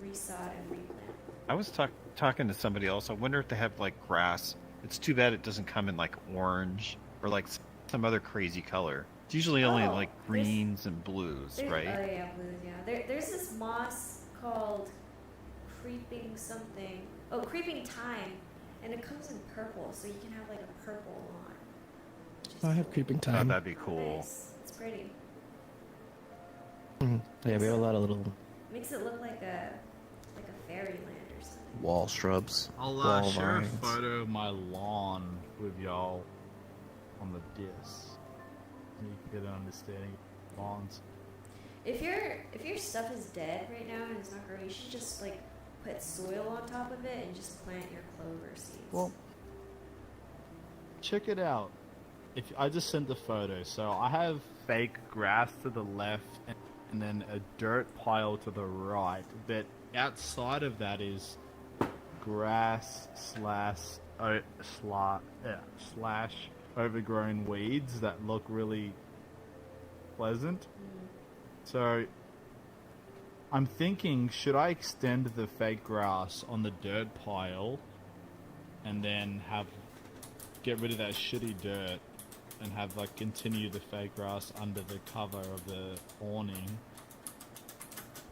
resod and replant. I was talking to somebody else. I wonder if they have like grass. It's too bad it doesn't come in like orange or like some other crazy color. It's usually only like greens and blues, right? Oh yeah, blues. Yeah. There's this moss called creeping something. Oh, creeping thyme, and it comes in purple, so you can have like a purple lawn. I have creeping Oh, thyme. that'd be cool. Nice. It's pretty. Yeah, we have a lot of little Makes it look like a fairyland or something. wall shrubs. I'll wall share a vines. photo of my lawn with y'all on the disc. So you can get an understanding of lawns. If your stuff is dead right now and it's not growing, you should just like put soil on top of it and just plant your clover seeds. Well, check it out. If I just sent the photo, so I have fake grass to the left and then a dirt pile to the right. But outside of that is grass slash overgrown weeds that look really pleasant. So I'm thinking, should I extend the fake grass on the dirt pile and then get rid of that shitty dirt and have like continue the fake grass under the cover of the awning?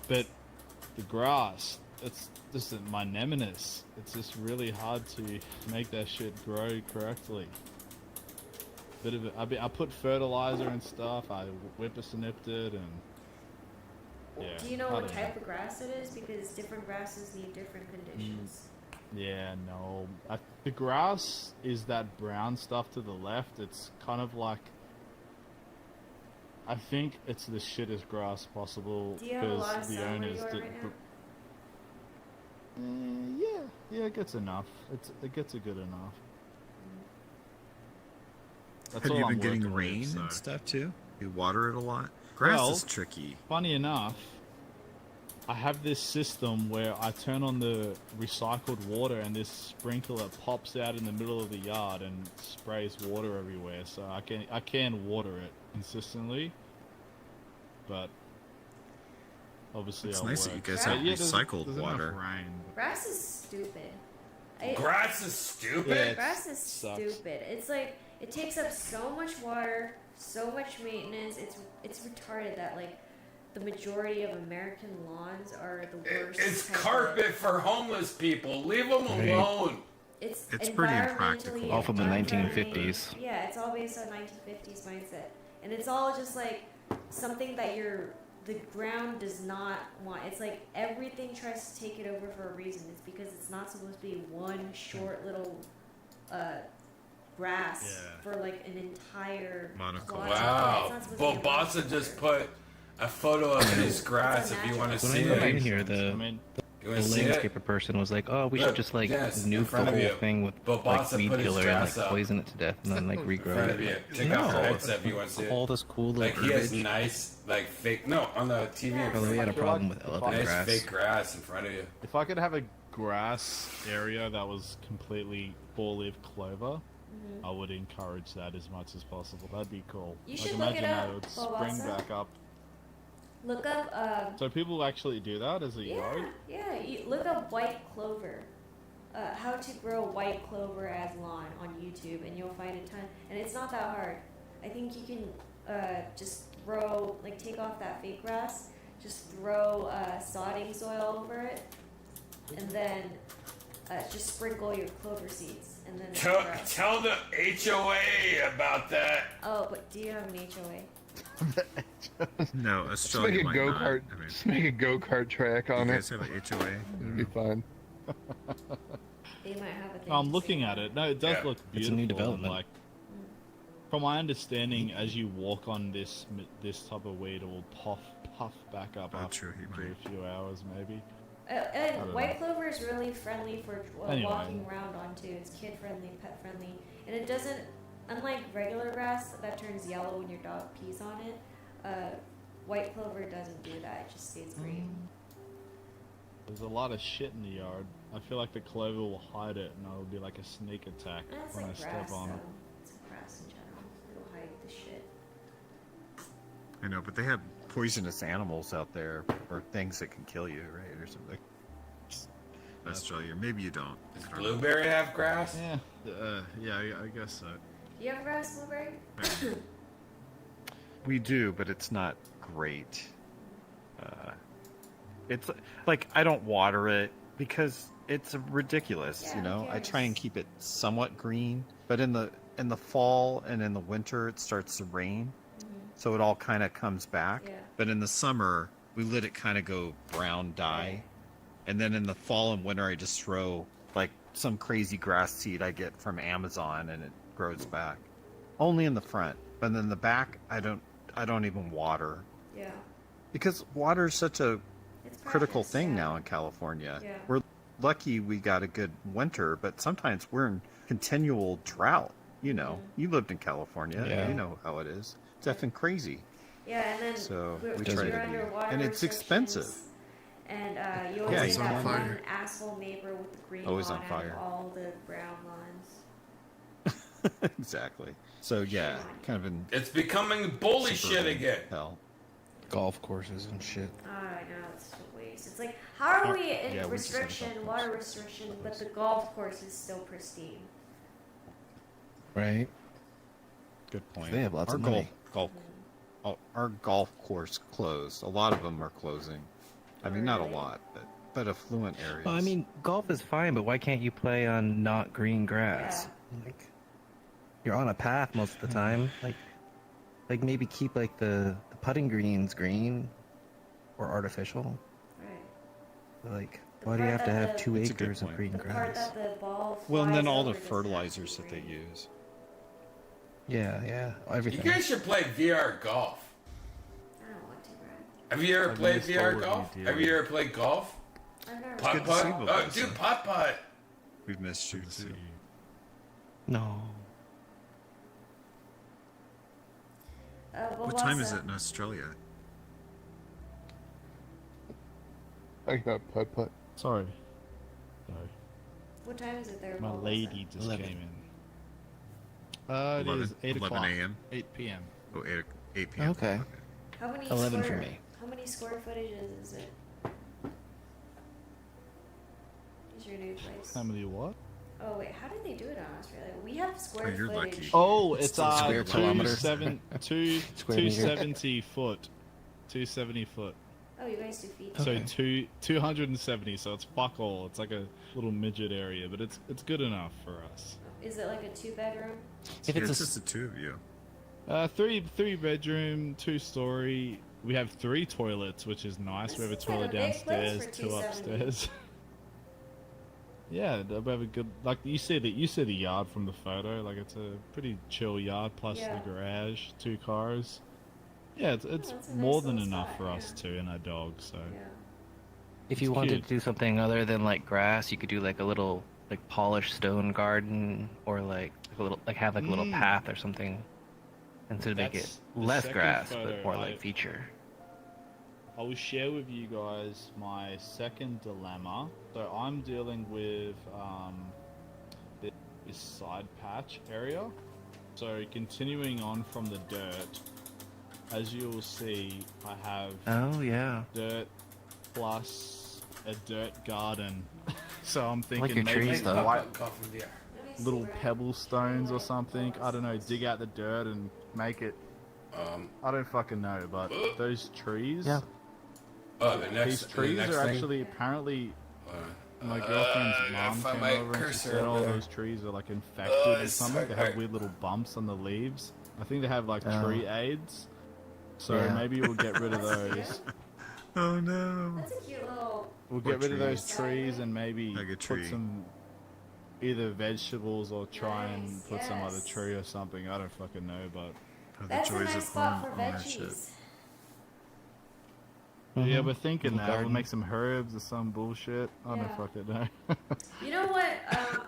But the grass, it's just my nemesis. It's just really hard to make that shit grow correctly. Bit of it. I put fertilizer and stuff. I whippersnipped it and. Yeah, Do you know I what don't type of grass it is? Because different grasses need different conditions. Yeah, no. The grass is that brown stuff to the left. It's kind of like. I think it's the shittest grass possible Do you have a lot of the sun where owners you are did. right now? Yeah, it gets enough. It gets a good enough. That's Have all you I'm been getting working with, rain so. and stuff too? You water it a lot? Grass Well, is tricky. Funny enough, I have this system where I turn on the recycled water and this sprinkler pops out in the middle of the yard and sprays water everywhere. So I can water it consistently, but obviously It's I'll nice work. that you guys But have recycled there's enough water. rain. Grass is stupid. Grass is stupid? Yeah, Grass is sucks. stupid. It's like it takes up so much water, so much maintenance. It's retarded that like the majority of American lawns are the worst. It's type carpet of, for homeless people. Leave them Right. alone. It's pretty impractical. environmentally All from the unfriendly. 1950s. Yeah, it's all based on 1950s mindset, and it's all just like something that the ground does not want. It's like everything tries to take it over for a reason. It's because it's not supposed to be one short little grass for like an entire plot. Wow. It's not supposed to be a Bobasa just put a photo of his grass if you want to When see I got in it. here, the You wanna see it? landscaper person was like, "Oh, we Look, should just like yes, in nuke the front of whole you. thing with But like Bossa weed put his killer and grass like up. poison it to death and then like regrow front of it." you. Take off your headset if you want to see it. All this cool little Like he has herbage. nice, like fake. No, on the TV. Probably we had a problem with elephant nice grass. fake grass in front of you. If I could have a grass area that was completely four-leaf clover, Mhm. I would encourage that as much as possible. That'd be cool. You Like, should look it imagine up, that would spring Bobasa. back up. Look up. So people actually do that as a yard? Yeah. You look up white clover. How to grow white clover as lawn on YouTube, and you'll find a ton. And it's not that hard. I think you can just throw, like, take off that fake grass, just throw sodding soil over it, and then just sprinkle your clover seeds, and then it'll grow. Tell the HOA about that. Oh, but do you have an HOA? No, Let's Australia make a might go not. kart. I mean, Just make a go kart track on you it. guys have a HOA? It'll be fine. They might have a thing. I'm to looking say at about it. No, it does Yeah. look It's beautiful. a new and, development. like, from my understanding, as you walk on this type of weed, it will puff back up after a few hours, maybe. I And don't white clover is really friendly for Anyway. walking around on too. It's kid friendly, pet friendly, and it doesn't. Unlike regular grass that turns yellow when your dog pees on it, white clover doesn't do that. It just stays green. There's a lot of shit in the yard. I feel like the clover will hide it, and it'll be like a sneak attack That's when like I step grass, on though. it. It's grass in general. It'll hide the shit. I know, but they have poisonous animals out there, or things that can kill you, right, or something. Australia. Maybe you don't. Does blueberry have grass? Yeah, I guess so. Do you have grass, blueberry? We do, but it's not great. It's like I don't water it because it's ridiculous. Yeah, you know, who I try and cares? keep it somewhat green, but in the fall and in the winter it starts to rain, so it all kind of comes back. Yeah. But in the summer we let it kind of go brown dye, and then in the fall and winter I just throw like some crazy grass seed I get from Amazon and it grows back. Only in the front, but in the back I don't even water. Yeah. Because water is such a It's critical precious, thing yeah. now in California. Yeah. We're lucky we got a good winter, but sometimes we're in continual drought. You know, you lived in California, Yeah. you know how it is. It's effing crazy. Yeah, and then So we're, we we're try to under be, water and it's restrictions, expensive. And you Yeah, always it's see on that fire. one asshole neighbor with the green Always lawn on and fire. all the brown lawns. Exactly. So yeah, kind of in. It's becoming bully shit suburban again. Hell. Golf courses and shit. Oh, I know, it's a waste. It's like, how are we in Yeah, we just have restriction, water restriction, but the golf course is still pristine? Right? Good point. They have lots our of money. Our golf course closed. A lot of them are closing. I mean, not a lot, but affluent areas. Well, I mean, golf is fine, but why can't you play on not green grass? Like, you're on a path most of the time. Like maybe keep like the putting greens green or artificial. Right. Like, why do you have to have 2 That's a good acres of point. green The part grass? that the ball Well, and then flies all the over doesn't have to be fertilizers that they green. use. Yeah, everything. You guys should play VR golf. I don't want to, Brad. Have you ever I've played missed all VR what golf? you Have do. you ever played golf? I've never Putt good to see putt? you, Oh, Melissa. dude, putt putt. We've missed you too. No. What time is it in Australia? I got putt putt. Sorry. What time is it there? My Bob? lady just 11. came in. It 11 is 8 o'clock. a.m.? 8 p.m. Oh, 8 p.m. Okay. How many 11 for square, me. How many square footages is it? Is your new place? How many what? Oh wait, how did they do it on Australia? We have square you're footage. lucky. Oh, it's Square kilometer. 270 foot. 270 foot. Oh, you guys do feet. So Okay. 270, so it's fuck all. It's like a little midget area, but it's good enough for us. Is it like a 2-bedroom? If Yeah, it's it's a just the two of you. Three bedroom, 2-story. We have 3 toilets, which is nice. We have a This is like toilet a big place downstairs, for 2 270. upstairs. Yeah, we have a good, like you see the yard from the photo. Like it's a pretty chill yard, plus Yeah. the garage, 2 cars. Yeah, it's that's a more nice than little enough spot, for us yeah. two and our dog. So Yeah. If you It's wanted cute. to do something other than like grass, you could do like a little like polished stone garden, or like a little like have like a little Mm. path or something, and to make it That's the less second grass photo but more I- like feature. I will share with you guys my second dilemma. So I'm dealing with this side patch area. So continuing on from the dirt, as you will see, I have Oh yeah. dirt plus a dirt garden. So I'm thinking your maybe trees, though. white Golf in VR. little pebble stones or something. I don't know. Dig out the dirt and make it. I don't fucking know, but those trees. Yeah. Oh, the next. These trees the next are thing? actually apparently. My girlfriend's I gotta mom find came my over and she cursor said, over "Oh, there. those trees are like infected or it's something. They so have weird little bumps on the leaves. I think they have like Oh. tree aids. So Yeah. maybe we'll get rid of That's those. cute. Oh no. That's a cute little. We'll What get rid of those trees? trees and maybe Like a put tree. some either vegetables or try and Nice, put some other yes. tree or something. I don't fucking know, but Oh, the That's a joys nice of spot home for ownership. veggies. yeah, Mhm. we're thinking Little that we'll garden. make some herbs or some bullshit. I Yeah. don't fucking know. You know what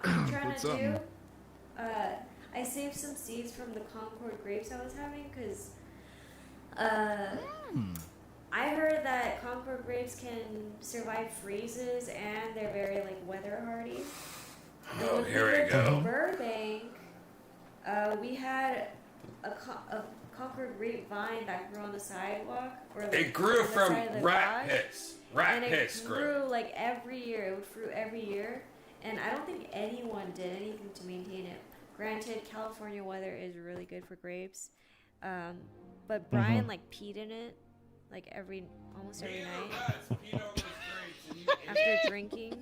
I'm trying Put to do? something. I saved some seeds from the Concord grapes I was having because I heard that Concord grapes can survive freezes and they're very like weather hardy. And Oh, when here we lived go. in Burbank, we had a Concord grapevine that grew on the sidewalk. Or like It grew on the from side of the rat garage, piss. Rat and piss it grew. grew like every year. It would fruit every year, and I don't think anyone did anything to maintain it. Granted, California weather is really good for grapes, but Brian like peed in it, like almost every night after drinking,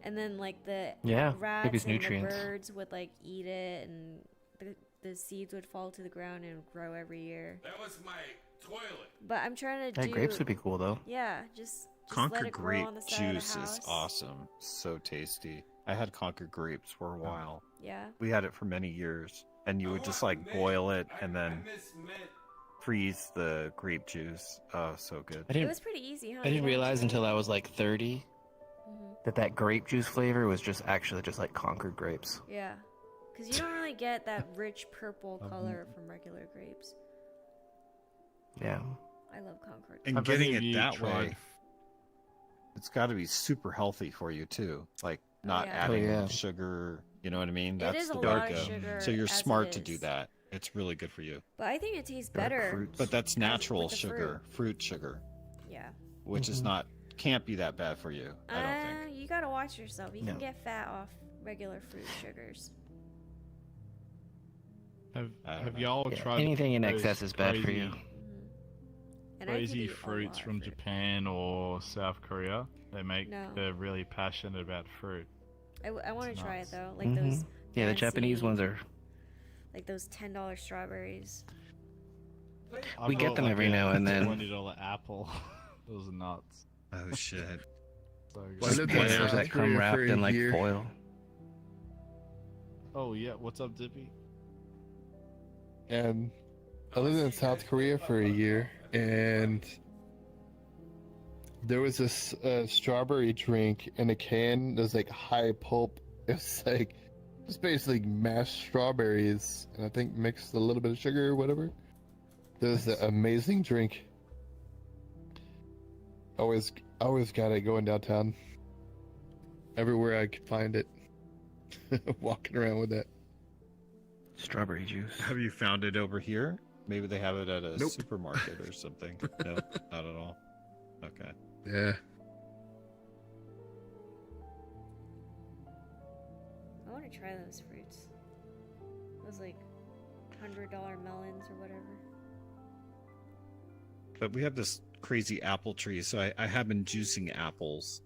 and then like the rats maybe it's and nutrients. the birds would like eat it, and the seeds would fall to the ground and grow every year. That was my toilet. But I'm trying to do. Grapes would be cool though. Yeah, just let Concord it grow grape on the side juice of the is house. awesome. So tasty. I had Concord grapes for a while. Yeah. We had it for many years, and you would just like boil it and then freeze the grape juice. Oh, so good. It was pretty easy, huh? I didn't realize until I was like 30 Mm-hmm. that grape juice flavor was just actually just like Concord grapes. Yeah, because you don't really get that rich purple color from regular grapes. Yeah. I love Concord. And Have getting any of it you that tried- way, it's got to be super healthy for you too. Like not yeah. adding Oh, yeah. sugar. You know what I mean? It That's is the a way lot to of go. sugar So you're as it smart to do is. that. It's really good for you. But I think it tastes better. But that's natural with the sugar, fruit sugar, Yeah. which is not can't be that bad for you. I don't think. You gotta watch yourself. You No. can get fat off regular fruit sugars. Have y'all Yeah, tried anything in those excess is bad for you. And I could crazy eat a fruits lot from of fruit. Japan or South Korea? No. They're really passionate about fruit. I want It's to try it nuts. though. Like those. Yeah, the Japanese fancy- ones are. Like those $10 strawberries. We get them every now and then. $20 apple. Those are nuts. Oh shit. So Why good. did they Spoilers that come wrapped in like year? foil. Oh yeah, what's up, Dippy? And I lived in South Korea for a year, and there was this strawberry drink in a can that was like high pulp. It was like just basically mashed strawberries, and I think mixed a little bit of sugar or whatever. It was an amazing drink. Always got it going downtown. Everywhere I could find it. Walking around with that. Strawberry juice. Have you found it over here? Maybe they have it at a Nope. supermarket or something. No, not at all. Okay. Yeah. I want to try those fruits. Those like $100 melons or whatever. But we have this crazy apple tree, so I have been juicing apples.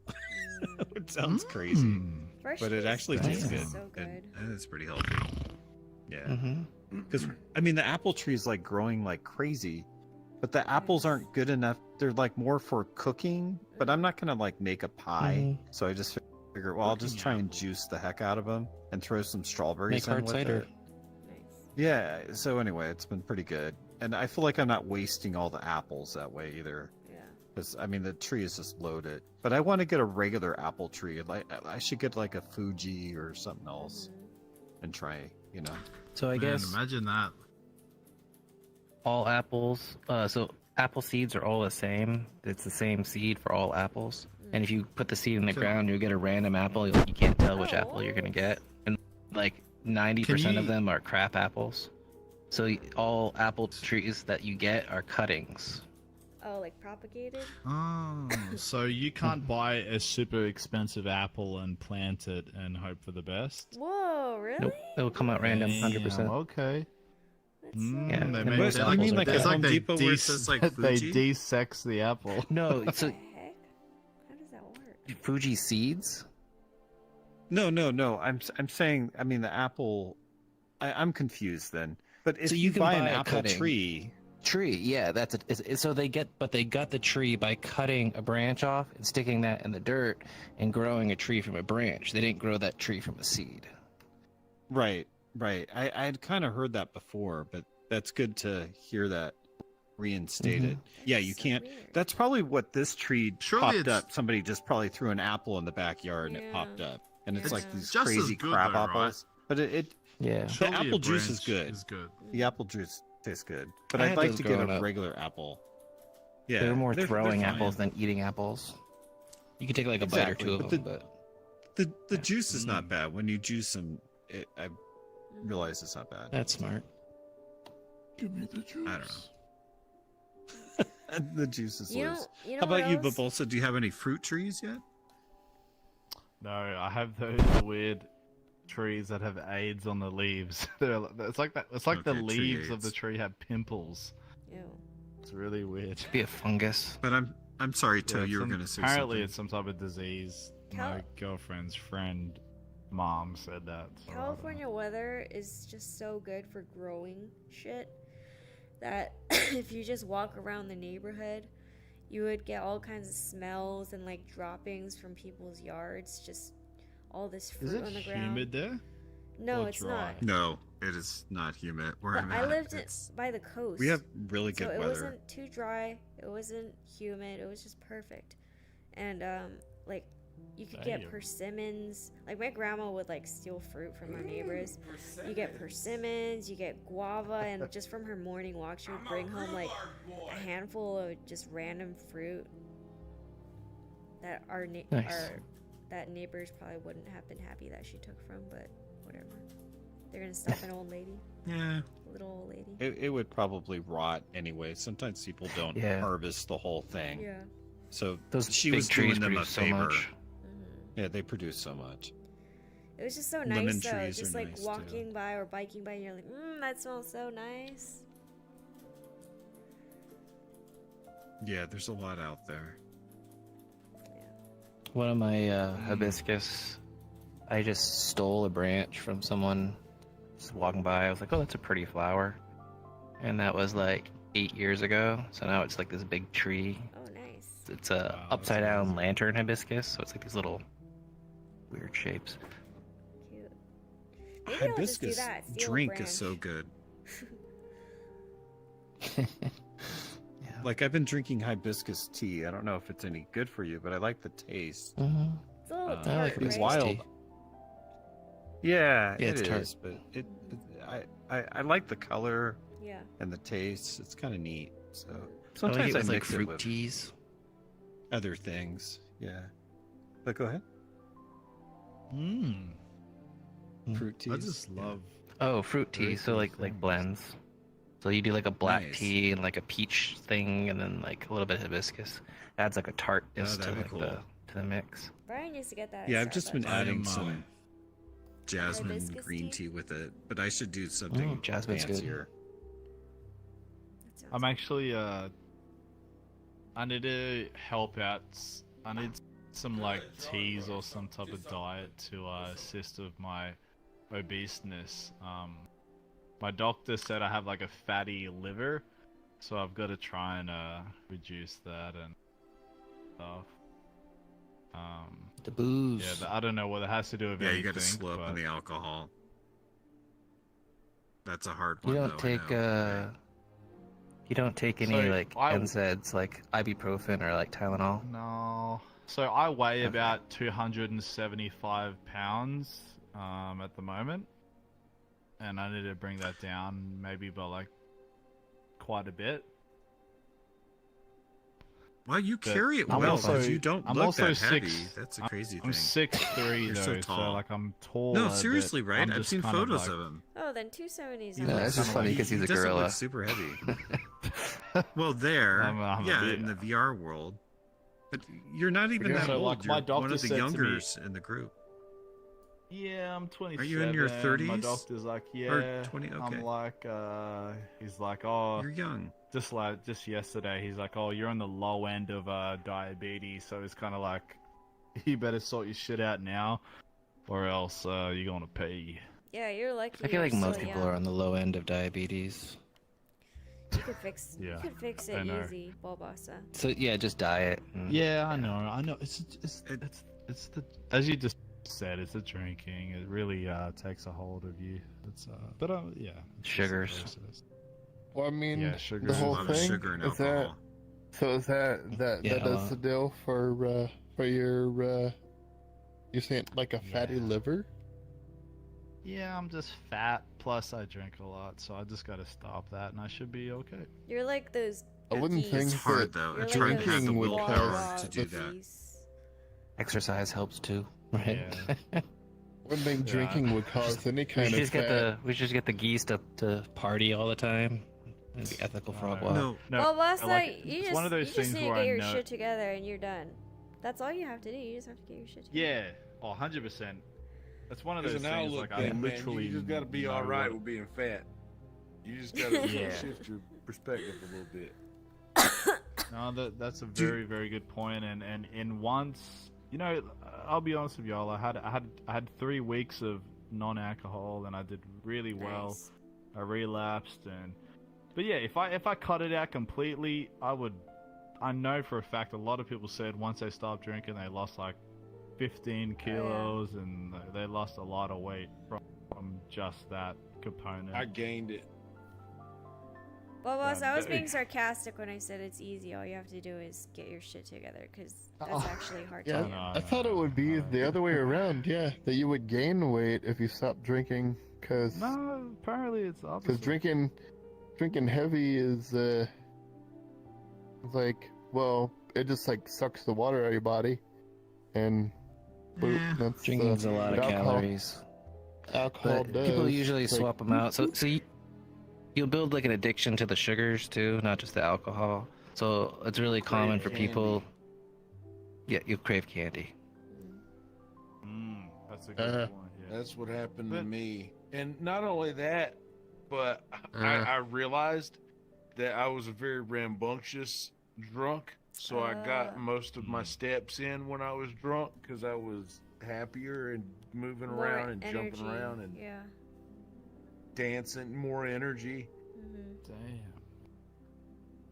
It sounds crazy, Fresh but it juice actually tastes tastes good. so good. And it's pretty healthy. Yeah. Mm-hmm. Because I mean, the apple tree is like growing like crazy, but the apples aren't good enough. They're like more for cooking. But I'm not gonna like make a pie, so I just figure, well, I'll just try and juice the heck out of them and throw some strawberries Make in hard with cider. it. Yeah. So anyway, it's been pretty good, and I feel like I'm not wasting all the apples that way either. Yeah. Because I mean, the tree is just loaded. But I want to get a regular apple tree. Like I should get like a Fuji or something else, and try. You know. So I guess imagine that. all apples. So apple seeds are all the same. It's the same seed for all apples. And if you put the seed in the ground, you'll get a random apple. You can't tell which apple you're gonna get. And like 90% of them are crap apples. So all apple trees that you get are cuttings. Oh, like propagated? Oh, so you can't buy a super expensive apple and plant it and hope for the best? Whoa, really? Nope, it'll come out random, Damn, 100%. Okay. Yeah, they and make most it apples mean are like bad. a Home Depot where it says, like, they Fuji? de-sex the apple. No, so How does that work? Fuji seeds. No. I'm saying. I mean, the apple. I'm confused then. But if So you can buy an buy a apple cutting. tree, Yeah, that's it. So they get the tree by cutting a branch off and sticking that in the dirt and growing a tree from a branch. They didn't grow that tree from a seed. right. I'd kind of heard that before, but that's good to hear that reinstated. Yeah, you can't. That's probably what this tree Surely popped it's- up. Somebody just probably threw an apple in the backyard and it Yeah. popped up, and it's It's like these just as crazy good crap though, right? apples. But it Yeah. the Surely a apple juice is branch good. Is good. The apple juice tastes good, but I I'd had like those to get growing a up. regular apple. Yeah, They're more throwing fine. apples than eating apples. You can take like a bite or two of them, but the juice is not bad when you juice them. I realize it's not bad. that's smart. Give me the juice. I don't know. The juice is loose. You know How about you, what else? Babolsa? Do you have any fruit trees yet? No, I have those weird trees that have AIDS on the leaves. It's like that. It's like the Okay, tree leaves of AIDS. the tree have pimples. Ew. It's really weird. Be a fungus. But I'm sorry, Toe. Yeah, You were some- going to say apparently something. it's some type of disease. My girlfriend's friend, mom said that. So I don't know. California weather is just so good for growing shit that if you just walk around the neighborhood, you would get all kinds of smells and like droppings from people's yards. Just all this fruit Is it on the ground. humid there? No, Or it's dry? not. No, it is not humid. Where But I'm I at, lived it's- by the coast. We have really so good it weather. wasn't too dry. It wasn't humid. It was just perfect. And like you could get Damn. persimmons. Like my grandma would like steal fruit from our neighbors. You get persimmons, you get guava, and just from her morning walk, she would bring home like a handful of just random fruit that Nice. that neighbors probably wouldn't have been happy that she took from, but whatever. They're gonna stuff an old lady. Yeah. Little old lady. It would probably rot anyway. Sometimes people don't Yeah. harvest the whole thing. Yeah. So Those she big was trees doing them a produce so favor. much. Yeah, they produce so much. It was just so Lemon nice though, trees are just like nice, too. walking by or biking by, and you're like, that smells so nice. Yeah, there's a lot out there. One of my hibiscus, I just stole a branch from someone just walking by. I was like, oh, that's a pretty flower. And that was like 8 years ago. So now it's like this big tree. Oh, nice. It's a upside down lantern hibiscus. So it's like these little weird shapes. Cute. Maybe I'll just do Hibiscus that, steal a drink is branch. so good. Like I've been drinking hibiscus tea. I don't know if it's any good for you, but I like the taste. Mm-hmm. It's a little I like tart, hibiscus right? Wild. tea. Yeah, Yeah, it it's tart. is, but I like the color Yeah. and the taste. It's kind of neat. So I like sometimes it I with like mix it fruit with teas. other things. Yeah. But go ahead. Fruit teas. I just love. Oh, fruit tea. Very So cool like blends. So you do like a black Nice. tea and like a peach thing, and then like a little bit of hibiscus. Adds like a tartness to that'd be like cool. to the mix. Brian used to get that. Yeah, at I've just been Starbucks. adding am, some jasmine Hibiscus green tea? tea with it, but I should do something jasmine's good. fancier. That sounds I'm actually I need to help out. I need some like teas or some type of diet to assist with my obeseness. My doctor said I have like a fatty liver, so I've got to try and reduce that and stuff. The booze. Yeah, but I don't know what it has to do with Yeah, anything. you got to slow up on but- the alcohol. That's a hard You one. don't though, I take know. you don't take any So, like NSAIDs like ibuprofen or like Tylenol. No. So I weigh about 275 pounds at the moment, and I need to bring that down maybe by like quite a bit. Well, you But carry it I'm well also- because you don't I'm look also that heavy. six- That's a crazy I'm thing. 6'3" You're though, so so tall. like I'm tall. No, seriously, right? I'm I've just seen kind of photos like- of him. Oh, then 270s. You Yeah, look it's just kinda funny like- 'cause he's he a doesn't gorilla. look super heavy. Well, there, I'm a yeah, bit- in the VR world. But you're not even Yeah. that So, old. like, You're my one doctor of the said to me- youngers in the group. Yeah, I'm 27. Are you in your 30s? My doctor's like, Or yeah. 20? Okay. I'm like, he's like, oh, You're young. just yesterday, he's like, oh, you're on the low end of diabetes, so it's kind of like, you better sort your shit out now, or else you're gonna pay. Yeah, you're lucky. I feel you're like most so people young. are on the low end of diabetes. You could fix. Yeah, You could fix I it know. easy, Bulbasa. So yeah, just diet. and- Yeah, I know. It's the as you just said, it's the drinking. It really takes a hold of you. It's but yeah, it's just the Sugars. process. Well, I mean, Yeah, sugar. the whole A lot of thing sugar and is that. alcohol. So is that Yeah, does the deal for your you're saying like a fatty Yeah. liver? Yeah, I'm just fat. Plus, I drink a lot, so I just gotta stop that, and I should be okay. You're like those. I wouldn't cookies. think It's hard that though. You're It's like hard to have the drinking would willpower cause to do that. cookies. Exercise helps too, right? Yeah. I wouldn't think Yeah. drinking would cause any kind of we should fat. just get the geese to party all the time. And be ethical for a while. No, well, Wasa, like, you it's just, one of those you things just need to where get I your know. shit together and you're done. That's all you have to do. You just have to get your shit together. Yeah, 100%. It's one of those There's an things outlook like I thing, man. literally. You just got to be know all right what- with being fat. You just got to Yeah. shift your perspective a little bit. No, that's a very, very good point. And in once, you know, I'll be honest with y'all. I had 3 weeks of non-alcohol, and I did really well. Nice. I relapsed, but yeah, if I cut it out completely, I would. I know for a fact a lot of people said once they stopped drinking, they lost like 15 kilos, and they lost a lot of weight from just that component. I gained it. Well, Wasa, I was but- being sarcastic when I said it's easy. All you have to do is get your shit together, because that's actually hard to Yeah, do. I thought it would be the other way around. Yeah, that you would gain weight if you stopped drinking. Cause No, apparently it's the because opposite. drinking heavy is like, well, it just like sucks the water out of your body, and that's Drinking's a lot of what calories. Alcohol But does. people usually Like, swap them out. So you'll build like an addiction to the sugars too, not just the alcohol. So it's really common for people. Yeah, you'll crave candy. That's a good point. Yeah. That's what happened to me. And not only that, but I realized that I was a very rambunctious drunk. So I got most of my steps in when I was drunk because I was happier and moving More around and energy, jumping around and yeah. dancing, more energy. Damn.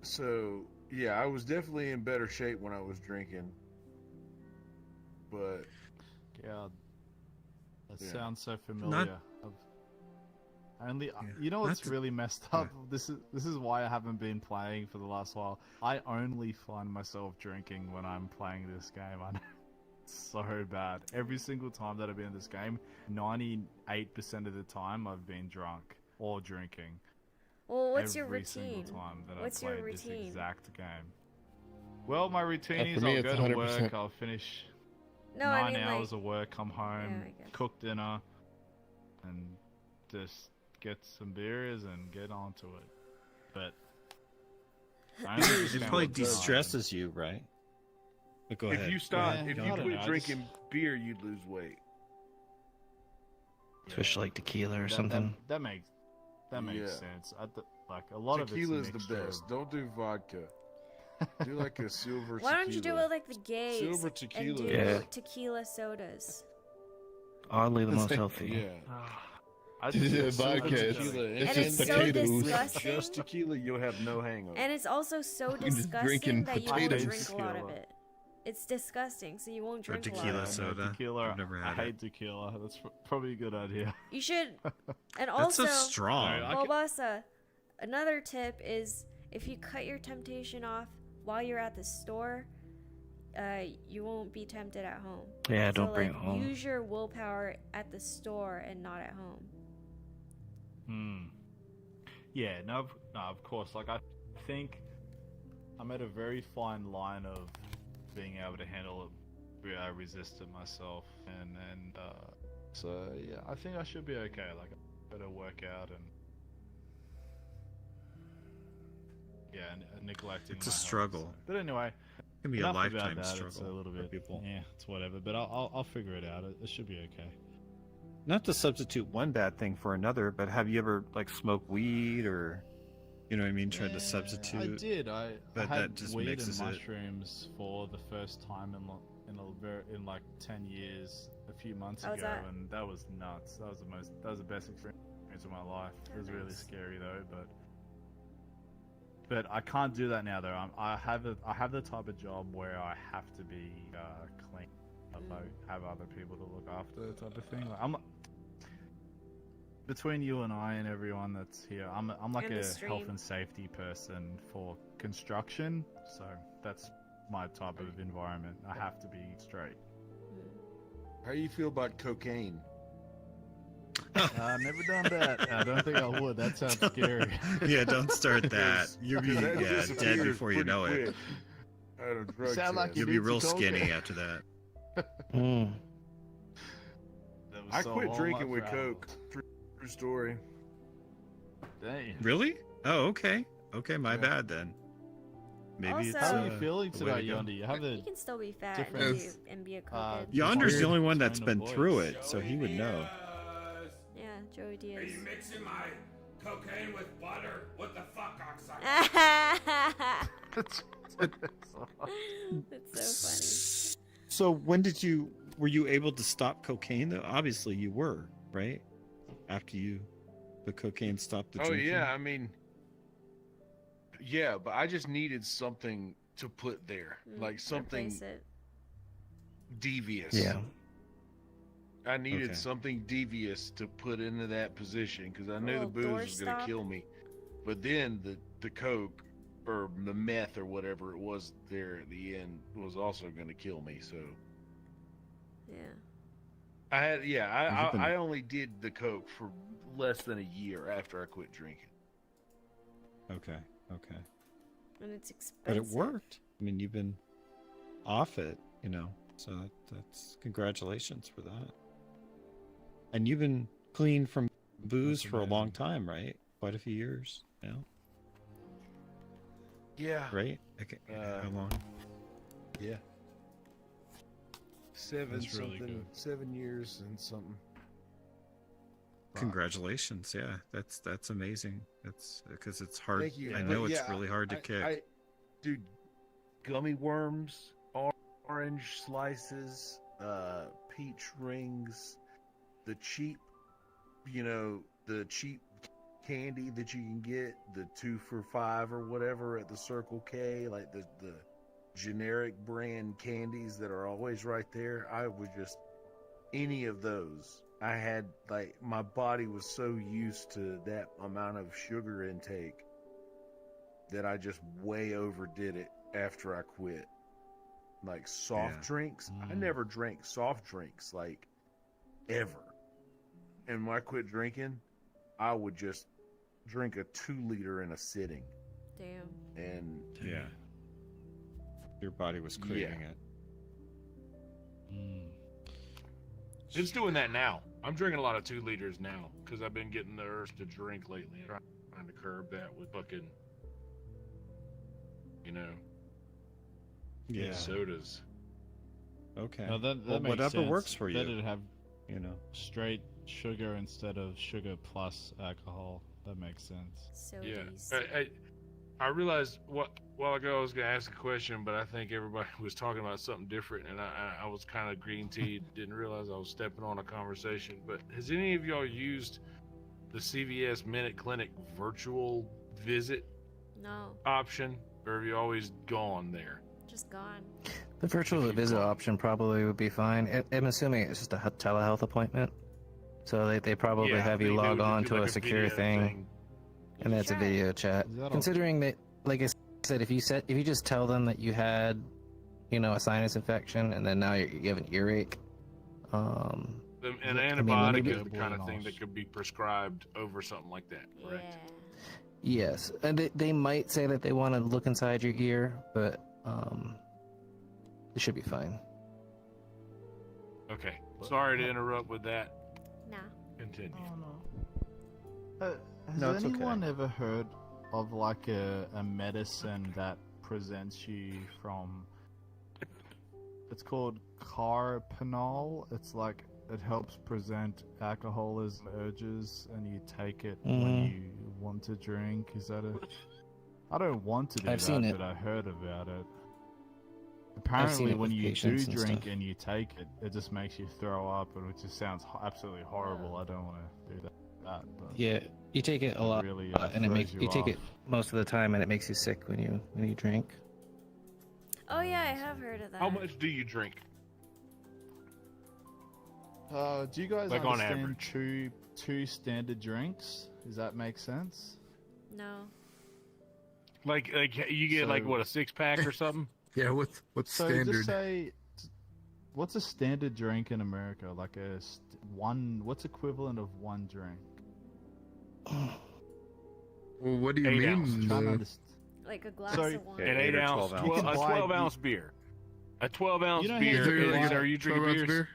So yeah, I was definitely in better shape when I was drinking. But God, that Yeah. sounds so familiar. You know what's really messed up? This is why I haven't been playing for the last while. I only find myself drinking when I'm playing this game. I know it's so bad. Every single time that I've been in this game, 98% of the time I've been drunk or drinking. Well, what's your Every routine? single time that What's I've your played this routine? exact game. Well, my routine for is me, I'll it's go to 100%. work, I'll finish No, I 9 mean, hours like- of work, come home, I guess. cook dinner, and just get some beers and get onto it. But I only It spend probably one time. de-stresses you, right? But go if ahead. you start, if I you don't quit know, I drinking just- beer, you'd lose weight. Especially like tequila or That- something. That makes Yeah. sense. Like a lot of Tequila's it's the a mixture best. of- Don't do vodka. Do like a silver. Why don't you do tequila. it like the gays Silver and tequila. do Yeah. tequila sodas? Oddly the most like- healthy. Yeah. I Yeah, just- vodka, silver it's- tequila. And it's just so potatoes. disgusting. Just tequila, you'll have no hangover. And it's also so You're just disgusting drinking that you won't potatoes. drink a lot of Tequila. it. It's disgusting, so you won't Or drink a lot tequila of it. soda. Tequila. I've never I had it. hate tequila. That's probably a good idea. You should. And That's also, so strong. Bobasa, another tip is if you cut your temptation off while you're at the store, you won't be tempted at home. Yeah, So, don't bring it like, home. Use your willpower at the store and not at home. Yeah, no, of course. Like, I think I'm at a very fine line of being able to handle it. I resisted myself, and so yeah, I think I should be okay. Like, I better work out and neglecting. It's a my health, struggle. so. But anyway, It can be a enough about lifetime that. struggle It's a little for bit. people. Yeah, it's whatever. But I'll figure it out. It should be okay. Not to substitute one bad thing for another, but have you ever like smoked weed or, you know what I mean, tried to substitute? I did. I But had that just weed mixes and it. mushrooms for the first time in like 10 years a few months How was ago, that? and that was nuts. That was the best experience of my life. It was really scary though, but I can't do that now though. I have the type of job where I have to be clean. I have other people to look after, type of thing. Like, I'm between you and I and everyone that's here. I'm like And the a stream. health and safety person for construction, so that's my type of environment. I have to be straight. How do you feel about cocaine? Never done that. I don't think I would. That sounds scary. Yeah, don't start that. You'll be That dead disappears before you pretty know it. quick out of drug Sound like test. You'll be need some real cocaine. skinny after that. Mm. That was I so quit all drinking my with travels. Coke. True story. Damn. Really? Oh, okay. Okay, my bad then. Maybe it's. How are you feeling the way to today, go. Yonder? You have a You can still be fat different, and be a cokehead. Yonder's the only one tone that's of been voice. through it, so he would know. Yeah, Joey Diaz. Are you mixing my cocaine with butter? What the fuck, cocksucker? That's so funny. So were you able to stop cocaine though? Obviously you were, right? After the cocaine stopped the drinking. Yeah, I mean, yeah, but I just needed something to put there, like something Replace it. devious. Yeah. I needed Okay. something devious to put into that position because I knew the little booze was going to doorstop? kill me. But then the coke or the meth or whatever it was there at the end was also going to kill me. So Yeah. I had, yeah, Have you been- I only did the coke for less than a year after I quit drinking. Okay. And it's expensive. But it worked. I mean, you've been off it, so that's congratulations for that. And you've been clean from booze That's for a long amazing. time, right? Quite a few years now, Yeah. right? Okay. How long? Yeah. That's really good. 7 years and something. Congratulations. Yeah, that's amazing. That's because it's hard. Thank you. I But know it's yeah, really hard to kick. Dude, gummy worms, orange slices, peach rings, the cheap, the cheap candy that you can get, the 2 for $5 or whatever at the Circle K, like the generic brand candies that are always right there. I would just, any of those. I had, like, my body was so used to that amount of sugar intake that I just way overdid it after I quit. Like soft drinks, I never drank soft drinks, like, ever. And when I quit drinking, I would just drink a 2-liter in a sitting. Damn. And Yeah. Your body was craving it. it's doing that now. I'm drinking a lot of 2 liters now because I've been getting the urge to drink lately. I'm trying to curb that with fucking, Yeah. sodas. Okay. No, that Well, makes whatever sense. works for you. Better to have straight sugar instead of sugar plus alcohol. That makes sense. Yeah. I realized while ago I was going to ask a question, but I think everybody was talking about something different, and I was kind of green tea. Didn't realize I was stepping on a conversation. But has any of y'all used the CVS Minute Clinic virtual visit No. option, or have you always gone there? Just gone. The virtual visit option probably would be fine. I'm assuming it's just a telehealth appointment. So they probably Yeah, have you they log do on do to like a a secure video thing, and that's a video chat. Is that all? Considering that, like I said, if you just tell them that you had, a sinus infection, and then now you have an earache, An maybe- antibiotic is the kind of thing that could be prescribed over something like that, correct? Yes, and they might say that they want to look inside your ear, but it should be fine. Okay. Sorry to interrupt with that. Nah. Continue. Has No, it's okay. anyone ever heard of like a medicine that presents you from? It's called carpenol. It's like it helps present alcoholism urges, and you take it when you want to drink. Is that a? I don't want to do I've that, seen it. but I heard about it. I've seen Apparently, it when with you do patients and drink stuff. and you take it, it just makes you throw up, and it just sounds absolutely horrible. I don't want to do that. But Yeah, you take it a lot, really, and it throws makes you take it off. most of the time, and it makes you sick when you drink. Oh yeah, I have heard of that. How much do you drink? Do you guys Like on understand average? two standard drinks? Does that make sense? No. Like you get like So- what, a 6-pack or something? Yeah, what's So standard? just say, what's a standard drink in America? Like what's equivalent of one drink? Well, what do you 8 mean? ounces. Trying to though? understand. Like a glass So- of wine. An 8 ounce, You a can buy- 12 ounce beer. A 12 ounce You know how beer. you So you're can like buy- Are you drinking 12 ounce beers? beer?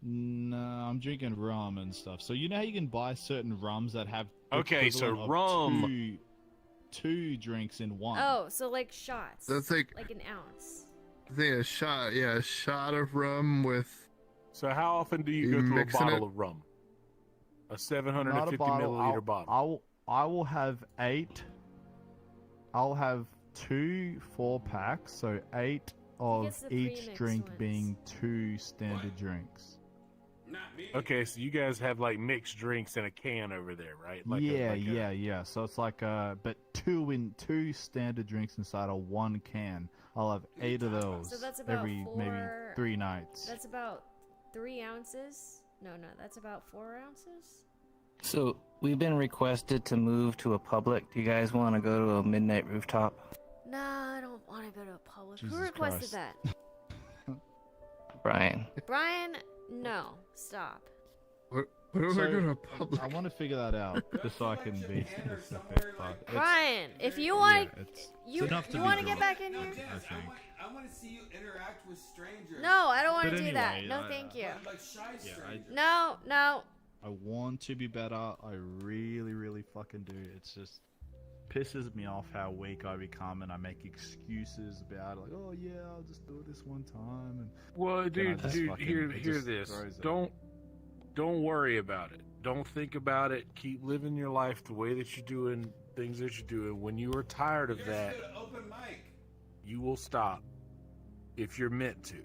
No, I'm drinking rum and stuff. So you know how you can buy certain rums that have Okay, so equivalent of rum- 2 drinks in one. Oh, so like shots. That's like an ounce. I think a shot. Yeah, a shot of rum with. So how often do you go through a bottle of rum? A 750 milliliter bottle. I will have 8. I'll have 2 4-packs, so 8 of each drink being 2 standard drinks. Okay, so you guys have like mixed drinks in a can over there, right? Like yeah. So it's like but 2 standard drinks inside of 1 can. I'll have 8 of those So that's about every maybe 3 nights. That's about 3 ounces. No, that's about 4 ounces. So we've been requested to move to a public. Do you guys want to go to a midnight rooftop? No, I don't want to go to a public. Jesus Who requested Christ. that? Brian. Brian, no, stop. What if I go to a public? I want to figure that out just so I can be specific. But Brian, if you want, you enough to want be to get drunk, back in here? I think. I want to see you interact with strangers. No, I don't want But to do that. anyway, No, thank you. Like shy strangers. No. I want to be better. I really, really fucking do. It's just pisses me off how weak I become, and I make excuses about it, like, oh yeah, I'll just do it this one time. And Well, then I dude, just fucking- hear it just this. throws it. Don't worry about it. Don't think about it. Keep living your life the way that you're doing things that you're doing. When you are tired of that, Open mic. you will stop if you're meant to.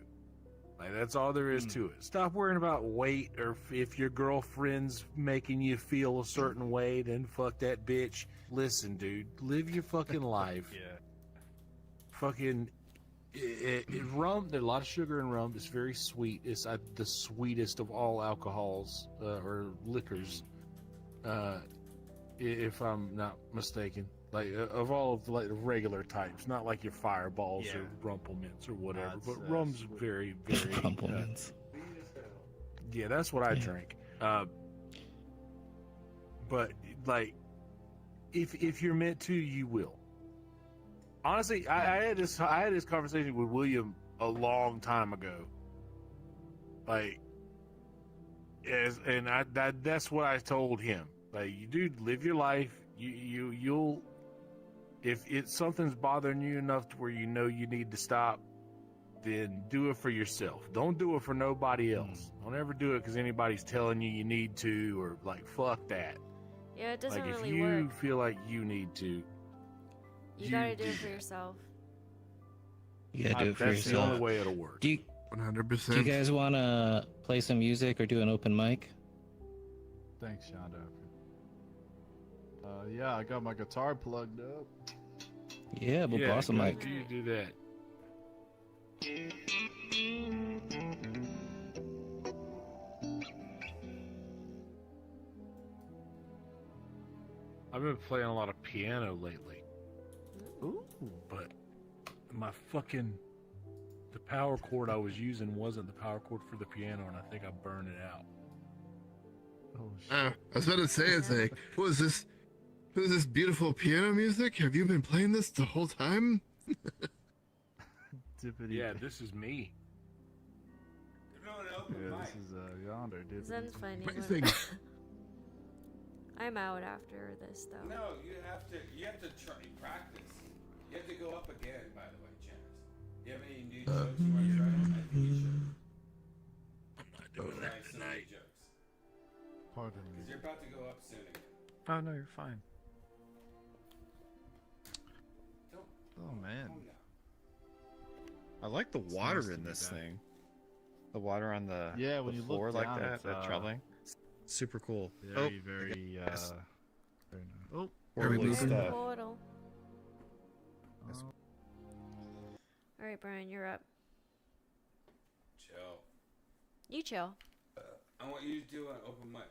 Like, that's all there is to it. Stop worrying about weight, or if your girlfriend's making you feel a certain way, then fuck that bitch. Listen, dude, live your fucking life. Yeah. Fucking rum. There's a lot of sugar in rum. It's very sweet. It's the sweetest of all alcohols or liquors, if I'm not mistaken. Like of all of the regular types, not like your fireballs or rumplemints or whatever. But rum's very, very Rumplemints. yeah, that's what I drink. But like, if you're meant to, you will. Honestly, I had this conversation with William a long time ago. Like, that's what I told him. Like, you dude, live your life. You'll. If something's bothering you enough to where you know you need to stop, then do it for yourself. Don't do it for nobody else. Don't ever do it because anybody's telling you need to, or like, fuck that. Yeah, it doesn't like, really if you work. feel like you need to, You gotta do it for yourself. You gotta do it for that's yourself. the only way it'll work. Do you, 100%. do you guys want to play some music or do an open mic? Thanks, Shonda. Yeah, I got my guitar plugged up. Yeah, we'll boss a go mic. You do that. I've been playing a lot of piano lately. Ooh. But my the power cord I was using wasn't the power cord for the piano, and I think I burned it out. Oh shit. I was about to say, it's like, what is this? What is this beautiful piano music? Have you been playing this the whole time? Yeah, this is me. Yeah, this is Yonder. Zen's funny. Amazing. I'm out after this though. No, you have to try practice. You have to go up again, by the way, Chance. You have any new jokes you want to try? I think you should. I'm not doing that tonight. Jokes. Pardon me. Because you're about to go up soon again. Oh no, you're fine. Oh man. I like the water in this thing. The water on the when the you floor look like down, that, it's, that troubling. Super cool. Very, very yes. very nice. Oh, Holy stuff. Portal. All right, Brian, you're up. Chill. You chill. I want you to do an open mic.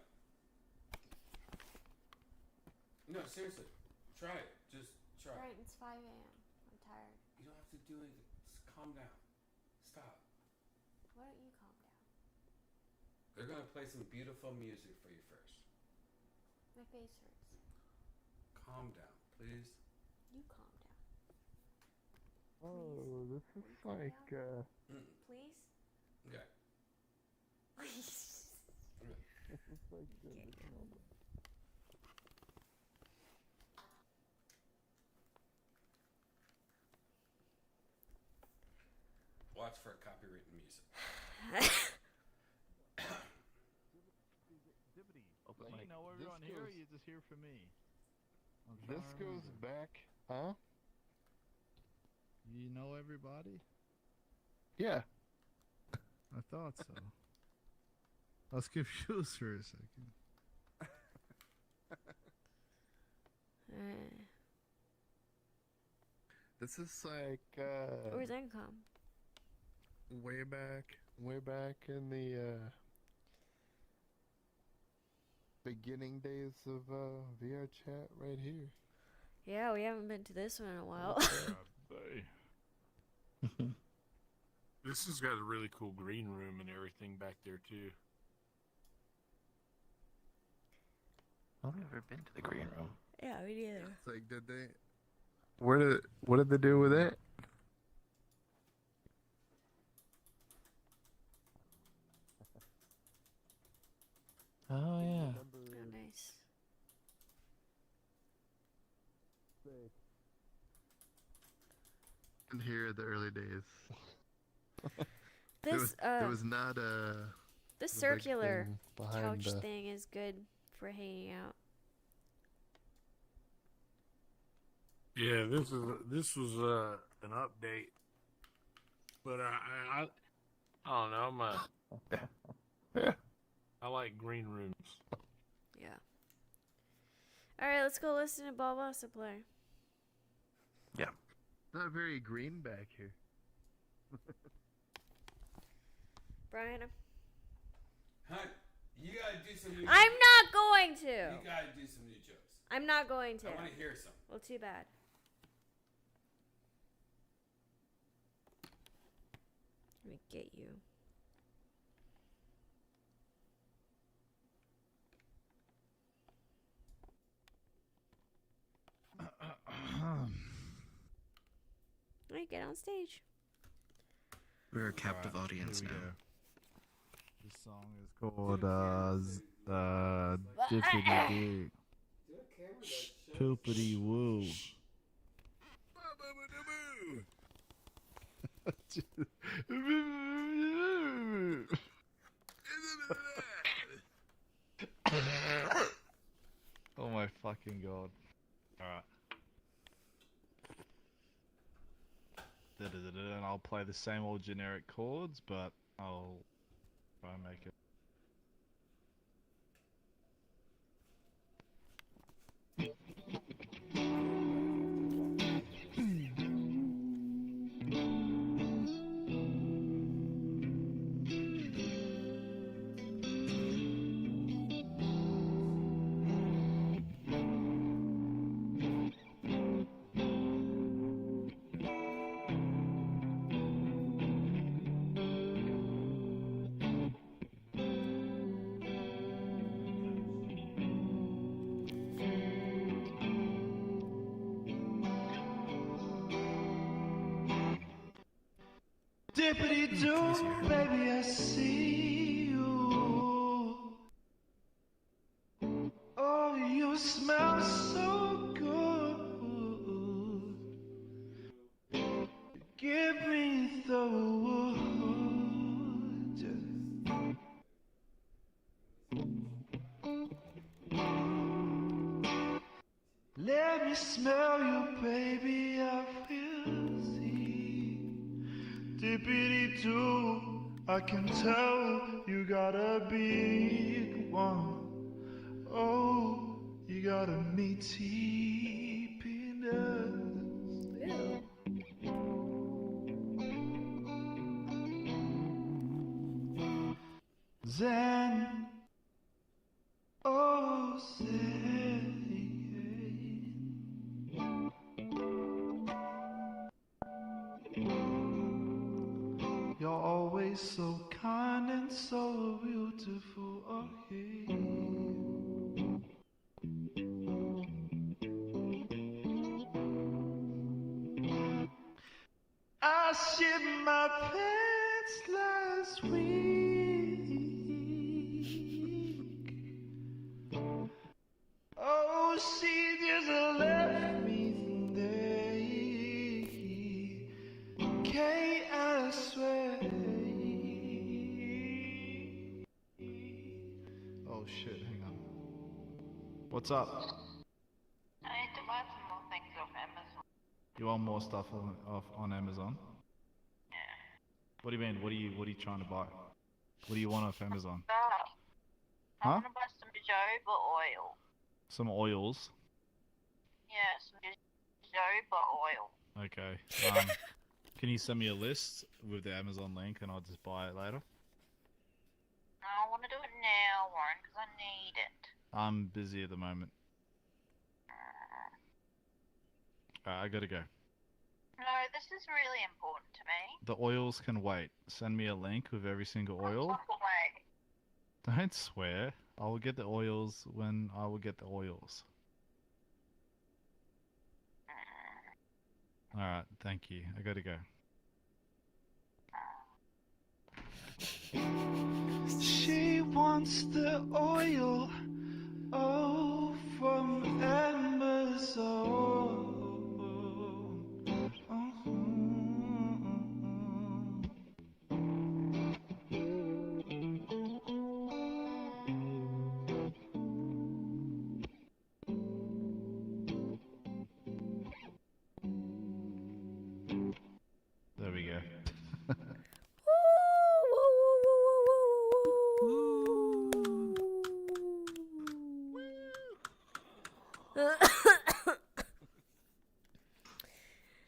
No, seriously. Try it. Just try. Right, it's 5 a.m. I'm tired. You don't have to do anything. Just calm down. Stop. Why don't you calm down? They're going to play some beautiful music for you first. My face hurts. Calm down, please. You calm down. Oh, this is like, Please? Okay. Please. this is like, watch for copyrighted music. You know everyone here, or you just here for me? This goes back, huh? You know everybody? Yeah. I thought so. I was confused for a second. This is like, Where's that come? way back in the, beginning days of, VR chat right here. Yeah, we haven't been to this one in a while. This has got a really cool green room and everything back there too. I've never been to the green room. Yeah, me neither. It's like, what did they do with it? Oh yeah. Oh, nice. In here the early days. This there was not a. This the big circular thing behind couch the- thing is good for hanging out. Yeah, this was an update, but I don't know. I like green rooms. Yeah. All right, let's go listen to Balbossa play. Yeah. Not very green back here. Brian, Hunt, you gotta do some new I'm not going to. You gotta do some new jokes. I'm not going to. I want to hear some. Well, too bad. Let me get you. All right, get on stage. We're a captive Alright, audience here we now. go. This song is called Dippity Dick. Poopity Woo. Oh my fucking god. Alright. And I'll play the same old generic chords, but I'll try and make it. Dippity doo, baby, I see you. Oh, you smell so good. Give me the wood. Let me smell you, baby, I will see. Dippity doo, I can tell you got a big one. Oh, you got a meaty penis. Zen, oh Zen. You're always so kind and so beautiful, okay. I shit my pants last week. Oh, she just left me there. Kate, I swear What's up? I need to buy some more things off Amazon. You want more stuff on Amazon? Yeah. What do you mean? What are you trying to buy? What do you want off Amazon? I Huh? want to buy some jojoba oil. Some oils. Yeah, some jojoba oil. Okay. Can you send me a list with the Amazon link and I'll just buy it later? I want to do it now, Warren, because I need it. I'm busy at the moment. I gotta go. No, this is really important to me. The oils can wait. Send me a link with every single oil. Walk away. Don't swear. I will get the oils when I will get the oils. Alright, thank you. I gotta go. She wants the oil, oh, from Amazon. There we go.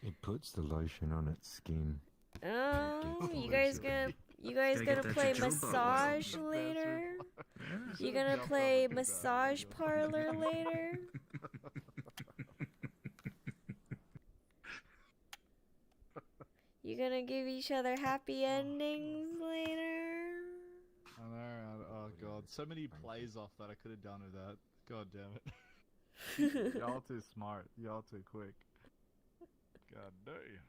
It puts the lotion on its skin. You guys gonna play massage later? You gonna play massage parlor later? You gonna give each other happy endings later? I know. Oh god, so many plays off that I could have done with that. God damn it. Y'all too smart. Y'all too quick. God damn.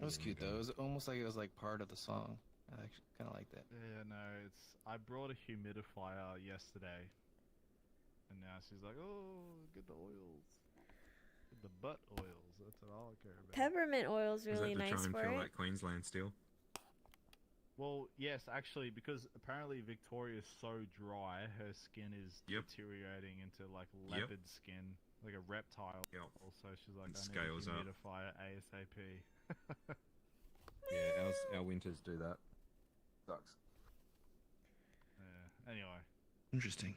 It was cute though. It was almost like it was like part of the song. I actually kind of like that. Yeah, no, I brought a humidifier yesterday, and now she's like, "Oh, get the oils, get the butt oils." That's what I care about. Peppermint oil's really Is that to nice try and for feel it. like Queensland still? Well, yes, actually, because apparently Victoria's so dry, her skin is deteriorating into like leopard skin, like a reptile. Also, she's like, It I scales need a up. humidifier ASAP. Yeah, our winters do that. Sucks. Yeah. Anyway, Interesting.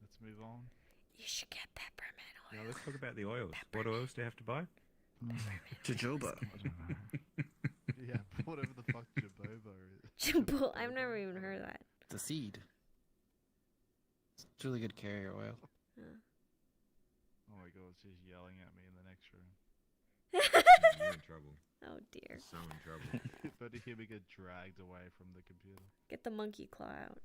let's move on. You should get peppermint oil. Now let's talk about the oils. What oils do you have to buy? Jojoba. Yeah, whatever the fuck Jaboba is. Jabul, I've never even heard that. It's a seed. It's really good carrier oil. Oh my god, she's yelling at me in the next room. You're in trouble. Oh dear. So in trouble. But to hear me get dragged away from the computer. Get the monkey claw out.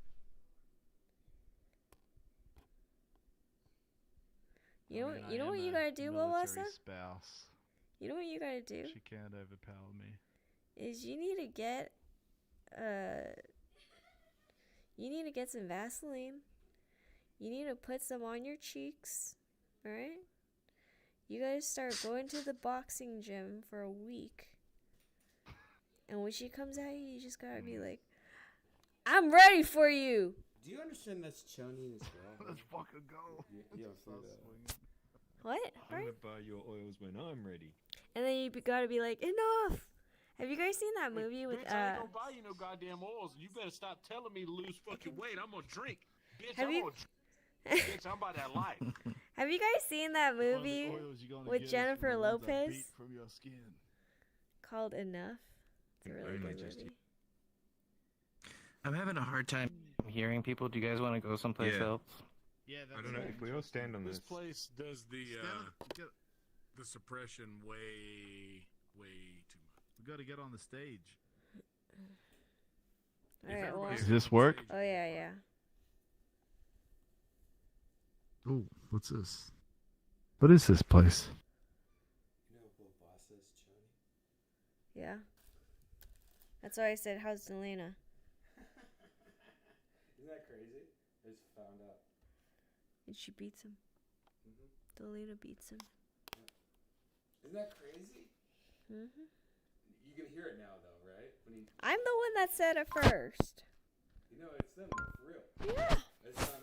You know, you know what you gotta do, Melissa? Spouse. You know what you gotta do? She can't overpower me. Is you need to get some Vaseline. You need to put some on your cheeks. Alright? You gotta start going to the boxing gym for a week. And when she comes at you, you just gotta be like, I'm ready for you! Do you understand that's Choni as well? Let's fucking go. What? I'm Right? gonna buy your oils when I'm ready. And then you gotta be like, enough! Have you guys seen that movie with, Bitch, I ain't gonna buy you no goddamn oils. You better stop telling me to lose fucking weight. I'm gonna drink. Bitch, Have you- Bitch, I'm about that life. Have you guys seen that movie with Jennifer Lopez From your skin. called Enough? It's a really Only good just movie. I'm having a hard time hearing people. Do you guys want to go someplace Yeah. else? Yeah, I don't know if we all stand on This this. place does the suppression way too much. We gotta get on the stage. Alright, well. Does this work? Oh, yeah. Oh, what's this? What is this place? You know who boss is, Choni? Yeah. That's why I said, how's Delana? Isn't that crazy? I just found out. And she beats him. Delana beats him. Isn't that crazy? hmm You can hear it now, though, right? When he, I'm the one that said it first. you know, it's them for real. Yeah. It's not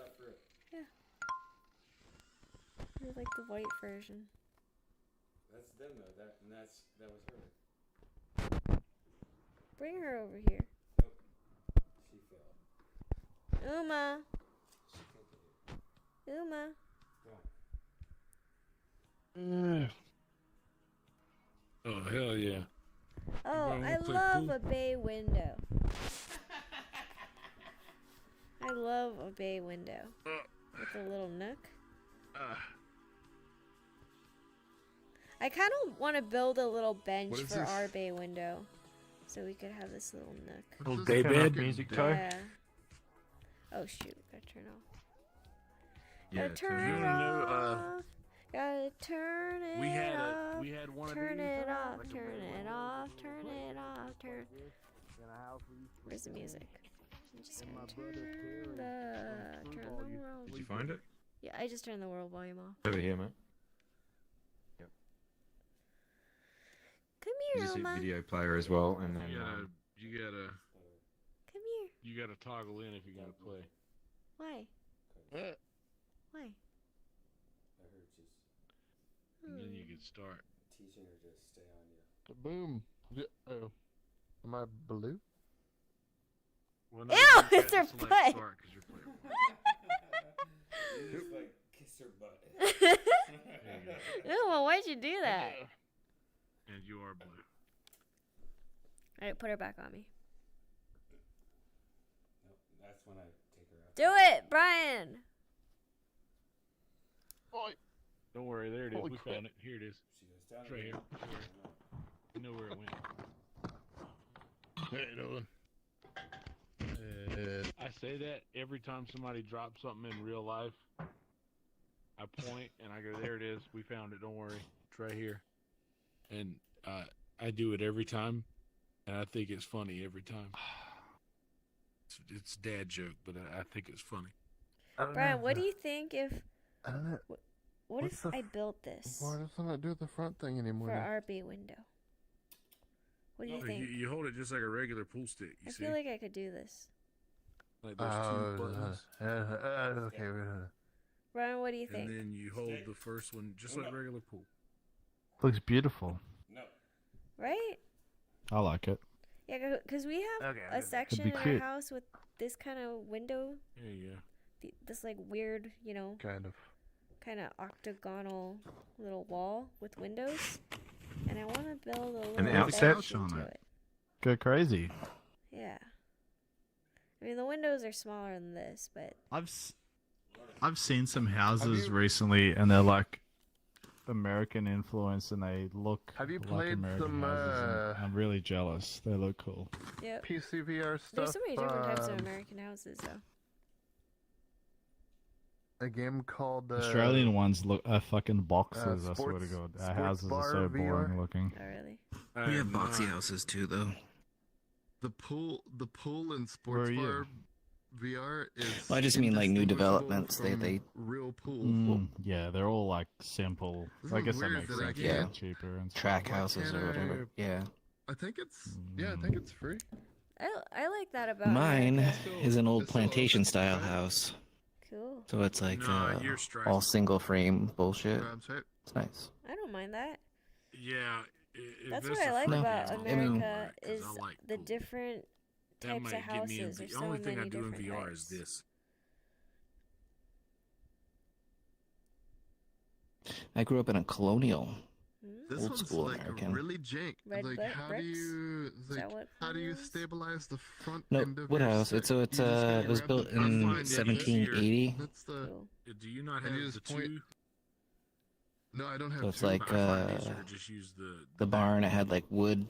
would like the white version. That's them though. That was her. Bring her over here. Nope. She failed. Uma. She can't get it. Uma. Go on. Oh hell yeah! Oh, wanna I play love pool? a bay window. I love a bay window with a little nook. I kind of want to build a little bench is for this? our bay window, so we could have this little nook. Little day bed bed? music toe. Yeah. Oh shoot! Gotta turn off. Yeah, Gotta turn you it wanna know, off. Gotta turn it we had off. we had one Turn of these. it off. Turn it off. Turn it off. Turn. Where's the music? I'm just gonna turn the world. Did you find it? Yeah, I just turned the world volume off. Over here, mate. Yep. Come You here, just hit Oma. video player as well, and then You gotta Come here. you gotta toggle in if you're gonna play. Why? Why? I heard she's And then you can start. teaching her to stay on you. Boom. Oh, am I blue? Well, Ew, you it's can't her select butt. start 'cause you're playing. You just like kiss her butt. Ew, well, why'd you do that? And you are blue. Alright, put her back on me. Nope, that's when I take her out. Do it, Brian! Don't worry, there it is. Holy We crap. found it. Here it is. She goes down It's right again. here. You know where it went. How you doing? I say that every time somebody drops something in real life. I point and I go, there it is. We found it. Don't worry. It's right here. And I do it every time. And I think it's funny every time. It's a dad joke, but I think it's funny. Brian, what do you think if... I don't know. What What's if the I built this Why doesn't it do the front thing anymore? for now? our bay window? What do you think? You hold it just like a regular pool stick. You I see? feel like I could do this. Like those two buttons. Okay. Brian, what do you And think? then you hold the first one just like regular pool. Looks beautiful. No. Right? I like it. Yeah, because we have Okay, a section be in our cute. house with this kind of window, There you go. this like weird, Kind of. kind of octagonal little wall with windows, and I want to build a little An bench outset? on into it. Go crazy. Yeah. I mean, the windows are smaller than this, but I've seen some houses recently, and they're like American influence, and they look Have you like played American some, houses. And I'm really jealous. They look cool. yep. PCVR stuff? There's so many different types of American houses, though. A game called Australian ones look are fucking boxes. I swear to sports- God, our sports houses are bar so VR. boring looking. Oh, really? We have boxy houses too, though. the pool and Where sports are you? bar VR is. Well, I just mean like new indistinguishable developments. from They real pool. Yeah, they're all like simple. This I is guess that weird makes that I sense. can't- They're cheaper and stuff. track Why houses can't or whatever. Yeah. I think it's I think it's free. I like that about Mine America. is an old It's still open plantation style inside. house. Cool. So it's like Nah, you're striking. all single frame bullshit. Grabs it. It's nice. I don't mind that. Yeah. That's if what it's I a like free about game, I'll America play it, 'cause is I like the pool. different That types might of get me in houses. the There's so only thing I many do in different VR types. is this. I grew up in a colonial, This old one's school like American. really jank. Red like brick how bricks? do you Is that what how do you it is? stabilize the front No, end of wood your house. stick? It's so it's You just gotta it was grab built the in front end. 1780. That's the Cool. Do you not And have you the just point- two? No, I don't have So it's two. like I find it easier to just use the barn. It had like wood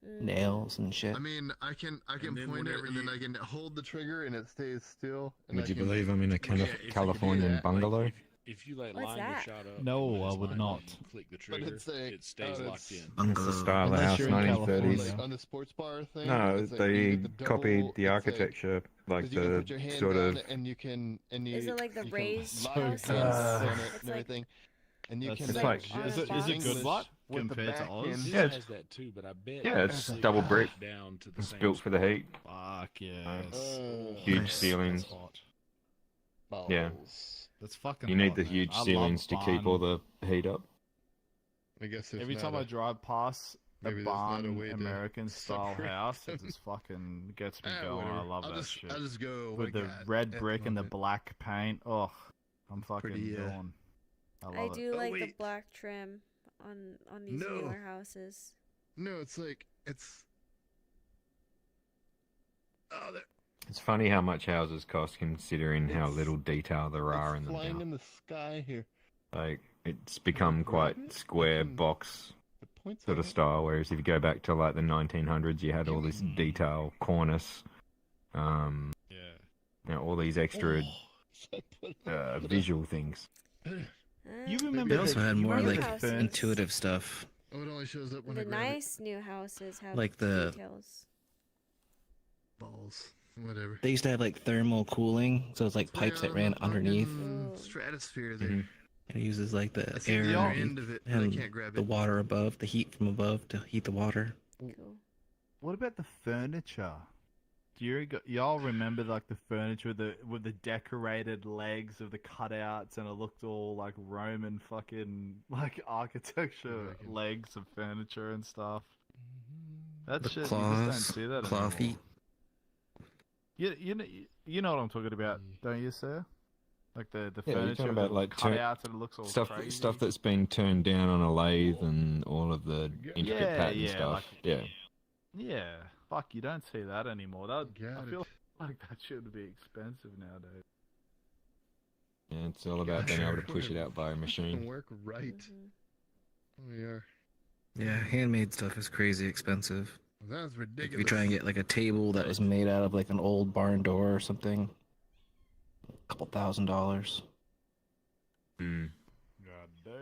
Mm. nails and shit. I mean, I can And then point it whenever and then you- I can hold the trigger and it stays still. And Would I you can- believe I'm in a Yeah, if you Californian do that, bungalow? Like, if you like What's line that? your shot up, No, when I it's would lined not. up, you click the But trigger, it's a it stays locked it's, in. It's the Bungalow. style of Unless house, you're in 1930s. California. on the sports bar thing. No, it's like you they get the copied double- the it's architecture, like 'cause you can the put your hand sort down of. and you can and you. Is it like the you can raised lie your houses? hands on it It's and like- everything. And you That's can it's like on is a it box. good English with the compared to back Oz? end. This Yeah, it's- has that too, but I bet Yeah, it's they double got brick. it down to the It's same built for the spot. heat. Fuck yes. Huge Nice. ceilings. That's hot. Yeah. Balls. That's fucking. You need hot, the man. huge I love ceilings to keep all the heat up. I guess Every time I drive past a maybe there's not a barn way to American style separate house, it them. just fucking gets me going. Whatever. I love I'll that just- shit. I'll just go with what the I got red at the brick and the moment. black paint. Oh, I'm fucking Pretty, going. I love I it. do Oh, like the wait. black trim on these No. newer houses. No, it's like it's. Oh, there. It's funny how much houses cost considering how little detail there are in them Flying now. in the sky here. Like, it's become quite square box sort of style, whereas if you go back to like the 1900s, you had all this detail, cornice, all these extra visual things. You remember They also had more like houses. intuitive stuff. Oh, it only shows up when I The grab nice new houses have Like the- details. it. Balls. Whatever. They used to have like thermal cooling, so it's like pipes that ran underneath. Stratosphere there. Mm-hmm. And it uses like the I see air the other and, end of it, but I and can't grab the it. water above, the heat from above to heat the water. What about the furniture? Do y'all remember like the furniture with the decorated legs of the cutouts, and it looked all like Roman fucking like architecture legs of furniture and stuff? That The shit, claws, you just don't see that claw anymore. feet. You know what I'm talking about, don't you, sir? Like the Yeah, you're furniture talking with about the like cutouts and it looks all crazy. stuff that's been turned down on a lathe and all of the intricate pattern stuff. Yeah, fuck, you don't see that anymore. I feel like that should be expensive nowadays. Yeah, it's all about being able to push it out by a machine. Work right. We are. Yeah, handmade stuff is crazy expensive. That's Like ridiculous. if you try and get like a table that was made out of like an old barn door or something, a couple $1,000s. Mm.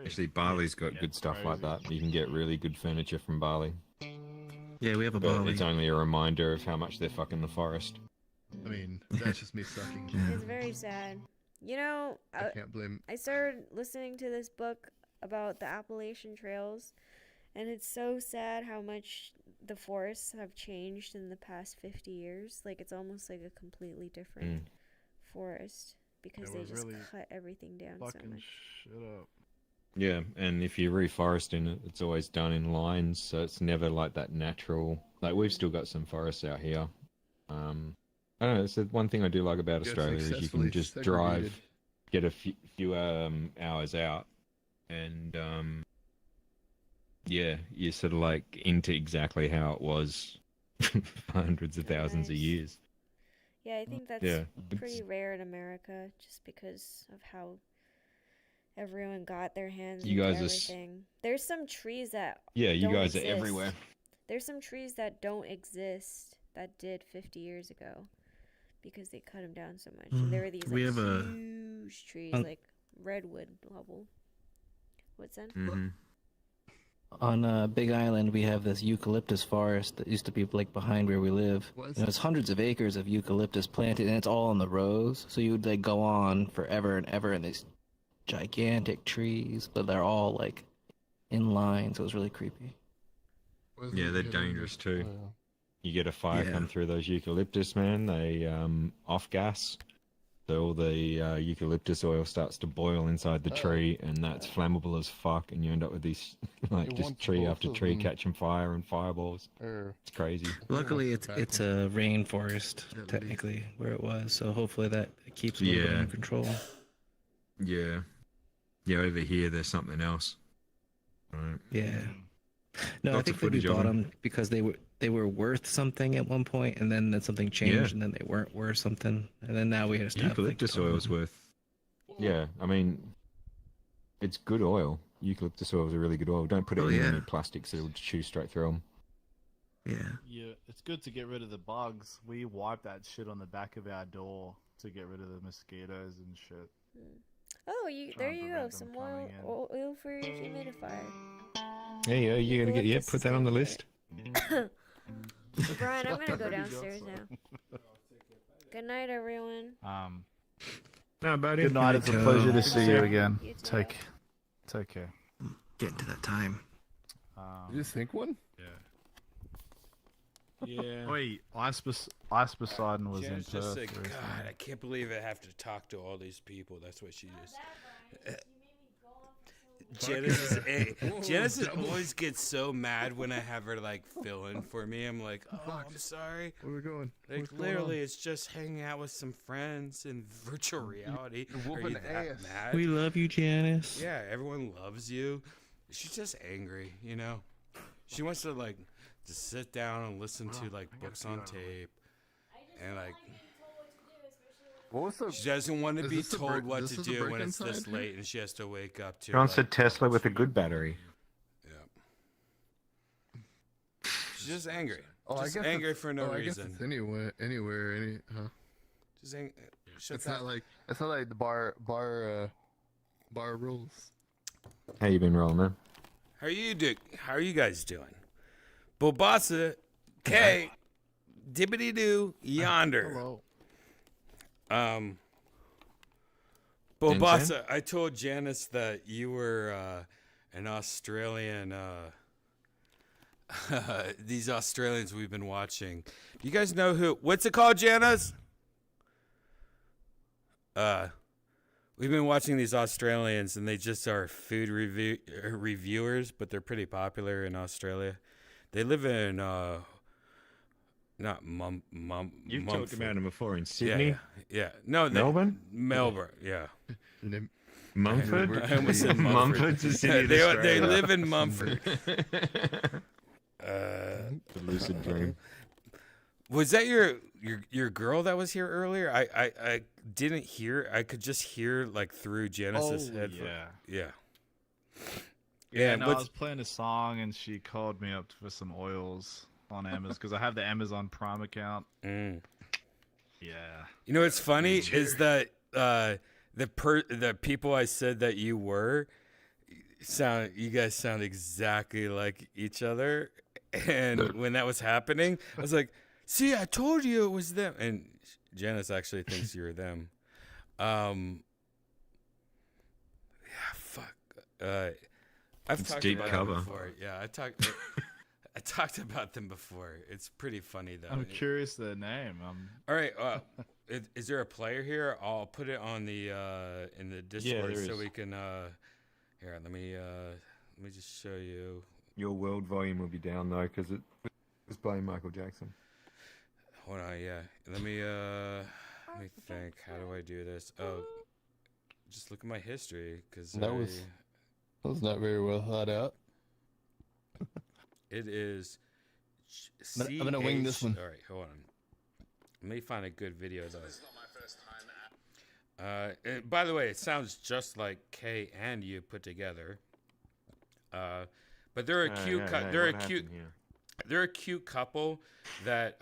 Actually, Bali's got good stuff like that. You can get really good furniture from Bali. Yeah, we have a But Bali. it's only a reminder of how much they're fucking the forest. I mean, that's just me sucking. It's very sad. You know, I can't blame. I started listening to this book about the Appalachian Trails, and it's so sad how much the forests have changed in the past 50 years. Like, it's almost like a completely different forest because they just cut everything down so much. Shut up. Yeah, and if you're reforesting it, it's always done in lines, so it's never like that natural. Like, we've still got some forests out here. I don't know, it's the one thing I do like about Gets Australia is you successfully can just segregated. drive, get a few hours out, and yeah, you're sort of like into exactly how it was for hundreds of thousands of years. Yeah, I think that's Yeah, pretty rare in America just because of how everyone got their hands You into guys are s- everything. There's some trees that Yeah, you don't guys are exist. everywhere. There's some trees that don't exist that did 50 years ago because they cut them down so much. And there were these We like, have a- huge trees, on- like redwood level. What's that? Mm-hmm. On Big Island, we have this eucalyptus forest that used to be like behind where we live. What? And it's hundreds of acres of eucalyptus planted, and it's all in the rows. So you would like go on forever and ever, and these gigantic trees, but they're all like in line, so it was really creepy. Yeah, they're dangerous too. You get a fire Yeah. come through those eucalyptus, man. They off gas, so all the eucalyptus oil starts to boil inside the tree, and that's flammable as fuck. And you end up with these like You just want tree both after of tree them. catching fire and fireballs. It's crazy. Luckily, it's a rainforest technically where it was, so hopefully that keeps a little bit Yeah. under control. Yeah, yeah. Over here, there's something else. Right. Yeah. No, I Lots think of that we footage of bought them. them because they were worth something at one point, and then something changed, Yeah. and then they weren't worth something, and then now we just have Eucalyptus like, oil's worth. Yeah, I mean, it's good oil. Eucalyptus oil is a really good oil. Don't put it Oh, in yeah. any plastics; it'll chew straight through them. Yeah. Yeah, it's good to get rid of the bugs. We wipe that shit on the back of our door to get rid of the mosquitoes and shit. Oh, there Trying to you go. prevent them Some more coming in. oil for your humidifier. Hey, you gotta get put that on the list. Brian, I'm gonna go downstairs now. Good night, everyone. No, buddy. Good night. It's a pleasure to see you again. You too. Take care. Getting to that time. You just think one? Yeah. Yeah. Wait, Ice Poseidon was in Janice just Perth. said, recently. God, I can't believe I have to talk to all these people. That's what she just. Janice always gets so mad when I have her like fill in for me. I'm like, oh, I'm sorry. Where we going? Like What's going literally, on? it's just hanging out with some friends in virtual reality. You're Are whooping you that ass. mad? We love you, Janice. Yeah, everyone loves you. She's just angry, you know. She wants to like just sit down and listen to like books on tape, and like. She doesn't want to Is be this a told break- what this to is a do break when it's inside this here? late and she has to wake up to. She wants a like, Tesla with a good battery. she's just angry. Oh, Just I guess angry it's- for no I guess reason. it's anywhere, huh? Just ang- shut It's that- not like the bar rules. How you been rolling, man? How are you guys doing? Bobasa, K, Dibbity Doo, Yonder. Hello. Bobasa, I told Janice that you were an Australian. These Australians we've been watching. You guys know who? What's it called, Janice? We've been watching these Australians, and they just are food reviewers, but they're pretty popular in Australia. They live in not You've talked about them before in Yeah, Sydney. yeah. No, Melbourne? Melbourne, yeah. Mumford? I almost said Mumford. Mumford's a city in they Australia. live in Mumford. The lucid dream. Was that your girl that was here earlier? I didn't hear. I could just hear like through Janice's headphones. Yeah. Yeah, Yeah, no, I what's- was playing a song and she called me up for some oils on Amazon because I have the Amazon Prime account. Mm. Yeah. You know what's funny is that the people I said that you were you guys sound exactly like each other, and when that was happening, I was like, "See, I told you it was them." And Janice actually thinks you're them. Yeah, fuck. I've It's talked deep about cover. them before. Yeah, I talked about them before. It's pretty funny though. I'm curious their name. All right. Is there a player here? I'll put it on the in the Discord there so is. we can. Here, let me just show you. Your world volume will be down though because it was playing Michael Jackson. Hold on. Yeah. Let me think. How do I do this? Oh, just look at my history because That was not very well thought out. It is. I'm gonna wing this one. All right, hold on. Let me find a good video though. And by the way, it sounds just like Kay and you put together. But they're a cute. They're a cute couple that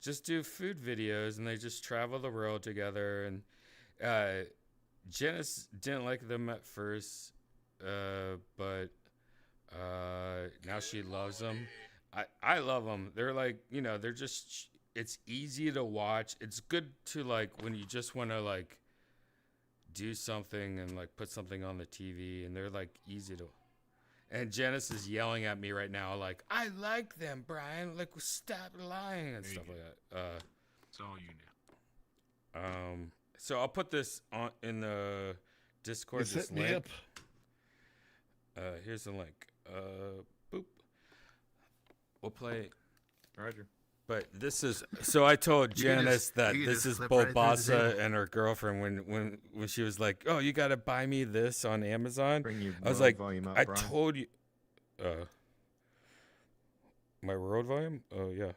just do food videos and they just travel the world together. And Janice didn't like them at first, but now she loves them. I love them. They're like, they're just. It's easy to watch. It's good to like when you just want to like do something and like put something on the TV, and they're like easy to. And Janice is yelling at me right now, like, I like them, Brian. Like, stop lying and stuff like that. It's all you now. So I'll put this on in the Discord. You set me up. Here's the link. Boop. We'll play. Roger. But this is so. I told You can Janice just- that you can this just is slip right through the Bobasa table. and her girlfriend when she was like, "Oh, you got to buy me this on Amazon." Bring your I was world like, volume up, "I Brian. told you." My world volume? Oh yeah.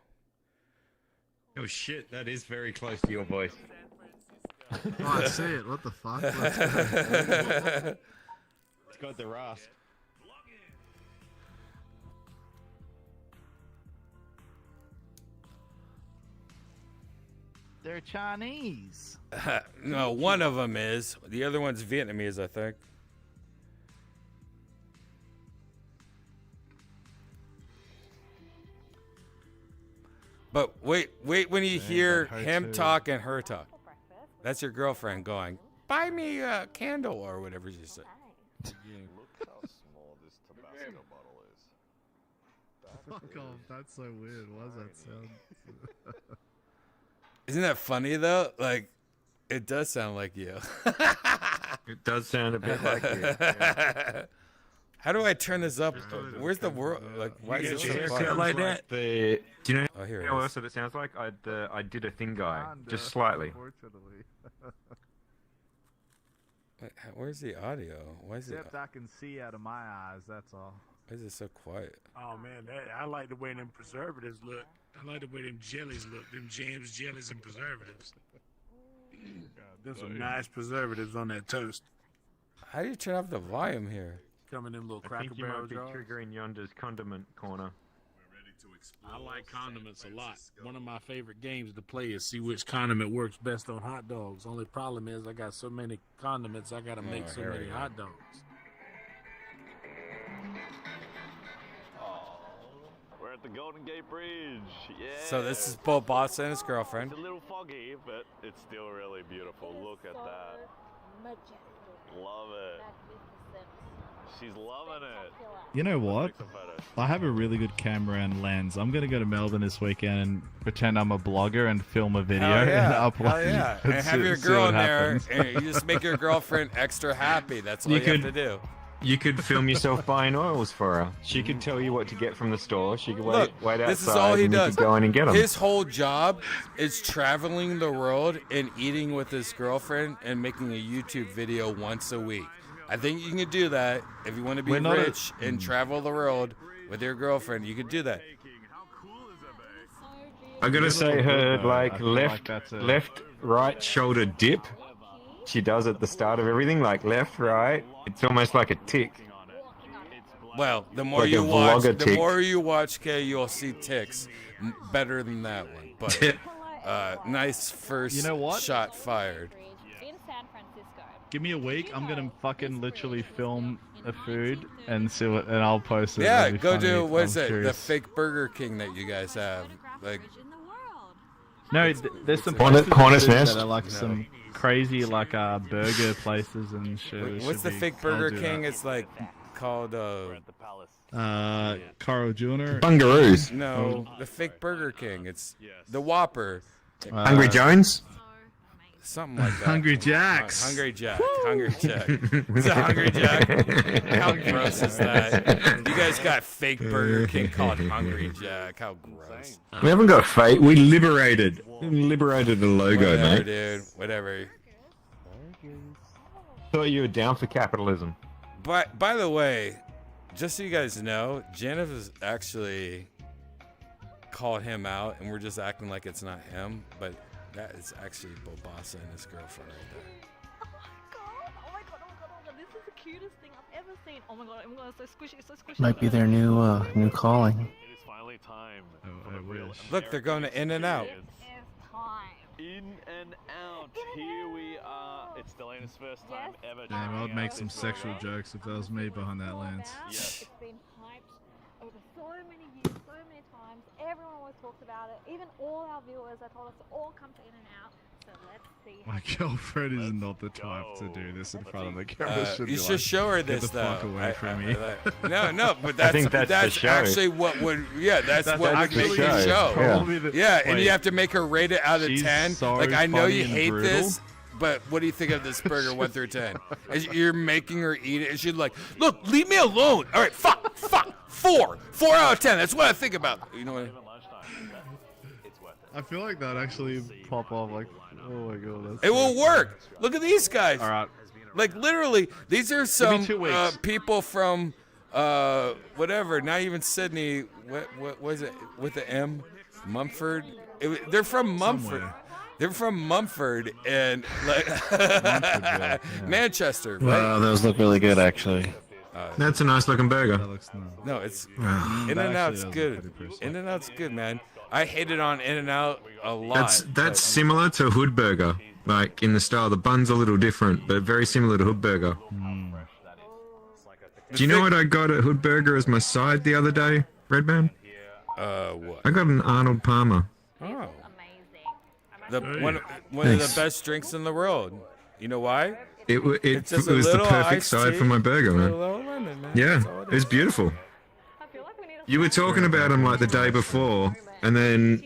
Oh shit, that is very close to your voice. Oh, I see it. What the fuck? It's got the rasp. They're Chinese. No, one of them is. The other one's Vietnamese, I think. But wait when you hear her him too. talk and her talk. That's your girlfriend going, buy me a candle or whatever she said. Look how small this Tabasco bottle is. That's Fuck off. That's so weird. Why does that sound? Isn't that funny though? Like, it does sound like you. It does sound a bit like you. Yeah. How do I turn this up? Where's the world? Like, why is it so quiet? like that? Do you know? Oh, here You it know what is. else it sounds like? I did a thing guy, just slightly. Unfortunately. Wait, where's the audio? Why is it? Except I can see out of my eyes. That's all. Why is it so quiet? Oh man, I like the way them preservatives look. I like the way them jellies look. Them jams, jellies, and preservatives. There's some nice preservatives on that toast. How do you turn off the volume here? Come in them little I Cracker think you Barrel might be jars. triggering Yonder's condiment corner. I like condiments a lot. One of my favorite games to play is see which condiment works best on hot dogs. Only problem is I got so many condiments I gotta make so here many we go. hot dogs. We're at the Golden Gate Bridge. Yeah. So this is Bo Bossa and his girlfriend. It's a little foggy, but it's still really beautiful. Look at that. Love it. She's loving it. You know what? I have a really good camera and lens. I'm gonna go to Melbourne this weekend and pretend I'm a blogger and film a video Hell yeah. and upload Hell yeah. it. And have your See girl what in there, happens. and you just make your girlfriend extra happy. That's all you have to do. You could film yourself buying oils for her. She could tell you what to get from the store. She could Look, wait outside. this is all he and does. You could go in and get them. His whole job is traveling the world and eating with his girlfriend and making a YouTube video once a week. I think you can do that if you want to be We're not rich and travel the world with your girlfriend. You could do that. I gotta say, her like I feel like left, right shoulder dip. She does at the start of everything, like left, right. It's almost like a tick. Well, the more Like you a watch, vlogger the tick. more you watch, Kay, you'll see ticks better than that one. But nice first You know what? shot fired. Give me a week. I'm gonna fucking literally film a food and see what, and I'll post it. Yeah, That'd be go funny. do what is I'm it? The curious. fake Burger King that you guys have. Like, No, there's some Hornet- places Hornet's that Nest? are like some crazy like burger places and shit. It what's should the be- fake I'll Burger do King? that. It's like called Carl Jr. Bungaroos. No, the fake Burger King. It's the Whopper. Hungry Jones. Something like that. Hungry Jacks. Hungry Jack. Hungry Jack. Is it Hungry Jack? How gross is that? You guys got fake Burger King called Hungry Jack. How gross. We haven't got fate. We liberated the logo, Whatever, mate. dude. Whatever. Thought you were down for capitalism. But by the way, just so you guys know, Janet has actually called him out, and we're just acting like it's not him, but that is actually Bobassa and his girlfriend right there. Oh my god, this is the cutest thing I've ever seen. Oh my god, it's so squishy, it's so squishy. Might be their new calling. It is finally time. Look, they're going to In and Out. In and out. Here we are. It's Delena's first time ever. Damn, trying I'd make out some this sexual program. jokes if that was me behind that lens. Yes. It's been hyped over so many years, so many times. Everyone always talks about it. Even all our viewers, I told us to all come to In and Out. So let's see. My girlfriend is not the type to do this in front of the camera. Should You be should like, show her Get this, the fuck though. away from me. No, but I think that's the show. actually what would, that's That's what would actually make the the show. show. Probably the- Yeah, and you Wait. have to make her rate it out of She's 10. so Like, I know funny you and hate brutal. this, but what do you think of this burger 1 through 10? As you're making her eat it, and she's like, look, leave me alone. All right, fuck, 4 out of 10. That's what I think about. You know what I mean? I feel like that actually pop off like, oh my god. That's It will work. Look at these guys. All right. Like, literally, these are me some 2 weeks. people from whatever, not even Sydney. What was it with the M? Mumford. They're from Mumford. Somewhere. They're from Mumford and like Manchester. Right? Wow, those look really good, actually. That's a nice looking burger. No, it's Wow. In and That Out's actually good. does look pretty In and Out's good, man. I hated on In and Out a lot. That's similar to Hood Burger, like in the style. The bun's a little different, but very similar to Hood Burger. Do you know what I got at Hood Burger as my side the other day, Redban? What? I got an Arnold Palmer. Oh. The one of Thanks. the best drinks in the world. You know why? It was just the a little perfect iced side tea for my burger, with a man. little lemon, man. Yeah, That's all it it was beautiful. I feel like we need a You were talking about them like the day before, and then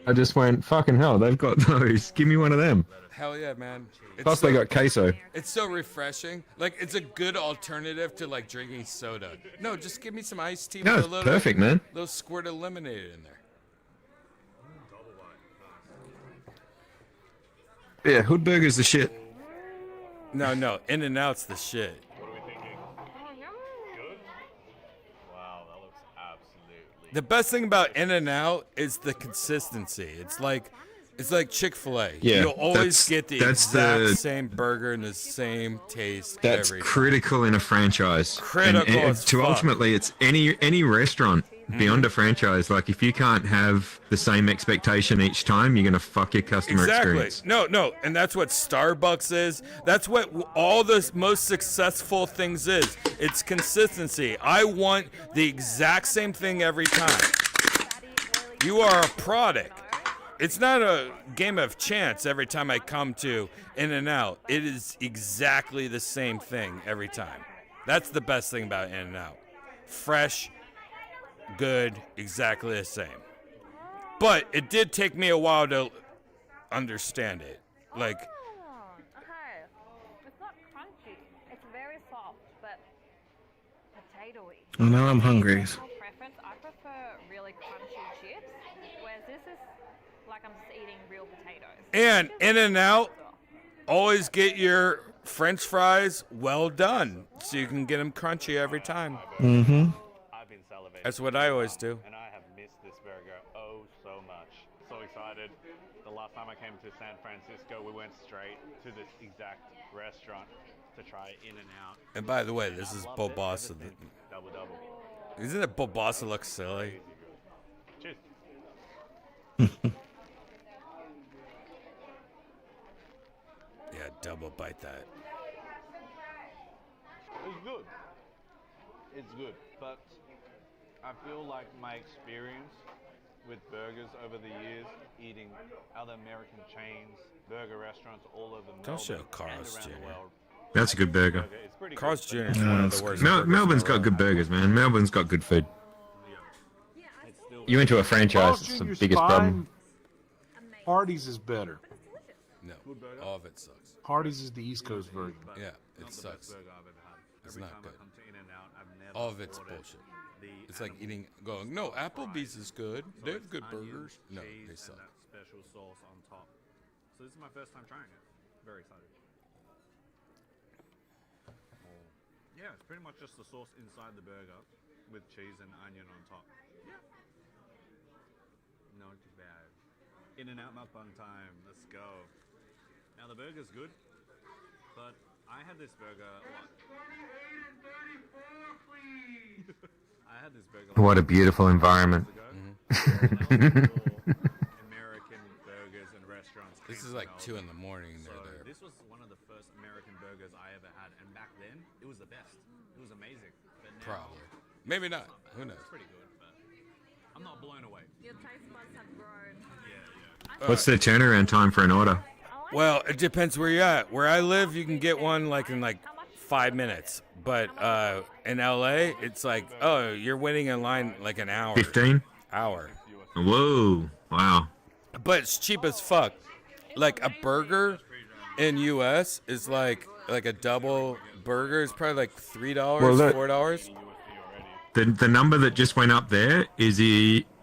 I just went, fucking hell, they've got those. Give me one of them. Hell yeah, man. Plus, they got queso. It's so refreshing. Like, it's a good alternative to, like, drinking soda. No, just give me some iced tea No, with it's a little, perfect, man. little squirt of lemonade in there. Yeah, Hood Burger's the shit. No, In-N-Out's the shit. The best thing about In-N-Out is the consistency. It's like Chick-fil-A. Yeah, You'll always get the that's exact the- same burger and the same taste That's every time. critical in a franchise. Critical as to fuck. ultimately, it's any restaurant beyond a franchise. Like if you can't have the same expectation each time, you're gonna fuck your customer experience. No, and that's what Starbucks is. That's what all the most successful things is. It's consistency. I want the exact same thing every time. You are a product. It's not a game of chance every time I come to In-N-Out. It is exactly the same thing every time. That's the best thing about In-N-Out. Fresh, good, exactly the same. But it did take me a while to understand it. Like, Okay. It's not crunchy. It's very soft, but potatoey. Oh, now I'm hungry. Personal preference, I prefer really crunchy chips, whereas this is like I'm just eating real potatoes. and In-N-Out, always get your French fries well done, so you can get them crunchy every time. Mm-hmm. That's what I always do. And I have missed this burger so much. So excited. The last time I came to San Francisco, we went straight to this exact restaurant to try In-N-Out. And by the way, this is Bobassa. Double. Isn't it Bobassa looks silly? Cheers. Yeah, double bite that. It's good. It's good, but I feel like my experience with burgers over the years, eating other American chains, burger restaurants all over Melbourne, Don't show and Carl's around the Jr. world. That's a good burger. Carl's Jr. is one of the worst. Melbourne's got good burgers, man. Melbourne's got good food. You went to a franchise, Carl's it's the Jr.'s biggest fine. problem. Hardee's is better. No, all of it sucks. Hardee's is the East Coast version. Yeah, it sucks. It's not good. All of it's bullshit. It's like going, no, Applebee's is good. They have good burgers. No, they suck. Special sauce on top. So this is my first time trying it. Very excited. Yeah, it's pretty much just the sauce inside the burger with cheese and onion on top. Yeah. Not too bad. In-N-Out mukbang time. Let's go. Now the burger's good, but I had this burger I had this burger What a beautiful environment. American burgers and restaurants. This is like 2 in the morning. So They're there. this was one of the first American burgers I ever had, and back then it was the best. It was amazing. But now, Probably. Maybe not. Who knows? It's pretty good, but I'm not blown away. Your taste buds have grown. What's the turnaround time for an order? Well, it depends where you're at. Where I live, you can get one like in like 5 minutes. But in LA, it's like, oh, you're waiting in line like an hour. 15? Hour. Whoa. Wow. But it's cheap as fuck. Like a burger in US is like a double burger is probably like $3, Well, that- $4. The number that just went up there is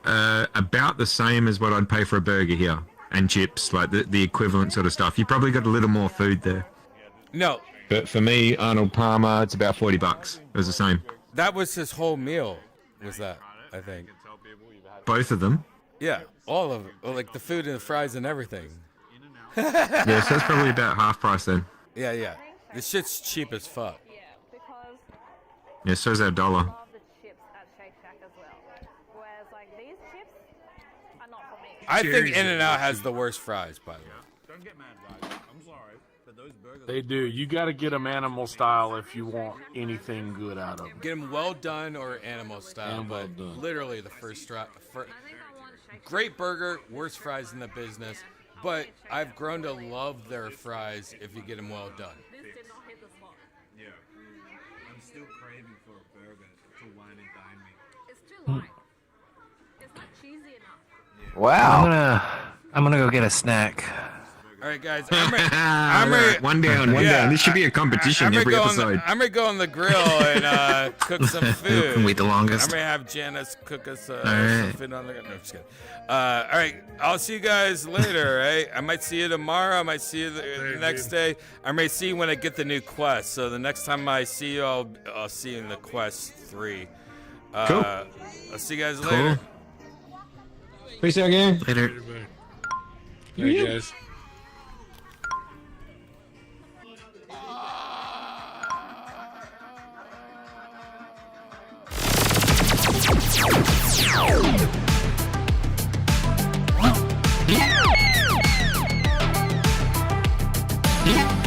about the same as what I'd pay for a burger here. And chips, like the equivalent sort of stuff. You probably got a little more food there. No. But for me, Arnold Palmer, it's about $40. It was the same. That was his whole meal. Was that? I think. Both of them. Yeah, all of it. Well, like the food and the fries and everything. Yeah, so that's probably about half price then. Yeah. This shit's cheap as fuck. Yeah, so's our dollar. Love the chips at Shake Shack as well. Whereas like these chips are not for me. I think In-N-Out has the worst fries, by the way. Don't get mad, guys. I'm sorry, but those burgers. They do. You got to get them animal style if you want anything good out of them. Get them well done or animal style, And well but done. literally the first great burger, worst fries in the business. But I've grown to love their fries if you get them well done. Yeah. I'm still craving for a burger to wine and dine me. It's too light. Wow. I'm gonna go get a snack. All right, guys. I'm ready. One down. This should be a competition every episode. I'm gonna go on the grill and cook some food. Who can wait the longest? I'm gonna have Janice cook us some right. food on the grill. No, I'm just kidding. All right, I'll see you guys later. Right? I might see you tomorrow. I might see you the next day. I may see you when I get the new quest. So the next time I see you, I'll see you in the quest 3. Cool. I'll see you guys later. Peace out, gang. Later. Hey, guys. Yeah.